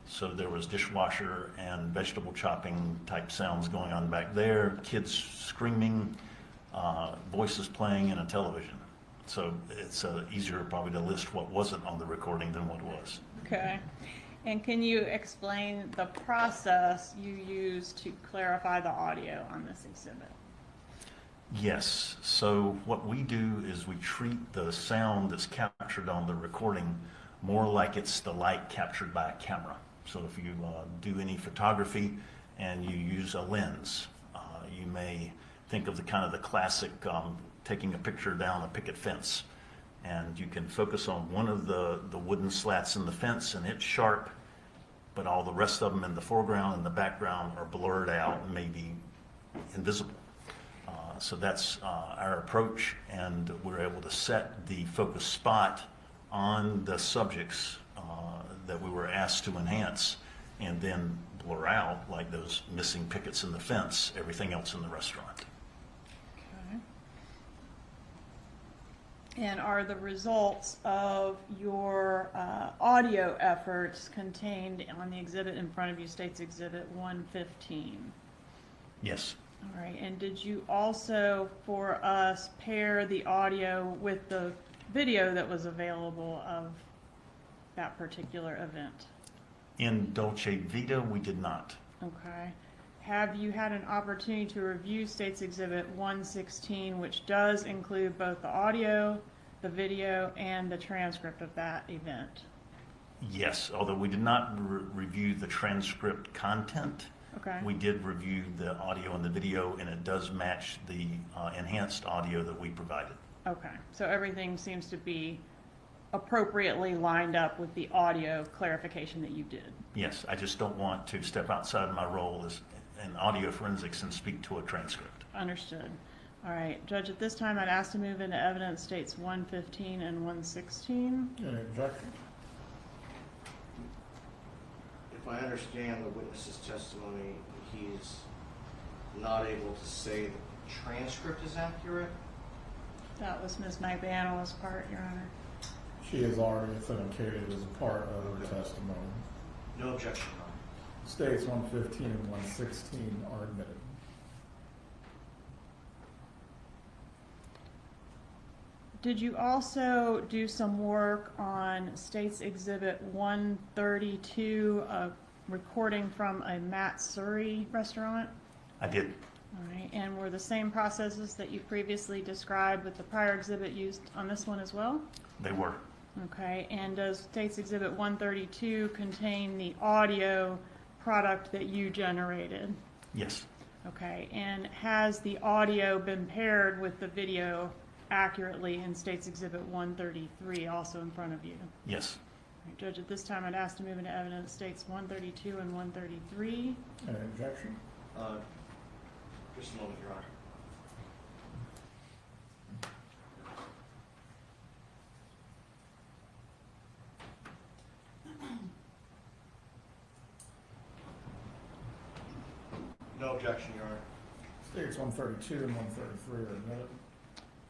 So there was dishwasher and vegetable chopping type sounds going on back there, kids screaming, voices playing, and a television. So it's easier probably to list what wasn't on the recording than what was. Okay. And can you explain the process you used to clarify the audio on this exhibit? Yes. So what we do is we treat the sound that's captured on the recording more like it's the light captured by a camera. So if you do any photography and you use a lens, you may think of the kind of the classic taking a picture down a picket fence, and you can focus on one of the wooden slats in the fence and it's sharp, but all the rest of them in the foreground and the background are blurred out and maybe invisible. So that's our approach, and we're able to set the focus spot on the subjects that we were asked to enhance, and then blur out, like those missing pickets in the fence, everything else in the restaurant. Okay. And are the results of your audio efforts contained on the exhibit in front of you, State's Exhibit 115? Yes. All right, and did you also, for us, pair the audio with the video that was available of that particular event? In Dolce Vita, we did not. Okay. Have you had an opportunity to review State's Exhibit 116, which does include both the audio, the video, and the transcript of that event? Yes, although we did not review the transcript content. Okay. We did review the audio and the video, and it does match the enhanced audio that we provided. Okay, so everything seems to be appropriately lined up with the audio clarification that you did. Yes, I just don't want to step outside of my role as in audio forensics and speak to a transcript. Understood. All right, Judge, at this time, I'd ask to move into evidence States 115 and 116. Any objection? If I understand the witness's testimony, he's not able to say that the transcript is accurate? That was Ms. McBaniel's part, Your Honor. She has already authenticated as a part of her testimony. No objection, Your Honor. States 115 and 116 are admitted. Did you also do some work on State's Exhibit 132, a recording from a Matt Surrey restaurant? I did. All right, and were the same processes that you previously described with the prior exhibit used on this one as well? They were. Okay, and does State's Exhibit 132 contain the audio product that you generated? Yes. Okay, and has the audio been paired with the video accurately in State's Exhibit 133, also in front of you? Yes. All right, Judge, at this time, I'd ask to move into evidence States 132 and 133. Any objection? Just a moment, Your Honor. objection, Your Honor. States 132 and 133 are admitted.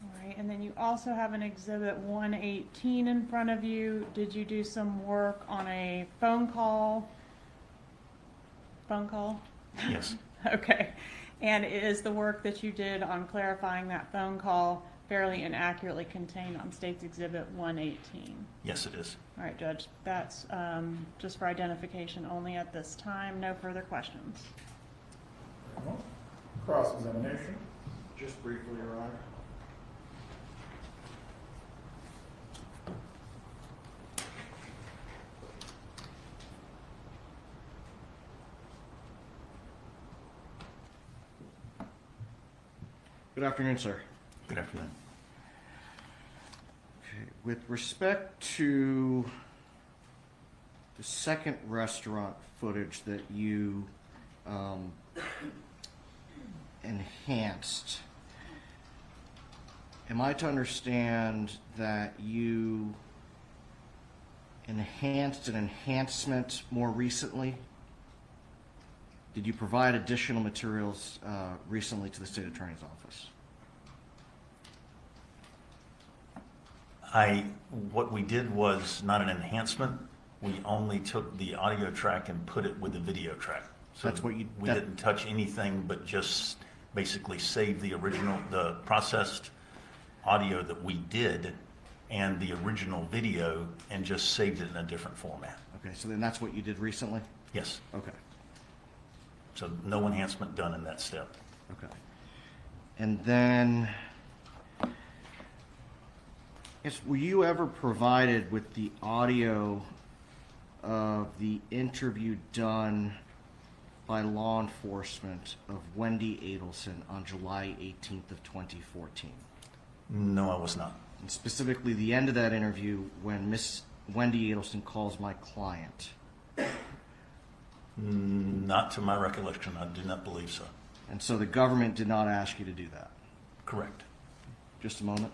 All right, and then you also have an exhibit 118 in front of you. Did you do some work on a phone call? Phone call? Yes, Okay. And is the work that you did on clarifying that phone call fairly and accurately contained on State's Exhibit 118? yes, it is. All right, Judge, that's just for identification only at this time. No further questions. Very well. Cross-examination. Just briefly, Your Honor. Good afternoon, sir. Good afternoon. Okay, with respect to the second restaurant footage that you enhanced, am I to understand that you enhanced an enhancement more recently? Did you provide additional materials recently to the State Attorney's Office? What we did was not an enhancement. We only took the audio track and put it with the video track. So That's what you- we that- didn't touch anything but just basically save the processed audio that we did and the original video and just saved it in a different format. Okay, so then that's what you did recently? Yes. Okay, So no enhancement done in that step. okay. And then, yes, were you ever provided with the audio of the interview done by law enforcement of Wendy Adelson on July 18th of 2014? No, I was not. And specifically the end of that interview when Miss Wendy Adelson calls my client. Not to my recollection. I do not believe so. And so the government did not ask you to do that? Correct. Just a moment.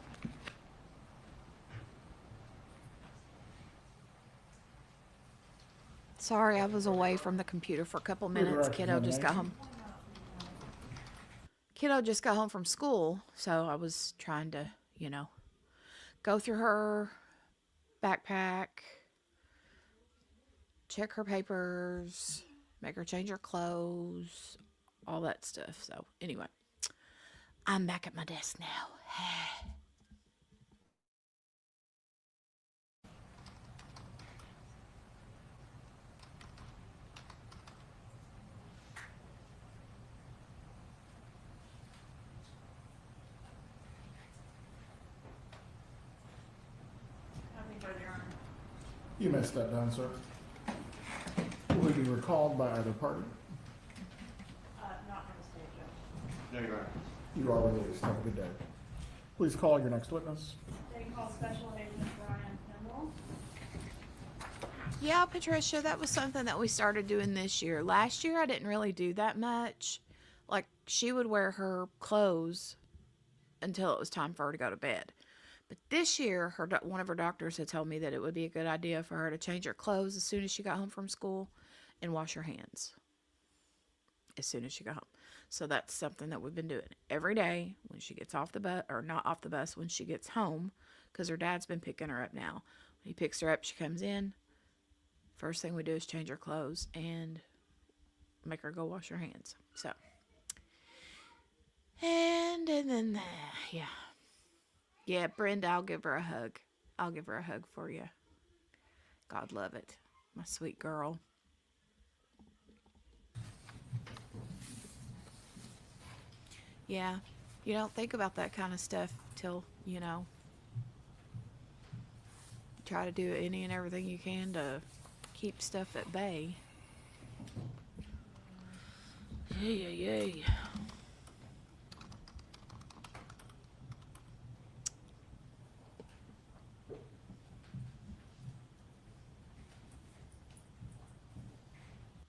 Sorry, I was away from the computer for a couple minutes. Kiddo just got home. Kiddo just got home from school, so I was trying to, go through her backpack, check her papers, make her change her clothes, all that stuff. So anyway, I'm back at my desk now. You may step down, sir. Will he be recalled by either party? Not for the state, Judge. No, Your Honor. You are released. Have a good day. Please call your next witness. They call Special Agent Brian Kimball. Yeah, Patricia, that was something that we started doing this year. Last year, I didn't really do that much. Like, she would wear her clothes until it was time for her to go to bed. But this year, one of her doctors had told me that it would be a good idea for her to change her clothes as soon as she got home from school and wash her hands as soon as she got home. So that's something that we've been doing every day when she gets off the bus, or not off the bus, when she gets home, because her dad's been picking her up now. When he picks her up, she comes in. First thing we do is change her clothes and make her go wash her hands. So, and then, yeah. Yeah, Brenda, I'll give her a hug. I'll give her a hug for you. God love it. My sweet girl. Yeah, you don't think about that kind of stuff till, try to do any and everything you can to keep stuff at bay. Yay.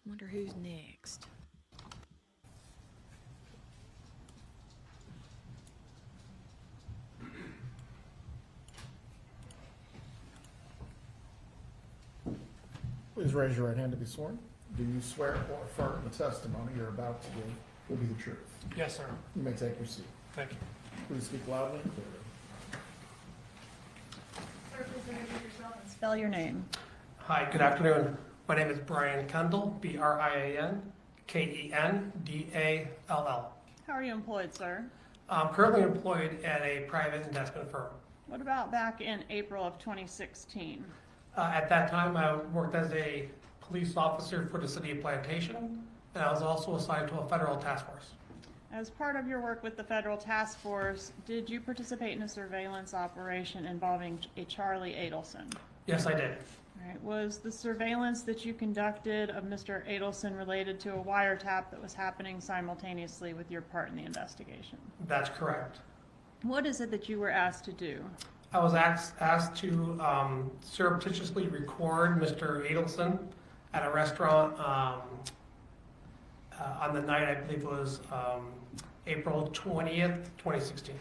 Wonder who's next. Please raise your right hand to be sworn. Do you swear or affirm the testimony you're about to give will be the truth. Yes, sir. You may take your seat. Thank you. Please speak loudly and clearly. Sir, please introduce yourself and spell your name. Hi, good afternoon. My name is Brian Kendall, Brian Kendall. How are you employed, sir? I'm currently employed at a private investment firm. What about back in April of 2016? At that time, I worked as a police officer for the city of Plantation, and I was also assigned to a federal task force. As part of your work with the federal task force, did you participate in a surveillance operation involving a Charlie Adelson? Yes, I did. All right. Was the surveillance that you conducted of Mr. Adelson related to a wiretap that was happening simultaneously with your part in the investigation? That's correct. What is it that you were asked to do? I was asked to surreptitiously record Mr. Adelson at a restaurant on the night, I believe it was April 20th, 2016.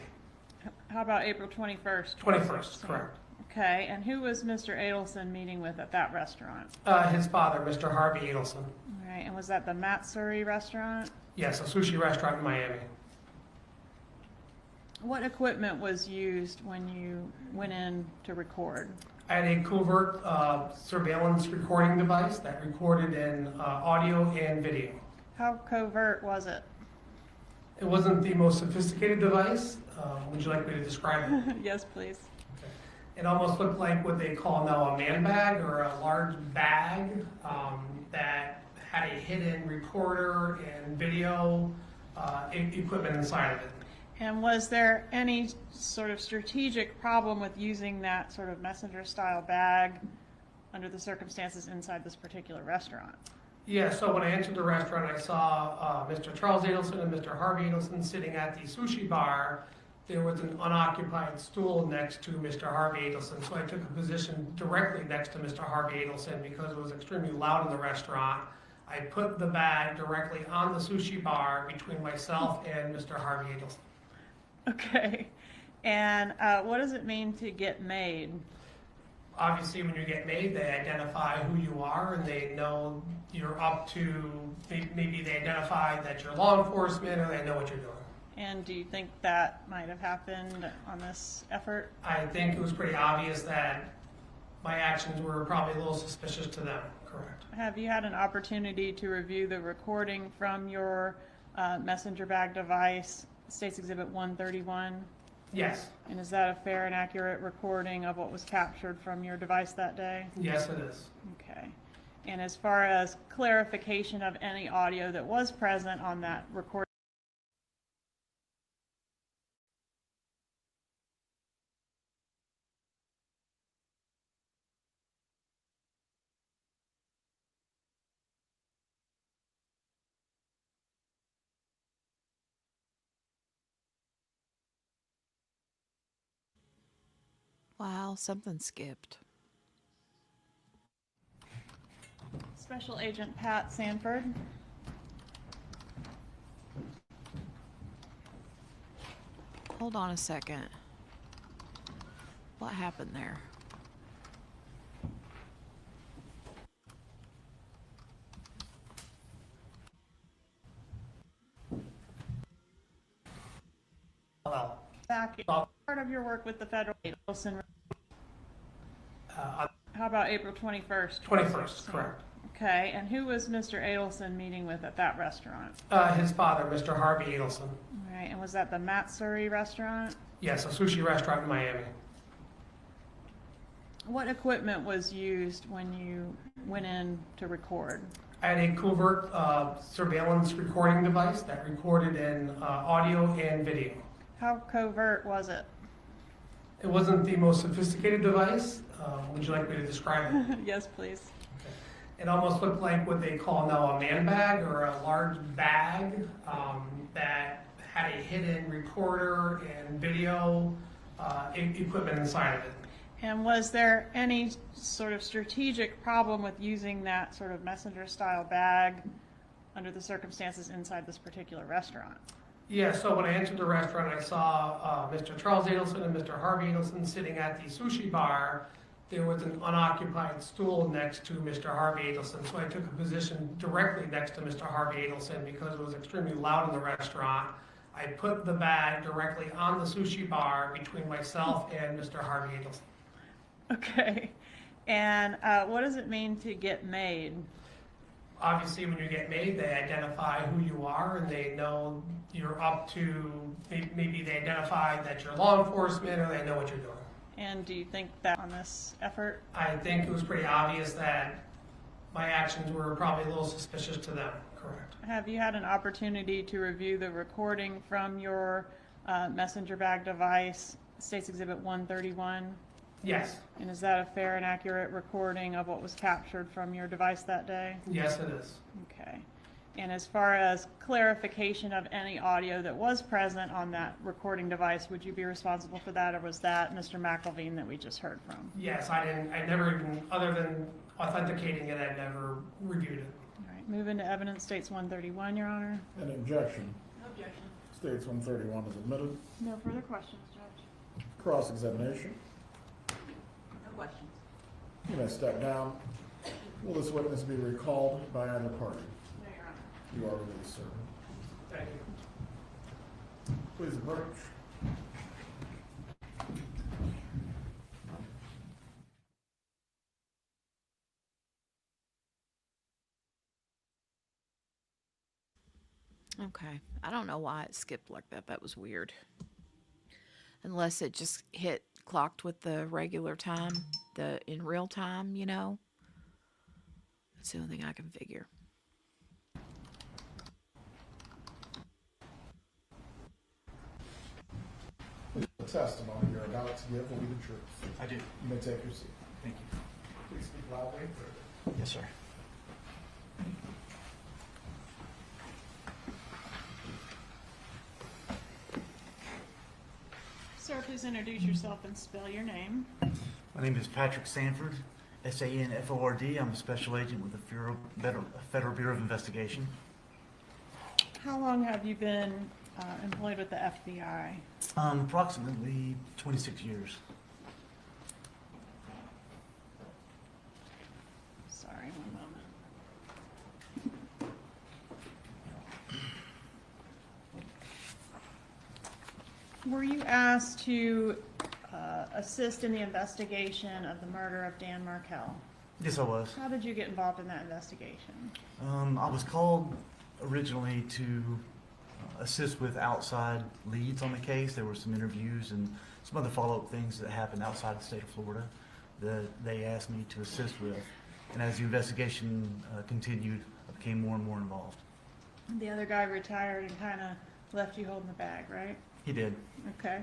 How about April 21st? 21st, correct. Okay, and who was Mr. Adelson meeting with at that restaurant? His father, Mr. Harvey Adelson. All right, and was that the Matsuri restaurant? Yes, a sushi restaurant in Miami. What equipment was used when you went in to record? I had a covert surveillance recording device that recorded in audio and video. How covert was it? It wasn't the most sophisticated device. Would you like me to describe it? Yes, please. It almost looked like what they call now a man bag or a large bag that had a hidden recorder and video equipment inside of it. And was there any sort of strategic problem with using that sort of messenger-style bag under the circumstances inside this particular restaurant? Yeah, so when I entered the restaurant, I saw Mr. Charles Adelson and Mr. Harvey Adelson sitting at the sushi bar. There was an unoccupied stool next to Mr. Harvey Adelson, so I took a position directly next to Mr. Harvey Adelson because it was extremely loud in the restaurant. I put the bag directly on the sushi bar between myself and Mr. Harvey Adelson. Okay, and what does it mean to get made? Obviously, when you get made, they identify who you are and they know you're up to, maybe they identify that you're law enforcement or they know what you're doing. And do you think that might have happened on this effort? I think it was pretty obvious that my actions were probably a little suspicious to them, correct? Have you had an opportunity to review the recording from your messenger bag device, State's Exhibit 131? Yes, And is that a fair and accurate recording of what was captured from your device that day? yes it is. Okay. And as far as clarification of any audio that was present on that recording, Wow, something skipped. Special Agent Pat Sanford. Hold on a second. What happened there? Hello. Back part of your work with the federal Adelson. How about April 21st? 21st, correct. Okay, and who was Mr. Adelson meeting with at that restaurant? His father, Mr. Harvey Adelson. All right, and was that the Matsuri restaurant? Yes, a sushi restaurant in Miami. What equipment was used when you went in to record? I had a covert surveillance recording device that recorded in audio and video. How covert was it? It wasn't the most sophisticated device. Would you like me to describe it? Yes, please. It almost looked like what they call now a man bag or a large bag that had a hidden recorder and video equipment inside of it. And was there any sort of strategic problem with using that sort of messenger-style bag under the circumstances inside this particular restaurant? Yeah, so when I entered the restaurant, I saw Mr. Charles Adelson and Mr. Harvey Adelson sitting at the sushi bar. there was an unoccupied stool next to Mr. Harvey Adelson, so I took a position directly next to Mr. Harvey Adelson because it was extremely loud in the restaurant. I put the bag directly on the sushi bar between myself and Mr. Harvey Adelson. Okay. And what does it mean to get made? Obviously, when you get made, they identify who you are and they know you're up to, maybe they identify that you're law enforcement or they know what you're doing. And do you think that on this effort? I think it was pretty obvious that my actions were probably a little suspicious to them, correct? Have you had an opportunity to review the recording from your messenger bag device, State's Exhibit 131? Yes, And is that a fair and accurate recording of what was captured from your device that day? yes it is. Okay. And as far as clarification of any audio that was present on that recording device, would you be responsible for that, or was that Mr. McElveen that we just heard from? Yes, I never even, other than authenticating it, I never reviewed it. All right, move into evidence, States 131, Your Honor. Any objection? No objection. States 131 is admitted. No further questions, Judge. Cross-examination. No questions. You may step down. Will this witness be recalled by either party? No, Your Honor. You are released, sir. Thank you. Please approach. Okay. I don't know why it skipped like that. That was weird. Unless it just clocked with the regular time, in real time, you know? That's the only thing I can figure. The testimony you're about to give will be the truth. I do. You may take your seat. Thank you. Please speak loudly and clearly. Yes, sir. Sir, please introduce yourself and spell your name. My name is Patrick Sanford, Sanford. I'm a special agent with the Federal Bureau of Investigation. How long have you been employed with the FBI? Approximately 26 years. Sorry, one moment. Were you asked to assist in the investigation of the murder of Dan Markell? Yes, I was. How did you get involved in that investigation? I was called originally to assist with outside leads on the case. There were some interviews and some other follow-up things that happened outside the state of Florida that they asked me to assist with. And as the investigation continued, I became more and more involved. The other guy retired and kind of left you holding the bag, right? He did. Okay.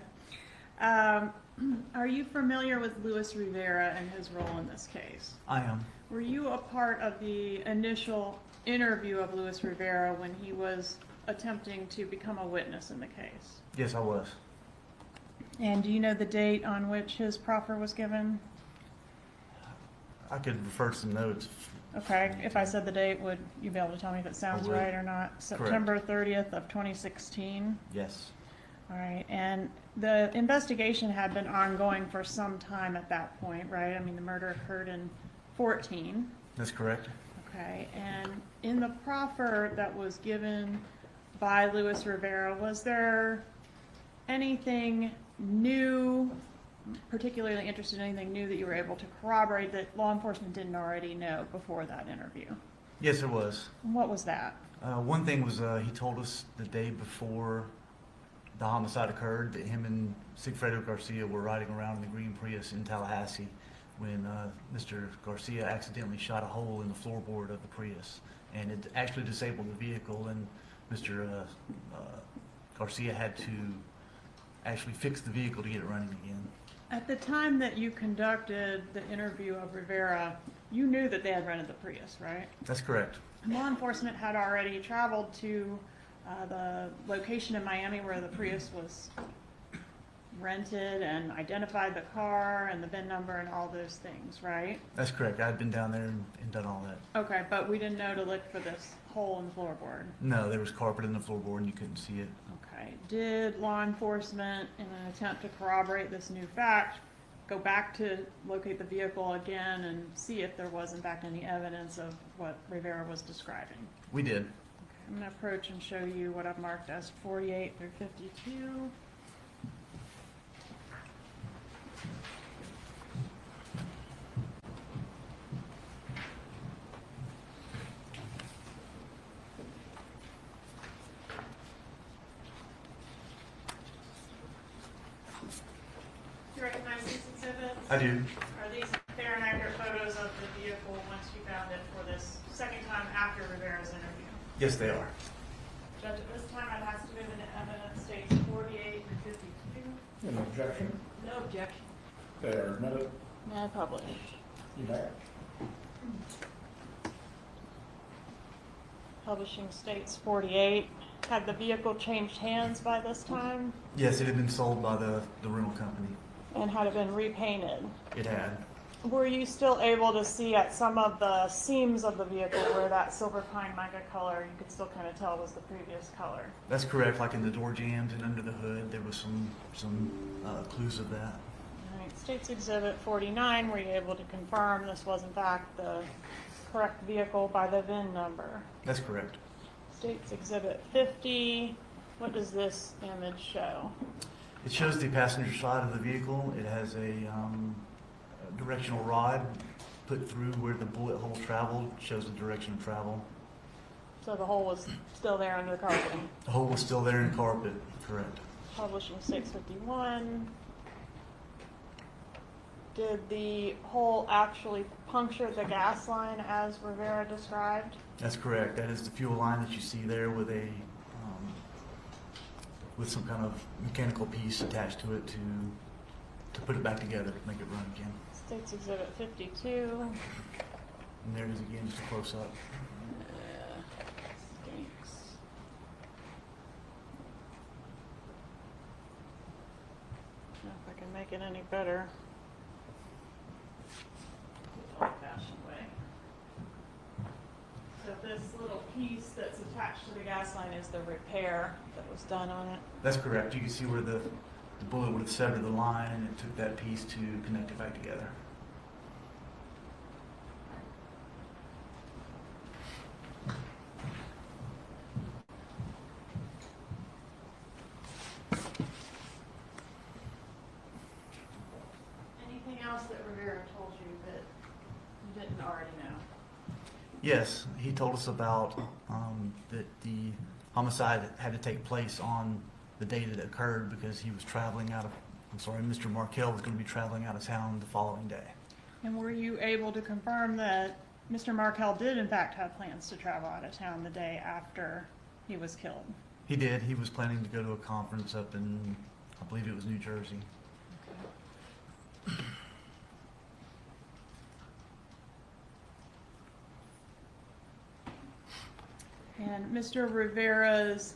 Are you familiar with Luis Rivera and his role in this case? I am. Were you a part of the initial interview of Luis Rivera when he was attempting to become a witness in the case? Yes, I was. And do you know the date on which his proffer was given? I could refer to some notes. Okay, if I said the date, would you be able to tell me if it sounds I would. right or not? September 30th of 2016? Yes. All right, and the investigation had been ongoing for some time at that point, right? I mean, the murder occurred in 14. That's correct. Okay, and in the proffer that was given by Luis Rivera, was there anything new, particularly interested in anything new that you were able to corroborate that law enforcement didn't already know before that interview? Yes, there was. And what was that? One thing was he told us the day before the homicide occurred that him and Sigfredo Garcia were riding around in the green Prius in Tallahassee when Mr. Garcia accidentally shot a hole in the floorboard of the Prius, and it actually disabled the vehicle, and Mr. Garcia had to actually fix the vehicle to get it running again. At the time that you conducted the interview of Rivera, you knew that they had rented the Prius, right? That's correct. Law enforcement had already traveled to the location in Miami where the Prius was rented and identified the car and the VIN number and all those things, right? That's correct. I had been down there and done all that. Okay, but we didn't know to look for this hole in the floorboard. No, there was carpet in the floorboard and you couldn't see it. Okay. Did law enforcement, in an attempt to corroborate this new fact, go back to locate the vehicle again and see if there was in fact any evidence of what Rivera was describing? We did. I'm gonna approach and show you what I've marked as 48 through 52. Do you recognize these exhibits? I do. Are these fair and accurate photos of the vehicle once you found it for this second time after Rivera's interview? Yes, they are. Judge, at this time, I'd ask to move into evidence states 48 and 52. Any objection? No objection. They are admitted. May I publish? You may. Publishing states 48. Had the vehicle changed hands by this time? Yes, it had been sold by the rental company. And had it been repainted? It had. Were you still able to see at some of the seams of the vehicle where that silver pine mica color, you could still kind of tell was the previous color? That's correct. Like in the door jambs and under the hood, there was some clues of that. All right, State's Exhibit 49, were you able to confirm this was in fact the correct vehicle by the VIN number? That's correct. State's Exhibit 50, what does this image show? It shows the passenger side of the vehicle. It has a directional rod put through where the bullet hole traveled, shows the direction of travel. So the hole was still there under the carpeting. The hole was still there in carpet, correct. Publishing 651. Did the hole actually puncture the gas line as Rivera described? That's correct. That is the fuel line that you see there with a with some kind of mechanical piece attached to it to put it back together, make it run again. State's Exhibit 52. And there it is again, just a close up. Stinks. Know if I can make it any better. Old-fashioned way. So this little piece that's attached to the gas line is the repair that was done on it. That's correct. You can see where the bullet would have severed the line and it took that piece to connect it back together. Anything else that Rivera told you that you didn't already know? Yes, he told us about that the homicide had to take place on the day that it occurred because he was traveling out of, Mr. Markell was going to be traveling out of town the following day. And were you able to confirm that Mr. Markell did in fact have plans to travel out of town the day after he was killed? He did. He was planning to go to a conference up in, I believe it was New Jersey. And Mr. Rivera's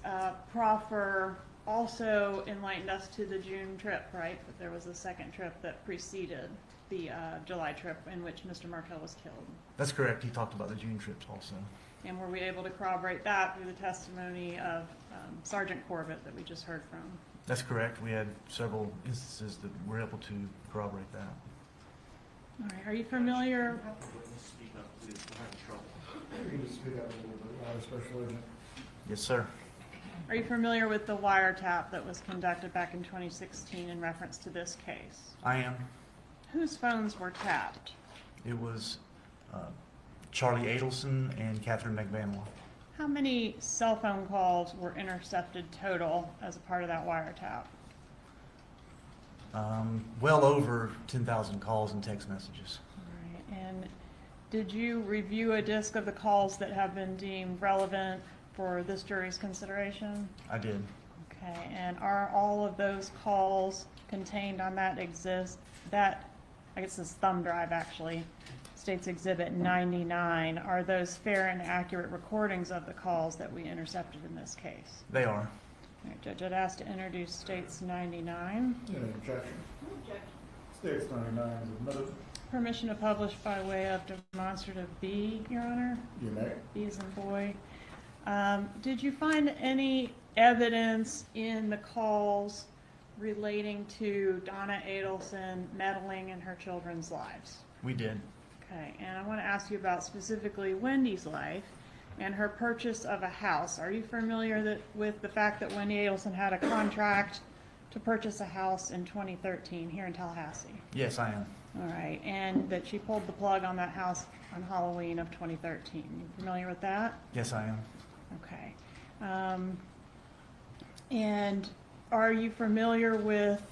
proffer also enlightened us to the June trip, right? That there was a second trip that preceded the July trip in which Mr. Markell was killed. That's correct. He talked about the June trips also. And were we able to corroborate that through the testimony of Sergeant Corbett that we just heard from? That's correct. We had several instances that we're able to corroborate that. All right, are you familiar? Speak up, please. We're having trouble. You can just speak up a little bit louder, Special Agent. Yes, sir. Are you familiar with the wiretap that was conducted back in 2016 in reference to this case? I am. Whose phones were tapped? It was Charlie Adelson and Catherine McVanwell. How many cell phone calls were intercepted total as a part of that wiretap? Well over 10,000 calls and text messages. All right, and did you review a disc of the calls that have been deemed relevant for this jury's consideration? I did. Okay, and are all of those calls contained on that I guess this thumb drive actually, State's Exhibit 99, are those fair and accurate recordings of the calls that we intercepted in this case? They are. All right, Judge, I'd ask to introduce State's 99. Any objection? States 99 is admitted. Permission to publish by way of demonstrative B, Your Honor. You may. B as in boy. Did you find any evidence in the calls relating to Donna Adelson meddling in her children's lives. We did. Okay, and I want to ask you about specifically Wendy's life and her purchase of a house. Are you familiar with the fact that Wendy Adelson had a contract to purchase a house in 2013 here in Tallahassee? Yes, I am. All right, and that she pulled the plug on that house on Halloween of 2013. You familiar with that? Yes, I am. Okay. And are you familiar with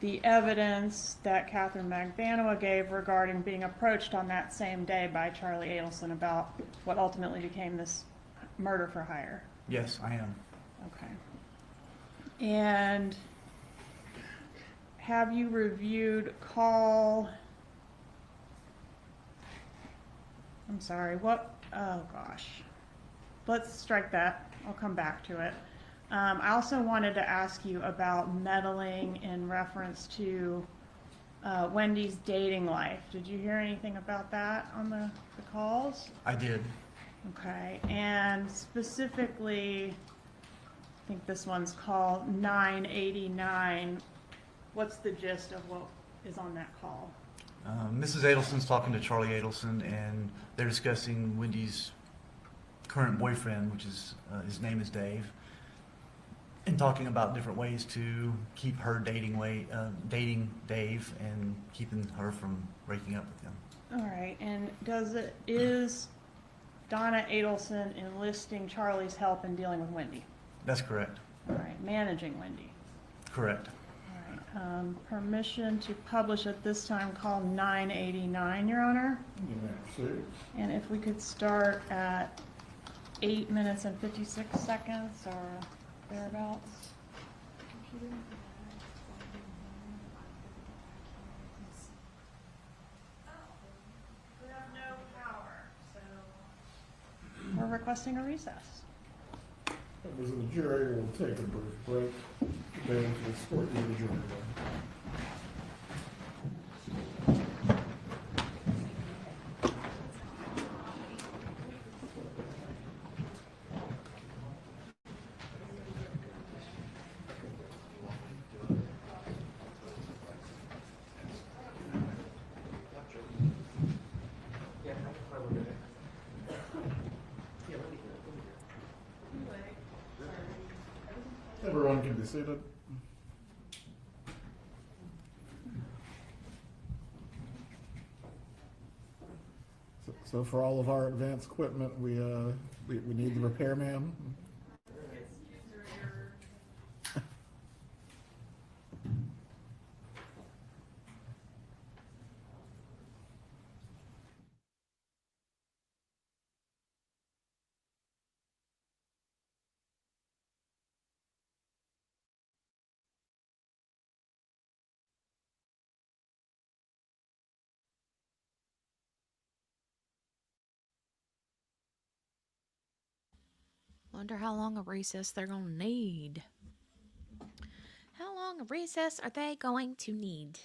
the evidence that Catherine Magbanua gave regarding being approached on that same day by Charlie Adelson about what ultimately became this murder for hire? Yes, I am. Okay. And have you reviewed I'm sorry, oh gosh. Let's strike that. I'll come back to it. I also wanted to ask you about meddling in reference to Wendy's dating life. Did you hear anything about that on the calls? I did. Okay, and specifically, I think this one's called 989. What's the gist of what is on that call? Mrs. Adelson's talking to Charlie Adelson, and they're discussing Wendy's current boyfriend, which is his name is Dave, and talking about different ways to keep her dating Dave and keeping her from breaking up with him. All right, and is Donna Adelson enlisting Charlie's help in dealing with Wendy? That's correct. All right, managing Wendy. Correct. All right, permission to publish at this time call 989, Your Honor. You may proceed. And if we could start at 8 minutes and 56 seconds or thereabouts. We have no power, so. We're requesting a recess. Members of the jury will take a brief break. They will escort you to the jury room. Everyone can be seated. So for all of our advanced equipment, we need the repairman. Wonder how long a recess they're going to need. How long a recess are they going to need?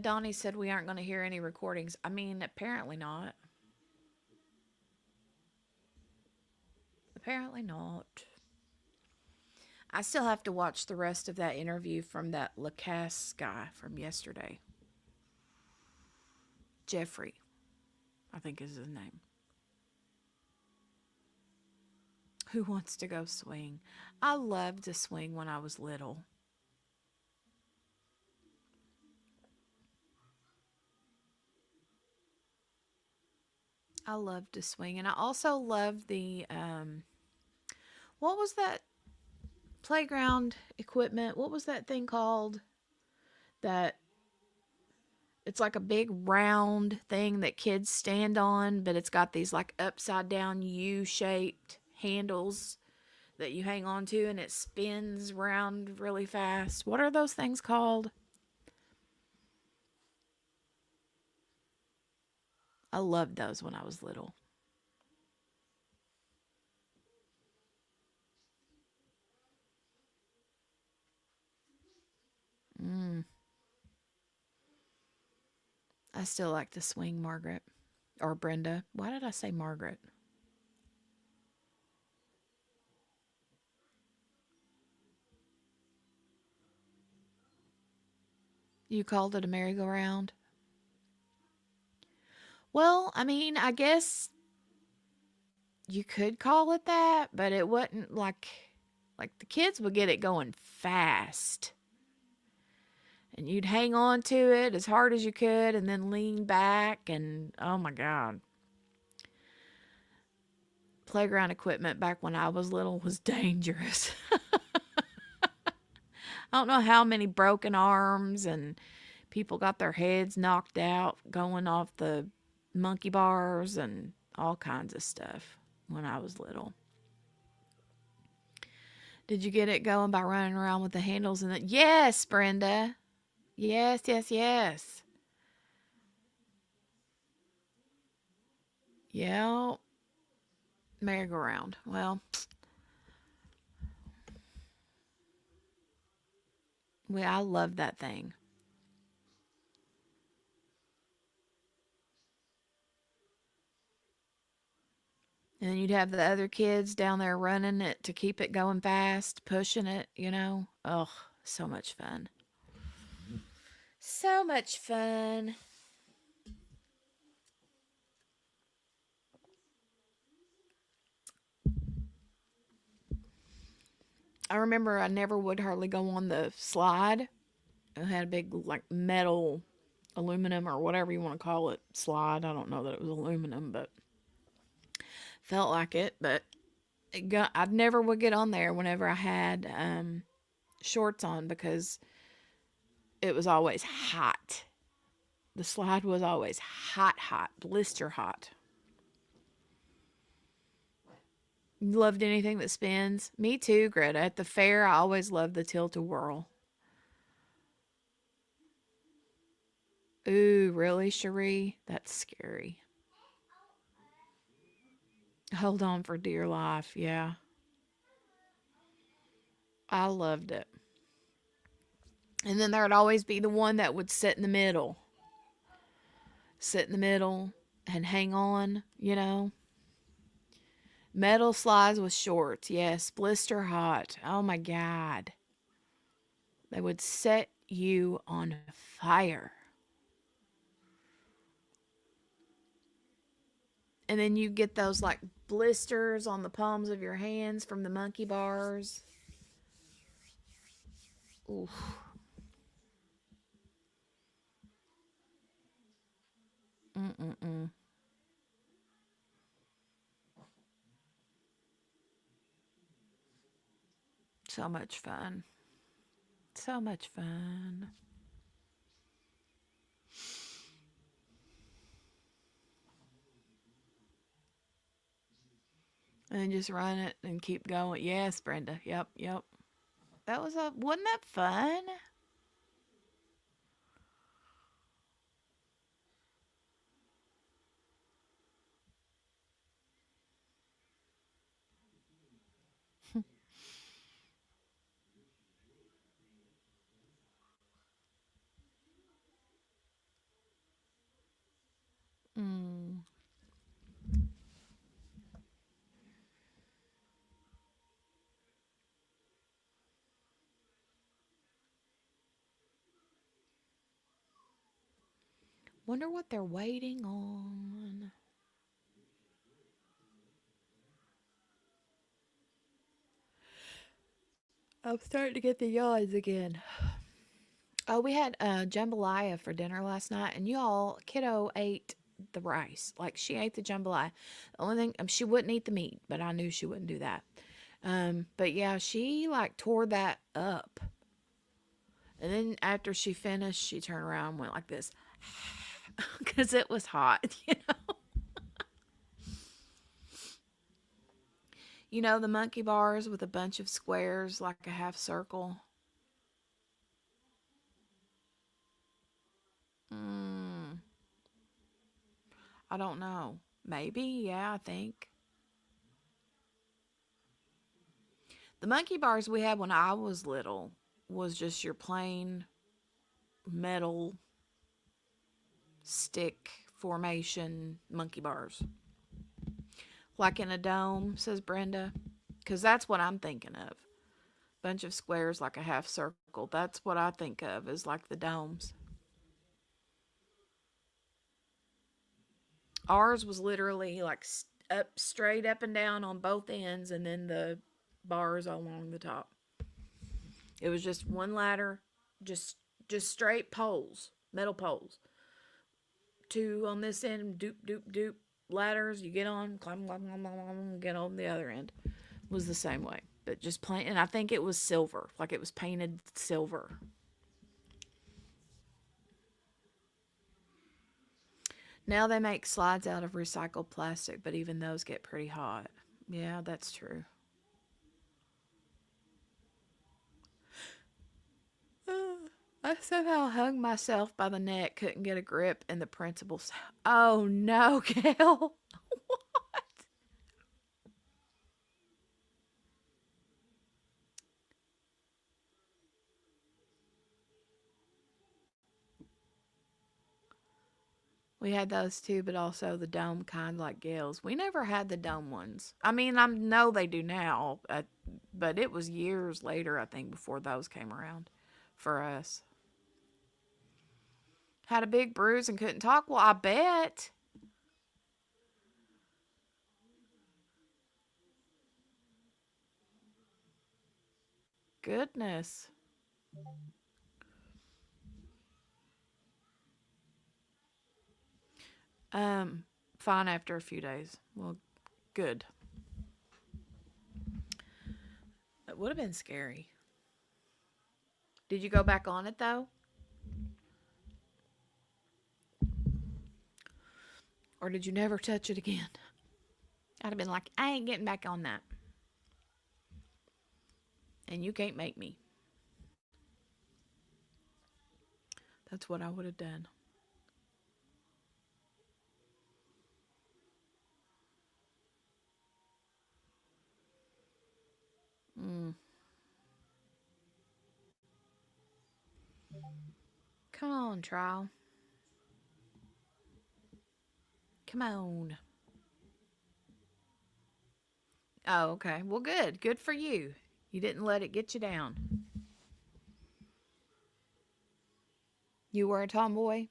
Donnie said we aren't going to hear any recordings. I mean, apparently not. Apparently not. I still have to watch the rest of that interview from that Lacasse guy from yesterday. Jeffrey, I think is his name. Who wants to go swing? I loved to swing when I was little. I loved to swing. And I also loved the, what was that playground equipment? What was that thing called? That it's like a big round thing that kids stand on, but it's got these like upside down U-shaped handles that you hang on to and it spins around really fast. What are those things called? I loved those when I was little. I still like to swing Margaret. Or Brenda. Why did I say Margaret? You called it a merry-go-round? Well, I mean, I guess you could call it that, but it wasn't like the kids would get it going fast. And you'd hang on to it as hard as you could and then lean back and oh my god. Playground equipment back when I was little was dangerous. I don't know how many broken arms and people got their heads knocked out going off the monkey bars and all kinds of stuff when I was little. Did you get it going by running around with the handles and the yes, Brenda. Yes, yes, yes. Yeah. Merry-go-round. Well, I love that thing. And then you'd have the other kids down there running it to keep it going fast, pushing it, you know. Oh, so much fun. So much fun. I remember I never would hardly go on the slide. It had a big, like, metal, aluminum, or whatever you want to call it, slide. I don't know that it was aluminum, but felt like it. But I never would get on there whenever I had shorts on because it was always hot. The slide was always hot, hot, blister hot. Loved anything that spins. Me too, Greta. At the fair, I always loved the tilt-a-whirl. Ooh, really, Cherie? That's scary. Hold on for dear life. Yeah. I loved it. And then there'd always be the one that would sit in the middle. Sit in the middle and hang on, you know. Metal slides with shorts. Yes, blister hot. Oh my God. They would set you on fire. And then you get those like blisters on the palms of your hands from the monkey bars. Oof. Mm-mm-mm. So much fun. So much fun. And then just run it and keep going. Yes, Brenda. Yep, yep. Wasn't that fun? Mm. Wonder what they're waiting on. I'm starting to get the yawns again. Oh, we had jambalaya for dinner last night, and kiddo ate the rice. Like, she ate the jambalaya. The only thing, she wouldn't eat the meat, but I knew she wouldn't do that. But yeah, she like tore that up. And then after she finished, she turned around and went like this. Because it was hot, you know. You know, the monkey bars with a bunch of squares like a half circle. Mm, I don't know. Maybe, yeah, I think. The monkey bars we had when I was little was just your plain metal stick formation monkey bars. Like in a dome, says Brenda. Because that's what I'm thinking of. Bunch of squares like a half circle. That's what I think of is like the domes. Ours was literally like up straight up and down on both ends, and then the bars along the top. It was just one ladder, just straight poles, metal poles. Two on this end, doop doop doop ladders. You get on, climb, climb, climb, climb, climb, get on the other end. Was the same way, but just plain. And I think it was silver, like it was painted silver. Now they make slides out of recycled plastic, but even those get pretty hot. Yeah, that's true. I somehow hung myself by the neck, couldn't get a grip, and the principal said, "Oh no, Gail." What? We had those too, but also the dome kind like Gail's. We never had the dome ones. I mean, I know they do now, but it was years later, I think, before those came around for us. Had a big bruise and couldn't talk? Well, I bet. Goodness. Fine after a few days. Well, good. It would have been scary. Did you go back on it though? Or did you never touch it again? I'd have been like, I ain't getting back on that. And you can't make me. That's what I would have done. Come on, trial. Come on. Oh, okay. Well, good. Good for you. You didn't let it get you down. You were a tomboy?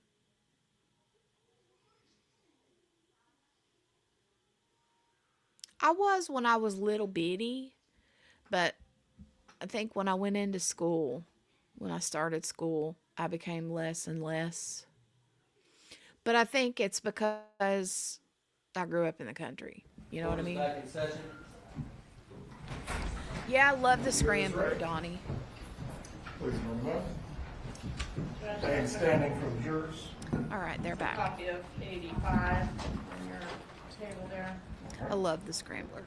I was when I was little bitty, but I think when I went into school, when I started school, I became less and less. But I think it's because I grew up in the country. You know what I mean? Yeah, I love the scrambler, Donnie. Please remove. And standing for the jurors. All right, they're back. Copy of 85 on your table there. I love the scrambler.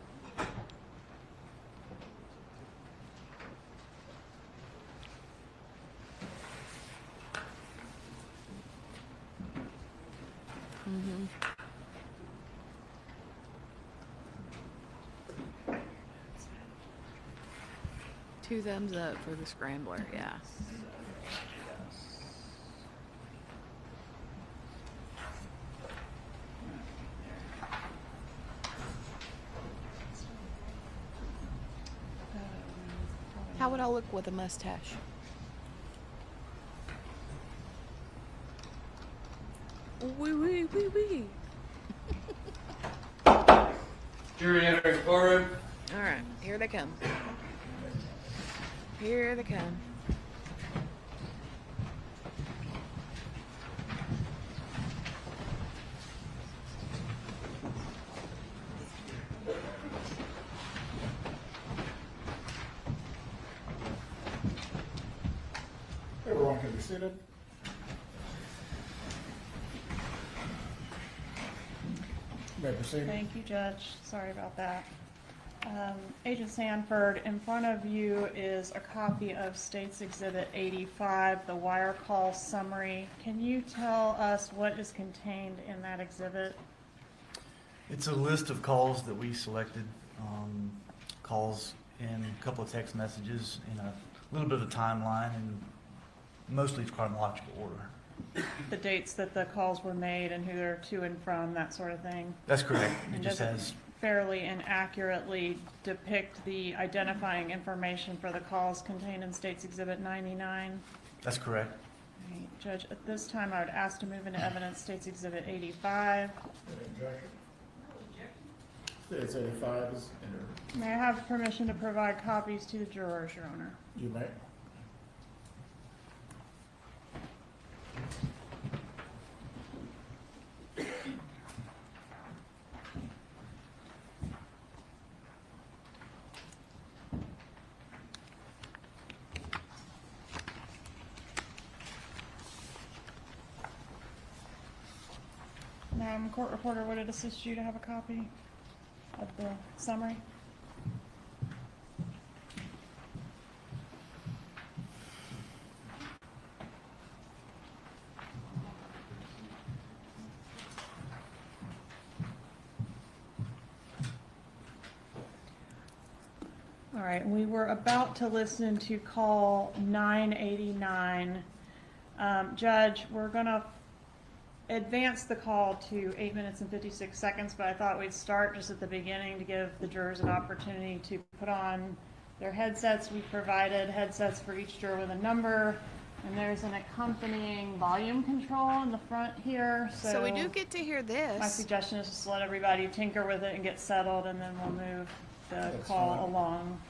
Two thumbs up for the scrambler, yeah. How would I look with a mustache? Wee wee wee wee. Jury entering courtroom. All right, here they come. Here they come. Everyone can be seated. You may proceed. Thank you, Judge. Sorry about that. Agent Sanford, in front of you is a copy of State's Exhibit 85, the wire call summary. Can you tell us what is contained in that exhibit? It's a list of calls that we selected, calls in a couple of text messages in a little bit of a timeline and mostly chronological order. the dates that the calls were made and who they're to and from, that sort of thing. That's correct. It And just does it has, fairly and accurately depict the identifying information for the calls contained in State's Exhibit 99? that's correct. Right, Judge, at this time, I would ask to move into evidence State's Exhibit 85. It's 85 is entered. May I have permission to provide copies to the jurors, Your Honor? You may. Madam Court Reporter, would it assist you to have a copy of the summary? All right, we were about to listen to call 989. Judge, we're gonna advance the call to 8 minutes and 56 seconds, but I thought we'd start just at the beginning to give the jurors an opportunity to put on their headsets. We provided headsets for each juror with a number, and there's an accompanying volume control in the front here, So we do get to hear my this. suggestion is just let everybody tinker with it and get settled, and then we'll move the That's call fine. along.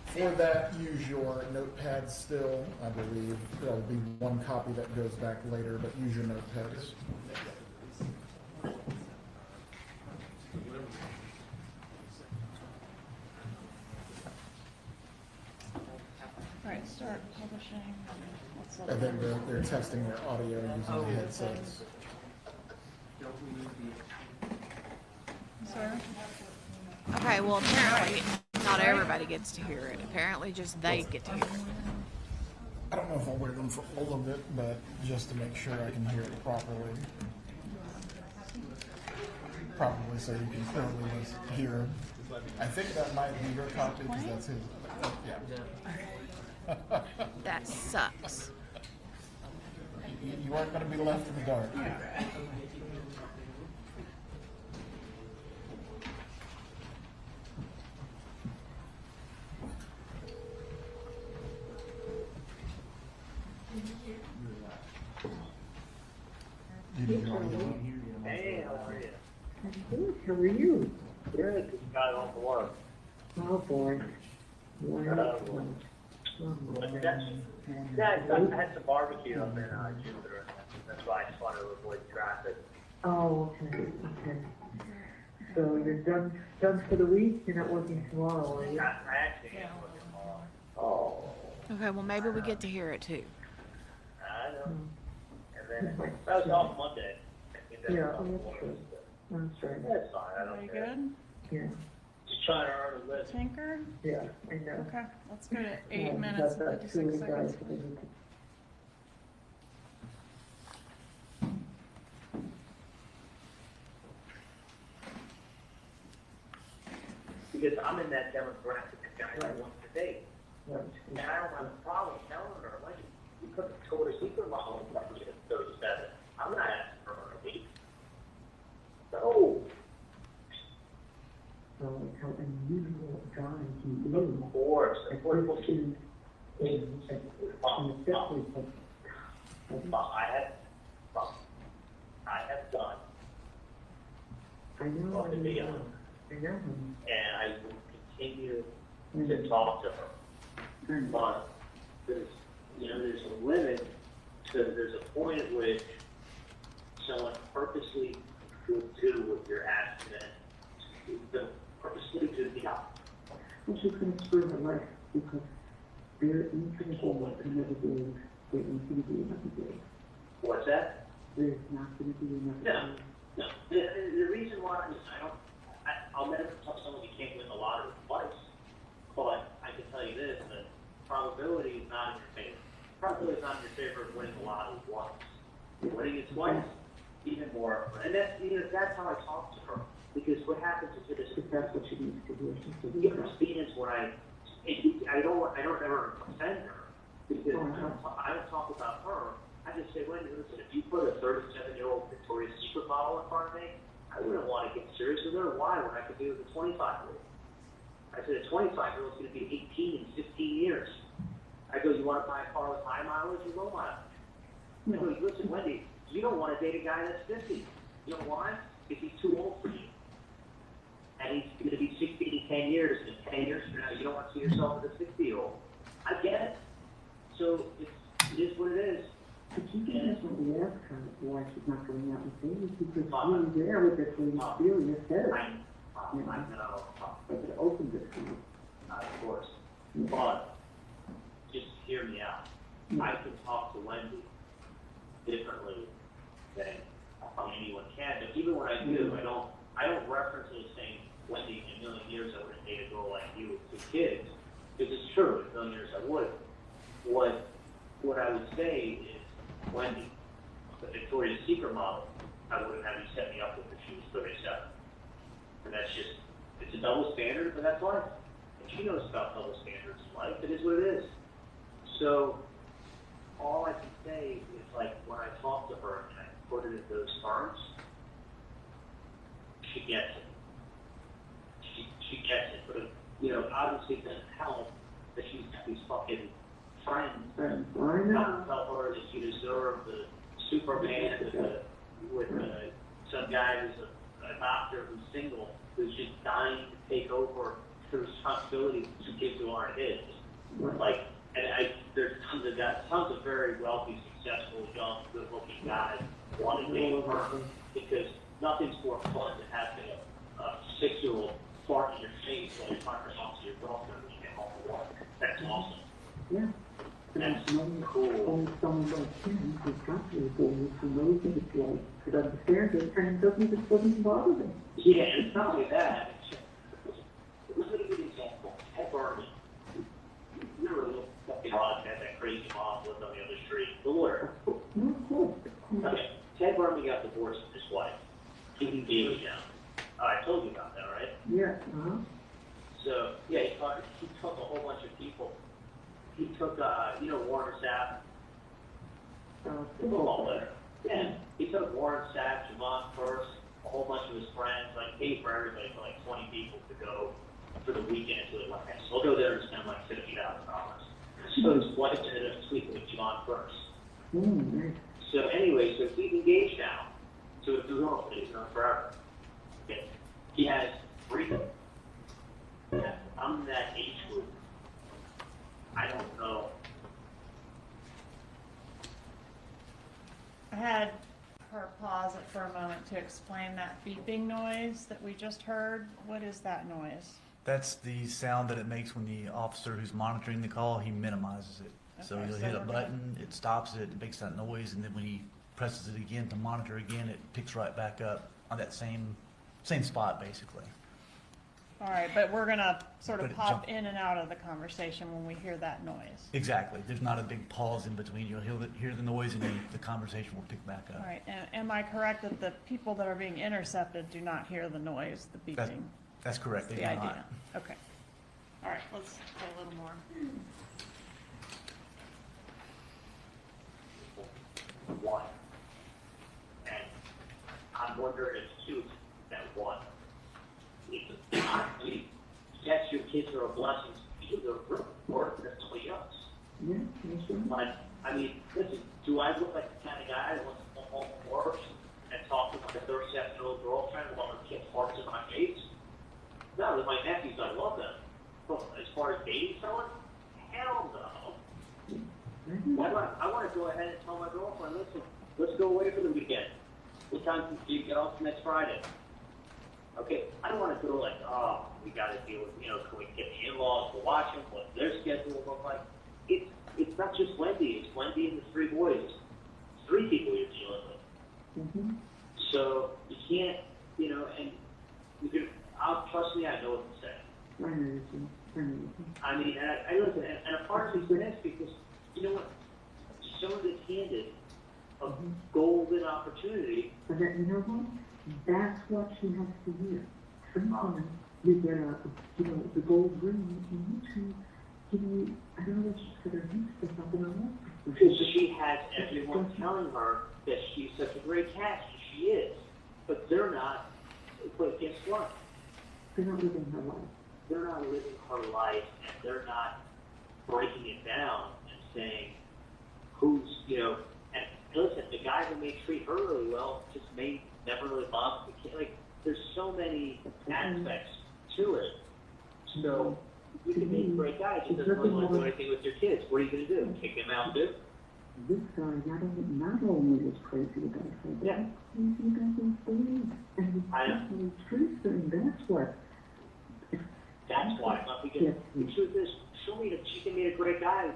For that, use your notepad still, I believe. There'll be one copy that goes back later, but use your notepads. All right, start publishing. What's up? And then they're testing their audio using the headsets. Sir? Okay, well, apparently not everybody gets to hear it. Apparently just they get to hear it. I don't know if I'll wear them for all of it, but just to make sure I can hear it properly. Probably so you can clearly hear. I think that might be your copy because that's his. Yeah. That sucks. You aren't going to be left in the dark. You need your audio on? Hey, how are you? Good, how are you? Good, just got off work. Oh, boy. Yeah, I had some barbecue up in Jupiter. That's why I just wanted to avoid traffic. Oh, okay, okay. So you're done for the week? You're not working tomorrow, are you? I actually am looking tomorrow. Oh. Okay, well, maybe we get to hear it too. I know. And then, that was off Monday. Yeah, oh, that's true. That's right. That's fine, I don't Very care. good. Yeah, Just trying to earn a living. Tinker? yeah, I know. Okay, let's go to 8 Yeah, minutes and got that 56 two guys seconds. that need to- Because I'm in that demographic of guys I want to date. yeah, And I don't have a problem telling her, like, you put the Victoria's Secret model in at 37. I'm not asking for her to leave. No. So how unusual a guy he is. Of course, At of course. 13, and especially for, I have done, I know, Well, to be I know, honest. I know him. and I will continue to talk to her. But there's, there's a limit to, there's a point at which someone purposely will do what you're asking them to purposely do the opposite. Which is going to screw her life, because they're infinitely another day, they're infinitely another day. What's that? There's not going to be another No, day. no. The reason why is I'll never tell someone you can't win the lottery twice. But I can tell you this, that probability is not in your favor. Probability is not in your favor of winning the lottery once. Winning it twice, even more. And that's, that's how I talk to her. Because what happens is If that's what she needs to do, she's to the do that. experience when I I don't ever offend her, because I don't talk about her. I just say, Wendy, listen, if you put a 37-year-old Victoria's Secret model in front of me, I wouldn't want to get serious with her. Why? When I could do it with a 25-year-old. I said, a 25-year-old's going to be 18 in 15 years. I go, you want to buy a car with high mileage or low mileage? I go, listen, Wendy, you don't want to date a guy that's 50. You know why? Because he's too old for you. And he's going to be 60 in 10 years. And 10 years from now, you don't want to see yourself as a 60-year-old. I get it. So it is what it is. But you can definitely ask her why she's not going out with David, because she was there with this when Celia said it. I know. But it opened it to you. Of course. But just hear me out. I can talk to Wendy differently than anyone can. But even when I do, I don't reference it as saying, Wendy, in a million years I wouldn't date a girl like you with 2 kids. Because it's true, in a million years I would. What I would say is, Wendy, the Victoria's Secret model, I would have had you set me up with if she was 37. And that's just, it's a double standard, but that's life. And she knows about double standards in life. It is what it is. So, all I can say is, like, when I talk to her and I put it in those terms, she gets it. She gets it. But, you know, obviously it doesn't help that she's got these fucking friends. I know. Tell her that she deserved the Superman with some guy who's a doctor who's single, who's just dying to take over the responsibility of 2 kids who aren't his. Like, there's tons of very wealthy, successful, young, good-looking guys want to date her, because nothing's more fun than having a 6-year-old fart in your face while you're trying to talk to your girlfriend when you get home from work. That's awesome. Yeah. That's cool. Only someone like him who's got the ability to know what it's like, could understand it, and doesn't bother them. Yeah, and it's not only that. Look at a good example. Ted Berman. You were a little fucking odd, had that crazy mom lived on the other street. The lawyer. No, of course. Okay. Ted Berman got divorced from his wife. He engaged now. I told you about that, right? Yeah. So, yeah, he took a whole bunch of people. He took, Warren Sapp, the football player. Yeah, he took Warren Sapp, Javon First, a whole bunch of his friends, like paid for everybody, for like 20 people to go for the weekend to the West End. So we'll go there and spend like $50,000. So his wife ended up sleeping with Javon First. So anyway, so he's engaged now to a girl that he's known forever. Okay. He has 3 kids. I'm in that age group. I don't know. I had her pause it for a moment to explain that beeping noise that we just heard. What is that noise? That's the sound that it makes when the officer who's monitoring the call, he minimizes it. So Okay, he'll so hit a we're button, it stops it, it makes that noise, and then when he presses it again to monitor again, it picks right back up on that same spot, basically. All right, but we're gonna sort But of it pop jump- in and out of the conversation when we hear that noise. Exactly. There's not a big pause in between. You'll hear the noise, and then the conversation will pick back All up. right, and am I correct that the people that are being intercepted do not hear the noise, the That's- beeping? That's correct. They The do idea, not. okay. All right, let's play a little more. One. And I'm wondering if 2 that 1. Yes, your kids are a blessing to you, they're or they're somebody else. Yeah, that's right. But, I mean, listen, do I look like the kind of guy that wants to come home from work and talk to my 37-year-old girlfriend while her kid farts in my face? No, with my nephews, I love them. But as far as dating someone, hell no. I want to go ahead and tell my girlfriend, listen, let's go away for the weekend. What time do you get off next Friday? Okay, I don't want to go like, oh, we got to deal with, can we get the in-laws to watch them, what their schedule will look like? It's not just Wendy, it's Wendy and the 3 boys. It's 3 people you're dealing with. So you can't, and you can, trust me, I know what to say. I mean, I listen, and a part of me is this because, you know what, someone that's handed a golden opportunity. But you know what? That's what she has to hear. Sometimes you get the gold ring, you need to I don't know if she's got her hints or something on that. Because she has everyone telling her that she's such a great catch, and she is. But they're not, but guess what? They're not living her life. They're not living her life, and they're not breaking it down and saying who's, and listen, the guy who may treat her really well just may never really bother the kid. Like, there's so many aspects to it. So, you can make a great guy, just doesn't really want to do anything with your kids. What are you going to do? Kick him out, too? This guy not only was crazy about her, but Yeah. crazy about his beliefs. And he I know. actually treats her, and that's what. That's why. But because the truth is, she can meet a great guy.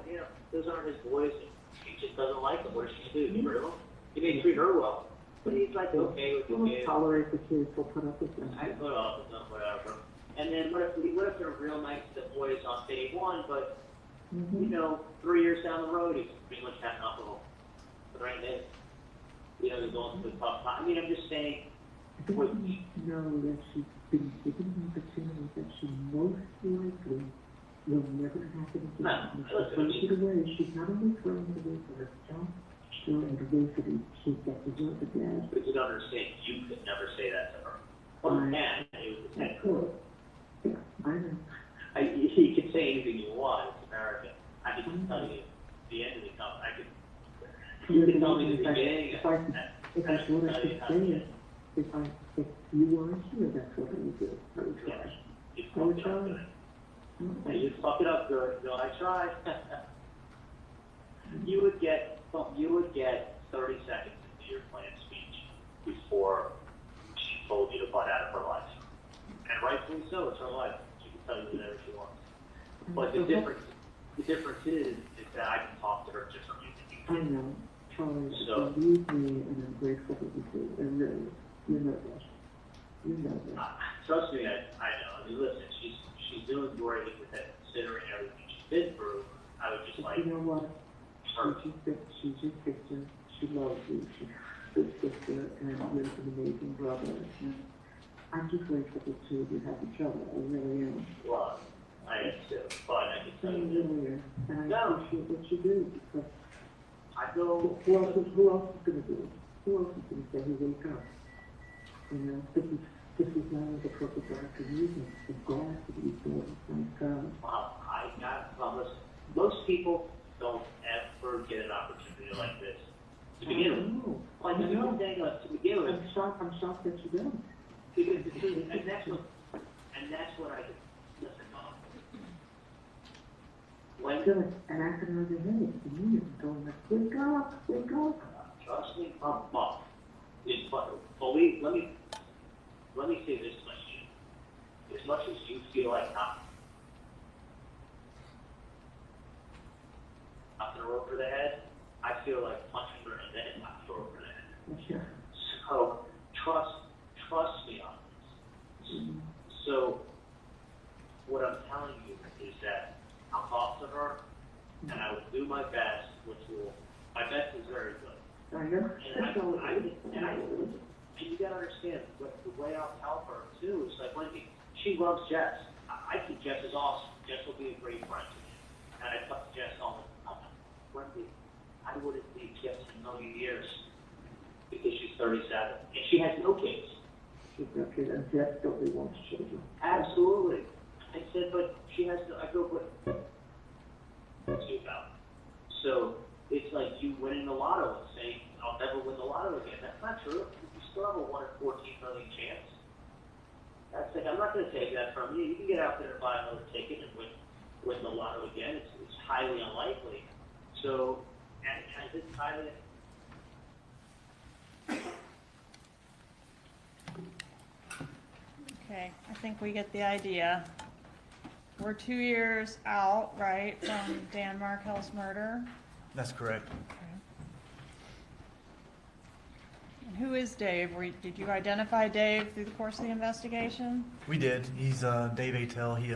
Those aren't his boys. And she just doesn't like them. What does she do? Get rid of them? He may treat her well, but he's like okay with the He'll kids. tolerate the kids. He'll put up with them. I put up with them, whatever. And then what if they're real nice to the boys on day one, but 3 years down the road, he's pretty much had enough of them. But right then, they're going through a tough time. I mean, I'm just saying. Don't you know that she's been given an opportunity that she most likely will never happen again? No, listen, Throws it away. She's not only throwing it away for herself, she's throwing it away for the kids that deserve the dad. But you don't understand. You could never say that to her. Well, you can. It was the Cool. Yeah, I know. You can say anything you want. It's America. I can just tell you the end of the company. You can tell me the beginning. If I could say it, if you weren't here, that's what I would do. I would try. You I would fucked it up try. good. And you fuck it up good. No, I tried. You would get 30 seconds into your planned speech before she told you to butt out of her life. And rightfully so, it's her life. She can tell you whatever she wants. But the difference is that I can talk to her just from you. I know. Charlie, So- believe me, and I'm grateful that you do. And really, you know that. You know that. Trust me, I know. I mean, listen, she's doing great with that, considering everything she's been through. I would just like You know what? her. She's your sister. She loves you. She's a good sister, and you're an amazing brother. And I'm just grateful that the two of you have each other. I really am. Well, I am too, but I can I tell you really am. And I No. appreciate what you do, because I go. who else is going to do it? Who else is going to say, hey, wake up? This is not the perfect time for you. It's glad to be doing. Thank God. Well, listen, most people don't ever get an opportunity like this to begin with. No. Like, the one thing to begin with, I'm shocked that you don't. because the truth, and that's what I do. Listen, Mom. When, Feel like an accident on your head. It's immediately going like, wake up, wake up. trust me, Mom, it's fun. Let me say this much to you. As much as you feel like knocking her over the head, I feel like punching her and then knocking her over the head. Sure. So trust me on this. So what I'm telling you is that I'll talk to her and I will do my best, my best is very good. I know. And you gotta understand, the way I'll tell her too is like, Wendy, she loves Jess. I think Jess is awesome. Jess will be a great friend to me. And I talk to Jess all the time. Wendy, I wouldn't leave Jess in a million years because she's 37 and she has no kids. She's no kid, and Jeff totally wants children. Absolutely. I said, but she has no, I go, but what's you about? So it's like you winning the lotto and saying, I'll never win the lotto again. That's not true. You still have a 1 in 14 million chance. That's like, I'm not going to take that from you. You can get out there and buy another ticket and win the lotto again. It's highly unlikely. So, and it's highly. Okay, I think we get the idea. We're 2 years out, right, from Dan Markell's murder? That's correct. And who is Dave? Did you identify Dave through the course of the investigation? We did. He's Dave Atel. He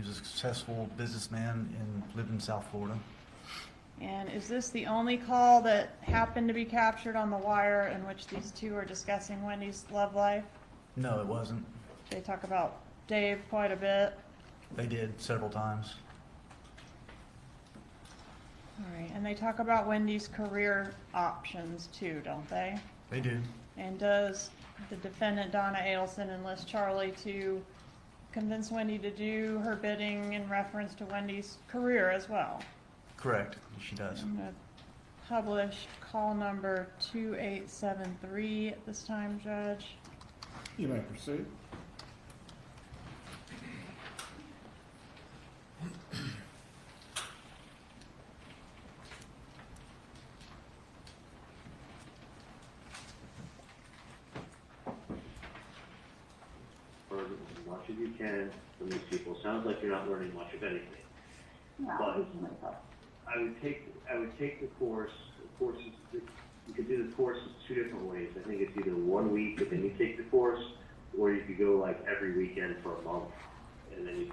was a successful businessman and lived in South Florida. And is this the only call that happened to be captured on the wire in which these two are discussing Wendy's love life? No, it wasn't. They talk about Dave quite a bit. They did several times. All right, and they talk about Wendy's career options too, don't they? They do. And does the defendant, Donna Adelson, enlist Charlie to convince Wendy to do her bidding in reference to Wendy's career as well? Correct. She does. I'm gonna publish call number 2873 at this time, Judge. You may proceed. Learn as much as you can from these people. Sounds like you're not learning much of anything. No, But- I'm teaching myself. I would take the course. The course is, you could do the course two different ways. I think it's either 1 week and then you take the course, or you could go like every weekend for a month and then you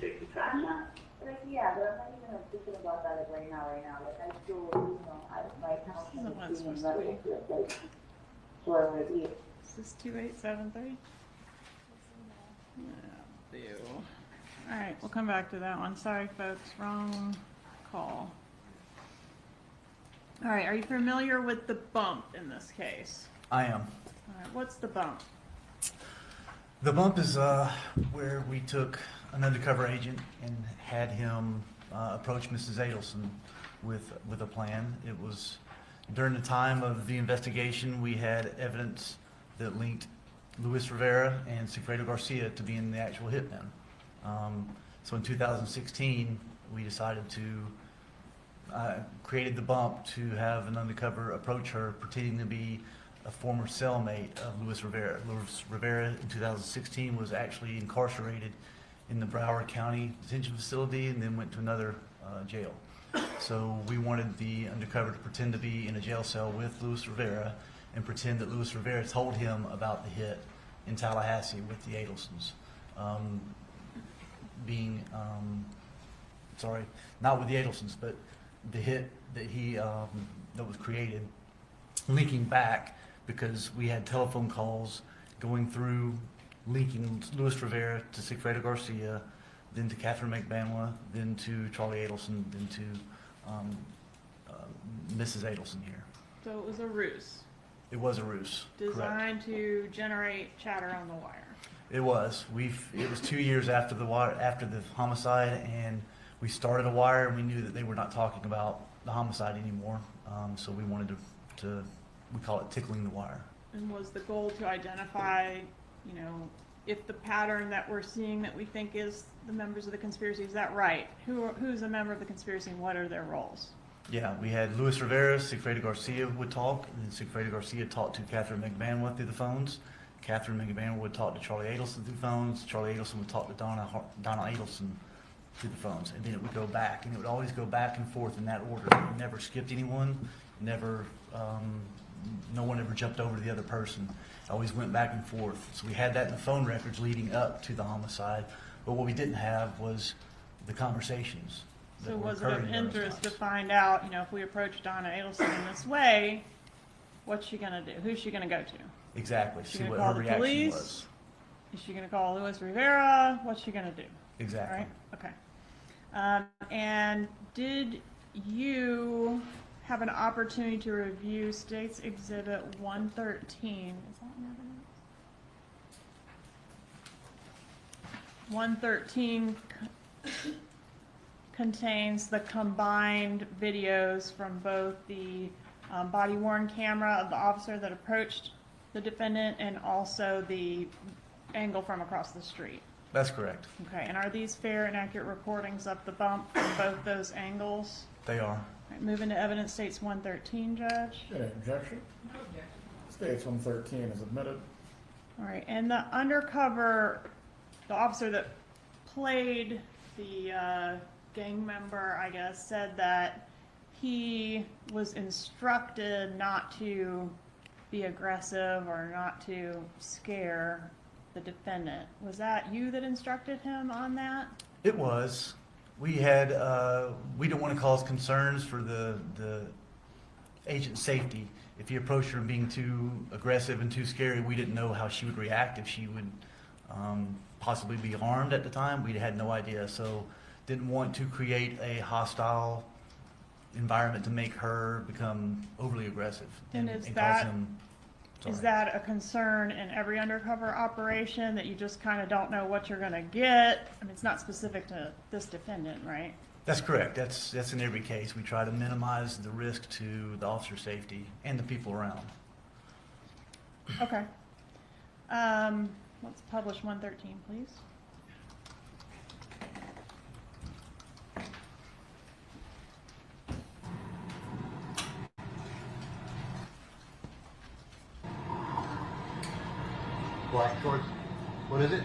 take the test. I'm not, like, yeah, but I'm not even thinking about that like right now. Like, I still, you know, my account This isn't what is it's being supposed to be. invested, like, so I would be. Is this 2873? Yeah, boo. All right, we'll come back to that one. Sorry, folks, wrong call. All right, are you familiar with the bump in this case? I am. All right, what's the bump? The bump is where we took an undercover agent and had him approach Mrs. Adelson with a plan. It was during the time of the investigation, we had evidence that linked Luis Rivera and Sigfredo Garcia to being the actual hitmen. So in 2016, we decided to created the bump to have an undercover approach her, pretending to be a former cellmate of Luis Rivera. Luis Rivera in 2016 was actually incarcerated in the Broward County detention facility and then went to another jail. So we wanted the undercover to pretend to be in a jail cell with Luis Rivera and pretend that Luis Rivera told him about the hit in Tallahassee with the Adelsons. Not with the Adelsons, but the hit that that was created, linking back because we had telephone calls going through, linking Luis Rivera to Sigfredo Garcia, then to Catherine McBanwa, then to Charlie Adelson, then to Mrs. Adelson here. So it was a ruse It was a ruse. Correct. designed to generate chatter on the wire. It was. It was 2 years after the homicide, and we started a wire, and we knew that they were not talking about the homicide anymore. So we wanted to we call it tickling the wire. And was the goal to identify, you know, if the pattern that we're seeing that we think is the members of the conspiracy, is that right? Who's a member of the conspiracy and what are their roles? Yeah, we had Luis Rivera, Sigfredo Garcia would talk, and then Sigfredo Garcia talked to Catherine McBanwa through the phones. Catherine McBanwa would talk to Charlie Adelson through the phones. Charlie Adelson would talk to Donna Adelson through the phones, and then it would go back, and it would always go back and forth in that order. It never skipped anyone, never, no one ever jumped over to the other person. It always went back and forth. So we had that in the phone records leading up to the homicide, but what we didn't have was the conversations. that So were was it of occurring during those interest to times. find out, you know, if we approach Donna Adelson in this way, what's she gonna do? Who's she gonna go to? Exactly, Is she see gonna what call her the reaction police? was. Is she gonna call Luis Rivera? What's she gonna do? Exactly. Right, okay. And did you have an opportunity to review State's Exhibit 113? Is that in evidence? 113 contains the combined videos from both the body-worn camera of the officer that approached the defendant and also the angle from across the street. That's correct. Okay, and are these fair and accurate recordings of the bump from both those angles? They are. All right, moving to evidence states 113, Judge. Any objection? States 113 is admitted. All right, and the undercover, the officer that played the gang member, I guess, said that he was instructed not to be aggressive or not to scare the defendant. Was that you that instructed him on that? It was. We had, we didn't want to cause concerns for the agent's safety. If he approached her being too aggressive and too scary, we didn't know how she would react, if she would possibly be harmed at the time. We had no idea, so didn't want to create a hostile environment to make her become overly aggressive And is cause that- him. Is Sorry. that a concern in every undercover operation, that you just kind of don't know what you're gonna get? I mean, it's not specific to this defendant, right? That's correct. That's in every case. We try to minimize the risk to the officer's safety and the people around. Okay. Let's publish 113, please. Black George, what is it?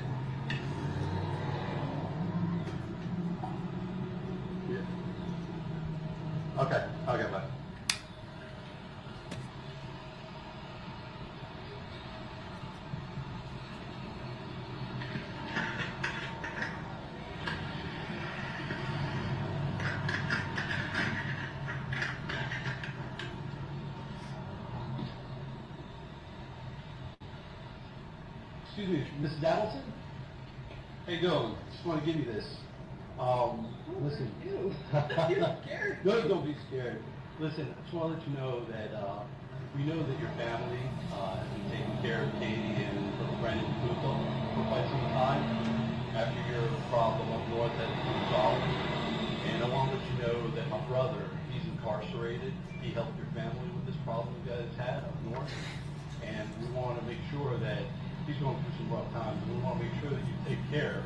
Yeah. Okay, bye. Excuse me, Mrs. Adelson? How you doing? Just want to give you this. Listen. You're scared. No, don't be scared. Listen, I just want to let you know that we know that your family has been taking care of Katie and little Brandon Puto for quite some time after your problem up north has been resolved. And I want to let you know that my brother, he's incarcerated. He helped your family with this problem you guys had up north. And we want to make sure that he's going through some rough times, and we want to make sure that you take care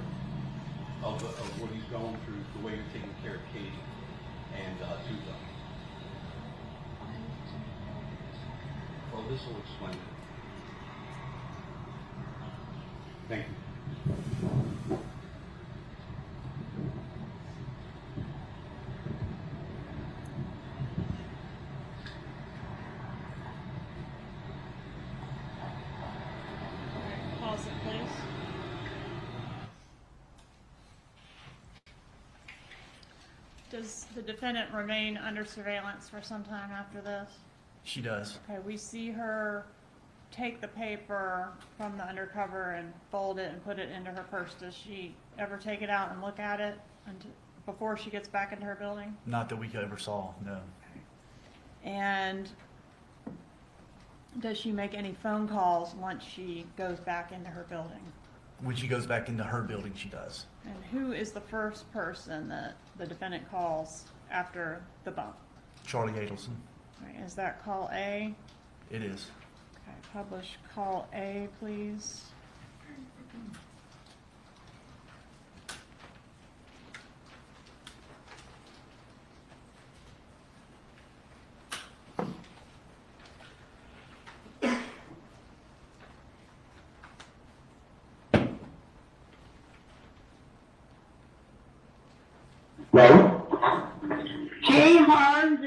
of what he's going through, the way you're taking care of Katie and Tuzo. Well, this will explain it. Thank you. Pause it, please. Does the defendant remain under surveillance for some time after this? She does. Okay, we see her take the paper from the undercover and fold it and put it into her purse. Does she ever take it out and look at it before she gets back into her building? Not that we ever saw, no. And does she make any phone calls once she goes back into her building? When she goes back into her building, she does. And who is the first person that the defendant calls after the bump? Charlie Adelson. Right, is that call A? It is. Okay, publish call A, please. Hey, Hans.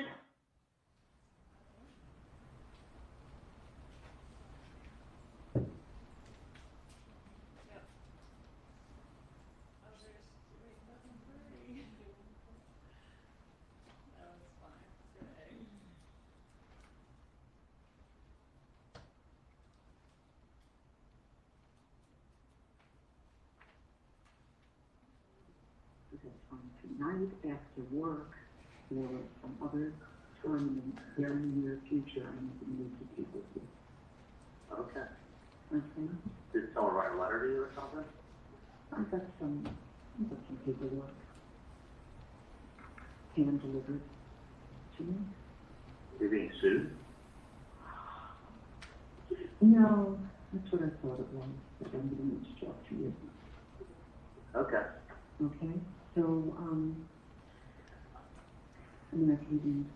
Tonight after work or some other time in the very near future, I need to speak with you. Okay. Okay? Did someone write a letter to you or something? I've got some paperwork hand delivered to me. You're being sued? No, that's what I thought it was, but I'm going to need to talk to you. Okay. Okay? So, I mean, I can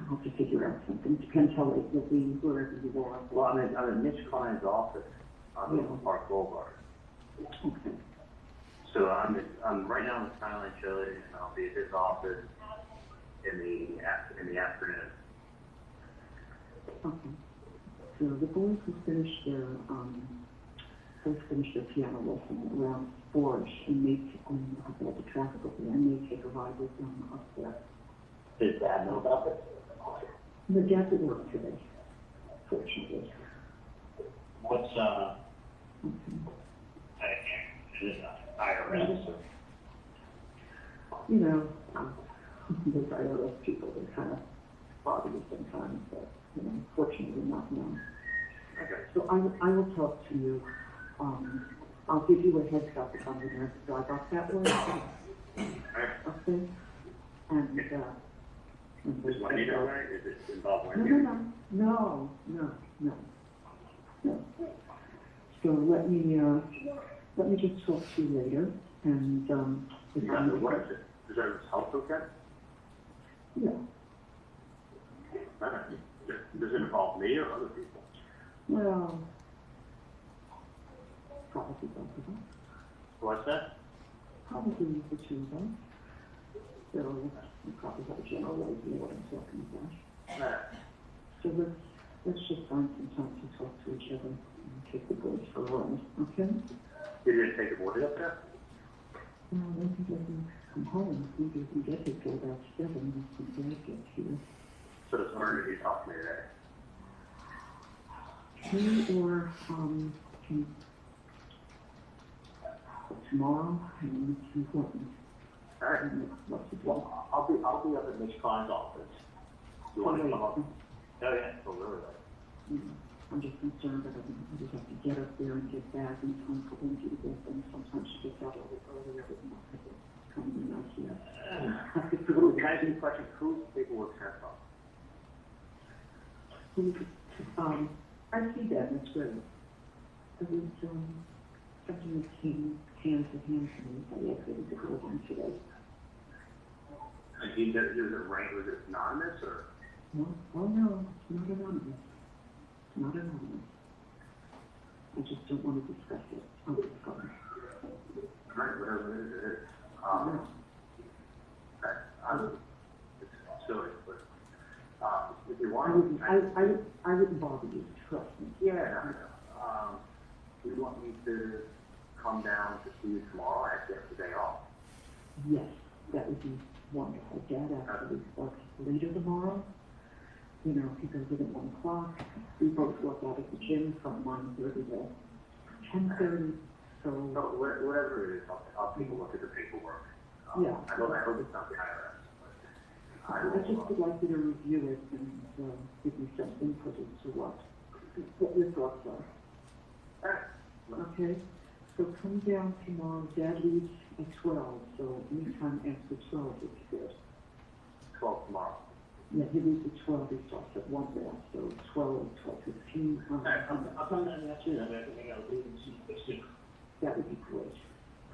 have to figure out something. Depends how late you'll be, wherever you are. Well, I'm in Mitch Klein's office on Oakland Park Boulevard. Okay. So I'm right now in the Skyline Chili, and I'll be at his office in the afternoon. Okay. So the boys who finished their piano lesson around 4-ish, and they have all the traffic over there, and they take a ride with them up there. Does Dad know about this? The dad's at work today, fortunately. What's is it IRS? You know, Because I know those people that kind of bother you sometimes, but, you know, unfortunately not now. Okay. So I will talk to you, I'll give you a heads up if I'm gonna have to drive up that way. Okay? And, Is Juanita right? Is it involved no, Wendy? no. So let me just talk to you later, and, if Yeah, I'm. what is it? Is that his health okay? Yeah, Does it involve me or other people? well, probably both of us. What's that? Probably the two of us. So you probably have a general idea what I'm talking about. So let's just find some time to talk to each other and take the boys for a ride, okay? You didn't take the boy up there? No, I don't think I can come home. Maybe we can get here till about 7 when Dad gets here. So this murder he talked to me today. He or, tomorrow, and it's important. All right. And what's it Well, I'll be up at Mitch Klein's office. You want to come up? Oh, yeah, so really. I'm just concerned that I just have to get up there and get back in time for Lindsay to get them. Sometimes she gets out a little earlier than not coming out here. Can I ask you a question? Whose paperwork sent from? I see that, that's great. It was, something that came hand to hand to me, I guess it was a good one today. And he did, was it anonymous or? No, oh no, it's not anonymous. It's not anonymous. I just don't want to discuss it on the phone. Right, whatever it is, it is. It's silly, but, if you want. I wouldn't bother you, trust me. Yeah, I know. Do you want me to come down to see you tomorrow? I actually have the day off. Yes, that would be wonderful. Dad actually works later tomorrow. You know, he goes in at 1 o'clock. We both work out at the gym from 9:30 to 10:30. So Whatever it is, I'll take a look at the paperwork. Yeah. I hope it's not the IRS. But I just would like you to review it and give me some input as to what your thoughts are. Okay? So come down tomorrow. Dad leaves at 12, so anytime after 12 is good. 12 tomorrow. Yeah, he leaves at 12, he starts at 1 there, so 12, 12:15. I'll come down after that. I think I'll leave and see you soon. That would be great.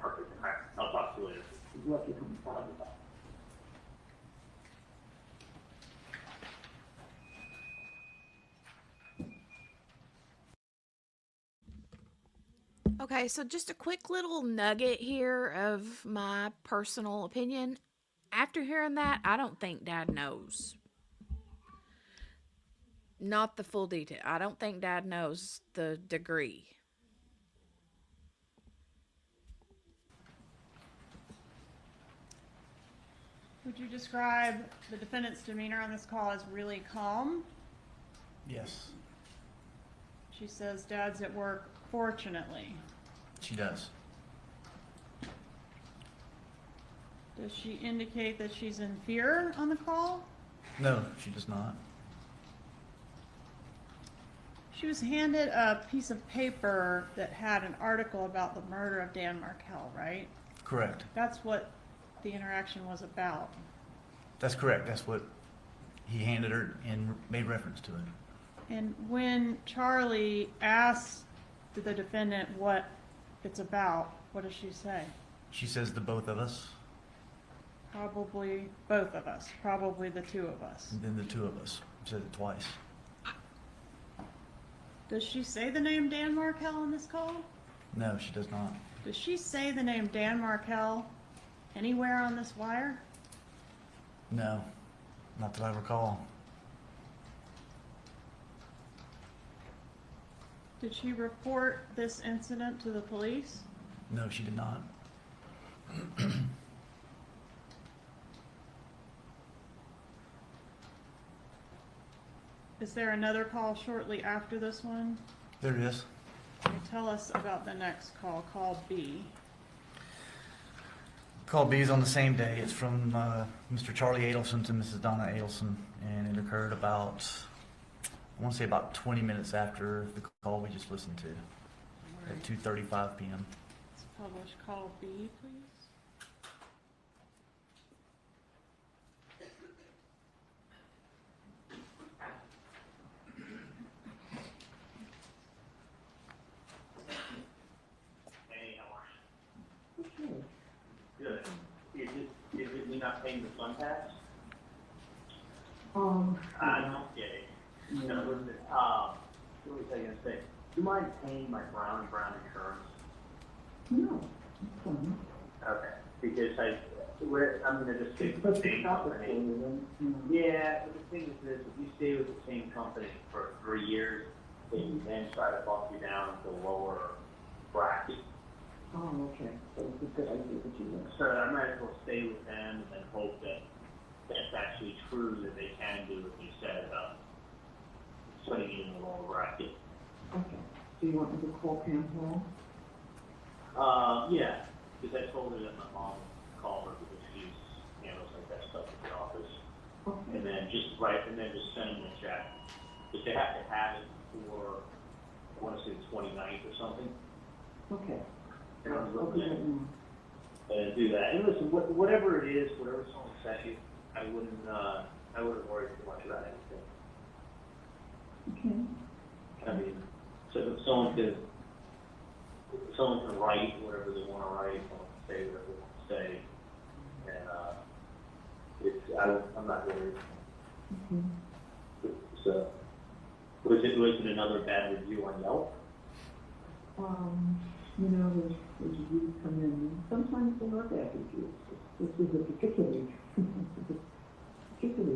Perfect. All right. I'll talk to you later. Love you, bye. Okay, so just a quick little nugget here of my personal opinion. After hearing that, I don't think Dad knows. Not the full detail. I don't think Dad knows the degree. Would you describe the defendant's demeanor on this call as really calm? Yes, She says Dad's at work, fortunately. she does. Does she indicate that she's in fear on the call? No, she does not. She was handed a piece of paper that had an article about the murder of Dan Markell, right? Correct. That's what the interaction was about. That's correct. That's what he handed her and made reference to it. And when Charlie asked the defendant what it's about, what does she say? She says the both of us, Probably both of us, probably the two of us. and then the two of us. Said it twice. Does she say the name Dan Markell on this call? No, she does not. Does she say the name Dan Markell anywhere on this wire? No, not that I recall. Did she report this incident to the police? No, she did not. Is there another call shortly after this one? There is. Can you tell us about the next call, call B? Call B is on the same day. It's from Mr. Charlie Adelson to Mrs. Donna Adelson, and it occurred about, I want to say about 20 minutes after the call we just listened to at 2:35 p.m. Let's publish call B, please. Hey, how are you? Good. Is it me not paying the fun tax? I'm kidding. No, listen, what was I gonna say? Do you mind paying my Brown insurance? No, it's fine. Okay, because I'm gonna just stick with But the the same topic for company. you, then, you know. Yeah, but the thing is this, if you stay with the same company for 3 years, they then try to bump you down to lower bracket. Oh, okay, so it's a good idea that you went. So I might as well stay with them and then hope that that's actually true, that they can do what you said about putting you in the lower bracket. Okay, so you want me to call Pam Hall? Yeah, because I told her that my mom called her because she handles like that stuff at the office. Okay. And then just send them a check. But they have to have it for, I want to say the 29th or something. Okay. And I was I'll do looking that now. and do that. And listen, whatever it is, whatever someone sent you, I wouldn't worry too much about anything. Okay. I mean, so if someone can write whatever they want to write, someone can say whatever they want to say, and I'm not worried. Okay. So, was it another bad review on Yelp? You know, there's reviews come in, and sometimes they are bad reviews. This is a particularly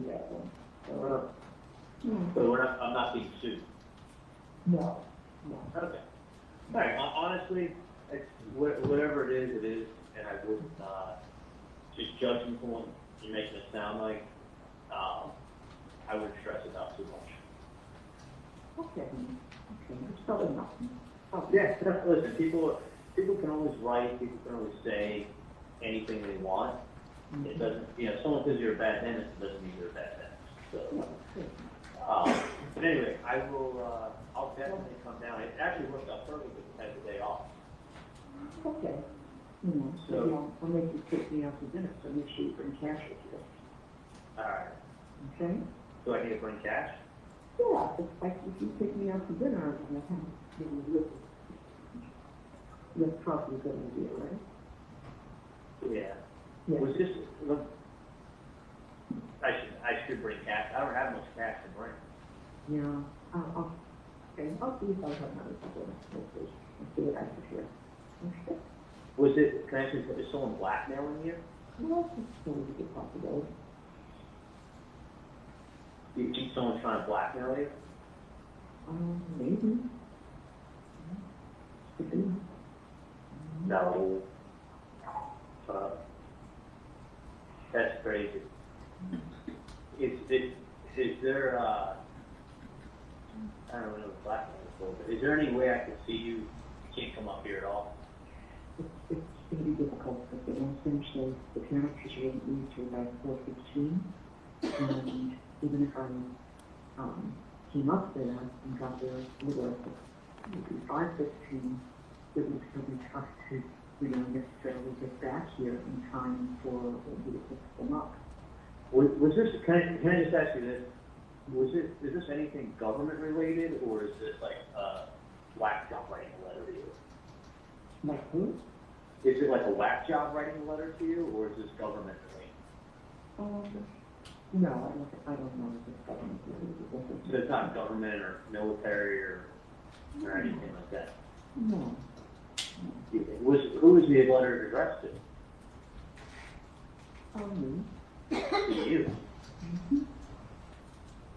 bad one. So, So I'm not being sued. no, no. Okay. All right. Honestly, it's, whatever it is, and I wouldn't just judging from what you're making it sound like. I wouldn't stress it out too much. Okay. Okay, it's probably nothing. Yeah, listen, people can always write, people can always say anything they want. It doesn't, if someone says you're a bad dentist, it doesn't mean you're a bad dentist. So, but anyway, I'll definitely come down. It actually worked out perfect if I had the day off. Okay. You know, so I'll make you take me out to dinner, so make sure you bring cash with you. All right. Okay? Do I need to bring cash? Yeah, if you take me out to dinner, I'm gonna have to give you that's probably a good idea, right? Yeah. Yeah. Was this, look, I should bring cash. I don't have much cash to bring. Yeah, I'll see if I have another couple of places and see what I can hear. Okay. Was it, can I ask you, is someone blackmailing you? Well, it's always a good possibility. Do you think someone's trying to blackmail you? Maybe. Could be. No. That's crazy. Is there, I don't know what blackmail is for, but is there any way I can see you? You can't come up here at all? It's going to be difficult because they won't finish the parent teacher leave to about 4:15. And even if I came up there and got there a little at maybe 5:15, it would still be tough to, necessarily get back here in time for me to pick them up. Was this, can I just ask you this? Is this anything government related, or is this like whack job writing a letter to you? Like who? Is it like a whack job writing a letter to you, or is this government related? No, I don't know if it's government related. So it's not government or military or anything like that? No. Who was the letter addressed to? Me. To you?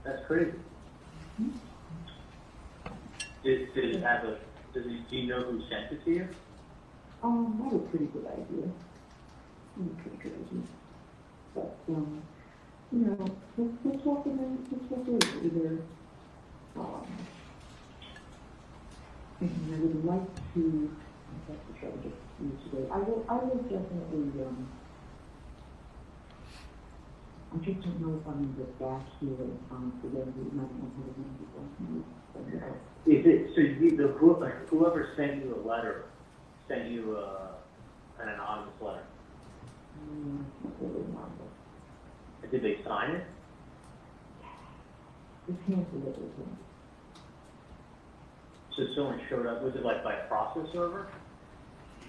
That's crazy. Did it have do you know who sent it to you? That was a pretty good idea. Pretty good idea. But, let's walk in, either, and I would like to, that's the trouble with you today. I will definitely, I just don't know if I'm gonna get back here in time for them to might not have a number of me. Is it, so you, whoever sent you a letter, sent you, an anonymous letter? Not really remember. Did they sign it? It's hand delivered. So someone showed up, was it like by a process server?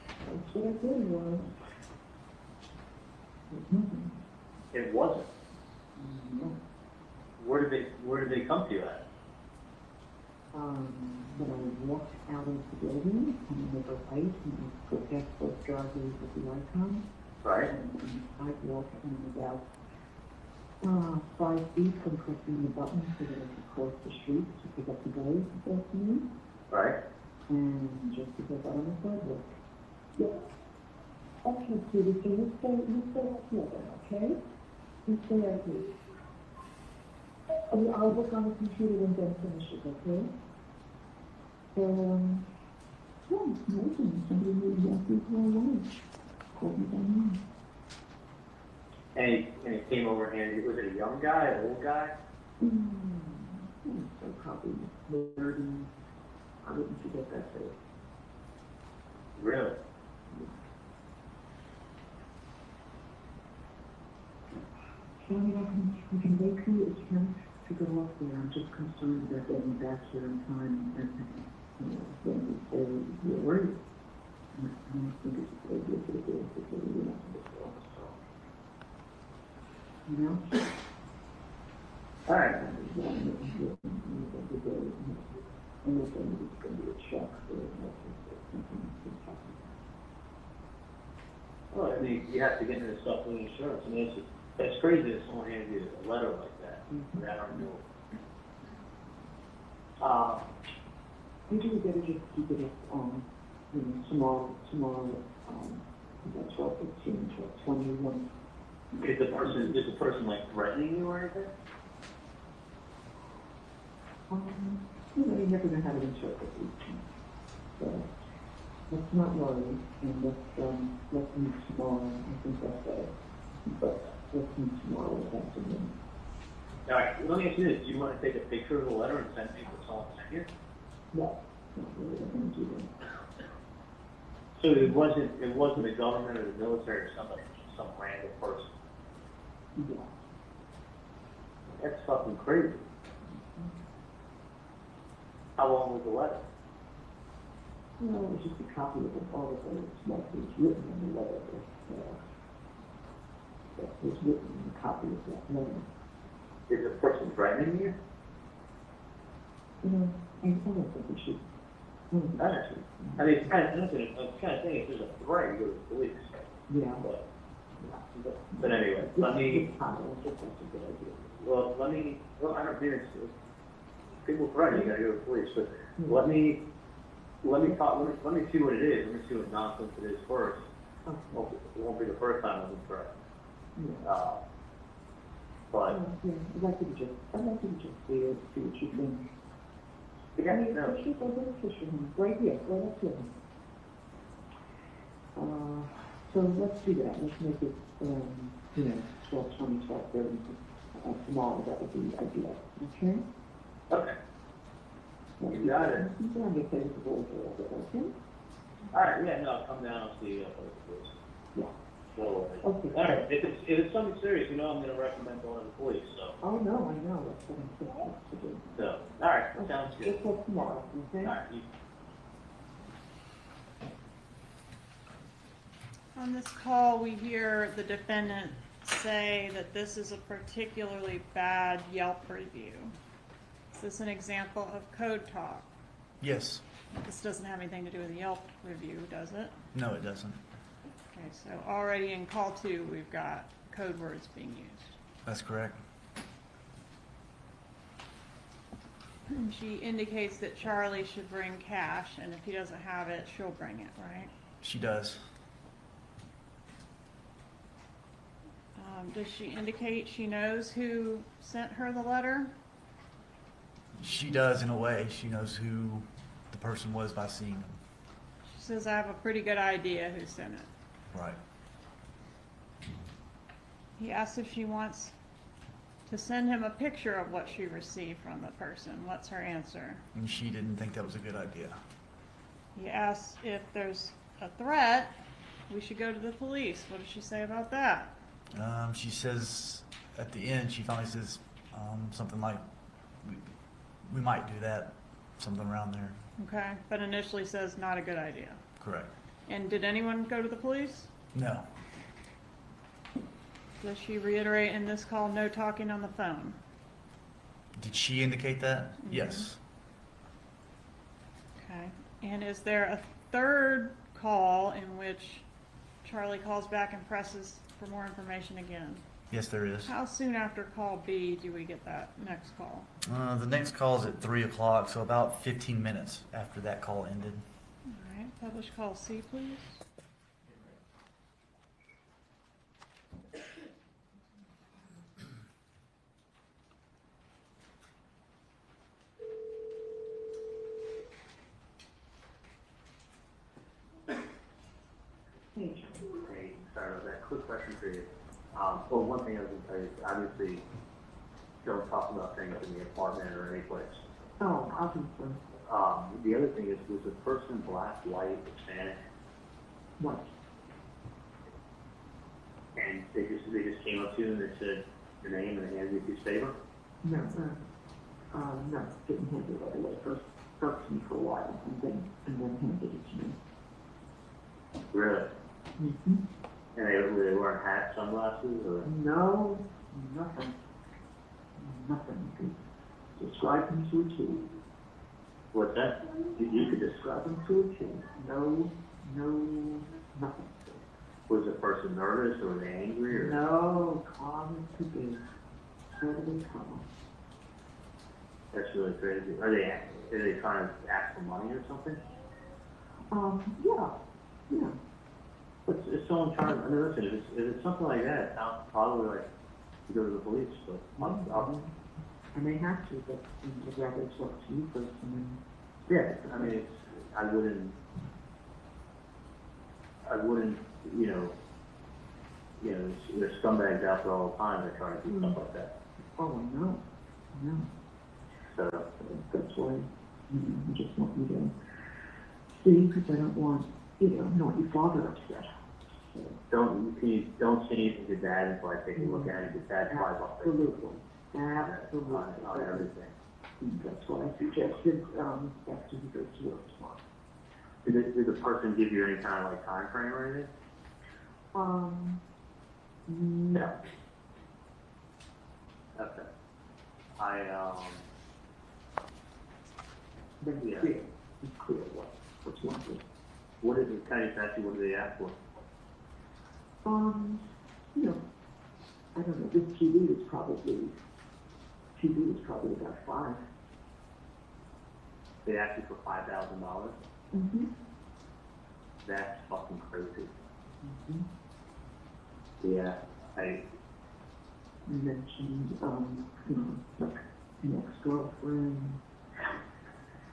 That's what I did was. It wasn't. No. Where did they come to you at? When I walked out of the building, and they were right, and I put that both driveways with the icon. Right. And I walked in about 5 feet from pressing the button so that I could cross the street to pick up the guys this afternoon. Right. And just because I on the sidewalk. Yeah. Okay, Judy, so you stay up here then, okay? You stay right here. I'll work on the computer when Ben finishes, okay? Yeah, amazing. Somebody moved that people away. Called me down. And he came over and was it a young guy, an old guy? So probably 30. I wouldn't forget that face. Really? Johnny, I can wait till it's time to go off there. I'm just concerned about getting back here in time and, when we say we're worried. I don't think it's a good idea for the day to say we have to go off, so. You know? All right. And it's going to be a check for Well, I mean, you have to get into the stuff with insurance. I mean, it's crazy that someone hands you a letter like that. I don't know. Maybe we better just keep it tomorrow, that's 12, 15, 12, 21. Is the person like threatening you or anything? You're never going to have it interpreted. So, let's not worry, and let's meet tomorrow. I think that's better. But let's meet tomorrow this afternoon. All right, let me ask you this. Do you want to take a picture of the letter and send me what someone sent you? No, not really. I'm going to do that. So it wasn't the government or the military or somebody, just some random person. Yeah. That's fucking crazy. How long was the letter? No, it was just a copy of an article. It's like it was written in the letter. That was written in the copy of that letter. Is the person threatening you? I don't think we should. I mean, it's kind of innocent. I was kind of thinking if there's a threat, you go to the police. Yeah. But anyway, let me. I don't think that's a good idea. Well, I don't think it's. People threaten you, gotta go to the police. But let me see what it is. Let me see what nonsense it is first. Okay. Well, it won't be the first time I've been threatened. Yeah. But Yeah, I'd like to just see what you think. yeah, no. Fisher, go to Fisher, right here, right up here. So let's do that. Let's make it, 12:20, 12:30 tomorrow. That would be ideal. Okay. Okay. You got it. You can get paid for all of it, okay? All right. Yeah. No. I'll come down. I'll see you. Yeah. So, Okay. all right. If it's something serious, I'm going to recommend going to the police. So. Oh, no, I know. That's what I'm thinking to do. So. All right. Sounds good. Just for tomorrow, okay? All right. On this call, we hear the defendant say that this is a particularly bad Yelp review. Is this an example of code talk? Yes. This doesn't have anything to do with the Yelp review, does it? No, it doesn't. Okay, so already in call 2, we've got code words being used. That's correct. And she indicates that Charlie should bring cash, and if he doesn't have it, she'll bring it, right? She does. Does she indicate she knows who sent her the letter? She does in a way. She knows who the person was by seeing them. She says, I have a pretty good idea who sent it. Right. He asks if she wants to send him a picture of what she received from the person. What's her answer? And she didn't think that was a good idea. He asks if there's a threat, we should go to the police. What does she say about that? She says at the end, she finally says something like, we might do that, something around there. Okay, but initially says not a good idea. Correct. And did anyone go to the police? No. Does she reiterate in this call, no talking on the phone? Did she indicate that? Yes. Okay, and is there a third call in which Charlie calls back and presses for more information again? Yes, there is. How soon after call B do we get that next call? The next call is at 3 o'clock, so about 15 minutes after that call ended. All right, publish call C, please. Hey, sorry about that. Quick question for you. Well, one thing I was going to tell you is obviously don't talk about things in the apartment or any place. Oh, obviously. The other thing is, was the person black, white, Hispanic, What? and they just came up to you and they said your name and they handed you a piece of paper? No, no, didn't hand it right away. First spoke to me for a while and then handed it to me. Really? Mm-hmm. And they were wearing hats, sunglasses, or? No, nothing. Nothing. You could describe them to a T. What's that? You could describe them to a T. No, nothing. Was the person nervous or were they angry or? No, calm as could be. Totally calm. That's really crazy. Are they trying to ask for money or something? Yeah. But if someone trying, I mean, listen, if it's something like that, it sounds probably like you go to the police, but And they have to, but I'd rather talk to you first and then. yeah, I mean, I wouldn't, there's scumbags out there all the time that try to do stuff like that. Oh, no. So, That's why, I just want you to see, because I don't want, not your father upset. So, don't say anything to Dad until I take a look at it, because Dad's probably up there Absolutely. on everything. That's why I suggested, after he goes to work tomorrow. Did the person give you any kind of like time frame or anything? No. Okay. Then Yeah. it's clear what's wanted. What is it, kind of exactly what do they ask for? I don't know, this TV is probably about 5. They ask you for $5,000? Mm-hmm. That's fucking crazy. Mm-hmm. Yeah, I You mentioned, like an ex-girlfriend.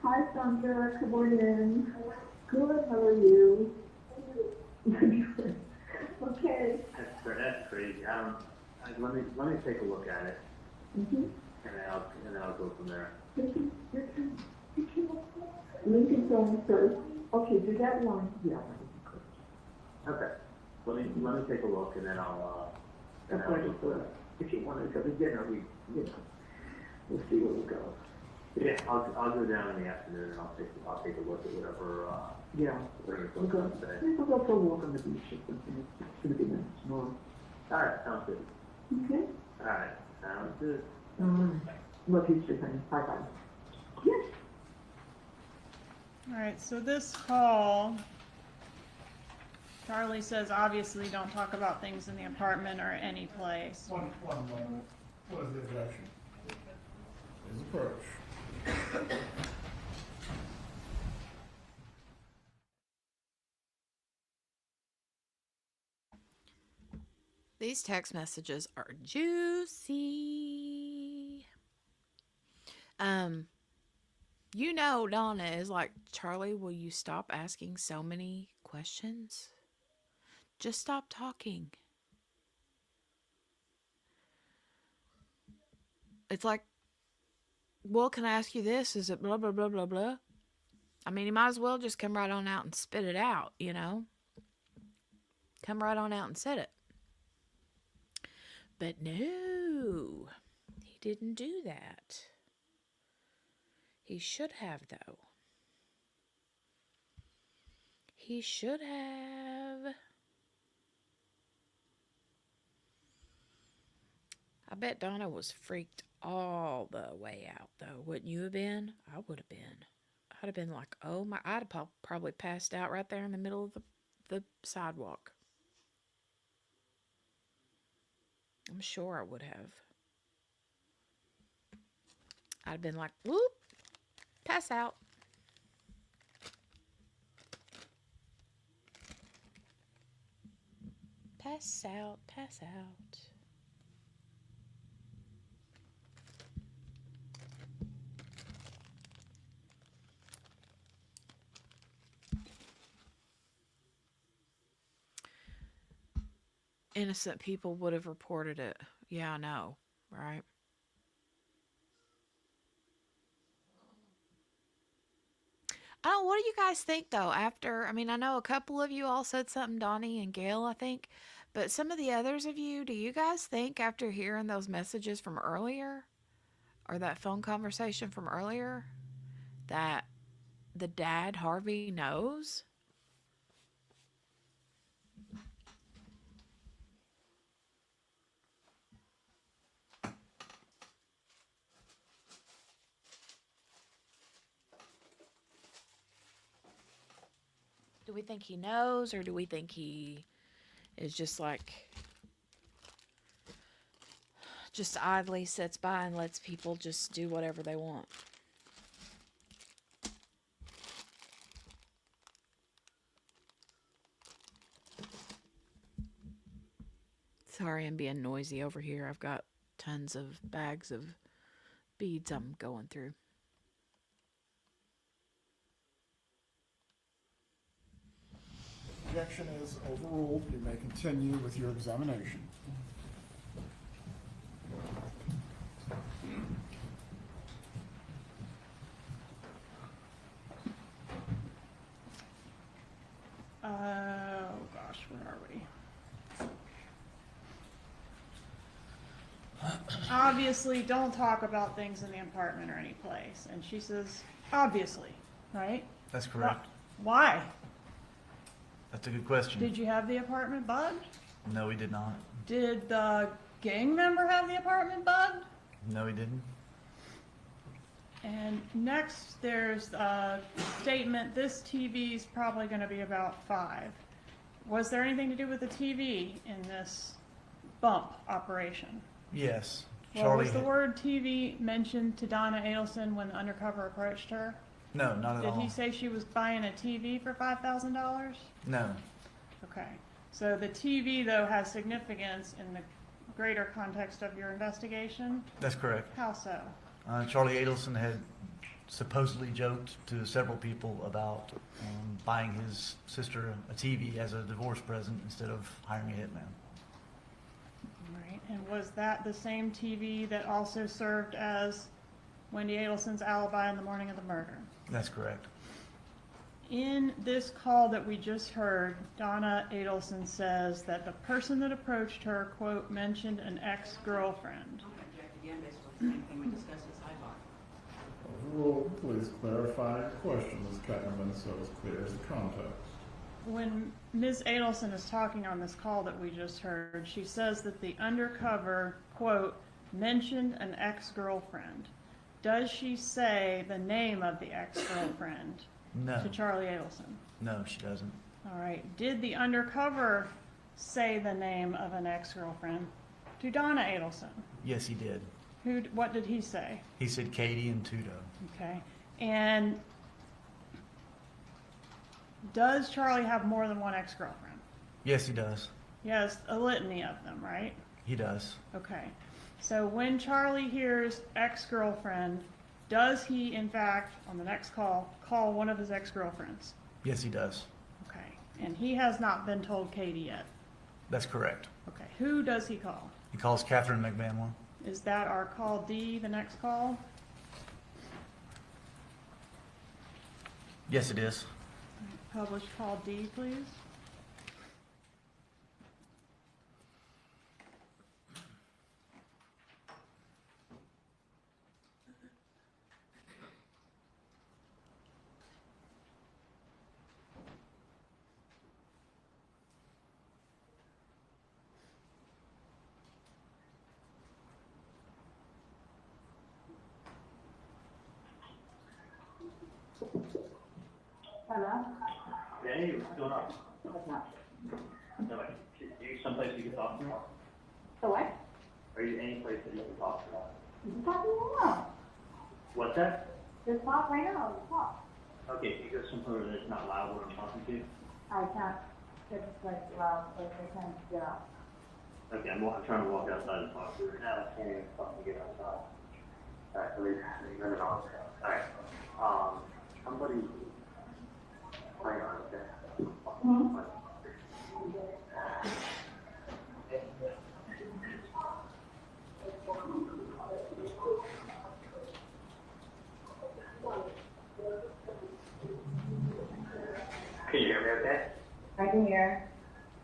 Hi, Sandra, good morning. Good, how are you? Okay. that's crazy. Let me take a look at it, Mm-hmm. and I'll go from there. Lincoln's on first. Okay, do that one. Yeah, that would be good. Okay. Let me take a look, and then I'll That's why if you want to go to dinner, we'll see where we go. yeah, I'll go down in the afternoon, and I'll take a look at whatever Yeah. whatever We'll it's go, going to say. we'll go for a walk on the beach or something. It's going to be nice tomorrow. All right, sounds good. Okay? All right, sounds good. Love you too, honey. Bye-bye. Yes. All right, so this call, Charlie says obviously don't talk about things in the apartment or any place. One moment. What is the objection? His approach. These text messages are juicy. Donna is like, Charlie, will you stop asking so many questions? Just stop talking. It's like, well, can I ask you this? Is it blah, blah, blah, blah, blah? I mean, you might as well just come right on out and spit it out, you know? Come right on out and said it. But no, he didn't do that. He should have, though. He should have. I bet Donna was freaked all the way out, though. Wouldn't you have been? I would have been. I'd have been like, oh my, I'd have probably passed out right there in the middle of the sidewalk. I'm sure I would have. I'd have been like, whoop, pass out. Pass out, pass out. Innocent people would have reported it. Yeah, I know, right? I don't. What do you guys think though? After, I mean, I know a couple of you all said something, Donnie and Gail, I think, but some of the others of you, do you guys think after hearing those messages from earlier, or that phone conversation from earlier, that the dad Harvey knows? Do we think he knows, or do we think he is just like, just idly sits by and lets people just do whatever they want? Sorry, I'm being noisy over here. I've got tons of bags of beads I'm going through. Objection is overruled. You may continue with your examination. Oh gosh, where are we? Obviously, don't talk about things in the apartment or any place. And she says, obviously, right? That's correct. Why? That's a good question. Did you have the apartment bugged? No, he did not. Did the gang member have the apartment bugged? No, he didn't. And next, there's a statement, this TV is probably going to be about 5. Was there anything to do with the TV in this bump operation? Yes. Well, was the word TV mentioned to Donna Adelson when the undercover approached her? No, not at all. Did he say she was buying a TV for $5,000? No. Okay. So the TV, though, has significance in the greater context of your investigation? That's correct. How so? Charlie Adelson had supposedly joked to several people about buying his sister a TV as a divorce present instead of hiring a hitman. Right. And was that the same TV that also served as Wendy Adelson's alibi in the morning of the murder? That's correct. In this call that we just heard, Donna Adelson says that the person that approached her, quote, mentioned an ex-girlfriend. Overruled. Please clarify your question, Ms. Ketterman, so it's clear as the context. When Ms. Adelson is talking on this call that we just heard, she says that the undercover, quote, mentioned an ex-girlfriend. Does she say the name of the ex-girlfriend No. to Charlie Adelson? No, she doesn't. All right. Did the undercover say the name of an ex-girlfriend to Donna Adelson? Yes, he did. What did he say? He said Katie and Tudo. Okay. And does Charlie have more than one ex-girlfriend? Yes, he does. He has a litany of them, right? He does. Okay. So when Charlie hears ex-girlfriend, does he, in fact, on the next call one of his ex-girlfriends? Yes, he does. Okay. And he has not been told Katie yet? That's correct. Okay. Who does he call? He calls Catherine McManlin. Is that our call D, the next call? Yes, it is. Publish call D, please. Hello? Hey, what's going on? What's up? Are you someplace you can talk to me? So what? Are you any place that you can talk to me? You can talk right now. What's that? Just talk right now. Just talk. Okay, can you go somewhere that's not loud when I'm talking to you? I can't. It's like loud, like I can't get out. Okay, I'm trying to walk outside and talk to you right now. I can't even fucking get outside. Alright, leave it on. Alright, somebody, hang on, okay? Hmm? Can you hear me okay? I can hear.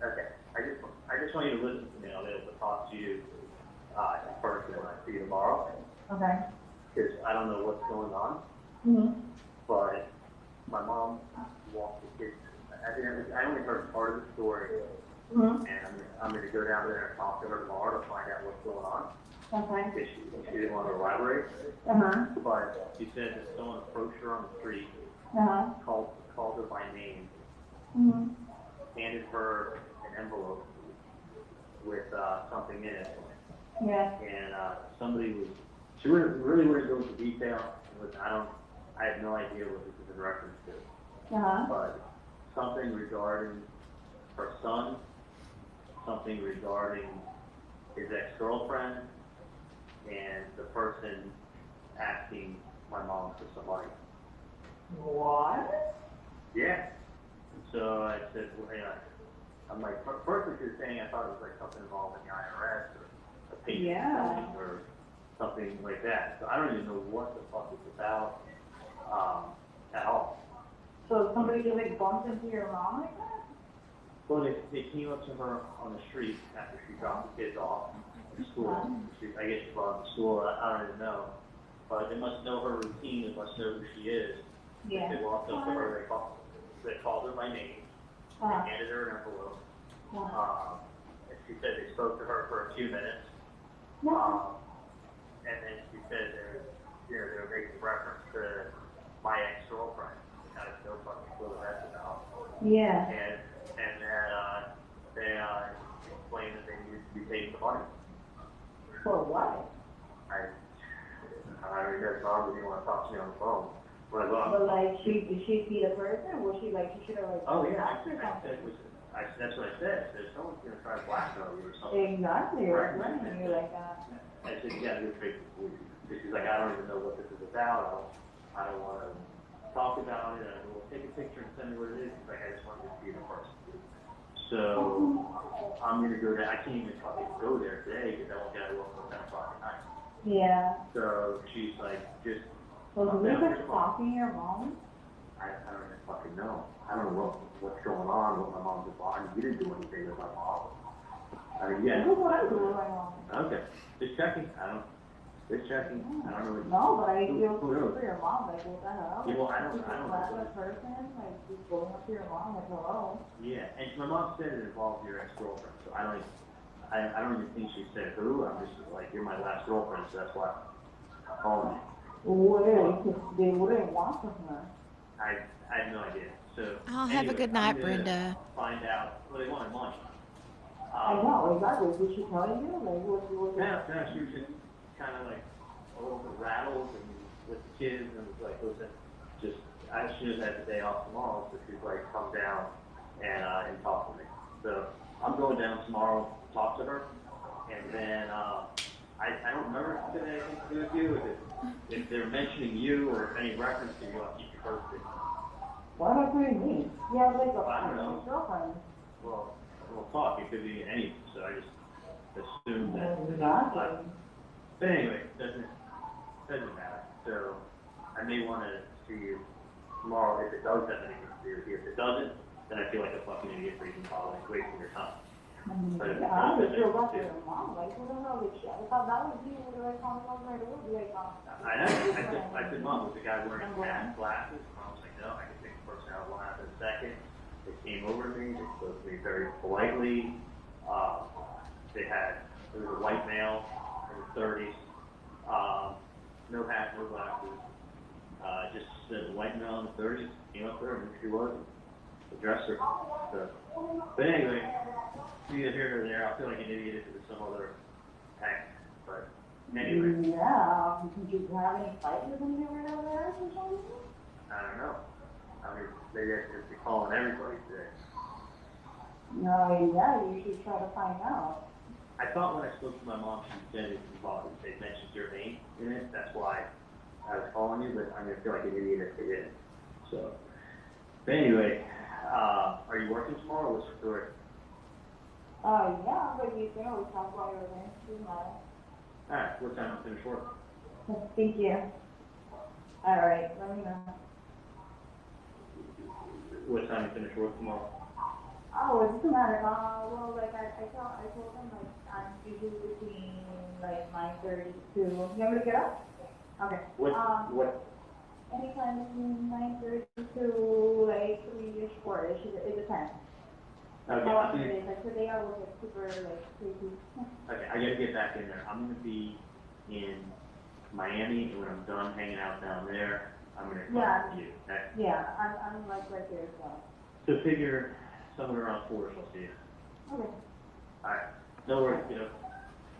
Okay, I just want you to listen to me. I'll be able to talk to you, in person when I see you tomorrow. Okay. Because I don't know what's going on, Mm-hmm. but my mom walked the kids. I only heard part of the story, Mm-hmm. and I'm going to go down there and talk to her tomorrow to find out what's going on. Okay. Because she didn't want to elaborate, Uh-huh. but she said that someone approached her on the street, Uh-huh. called her by name, Mm-hmm. handed her an envelope with something in it, Yeah. and somebody was. She really wouldn't go into detail. I have no idea what this is in reference to. Uh-huh. But something regarding her son, something regarding his ex-girlfriend, and the person asking my mom for some money. What? Yeah. So I said, well, I'm like, first what you're saying, I thought it was like something involving the IRS or a payment Yeah. or something like that. So I don't even know what the fuck it's about at all. So somebody just like bumped into your mom like that? Well, they came up to her on the street after she dropped the kids off at school. I guess she brought them to school, I don't even know. But they must know her routine, they must know who she is. Yeah. They walked up to her, they called her by name, they handed her an envelope. And she said they spoke to her for a few minutes. And then she said they were making reference to my ex-girlfriend. I have no fucking clue what that's about. Yeah. And then they explained that they needed to be paid the money. For what? I don't know, Bob, if you want to talk to me on the phone. When I go out. But like, did she see the person? Was she like, she should have like, Oh, yeah, asked her something? that's what I said. I said, someone's going to try to blackmail you or something. Exactly, Right. right, running you like that. I said, you got to go straight to the police. She's like, I don't even know what this is about. I don't want to talk about it. I will take a picture and send me what it is. She's like, I just want you to see the person. So I'm going to go there. I can't even fucking go there today because I won't get out of work until 10 o'clock at night. Yeah. So she's like, just. So come you down were here tomorrow. stalking your mom? I don't even fucking know. I don't know what's going on, what my mom's about. I mean, you didn't do anything with my mom. I mean, yeah. This is what I do with my mom. Okay. Just checking. Just checking. I don't know what. No, but I feel Who knows? for your mom, like, what the hell? Yeah, well, I Like, don't she's a know. classic person, like, she's going up to your mom, like, hello. Yeah, and my mom said it involved your ex-girlfriend, so I don't even think she said who. I'm just like, you're my last girlfriend, so that's why I called me. What they wouldn't want from her. I have no idea. So. I'll have a anyway, good night, I'm gonna Brenda. Find out. Well, they wanted money. I know, exactly. Did she tell you? Like, what Yeah, she was just kind of like a little bit rattled and with the kids and was like, listen, just, she knows I have the day off tomorrow, so she's like, come down and talk to me. So I'm going down tomorrow, talk to her, and then I don't remember if it had anything to do with you, if they're mentioning you or if any reference to you, I'll keep you posted. What about me? Yeah, like I don't know. girlfriend. Well, we'll talk. It could be anything, so I just assumed that. Exactly. But anyway, doesn't matter. So I may want to see you tomorrow if it does have anything to do with you. If it doesn't, then I feel like a fucking idiot for even bothering, wasting your time. But if it does have anything to do, I know. I said, Mom, was the guy wearing hat, glasses? Mom was like, no, I can take the person out one after the second. They came over to me, they spoke to me very politely. There was a white male in his 30s, no hat, no glasses. Just a white male in the 30s, came up there, and she was, addressed her. So, but anyway, neither here nor there. I feel like an idiot if it was some other act, but anyway. Yeah, did you have any fight with anybody over there or something? I don't know. I mean, maybe I should just be calling everybody today. No, yeah, you should try to find out. I thought when I spoke to my mom, she said it involved, they mentioned your name in it. That's why I was calling you, but I'm going to feel like an idiot if they didn't. So, but anyway, are you working tomorrow or what's the story? Yeah, but you can always talk while you're there. Doesn't matter. Alright, what time do you finish work? Thank you. Alright, let me know. What time do you finish work tomorrow? Oh, it doesn't matter. Well, like I told them like I'm usually between like 9:30 to. You want me to get up? Okay. What? Anytime between 9:30 to like 3-ish, 4-ish. It depends. Okay. How often it is. Like today I was like super like crazy. Okay, I gotta get back in there. I'm gonna be in Miami, and when I'm done hanging out down there, I'm gonna come to you. Okay? Yeah, I'm like right there as well. So figure somewhere around 4-ish, I'll see you. Okay. Alright. No worries, you know.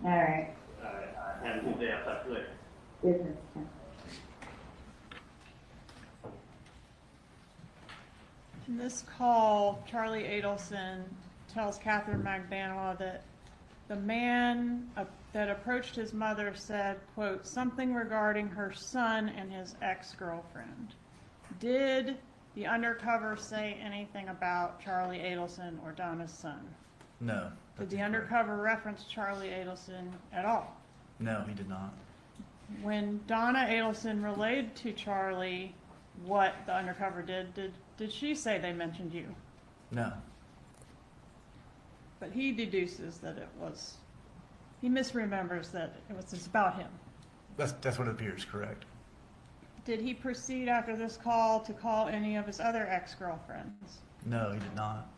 Alright. Alright, have a good day. I'll talk to you later. Business. In this call, Charlie Adelson tells Catherine Magdanoa that the man that approached his mother said, quote, something regarding her son and his ex-girlfriend. Did the undercover say anything about Charlie Adelson or Donna's son? No. Did the undercover reference Charlie Adelson at all? No, he did not. When Donna Adelson relayed to Charlie what the undercover did she say they mentioned you? No. But he deduces that he misremembers that it was about him. That's what it appears, correct. Did he proceed after this call to call any of his other ex-girlfriends? No, he did not.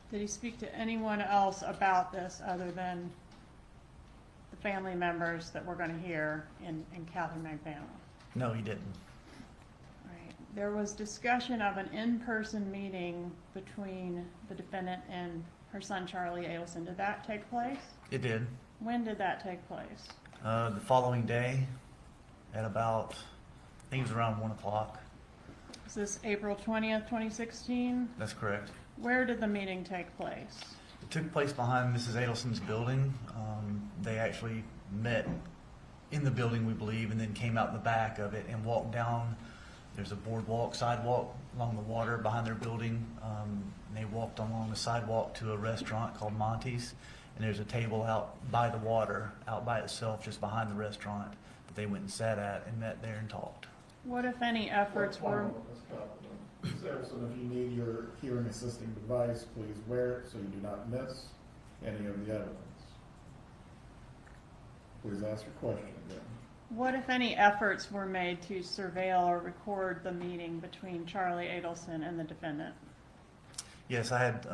Did he speak to anyone else about this other than the family members that we're going to hear in Catherine Magdanoa? No, he didn't. Right. There was discussion of an in-person meeting between the defendant and her son Charlie Adelson. Did that take place? It did. When did that take place? The following day at about, I think it was around 1 o'clock. Is this April 20th, 2016? That's correct. Where did the meeting take place? It took place behind Mrs. Adelson's building. They actually met in the building, we believe, and then came out the back of it and walked down. There's a sidewalk along the water behind their building. And they walked along the sidewalk to a restaurant called Monty's, and there's a table out by the water, out by itself, just behind the restaurant, that they went and sat at and met there and talked. What, if any, efforts were... Adelson, if you need your hearing assisting device, please wear it so you do not miss any of the evidence. Please ask your question again. What, if any, efforts were made to surveil or record the meeting between Charlie Adelson and the defendant? Yes, I had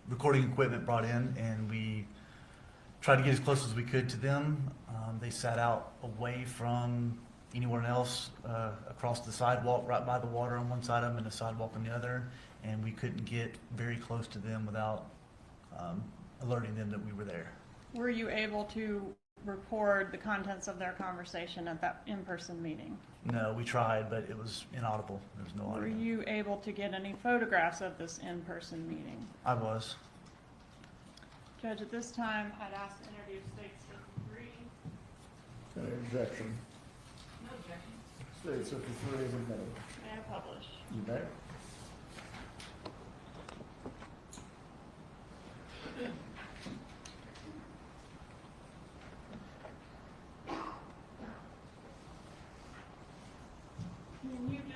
recording equipment brought in, and we tried to get as close as we could to them. They sat out away from anyone else across the sidewalk, right by the water on one side of them and the sidewalk on the other, and we couldn't get very close to them without alerting them that we were there. Were you able to record the contents of their conversation at that in-person meeting? No, we tried, but it was inaudible. There was no audio. Were you able to get any photographs of this in-person meeting? I was. Judge, at this time, I'd ask to introduce State Circuit 3. Any objection? No objection. State Circuit 3 is admitted. May I publish? You may.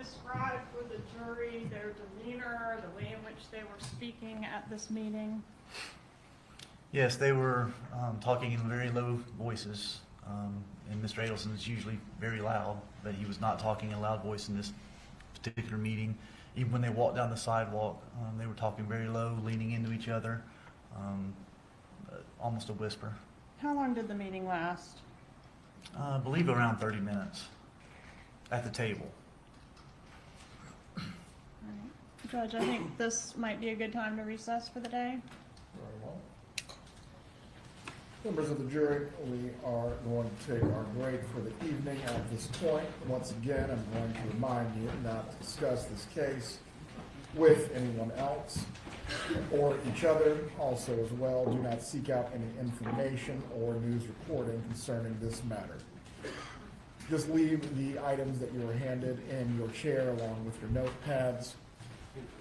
describe for the jury their demeanor, the way in which they were speaking at this meeting? Yes, they were talking in very low voices, and Mr. Adelson is usually very loud, but he was not talking in a loud voice in this particular meeting. Even when they walked down the sidewalk, they were talking very low, leaning into each other, almost a whisper. How long did the meeting last? I believe around 30 minutes at the table. Judge, I think this might be a good time to recess for the day. Very well. Members of the jury, we are going to take our break for the evening at this point. Once again, I'm going to remind you not to discuss this case with anyone else or each other. Also as well, do not seek out any information or news reporting concerning this matter. Just leave the items that you were handed in your chair along with your notepads.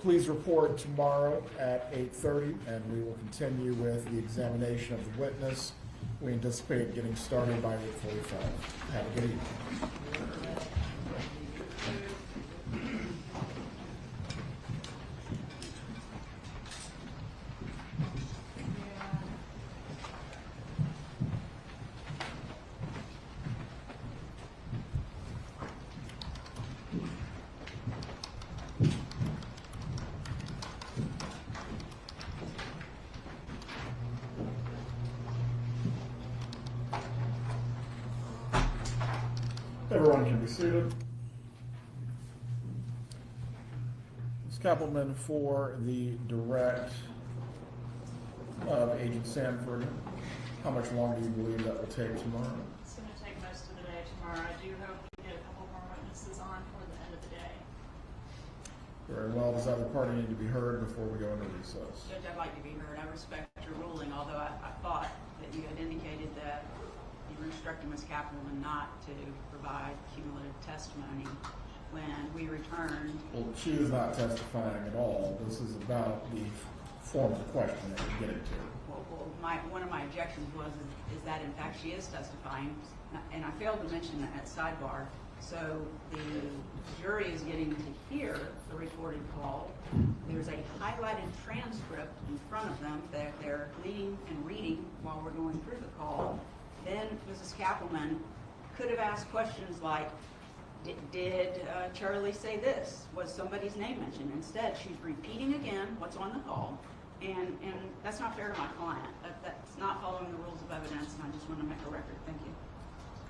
Please report tomorrow at 8:30, and we will continue with the examination of the witness. We anticipate getting started by 8:45. Have a good evening. Everyone can be seated. Ms. Kappelman, for the direct of Agent Sanford, how much longer do you believe that will take tomorrow? It's gonna take most of the day tomorrow. I do hope we get a couple more witnesses on for the end of the day. Very well. Does either party need to be heard before we go into recess? Judge, I'd like to be heard. I respect your ruling, although I thought that you had indicated that you were instructing Ms. Kappelman not to provide cumulative testimony when we returned. Well, she is not testifying at all. This is about the form of the question that we're getting to. One of my objections was is that in fact she is testifying, and I failed to mention that at sidebar. So the jury is getting to hear the recorded call. There's a highlighted transcript in front of them that they're leading and reading while we're going through the call. Then Mrs. Kappelman could have asked questions like, did Charlie say this? Was somebody's name mentioned? Instead, she's repeating again what's on the call, and that's not fair to my client. That's not following the rules of evidence, and I just want to make a record. Thank you.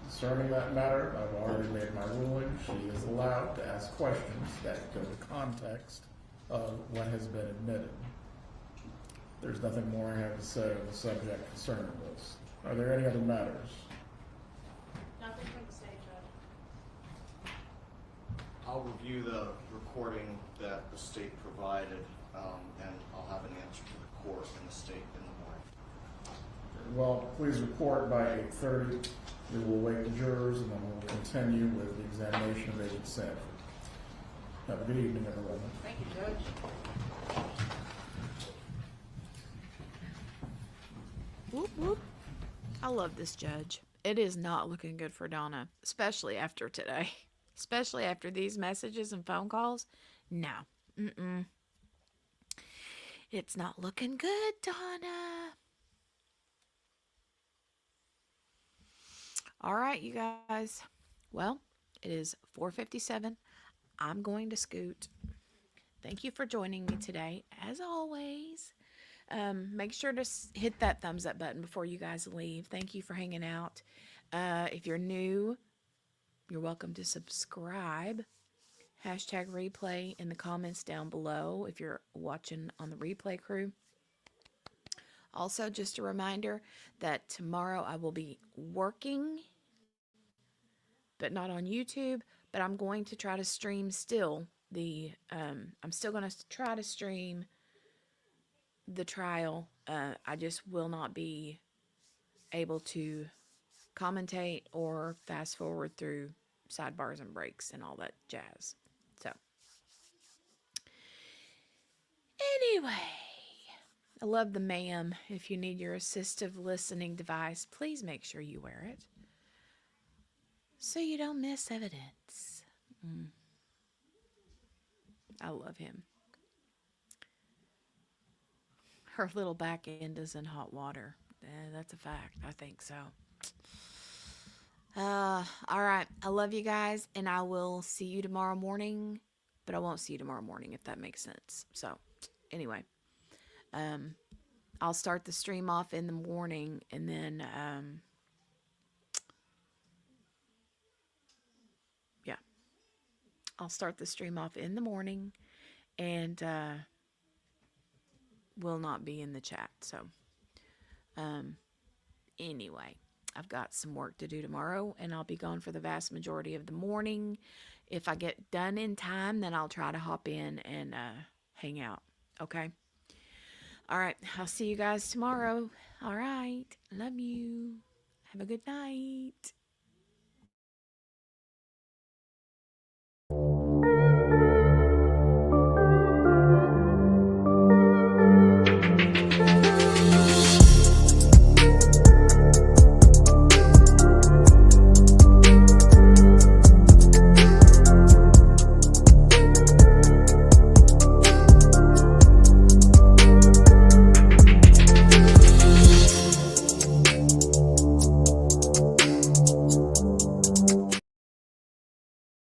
Concerning that matter, I've already made my ruling. She is allowed to ask questions that go to context of what has been admitted. There's nothing more I have to say on the subject concerning this. Are there any other matters? Nothing from the state, Judge. I'll review the recording that the state provided, and I'll have an answer to the court and the state in the morning. Well, please report by 8:30. We will await the jurors, and then we'll continue with the examination of Agent Sanford. Have a good evening, everyone. Thank you, Judge. Whoop, whoop. I love this judge. It is not looking good for Donna, especially after today. Especially after these messages and phone calls. No. It's not looking good, Donna. All right, you guys. Well, it is 4:57. I'm going to scoot. Thank you for joining me today, as always. Make sure to hit that thumbs up button before you guys leave. Thank you for hanging out. If you're new, you're welcome to subscribe. Hashtag replay in the comments down below if you're watching on the replay crew. Also, just a reminder that tomorrow I will be working, but not on YouTube, but I'm going to try to stream still. I'm still going to try to stream the trial. I just will not be able to commentate or fast forward through sidebars and breaks and all that jazz. So, anyway, I love the ma'am. If you need your assistive listening device, please make sure you wear it so you don't miss evidence. I love him. Her little back end is in hot water. That's a fact. I think so. All right. I love you guys, and I will see you tomorrow morning, but I won't see you tomorrow morning if that makes sense. So, anyway, I'll start the stream off in the morning, and then, yeah, I'll start the stream off in the morning, and will not be in the chat. So, anyway, I've got some work to do tomorrow, and I'll be gone for the vast majority of the morning. If I get done in time, then I'll try to hop in and hang out. Okay? All right. I'll see you guys tomorrow. All right. Love you. Have a good night.